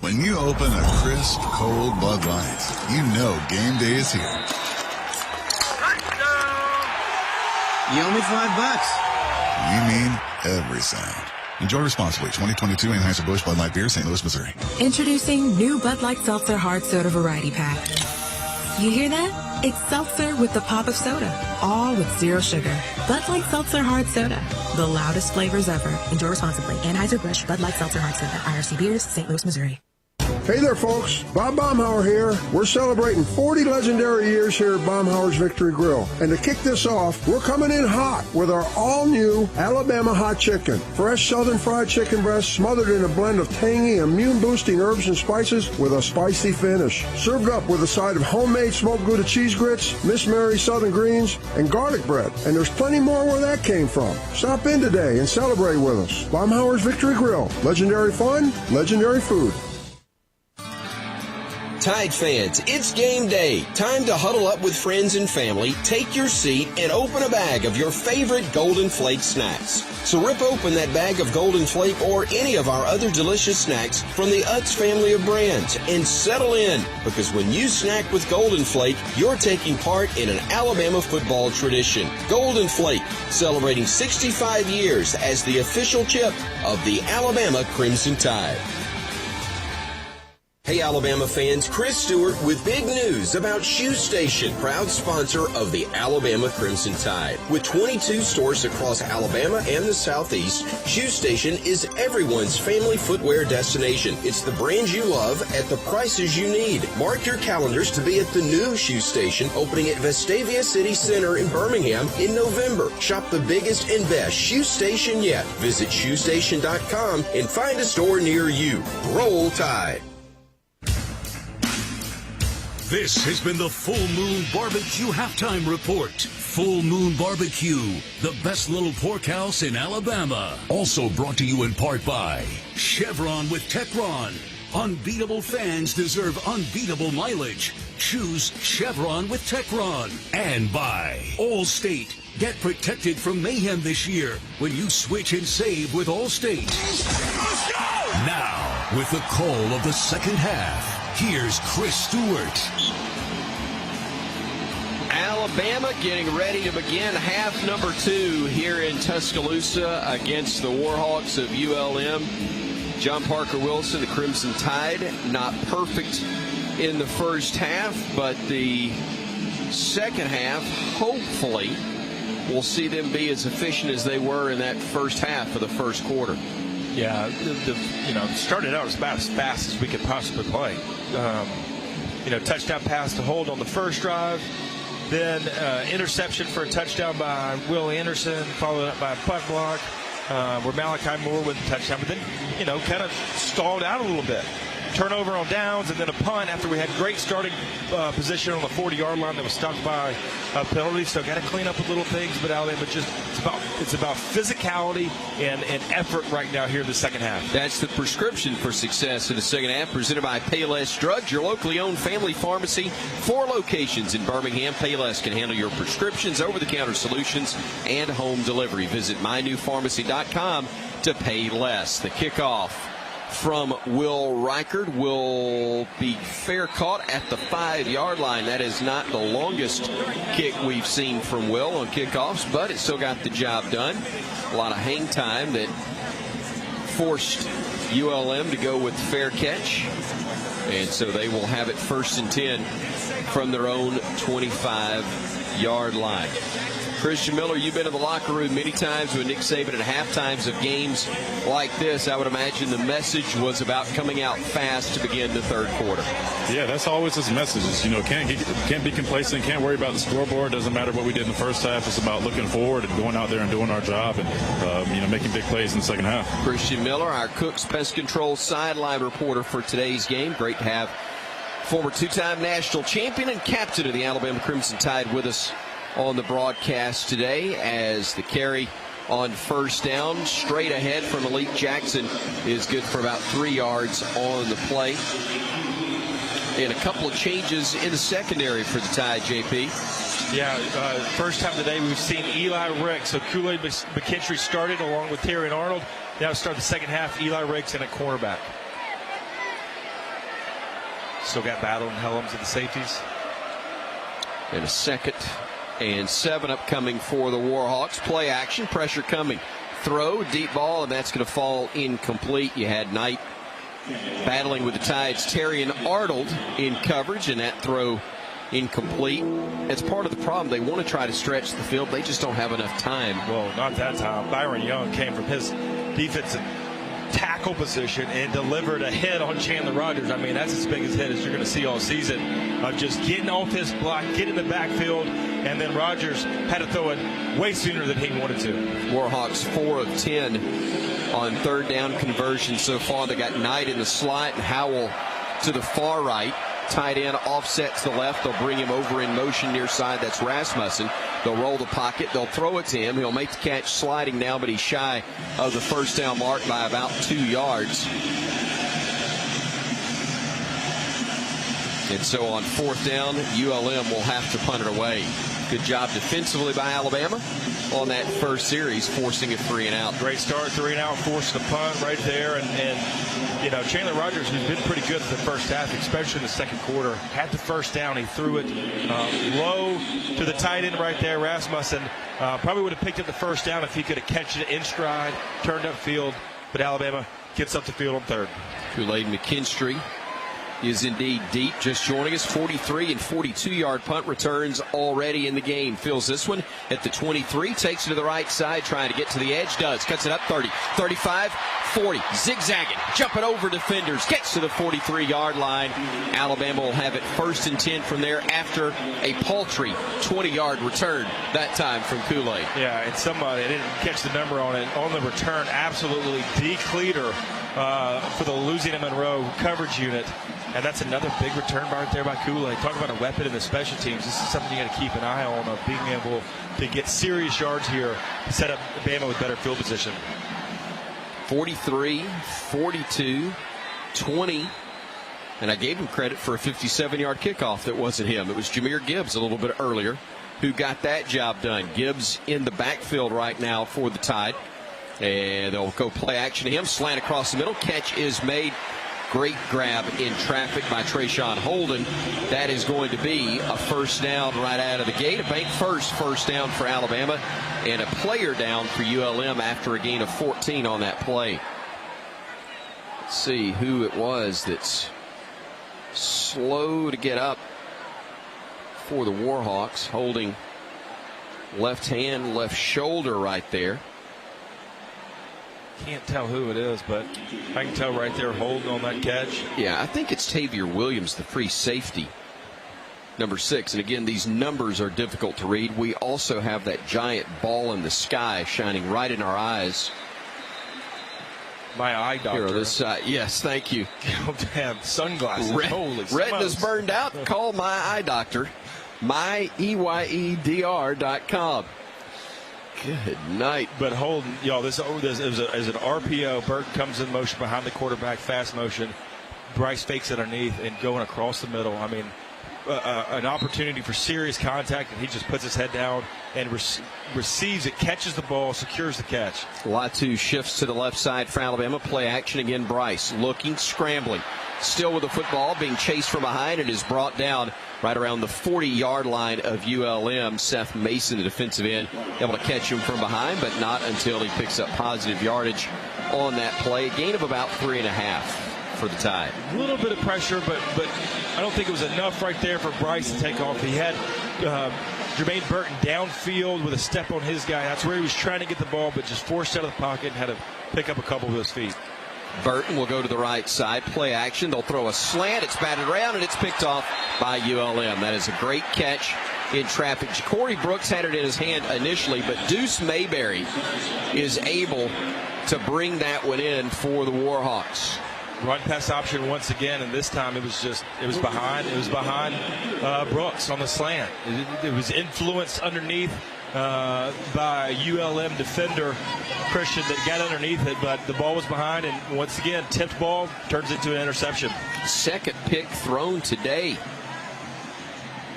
When you open a crisp, cold Bud Light, you know game day is here. You owe me $5. You mean every sound. Enjoy responsibly. 2022 Anheuser-Busch Bud Light Beer, St. Louis, Missouri. Introducing new Bud Light Seltzer Hard Soda Variety Pack. You hear that? It's seltzer with the pop of soda, all with zero sugar. Bud Light Seltzer Hard Soda, the loudest flavors ever. Enjoy responsibly. Anheuser-Busch Bud Light Seltzer Hard Soda, IRC Beers, St. Louis, Missouri. Hey there, folks. Bob Baumhauer here. We're celebrating 40 legendary years here at Baumhauer's Victory Grill. And to kick this off, we're coming in hot with our all-new Alabama Hot Chicken. Fresh southern fried chicken breast smothered in a blend of tangy, immune-boosting herbs and spices with a spicy finish. Served up with a side of homemade smoked Gouda cheese grits, Miss Mary southern greens, and garlic bread. And there's plenty more where that came from. Stop in today and celebrate with us. Baumhauer's Victory Grill. Legendary fun, legendary food. Tide fans, it's game day. Time to huddle up with friends and family, take your seat, and open a bag of your favorite Golden Flake snacks. So rip open that bag of Golden Flake or any of our other delicious snacks from the Utz family of brands and settle in, because when you snack with Golden Flake, you're taking part in an Alabama football tradition. Golden Flake, celebrating 65 years as the official chip of the Alabama Crimson Tide. Hey Alabama fans, Chris Stewart with big news about Shoe Station, proud sponsor of the Alabama Crimson Tide. With 22 stores across Alabama and the Southeast, Shoe Station is everyone's family footwear destination. It's the brands you love at the prices you need. Mark your calendars to be at the new Shoe Station opening at Vestavia City Center in Birmingham in November. Shop the biggest and best Shoe Station yet. Visit shoestation.com and find a store near you. Roll Tide. This has been the Full Moon Barbecue Halftime Report. Full Moon Barbecue, the best little pork house in Alabama. Also brought to you in part by Chevron with Techron. Unbeatable fans deserve unbeatable mileage. Choose Chevron with Techron. And by Allstate. Get protected from mayhem this year when you switch and save with Allstate. Let's go! Now, with the call of the second half, here's Chris Stewart. Alabama getting ready to begin half number 2 here in Tuscaloosa against the Warhawks of ULM. John Parker Wilson, the Crimson Tide, not perfect in the first half, but the second half, hopefully, we'll see them be as efficient as they were in that first half of the first quarter. Yeah, started out about as fast as we could possibly play. Touchdown pass to Hold on the first drive, then interception for a touchdown by Will Anderson, followed up by a punt block where Malachi Moore with a touchdown, but then, kind of stalled out a little bit. Turnover on downs and then a punt after we had great starting position on the 40-yard line that was stopped by a penalty. So got to clean up with little things, but Alabama it's about physicality and effort right now here in the second half. That's the prescription for success in the second half, presented by Payless Drugs, your locally owned family pharmacy. 4 locations in Birmingham. Payless can handle your prescriptions, over-the-counter solutions, and home delivery. Visit mynewpharmacy.com to pay less. The kickoff from Will Reichard will be fair caught at the 5-yard line. That is not the longest kick we've seen from Will on kickoffs, but it still got the job done. A lot of hang time that forced ULM to go with fair catch. And so they will have it 1st and 10 from their own 25-yard line. Christian Miller, you've been in the locker room many times with Nick Saban at half times of games like this. I would imagine the message was about coming out fast to begin the third quarter. Yeah, that's always his message. Can't be complacent, can't worry about the scoreboard. Doesn't matter what we did in the first half. It's about looking forward and going out there and doing our job and making big plays in the second half. Christian Miller, our Cooks Pest Control sideline reporter for today's game. Great to have former 2-time national champion and captain of the Alabama Crimson Tide with us on the broadcast today, as the carry on first down straight ahead from Malik Jackson is good for about 3 yards on the play. And a couple of changes in the secondary for the Tide, JP. Yeah, first time today we've seen Eli Ricks. So Kool-Aid McKinstry started along with Terry and Arnold. Now to start the second half, Eli Ricks in at cornerback. Still got Battle and Helms at the safeties. And a 2nd and 7 upcoming for the Warhawks. Play action, pressure coming. Throw, deep ball, and that's going to fall incomplete. You had Knight battling with the Tide's Terry and Arnold in coverage, and that throw incomplete. It's part of the problem. They want to try to stretch the field. They just don't have enough time. Well, not that time. Byron Young came from his defensive tackle position and delivered a hit on Chandler Rogers. I mean, that's as big a hit as you're going to see all season, of just getting off his block, getting in the backfield, and then Rogers had to throw it way sooner than he wanted to. Warhawks 4 of 10 on third down conversion so far. They got Knight in the slot and Howell to the far right. Tight end offset to the left. They'll bring him over in motion near side. That's Rasmussen. They'll roll the pocket. They'll throw it to him. He'll make the catch sliding now, but he's shy of the first down mark by about 2 yards. And so on 4th down, ULM will have to punt it away. Good job defensively by Alabama on that first series, forcing a 3-and-out. Great start, 3-and-out, forced the punt right there. And Chandler Rogers, who's been pretty good for the first half, especially in the second quarter, had the first down. He threw it low to the tight end right there. Rasmussen probably would have picked up the first down if he could have catched it in stride, turned upfield. But Alabama gets up the field on 3rd. Kool-Aid McKinstry is indeed deep. Just joining us, 43 and 42-yard punt returns already in the game. Fills this one at the 23, takes it to the right side, trying to get to the edge, does, cuts it up 30, 35, 40, zigzagging, jumping over defenders, gets to the 43-yard line. Alabama will have it 1st and 10 from there after a paltry 20-yard return, that time from Kool-Aid. Yeah, and somebody, I didn't catch the number on it, on the return, absolutely decleater for the Louisiana Monroe coverage unit. And that's another big return right there by Kool-Aid. Talk about a weapon in the special teams. This is something you got to keep an eye on, of being able to get serious yards here, set up Bama with better field position. 43, 42, 20. And I gave him credit for a 57-yard kickoff that wasn't him. It was Jahmyr Gibbs a little bit earlier who got that job done. Gibbs in the backfield right now for the Tide. And they'll go play action to him. Slant across the middle. Catch is made. Great grab in traffic by Trayshawn Holden. That is going to be a first down right out of the gate. A bank first down for Alabama, and a player down for ULM after a gain of 14 on that play. Let's see who it was that's slow to get up for the Warhawks. Holding left hand, left shoulder right there. Can't tell who it is, but I can tell right there holding on that catch. Yeah, I think it's Tavier Williams, the free safety, number 6. And again, these numbers are difficult to read. We also have that giant ball in the sky shining right in our eyes. My eye doctor. Here, this side. Yes, thank you. Damn, sunglasses. Holy retina's smokes. Burned out. Call my eye doctor. myeyedr.com. Good night. But Holden, y'all, this is an RPO. Burton comes in motion behind the quarterback, fast motion. Bryce fakes it underneath and going across the middle. I mean, an opportunity for serious contact, and he just puts his head down and receives it, catches the ball, secures the catch. Latu shifts to the left side for Alabama. Play action again. Bryce looking, scrambling. Still with the football, being chased from behind, and is brought down right around the 40-yard line of ULM. Seth Mason, the defensive end, able to catch him from behind, but not until he picks up positive yardage on that play. A gain of about 3.5 for the Tide. A little bit of pressure, but I don't think it was enough right there for Bryce to take off. He had Jermaine Burton downfield with a step on his guy. That's where he was trying to get the ball, but just forced out of the pocket and had to pick up a couple of his feet. Burton will go to the right side. Play action. They'll throw a slant. It's batted around, and it's picked off by ULM. That is a great catch in traffic. Ja'Cory Brooks had it in his hand initially, but Deuce Mayberry is able to bring that one in for the Warhawks. Run pass option once again, and this time it was behind Brooks on the slant. It was influenced underneath by ULM defender Christian that got underneath it, but the ball was behind, and once again, tipped ball turns into an interception. Second pick thrown today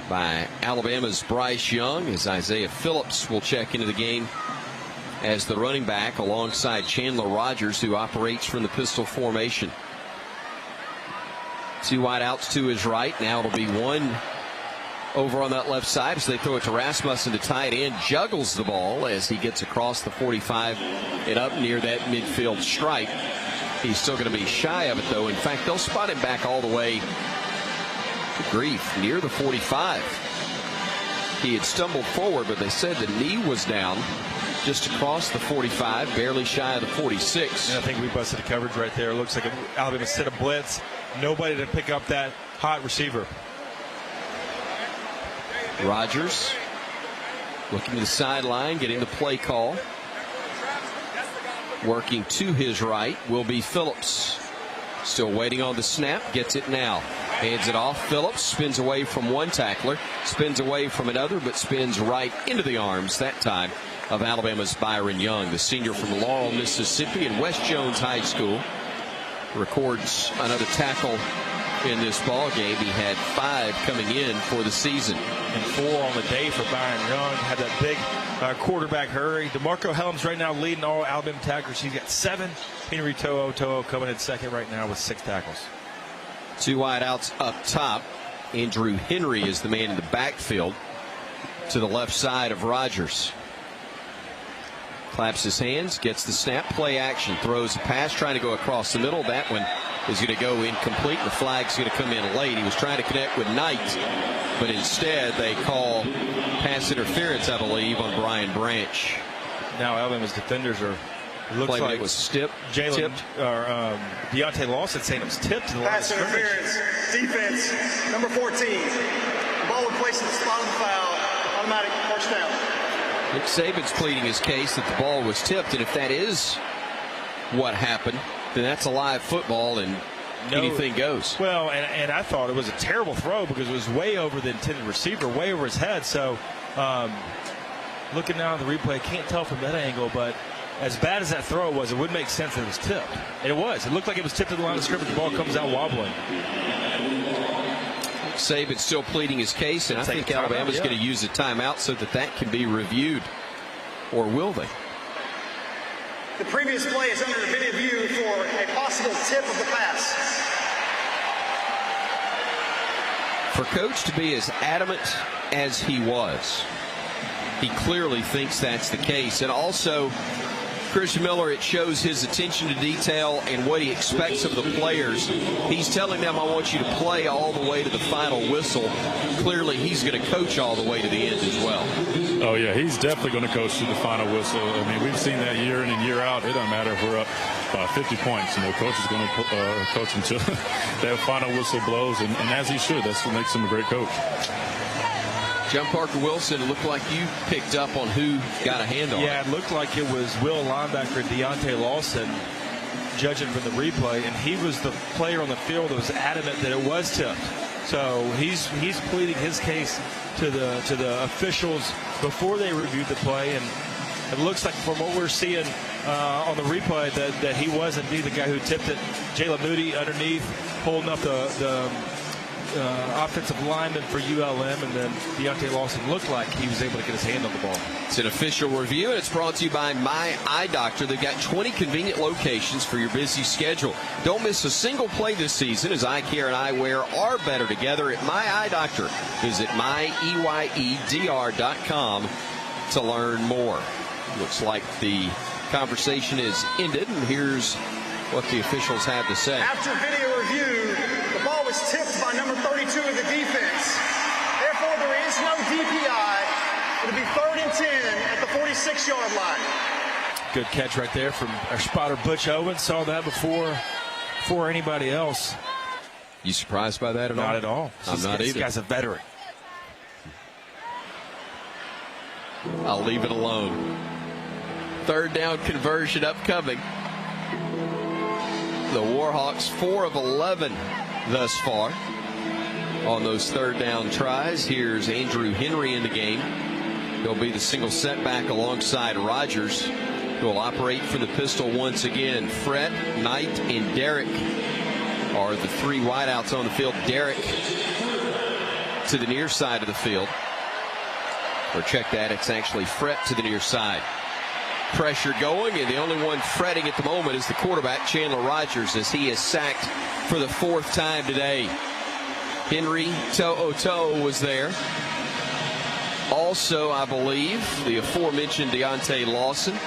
by Alabama's Bryce Young, as Isaiah Phillips will check into the game as the running back alongside Chandler Rogers, who operates from the pistol formation. 2 wide outs to his right. Now it'll be one over on that left side as they throw it to Rasmussen. To tight end juggles the ball as he gets across the 45 and up near that midfield stripe. He's still going to be shy of it, though. In fact, they'll spot him back all the way, good grief, near the 45. He had stumbled forward, but they said the knee was down just across the 45, barely shy of the 46. And I think we busted the coverage right there. It looks like Alabama set a blitz. Nobody to pick up that hot receiver. Rogers looking to the sideline, getting the play call. Working to his right will be Phillips. Still waiting on the snap. Gets it now. Hands it off. Phillips spins away from one tackler, spins away from another, but spins right into the arms that time of Alabama's Byron Young, the senior from Laurel, Mississippi, and West Jones High School. Records another tackle in this ball game. He had 5 coming in for the season. And 4 on the day for Byron Young. Had that big quarterback hurry. DeMarco Helms right now leading all Alabama tacklers. He's got 7. Henry To'o coming in second right now with 6 tackles. 2 wide outs up top. Andrew Henry is the man in the backfield to the left side of Rogers. Claps his hands, gets the snap, play action, throws a pass, trying to go across the middle. That one is going to go incomplete. The flag's going to come in late. He was trying to connect with Knight, but instead they call pass interference, I believe, on Brian Branch. Now Alabama's defenders are, it looks like it was tipped. Deontay Lawson saying it was tipped to the line of pass interference, defense, number 14. The ball would place in the spot of the foul, automatic first down. Nick Saban's pleading his case that the ball was tipped, and if that is what happened, then that's a live football and anything goes. Well, and I thought it was a terrible throw because it was way over the intended receiver, way over his head. So looking now at the replay, can't tell from that angle, but as bad as that throw was, it would make sense that it was tipped. And it was. It looked like it was tipped to the line of scrimmage. The ball comes out wobbling. Saban still pleading his case, and I think Alabama's going to use a timeout so that can be reviewed. Or will they? The previous play is under video view for a possible tip of the pass. For Coach to be as adamant as he was, he clearly thinks that's the case. And also, Chris Miller, it shows his attention to detail and what he expects of the players. He's telling them, I want you to play all the way to the final whistle. Clearly, he's going to coach all the way to the end as well. Oh, yeah, he's definitely going to coach to the final whistle. I mean, we've seen that year in and year out. It doesn't matter if we're up 50 points. Coach is going to coach until that final whistle blows, and as he should. That's what makes him a great coach. John Parker Wilson, looked like you picked up on who got a hand on it. Yeah, it looked like it was Will linebacker Deontay Lawson, judging from the replay, and he was the player on the field that was adamant that it was tipped. So he's pleading his case to the officials before they reviewed the play, and it looks like from what we're seeing on the replay that he was indeed the guy who tipped it. Jalen Moody underneath, holding up the offensive lineman for ULM, and then Deontay Lawson looked like he was able to get his hand on the ball. It's an official review, and it's brought to you by My Eye Doctor. They've got 20 convenient locations for your busy schedule. Don't miss a single play this season as eye care and eyewear are better together at My Eye Doctor. Visit myeyedr.com to learn more. Looks like the conversation is ended, and here's what the officials have to say. After video review, the ball was tipped by number 32 of the defense. Therefore, there is no DPI. It'll be 3rd and 10 at the 46-yard line. Good catch right there from our spotter Butch Owens. Saw that before anybody else. You surprised by that at all? Not at all. I'm not either. This guy's a veteran. I'll leave it alone. 3rd down conversion upcoming. The Warhawks 4 of 11 thus far on those 3rd down tries. Here's Andrew Henry in the game. He'll be the single setback alongside Rogers, who will operate from the pistol once again. Fred, Knight, and Derrick are the 3 wideouts on the field. Derrick to the near side of the field. Or check that, it's actually Fred to the near side. Pressure going, and the only one fretting at the moment is the quarterback, Chandler Rogers, as he is sacked for the 4th time today. Henry To'oto'o was there. Also, I believe, the aforementioned Deontay Lawson.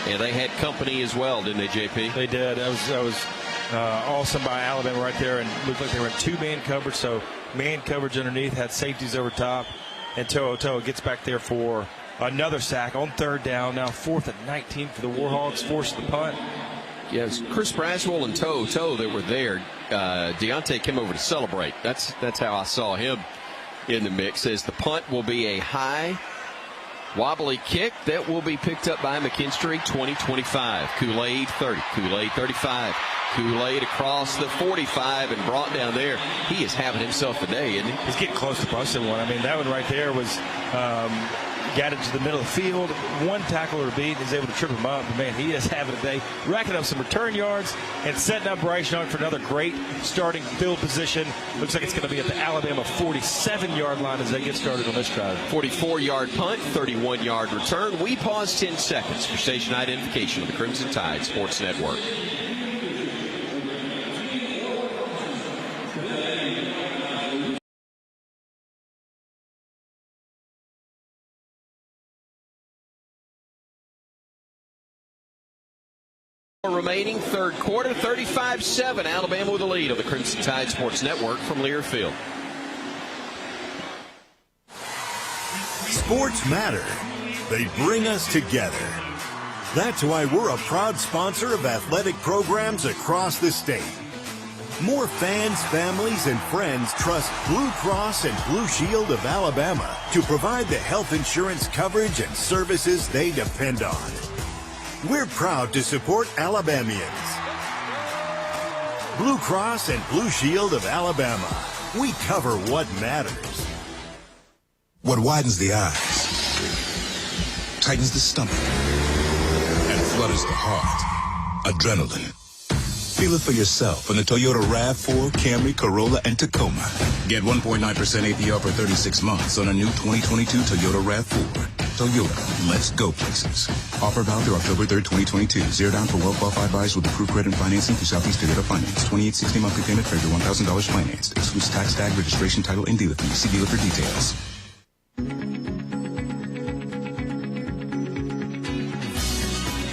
And they had company as well, didn't they, JP? They did. That was awesome by Alabama right there, and looked like they were in 2-man coverage, so man coverage underneath, had safeties over top, and To'oto'o gets back there for another sack on 3rd down. Now 4th and 19 for the Warhawks, forced the punt. Yes, Chris Braswell and To'oto'o that were there. Deontay came over to celebrate. That's how I saw him in the mix, as the punt will be a high, wobbly kick that will be picked up by McKinstry. 20-25. Kool-Aid 30. Kool-Aid 35. Kool-Aid across the 45 and brought down there. He is having himself a day, isn't he? He's getting close to busting one. I mean, that one right there was got it to the middle of the field. One tackler to beat, is able to trip him up. But man, he is having a day, racking up some return yards and setting up Bryce Young for another great starting field position. Looks like it's going to be at the Alabama 47-yard line as they get started on this drive. 44-yard punt, 31-yard return. We pause 10 seconds for station identification of the Crimson Tide Sports Network. Remaining 3rd quarter, 35-7. Alabama with the lead of the Crimson Tide Sports Network from Learfield. Sports matter. They bring us together. That's why we're a proud sponsor of athletic programs across the state. More fans, families, and friends trust Blue Cross and Blue Shield of Alabama to provide the health insurance coverage and services they depend on. we're proud to support Alabamians. Blue Cross and Blue Shield of Alabama. We cover what matters. What widens the eyes, tightens the stomach, and flutters the heart. Adrenaline. Feel it for yourself in the Toyota RAV4, Camry, Corolla, and Tacoma. Get 1.9% APR for 36 months on a new 2022 Toyota RAV4. Toyota, let's go places. Offer valid through October 3rd, 2022. Zero down for well-qualified buyers with approved credit and financing through Southeast Toyota Finance. 2860 monthly payment for every $1,000 financed. Excludes tax, tag, registration, title, and dealer fees. See dealer for details.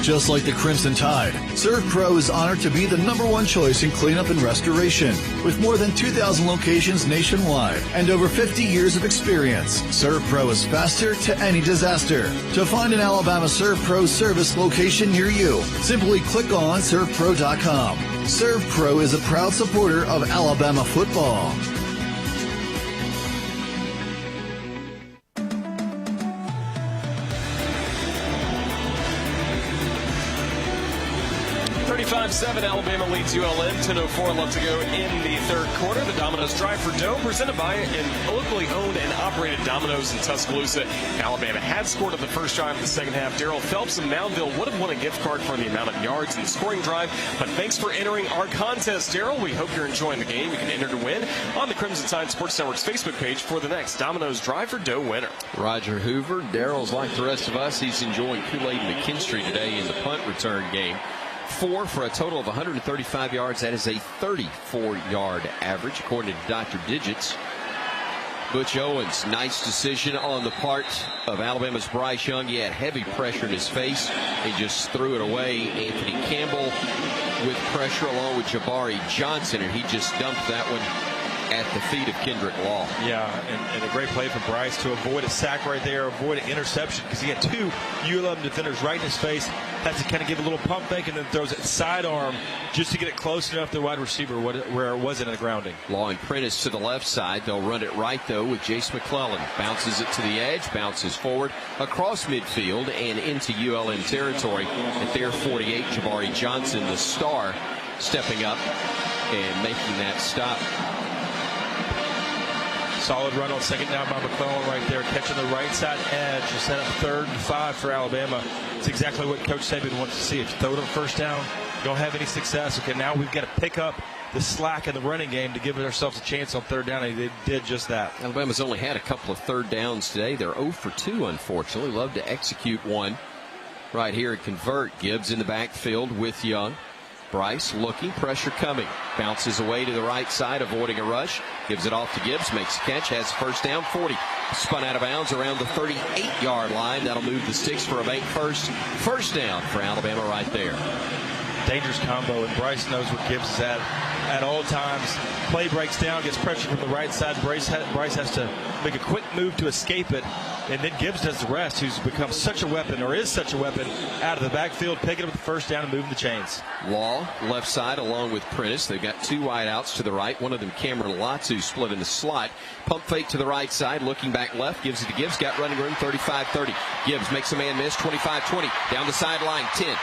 Just like the Crimson Tide, ServPro is honored to be the #1 choice in cleanup and restoration. With more than 2,000 locations nationwide and over 50 years of experience, ServPro is faster to any disaster. To find an Alabama ServPro service location near you, simply click on ServPro.com. ServPro is a proud supporter of Alabama football. Alabama leads ULM. 10:04 left to go in the third quarter. The Domino's Drive for Dough, presented by an locally owned and operated Domino's in Tuscaloosa. Alabama had scored on the first drive of the second half. Daryl Phelps of Moundville would have won a gift card for the amount of yards in the scoring drive. But thanks for entering our contest, Daryl. We hope you're enjoying the game. You can enter to win on the Crimson Tide Sports Network's Facebook page for the next Domino's Drive for Dough winner. Roger Hoover. Daryl's like the rest of us. He's enjoying Kool-Aid McKinstry today in the punt return game. 4 for a total of 135 yards. That is a 34-yard average, according to Dr. Digits. Butch Owens, nice decision on the part of Alabama's Bryce Young. He had heavy pressure in his face. He just threw it away. Anthony Campbell with pressure along with Jabari Johnson, and he just dumped that one at the feet of Kendrick Law. Yeah, and a great play for Bryce to avoid a sack right there, avoid an interception, because he had 2 ULM defenders right in his face. Had to kind of give a little pump fake and then throws it sidearm just to get it close enough to the wide receiver where it wasn't a grounding. Law and Prentice to the left side. They'll run it right, though, with Jace McClellan. Bounces it to the edge, bounces forward across midfield and into ULM territory. At their 48, Jabari Johnson, the star, stepping up and making that stop. Solid run on second down by McClellan right there, catching the right side edge to set up 3rd and 5 for Alabama. It's exactly what Coach Saban wants to see. If you throw it on first down, you don't have any success. Okay, now we've got to pick up the slack in the running game to give ourselves a chance on 3rd down, and they did just that. Alabama's only had a couple of 3rd downs today. They're 0 for 2, unfortunately. Love to execute one right here and convert. Gibbs in the backfield with Young. Bryce looking, pressure coming. Bounces away to the right side, avoiding a rush. Gives it off to Gibbs, makes a catch, has first down, 40. Spun out of bounds around the 38-yard line. That'll move the sticks for a bank first down for Alabama right there. Dangerous combo, and Bryce knows where Gibbs is at all times. Play breaks down, gets pressure from the right side. Bryce has to make a quick move to escape it, and then Gibbs does the rest, who's become such a weapon, or is such a weapon, out of the backfield, picking up the first down and moving the chains. Law, left side, along with Prentice. They've got 2 wideouts to the right. One of them, Cameron Latu, split in the slot. Pump fake to the right side, looking back left, gives it to Gibbs. Got running room, 35-30. Gibbs makes a man miss, 25-20. Down the sideline, 10.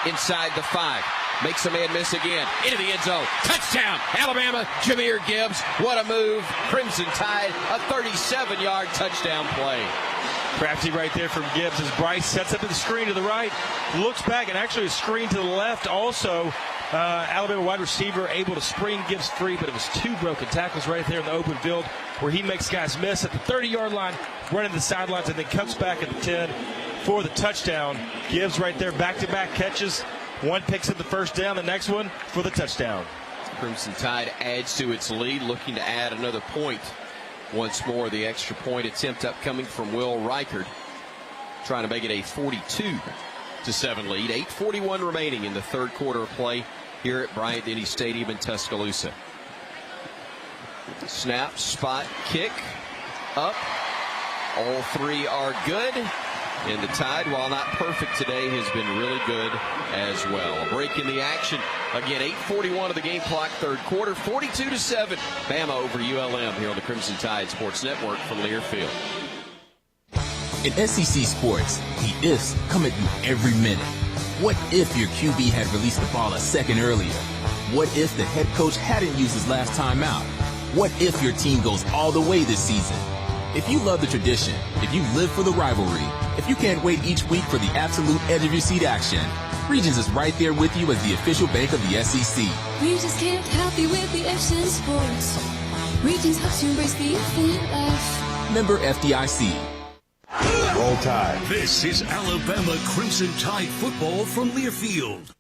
Inside the 5. Makes a man miss again. Into the end zone. Touchdown, Alabama. Jahmyr Gibbs. What a move. Crimson Tide. A 37-yard touchdown play. Crafty right there from Gibbs as Bryce sets up the screen to the right. Looks back, and actually a screen to the left. Also, Alabama wide receiver able to spring Gibbs free, but it was 2 broken tackles right there in the open field where he makes guys miss at the 30-yard line, running the sidelines, and then comes back at the 10 for the touchdown. Gibbs right there, back-to-back catches. One picks up the first down, the next one for the touchdown. Crimson Tide adds to its lead, looking to add another point. Once more, the extra point attempt upcoming from Will Reichard, trying to make it a 42-7 lead. 8:41 remaining in the third quarter of play here at Bryant-Denny Stadium in Tuscaloosa. Snap, spot, kick, up. All 3 are good. And the Tide, while not perfect today, has been really good as well. A break in the action. Again, 8:41 of the game clock, third quarter, 42-7. Bama over ULM here on the Crimson Tide Sports Network from Learfield. In SEC sports, the ifs come at you every minute. What if your QB had released the ball a second earlier? What if the head coach hadn't used his last timeout? What if your team goes all the way this season? If you love the tradition, if you live for the rivalry, if you can't wait each week for the absolute edge of your seat action, Regions is right there with you as the official bank of the SEC. We just can't help you with the action sports. Regions helps you embrace the infinite life. Member FDIC. Roll Tide. This is Alabama Crimson Tide football from Learfield.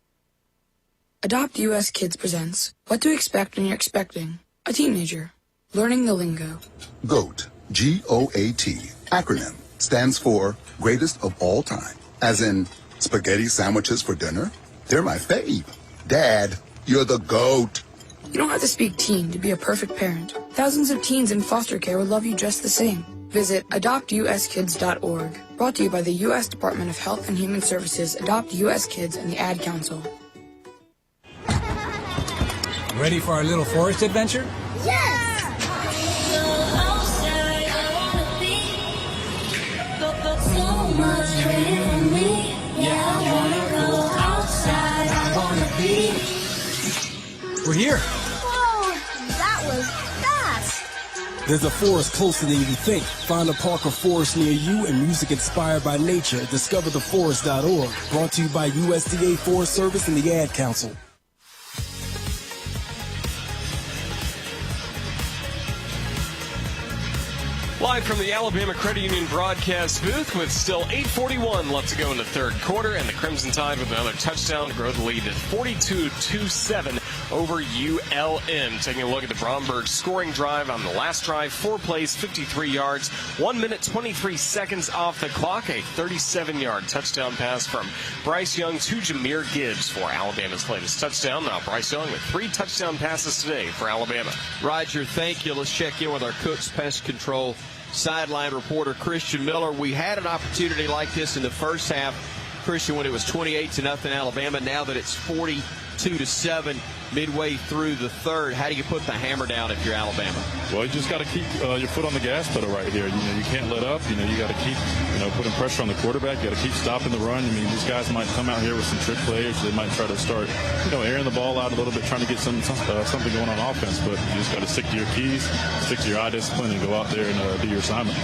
Adopt US Kids presents What to Expect When You're Expecting a Teenager. Learning the lingo. GOAT, G-O-A-T, acronym, stands for Greatest of All Time. As in, spaghetti sandwiches for dinner? They're my fave. Dad, you're the GOAT. You don't have to speak teen to be a perfect parent. Thousands of teens in foster care would love you just the same. Visit adoptuskids.org. Brought to you by the U.S. Department of Health and Human Services, Adopt U.S. Kids, and the Ad Council. Ready for our little forest adventure? Yes! So much greater than me. Yeah, I wanna go outside. I wanna be. We're here. Whoa, that was fast. There's a forest closer than you think. Find a park or forest near you and music inspired by nature. DiscoverTheForest.org. Brought to you by USDA Forest Service and the Ad Council. Live from the Alabama Credit Union broadcast booth with still 8:41 left to go in the third quarter, and the Crimson Tide with another touchdown to grow the lead at 42-7 over ULM. Taking a look at the Bromberg scoring drive on the last drive, 4 plays, 53 yards, 1 minute, 23 seconds off the clock, a 37-yard touchdown pass from Bryce Young to Jahmyr Gibbs for Alabama's latest touchdown. Now Bryce Young with 3 touchdown passes today for Alabama. Roger, thank you. Let's check in with our Cooks Pest Control sideline reporter Christian Miller. We had an opportunity like this in the first half, Christian, when it was 28-0 Alabama. Now that it's 42-7 midway through the third, how do you put the hammer down if you're Alabama? Well, you just got to keep your foot on the gas pedal right here. You can't let up. You got to keep putting pressure on the quarterback. You got to keep stopping the run. I mean, these guys might come out here with some trick plays. They might try to start airing the ball out a little bit, trying to get something going on offense. But you just got to stick to your keys, stick to your eye discipline, and go out there and do your assignment.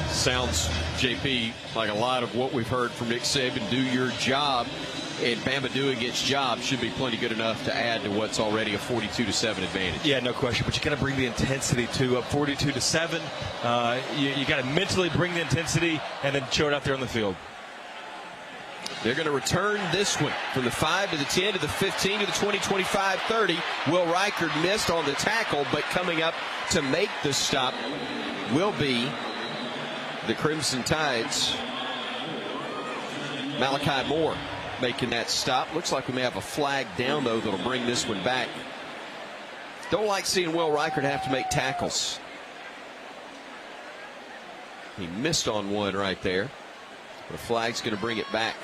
Sounds, JP, like a lot of what we've heard from Nick Saban. Do your job. And Bama doing its job should be plenty good enough to add to what's already a 42-7 advantage. Yeah, no question. But you got to bring the intensity too. Up 42-7, you got to mentally bring the intensity and then show it out there on the field. They're going to return this one from the 5 to the 10 to the 15 to the 20, 25, 30. Will Reichard missed on the tackle, but coming up to make the stop will be the Crimson Tide's Malachi Moore making that stop. Looks like we may have a flag down, though, that'll bring this one back. Don't like seeing Will Reichard have to make tackles. He missed on one right there. The flag's going to bring it back.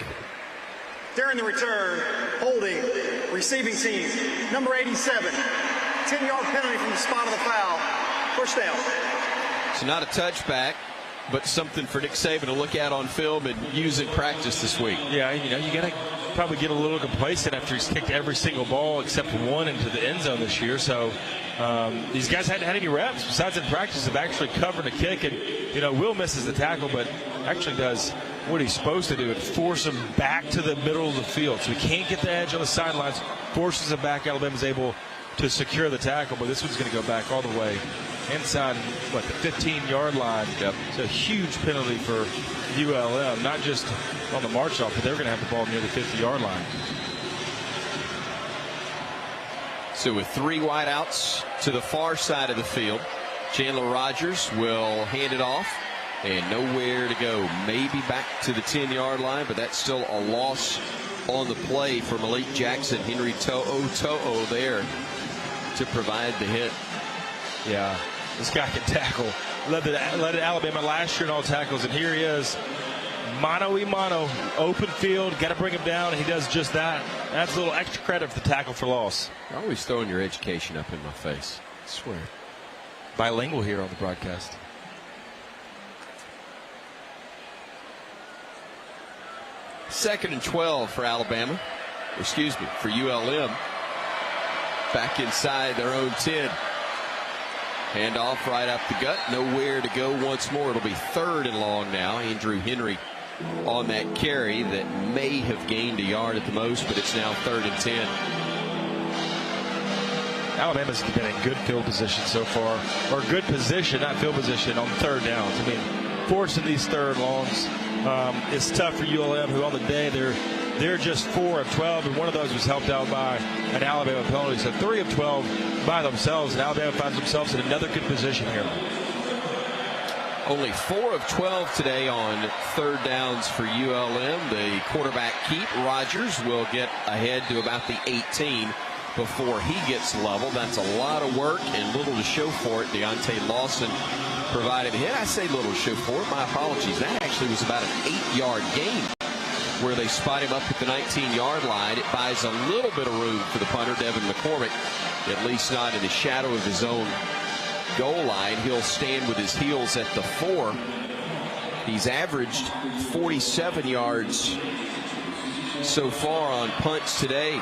During the return, holding, receiving team, number 87. 10-yard penalty from the spot of the foul. First down. It's not a touchback, but something for Nick Saban to look at on film and use in practice this week. Yeah, you got to probably get a little complacent after he's kicked every single ball except one into the end zone this year. So these guys hadn't had any reps besides in practice of actually covering a kick. And, Will misses the tackle, but actually does what he's supposed to do and force him back to the middle of the field. So he can't get the edge on the sidelines, forces him back. Alabama's able to secure the tackle, but this one's going to go back all the way inside, the 15-yard line. Yep. It's a huge penalty for ULM, not just on the march off, but they're going to have the ball near the 50-yard line. So with 3 wideouts to the far side of the field, Chandler Rogers will hand it off and nowhere to go. Maybe back to the 10-yard line, but that's still a loss on the play for Malik Jackson. Henry To'o there to provide the hit. Yeah, this guy can tackle. Led Alabama last year in all tackles, and here he is. Mano-a-mano, open field, got to bring him down, and he does just that. That's a little extra credit for the tackle for loss. You're always throwing your education up in my face. I swear. Bilingual here on the broadcast. 2nd and 12 for Alabama. Excuse me, for ULM. Back inside their own 10. Handoff right up the gut. Nowhere to go once more. It'll be 3rd and long now. Andrew Henry on that carry that may have gained a yard at the most, but it's now 3rd and 10. Alabama's been in good field position so far, or good position, not field position, on 3rd downs. I mean, forcing these 3rd longs is tough for ULM, who on the day they're just 4 of 12, and one of those was helped out by an Alabama penalty. So 3 of 12 by themselves, and Alabama finds themselves in another good position here. Only 4 of 12 today on 3rd downs for ULM. The quarterback, Keith Rogers, will get ahead to about the 18 before he gets level. That's a lot of work and little to show for it. Deontay Lawson provided a hit. I say little to show for it. My apologies. That actually was about an 8-yard gain where they spot him up at the 19-yard line. It buys a little bit of room for the punter, Devin McCormick, at least not in the shadow of his own goal line. He'll stand with his heels at the 4. He's averaged 47 yards so far on punts today.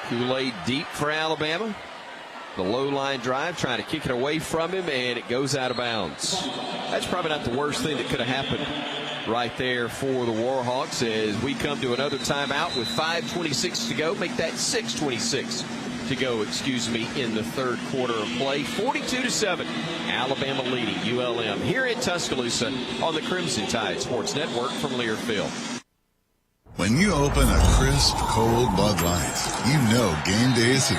Kool-Aid deep for Alabama. The low line drive, trying to kick it away from him, and it goes out of bounds. That's probably not the worst thing that could have happened right there for the Warhawks as we come to another timeout with 5:26 to go. Make that 6:26 to go, in the 3rd quarter of play. 42-7, Alabama leading ULM here in Tuscaloosa on the Crimson Tide Sports Network from Learfield. When you open a crisp, cold Bud Light, you know game day is here.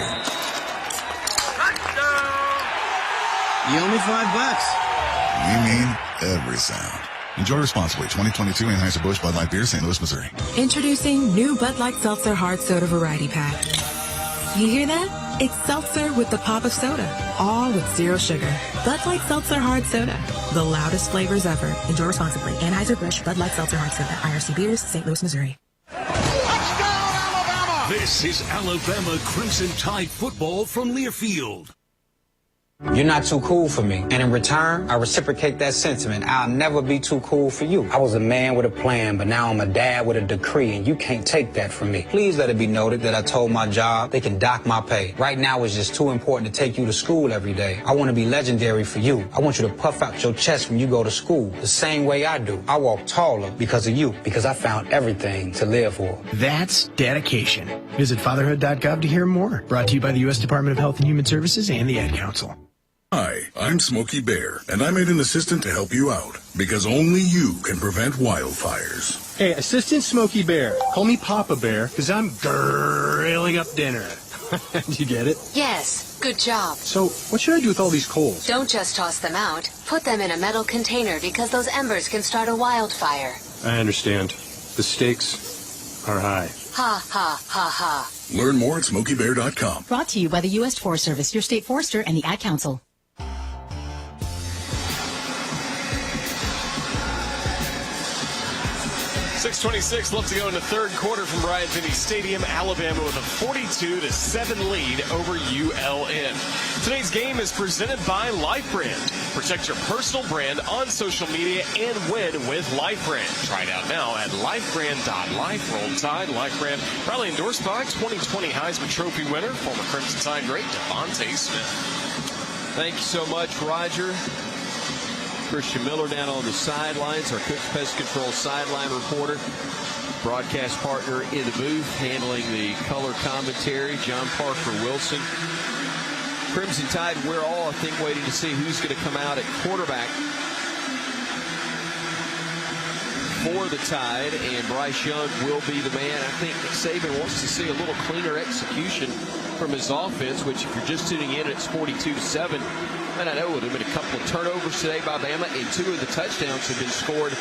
You owe me $5. You mean every sound. Enjoy responsibly. 2022 Anheuser-Busch Bud Light Beer, St. Louis, Missouri. Introducing new Bud Light Seltzer Hard Soda Variety Pack. You hear that? It's seltzer with the pop of soda, all with 0 sugar. Bud Light Seltzer Hard Soda, the loudest flavors ever. Enjoy responsibly. Anheuser-Busch Bud Light Seltzer Hard Soda, IRC Beers, St. Louis, Missouri. This is Alabama Crimson Tide football from Learfield. You're not too cool for me. And in return, I reciprocate that sentiment. I'll never be too cool for you. I was a man with a plan, but now I'm a dad with a decree, and you can't take that from me. Please let it be noted that I told my job they can dock my pay. Right now, it's just too important to take you to school every day. I want to be legendary for you. I want you to puff out your chest when you go to school, the same way I do. I walk taller because of you, because I found everything to live for. That's dedication. Visit fatherhood.gov to hear more. Brought to you by the U.S. Department of Health and Human Services and the Ad Council. Hi, I'm Smokey Bear, and I made an assistant to help you out, because only you can prevent wildfires. Hey, Assistant Smokey Bear. Call me Papa Bear, because I'm grilling up dinner. Did you get it? Yes, good job. So, what should I do with all these coals? Don't just toss them out. Put them in a metal container because those embers can start a wildfire. I understand. The stakes are high. Ha, ha, ha, ha. Learn more at SmokeyBear.com. Brought to you by the U.S. Forest Service, your state forester, and the Ad Council. 6:26 left to go in the 3rd quarter from Bryant Denny Stadium. Alabama with a 42-7 lead over ULM. Today's game is presented by Life Brand. Protect your personal brand on social media and win with Life Brand. Try it out now at lifebrand.life. Roll Tide. Life Brand proudly endorsed by 2020 Heisman Trophy winner, former Crimson Tide great Devontae Smith. Thank you so much, Roger. Christian Miller down on the sidelines, our Cook's Pest Control sideline reporter. Broadcast partner in the booth, handling the color commentary, John Parker Wilson. Crimson Tide, we're all, I think, waiting to see who's going to come out at quarterback for the Tide, and Bryce Young will be the man. I think Saban wants to see a little cleaner execution from his offense, which if you're just tuning in, it's 42-7. And I know it would have been a couple of turnovers today by Bama, and 2 of the touchdowns have been scored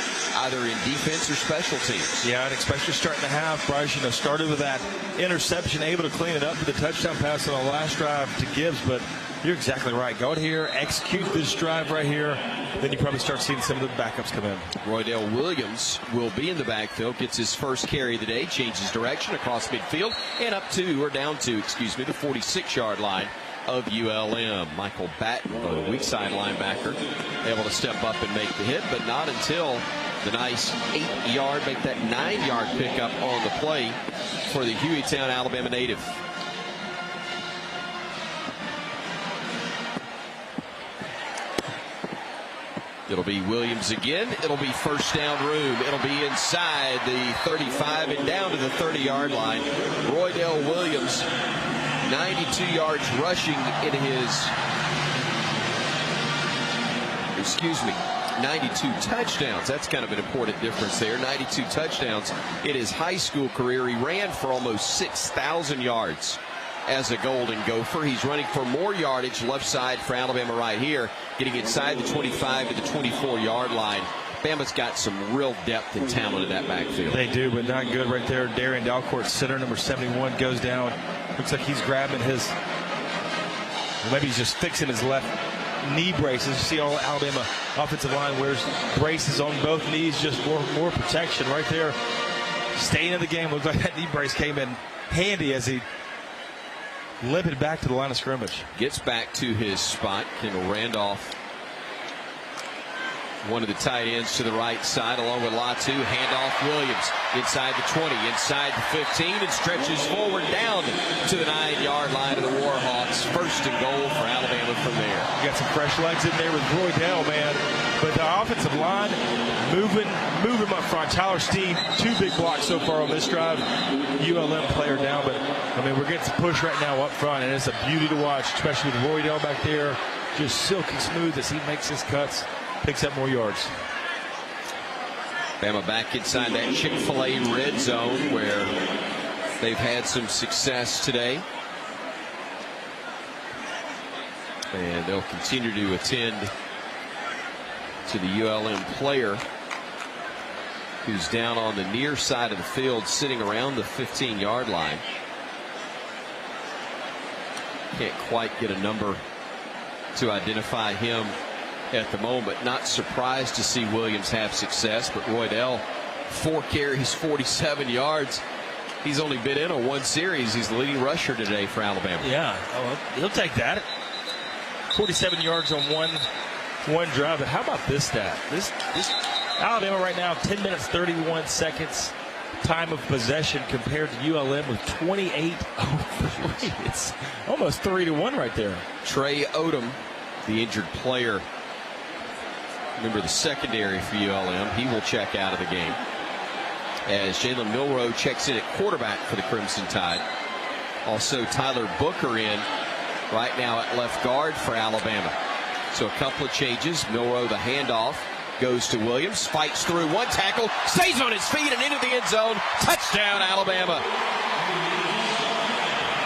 either in defense or special teams. Yeah, and especially starting the half, Bryce, started with that interception, able to clean it up with the touchdown pass on the last drive to Gibbs, but you're exactly right. Go out here, execute this drive right here, then you probably start seeing some of the backups come in. Roydell Williams will be in the backfield, gets his first carry of the day, changes direction across midfield, and down to the 46-yard line of ULM. Michael Batten, the weak side linebacker, able to step up and make the hit, but not until the nice 8-yard, make that 9-yard pickup on the play for the Hueytown, Alabama native. It'll be Williams again. It'll be first down room. It'll be inside the 35 and down to the 30-yard line. Roydell Williams, 92 yards rushing in his, 92 touchdowns. That's kind of an important difference there. 92 touchdowns in his high school career. He ran for almost 6,000 yards as a Golden Gopher. He's running for more yardage left side for Alabama right here, getting inside the 25 to the 24-yard line. Bama's got some real depth and talent in that backfield. They do, but not good right there. Darian Dalcourt, center, number 71, goes down. Looks like he's grabbing his, maybe he's just fixing his left knee braces. You see all Alabama offensive line wears braces on both knees, just more protection right there. Staying in the game. Looks like that knee brace came in handy as he limped back to the line of scrimmage. Gets back to his spot. Kendall Randolph, one of the tight ends to the right side, along with Latu. Handoff Williams inside the 20, inside the 15, and stretches forward down to the 9-yard line of the Warhawks. First and goal for Alabama from there. You got some fresh legs in there with Roydell, man. But the offensive line moving up front. Tyler Steen, 2 big blocks so far on this drive. ULM player down, but I mean, we're getting some push right now up front, and it's a beauty to watch, especially with Roydell back there, just silky smooth as he makes his cuts, picks up more yards. Bama back inside that Chick-fil-A red zone where they've had some success today. And they'll continue to attend to the ULM player who's down on the near side of the field, sitting around the 15-yard line. Can't quite get a number to identify him at the moment. Not surprised to see Williams have success, but Roydell, 4 carries, 47 yards. He's only been in on 1 series. He's the leading rusher today for Alabama. Yeah, well, he'll take that. 47 yards on one drive. But how about this stat? This Alabama right now, 10 minutes 31 seconds time of possession compared to ULM with 28-03. It's almost 3-1 right there. Trey Odom, the injured player, member of the secondary for ULM, he will check out of the game as Jalen Milroe checks in at quarterback for the Crimson Tide. Also Tyler Booker in right now at left guard for Alabama. So a couple of changes. Milroe, the handoff, goes to Williams, fights through 1 tackle, stays on his feet and into the end zone. Touchdown, Alabama.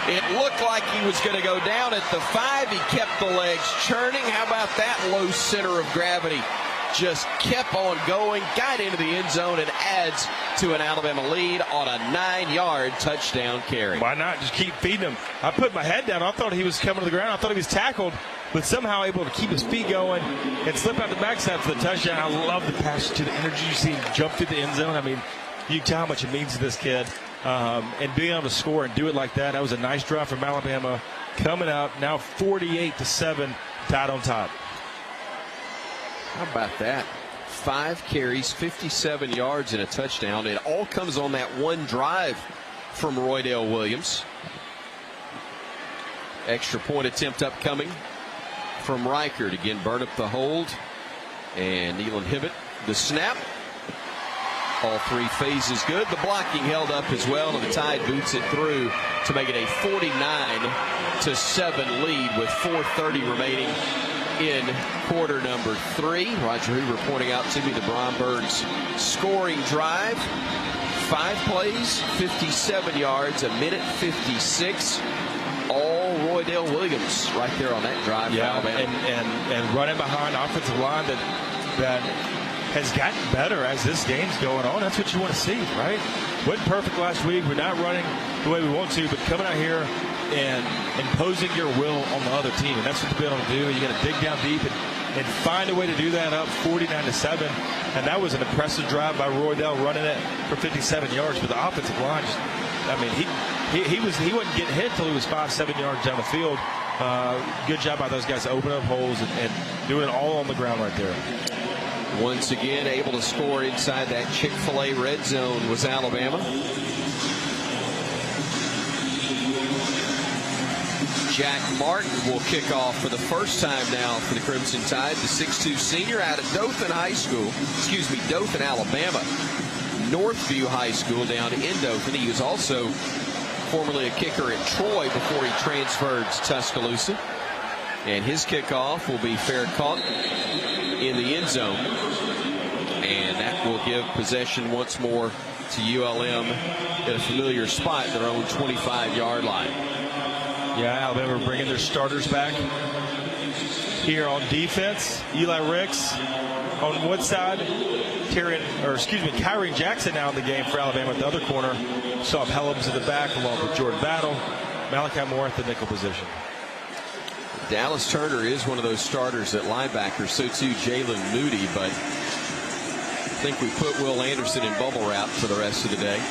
It looked like he was going to go down at the 5. He kept the legs churning. How about that low center of gravity? Just kept on going, got into the end zone, and adds to an Alabama lead on a 9-yard touchdown carry. Why not just keep feeding him? I put my head down. I thought he was coming to the ground. I thought he was tackled, but somehow able to keep his feet going and slip out the backside for the touchdown. I love the pass to the energy. You see him jump through the end zone. I mean, you can tell how much it means to this kid. And being able to score and do it like that was a nice drive from Alabama. Coming out now 48-7, tied on top. How about that? 5 carries, 57 yards, and a touchdown. It all comes on that one drive from Roydell Williams. Extra point attempt upcoming from Reichert. Again, burn up the hold. And Nealon Hibbett, the snap. All 3 phases good. The blocking held up as well, and the Tide boots it through to make it a 49-7 lead with 4:30 remaining in quarter number 3. Roger Hoover pointing out to me the Brombergs' scoring drive. 5 plays, 57 yards, a minute 56. All Roydell Williams right there on that drive. Yeah, and running behind offensive line that has gotten better as this game's going on. That's what you want to see, right? Wasn't perfect last week. We're not running the way we want to, but coming out here and imposing your will on the other team, and that's what they're able to do. You got to dig down deep and find a way to do that up 49-7. And that was an impressive drive by Roydell, running it for 57 yards. But the offensive line, he wasn't getting hit until he was 5-7 yards down the field. Good job by those guys to open up holes and doing it all on the ground right there. Once again, able to score inside that Chick-fil-A red zone was Alabama. Jack Martin will kick off for the first time now for the Crimson Tide, the 6'2 senior out of Dothan, Alabama. Northview High School down in Dothan. He was also formerly a kicker at Troy before he transferred to Tuscaloosa. And his kickoff will be fair caught in the end zone. And that will give possession once more to ULM at a familiar spot, their own 25-yard line. Yeah, Alabama bringing their starters back here on defense. Eli Ricks on one side. Kyrie Jackson now in the game for Alabama at the other corner. Saw Helms in the back along with Jordan Battle. Malachi Moore at the nickel position. Dallas Turner is one of those starters at linebacker. So too Jalen Moody, but I think we put Will Anderson in bubble wrap for the rest of the day.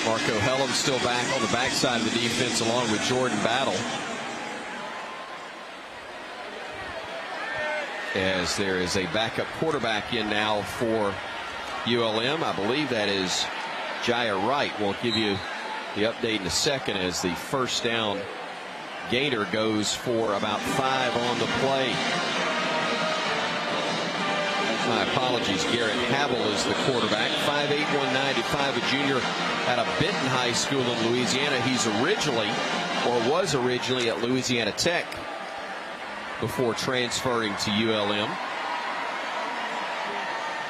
Marco Helms still back on the backside of the defense along with Jordan Battle. As there is a backup quarterback in now for ULM. I believe that is Jaya Wright. We'll give you the update in a second as the first down gainer goes for about 5 on the play. My apologies. Garrett Havel is the quarterback. 5'8", 195, a junior out of Benton High School in Louisiana. He's was originally at Louisiana Tech before transferring to ULM.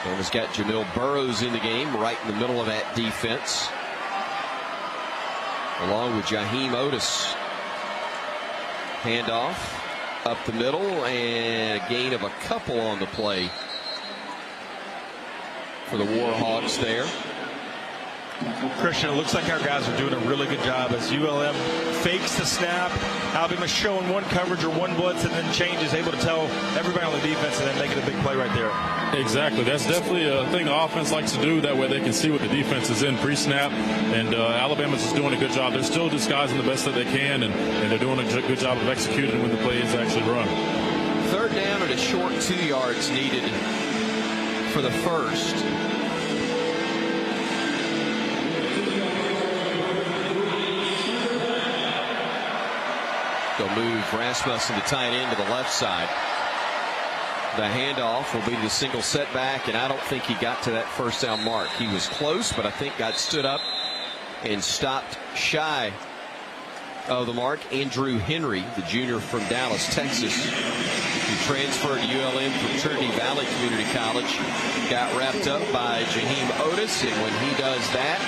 And has got Jamil Burrows in the game right in the middle of that defense, along with Jaheim Otis. Handoff up the middle and a gain of a couple on the play for the Warhawks there. Christian, it looks like our guys are doing a really good job as ULM fakes the snap. Alabama's showing one coverage or one blitz and then changes, able to tell everybody on the defense and then making a big play right there. Exactly. That's definitely a thing the offense likes to do. That way they can see what the defense is in pre-snap. And Alabama's just doing a good job. They're still disguising the best that they can, and they're doing a good job of executing when the play is actually run. Third down and a short 2 yards needed for the first. They'll move Rasmussen, the tight end, to the left side. The handoff will be the single setback, and I don't think he got to that first down mark. He was close, but I think got stood up and stopped shy of the mark. Andrew Henry, the junior from Dallas, Texas, who transferred to ULM from Trinity Valley Community College, got wrapped up by Jaheim Otis, and when he does that,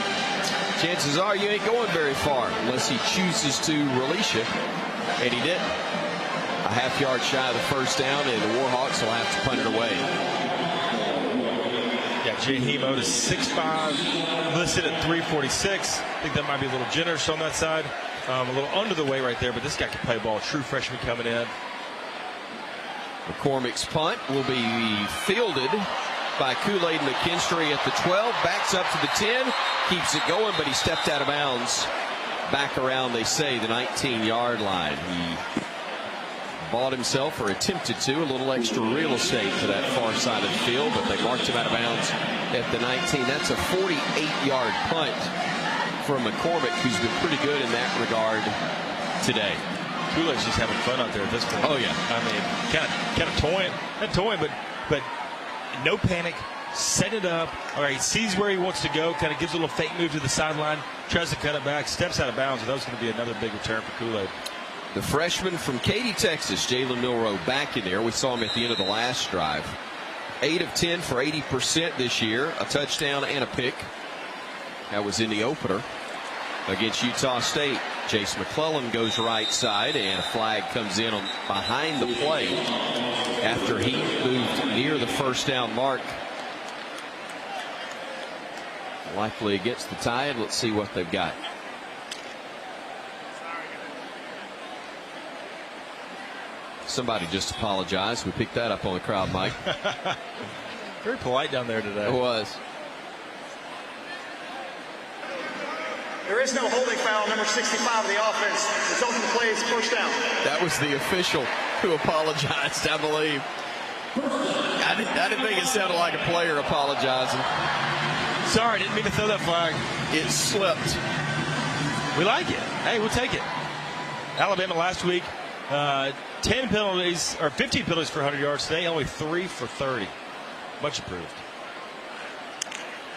chances are you ain't going very far unless he chooses to release you. And he did. A half-yard shy of the first down, and the Warhawks will have to punt it away. Yeah, Jaheim Otis, 6'5", listed at 346. I think that might be a little generous on that side. A little under the weight right there, but this guy can play ball. True freshman coming in. McCormick's punt will be fielded by Kool-Aid McKinstry at the 12. Backs up to the 10. Keeps it going, but he stepped out of bounds. Back around, they say, the 19-yard line. He bought himself, or attempted to, a little extra real estate to that far side of the field, but they marked him out of bounds at the 19. That's a 48-yard punt from McCormick, who's been pretty good in that regard today. Kool-Aid's just having fun out there at this point. Oh, yeah. I mean, kind of toying. Not toying, but no panic. Set it up. All right, sees where he wants to go, kind of gives a little fake move to the sideline, tries to cut it back, steps out of bounds, and that's going to be another big return for Kool-Aid. The freshman from Katy, Texas, Jalen Milroe, back in there. We saw him at the end of the last drive. 8 of 10 for 80% this year, a touchdown and a pick. That was in the opener against Utah State. Jace McClellan goes right side, and a flag comes in on behind the play after he moved near the first down mark. Likely against the Tide. Let's see what they've got. Somebody just apologized. We picked that up on the crowd mic. Very polite down there today. It was. There is no holding foul, number 65 of the offense. Resulting play is first down. That was the official who apologized, I believe. I didn't think it sounded like a player apologizing. Sorry, didn't mean to throw that flag. It slipped. We like it. Hey, we'll take it. Alabama last week, 15 penalties for 100 yards. Today, only 3 for 30. Much improved.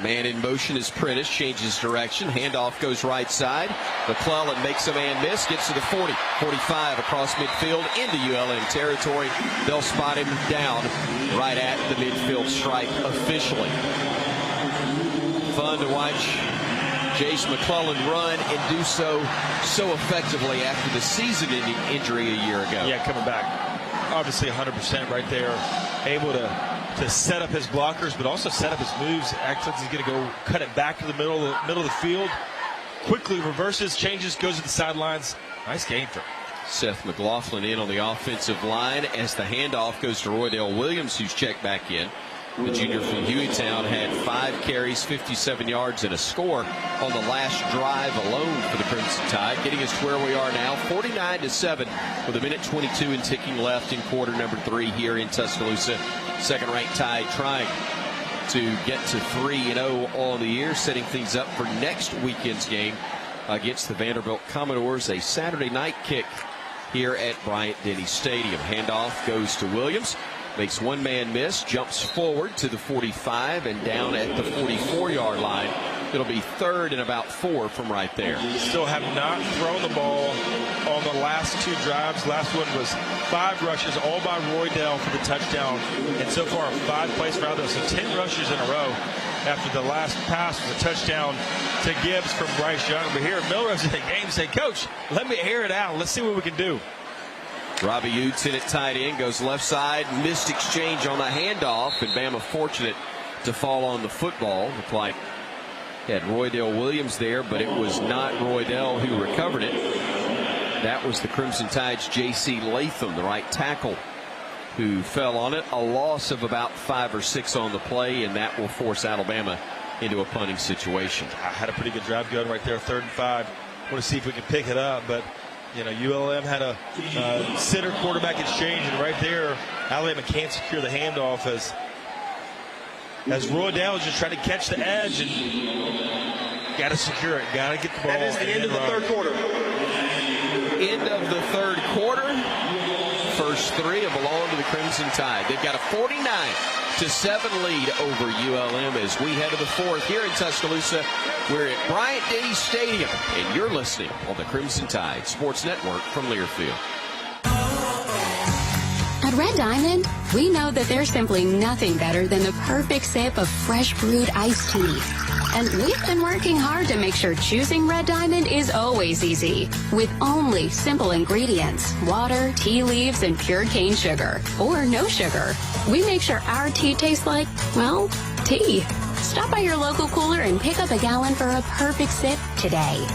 Man in motion is Prentice, changes direction. Handoff goes right side. McClellan makes a man miss, gets to the 40, 45 across midfield into ULM territory. They'll spot him down right at the midfield stripe officially. Fun to watch Jace McClellan run and do so effectively after the season-ending injury a year ago. Yeah, coming back. Obviously 100% right there. Able to set up his blockers, but also set up his moves. Acts like he's going to go cut it back to the middle of the field. Quickly reverses, changes, goes to the sidelines. Nice game for him. Seth McLaughlin in on the offensive line as the handoff goes to Roydell Williams, who's checked back in. The junior from Hueytown had 5 carries, 57 yards, and a score on the last drive alone for the Crimson Tide, getting us to where we are now, 49-7, with 1:22 and ticking left in quarter number 3 here in Tuscaloosa. Second-ranked Tide trying to get to 3-0 on the year, setting things up for next weekend's game against the Vanderbilt Commodores, a Saturday night kick here at Bryant-Denny Stadium. Handoff goes to Williams. Makes one man miss, jumps forward to the 45 and down at the 44-yard line. It'll be 3rd and about 4 from right there. Still have not thrown the ball on the last 2 drives. Last one was 5 rushes, all by Roydell for the touchdown. And so far, 5 plays for Alabama. So 10 rushes in a row after the last pass was a touchdown to Gibbs from Bryce Young. But here, Milrose in the game say, Coach, let me air it out. Let's see what we can do. Robbie Utes in at tight end, goes left side, missed exchange on the handoff, and Bama fortunate to fall on the football. Looked like had Roydell Williams there, but it was not Roydell who recovered it. That was the Crimson Tide's J.C. Latham, the right tackle, who fell on it. A loss of about 5 or 6 on the play, and that will force Alabama into a punting situation. I had a pretty good drive going right there, 3rd and 5. Want to see if we can pick it up, but you know, ULM had a center quarterback exchange, and right there, Alabama can't secure the handoff as Roydell is just trying to catch the edge and got to secure it, got to get the ball. That is the end of the 3rd quarter. End of the 3rd quarter. First 3 have belonged to the Crimson Tide. They've got a 49-7 lead over ULM as we head to the 4th here in Tuscaloosa. We're at Bryant-Denny Stadium, and you're listening on the Crimson Tide Sports Network from Learfield. At Red Diamond, we know that there's simply nothing better than the perfect sip of fresh brewed iced tea. And we've been working hard to make sure choosing Red Diamond is always easy. With only simple ingredients, water, tea leaves, and pure cane sugar. Or no sugar. We make sure our tea tastes like, well, tea. Stop by your local cooler and pick up a gallon for a perfect sip today.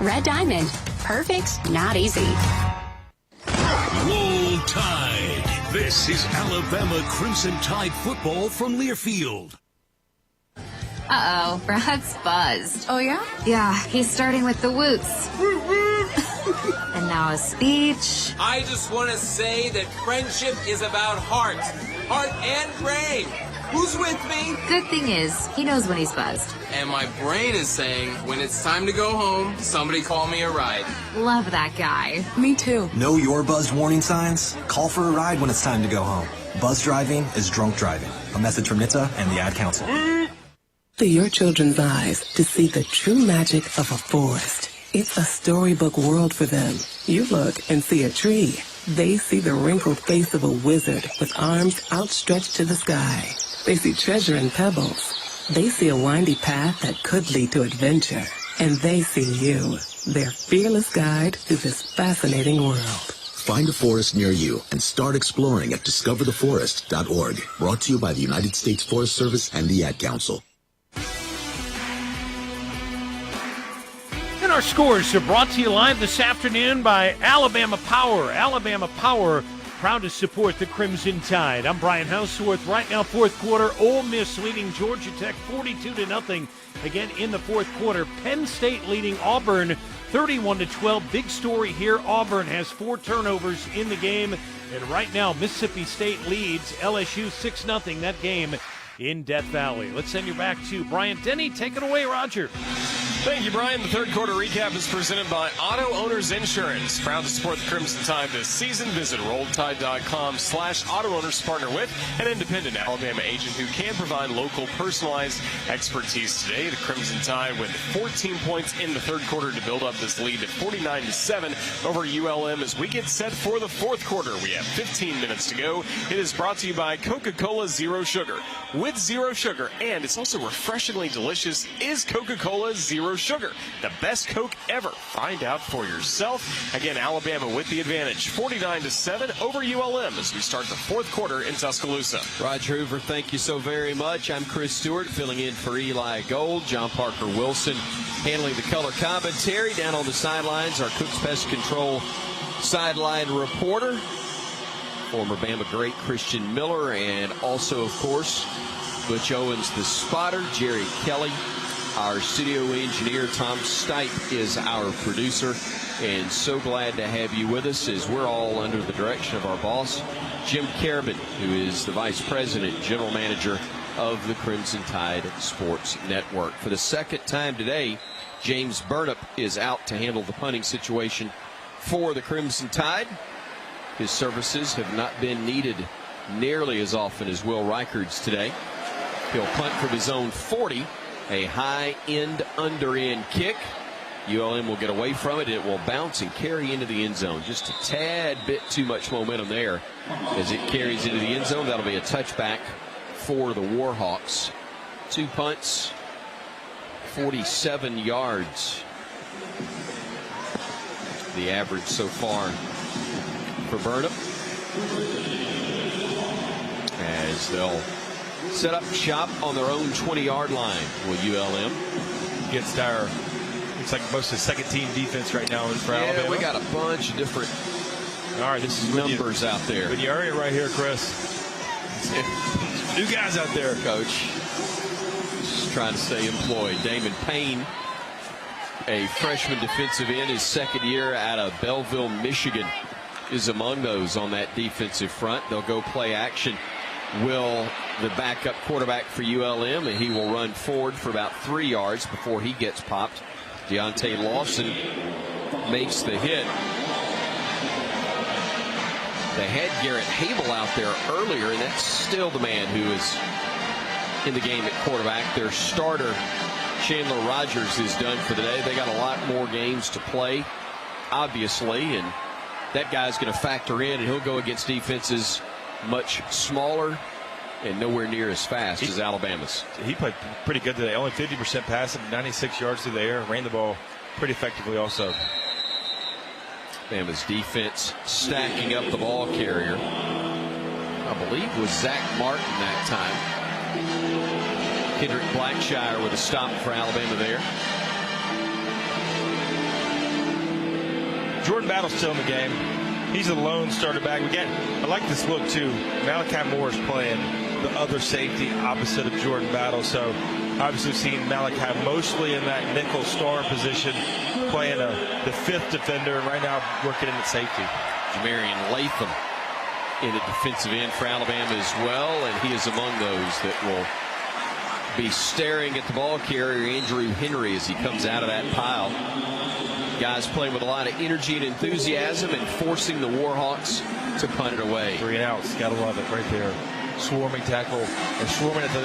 Red Diamond. Perfect, not easy. Roll Tide. This is Alabama Crimson Tide football from Learfield. Uh-oh, Brad's buzzed. Oh, yeah? Yeah, he's starting with the whoops. And now a speech. I just want to say that friendship is about heart and brain. Who's with me? Good thing is, he knows when he's buzzed. And my brain is saying, when it's time to go home, somebody call me a ride. Love that guy. Me too. Know your buzzed warning signs? Call for a ride when it's time to go home. Buzz driving is drunk driving. A message from NHTSA and the Ad Council. To your children's eyes to see the true magic of a forest. It's a storybook world for them. You look and see a tree. They see the wrinkled face of a wizard with arms outstretched to the sky. They see treasure in pebbles. They see a windy path that could lead to adventure. And they see you, their fearless guide through this fascinating world. Find a forest near you and start exploring at discovertheforest.org. Brought to you by the United States Forest Service and the Ad Council. And our scores are brought to you live this afternoon by Alabama Power. Alabama Power proud to support the Crimson Tide. I'm Brian Houseworth. Right now, fourth quarter, Ole Miss leading Georgia Tech 42-0. Again in the fourth quarter, Penn State leading Auburn 31-12. Big story here. Auburn has 4 turnovers in the game. And right now, Mississippi State leads LSU 6-0. That game in Death Valley. Let's send you back to Brian Denny. Take it away, Roger. Thank you, Brian. The third quarter recap is presented by Auto Owners Insurance. Proud to support the Crimson Tide this season. Visit RolledTide.com/auto owners to partner with an independent Alabama agent who can provide local personalized expertise today. The Crimson Tide with 14 points in the third quarter to build up this lead at 49-7 over ULM as we get set for the fourth quarter. We have 15 minutes to go. It is brought to you by Coca-Cola Zero Sugar. With zero sugar, and it's also refreshingly delicious, is Coca-Cola Zero Sugar. The best Coke ever. Find out for yourself. Again, Alabama with the advantage, 49-7 over ULM as we start the fourth quarter in Tuscaloosa. Roger Hoover, thank you so very much. I'm Chris Stewart, filling in for Eli Gold. John Parker Wilson handling the color commentary. Down on the sidelines, our Cooks Pest Control sideline reporter, former Bama great Christian Miller, and also, of course, Butch Owens, the spotter. Jerry Kelly, our studio engineer. Tom Stipe is our producer. And so glad to have you with us as we're all under the direction of our boss, Jim Carabin, who is the Vice President, General Manager of the Crimson Tide Sports Network. For the second time today, James Burnup is out to handle the punting situation for the Crimson Tide. His services have not been needed nearly as often as Will Reichard's today. He'll punt from his own 40, a high end under end kick. ULM will get away from it. It will bounce and carry into the end zone. Just a tad bit too much momentum there as it carries into the end zone. That'll be a touchback for the Warhawks. 2 punts, 47 yards. The average so far for Burnham, as they'll set up shop on their own 20-yard line. Will ULM against our, looks like most of the second team defense right now for Alabama. We got a bunch of different this is numbers out there. When you area right here, Chris. New guys out there, Coach. Just trying to stay employed. Damon Payne, a freshman defensive end, his second year out of Belleville, Michigan, is among those on that defensive front. They'll go play action. Will the backup quarterback for ULM, and he will run forward for about 3 yards before he gets popped. Deontay Lawson makes the hit. They had Garrett Hable out there earlier, and that's still the man who is in the game at quarterback. Their starter, Chandler Rogers, is done for the day. They got a lot more games to play, obviously, and that guy's going to factor in, and he'll go against defenses much smaller and nowhere near as fast as Alabama's. He played pretty good today. Only 50% passing, 96 yards through the air. Ran the ball pretty effectively also. Alabama's defense stacking up the ball carrier. I believe was Zach Martin that time. Kendrick Blackshire with a stop for Alabama there. Jordan Battle's still in the game. He's a lone starter back. I like this look too. Malachi Moore is playing the other safety opposite of Jordan Battle. So obviously seeing Malachi mostly in that nickel star position, playing the fifth defender, and right now working in at safety. Jamarian Latham in the defensive end for Alabama as well, and he is among those that will be staring at the ball carrier, Andrew Henry, as he comes out of that pile. Guys playing with a lot of energy and enthusiasm and forcing the Warhawks to punt it away. 3 and outs, gotta love it right there. Swarming tackle, or swarming at the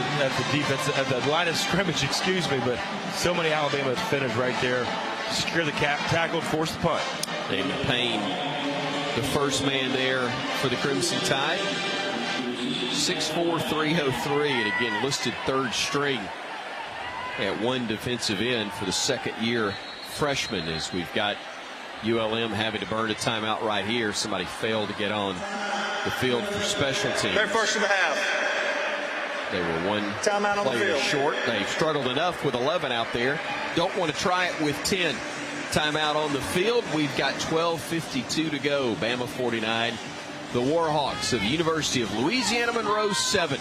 defense, at the line of scrimmage, excuse me, but so many Alabama defenders right there. Secure the tackle, force the punt. Damon Payne, the first man there for the Crimson Tide. 6'4", 303, and again listed third string at one defensive end for the second year freshman, as we've got ULM having to burn a timeout right here. Somebody failed to get on the field for special teams. They're first of the half. They were one timeout on the player field. short. They've struggled enough with 11 out there. Don't want to try it with 10. Timeout on the field. We've got 12:52 to go. Bama 49, the Warhawks of the University of Louisiana Monroe 7.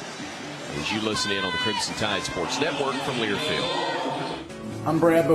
As you listen in on the Crimson Tide Sports Network from Learfield. I'm Brad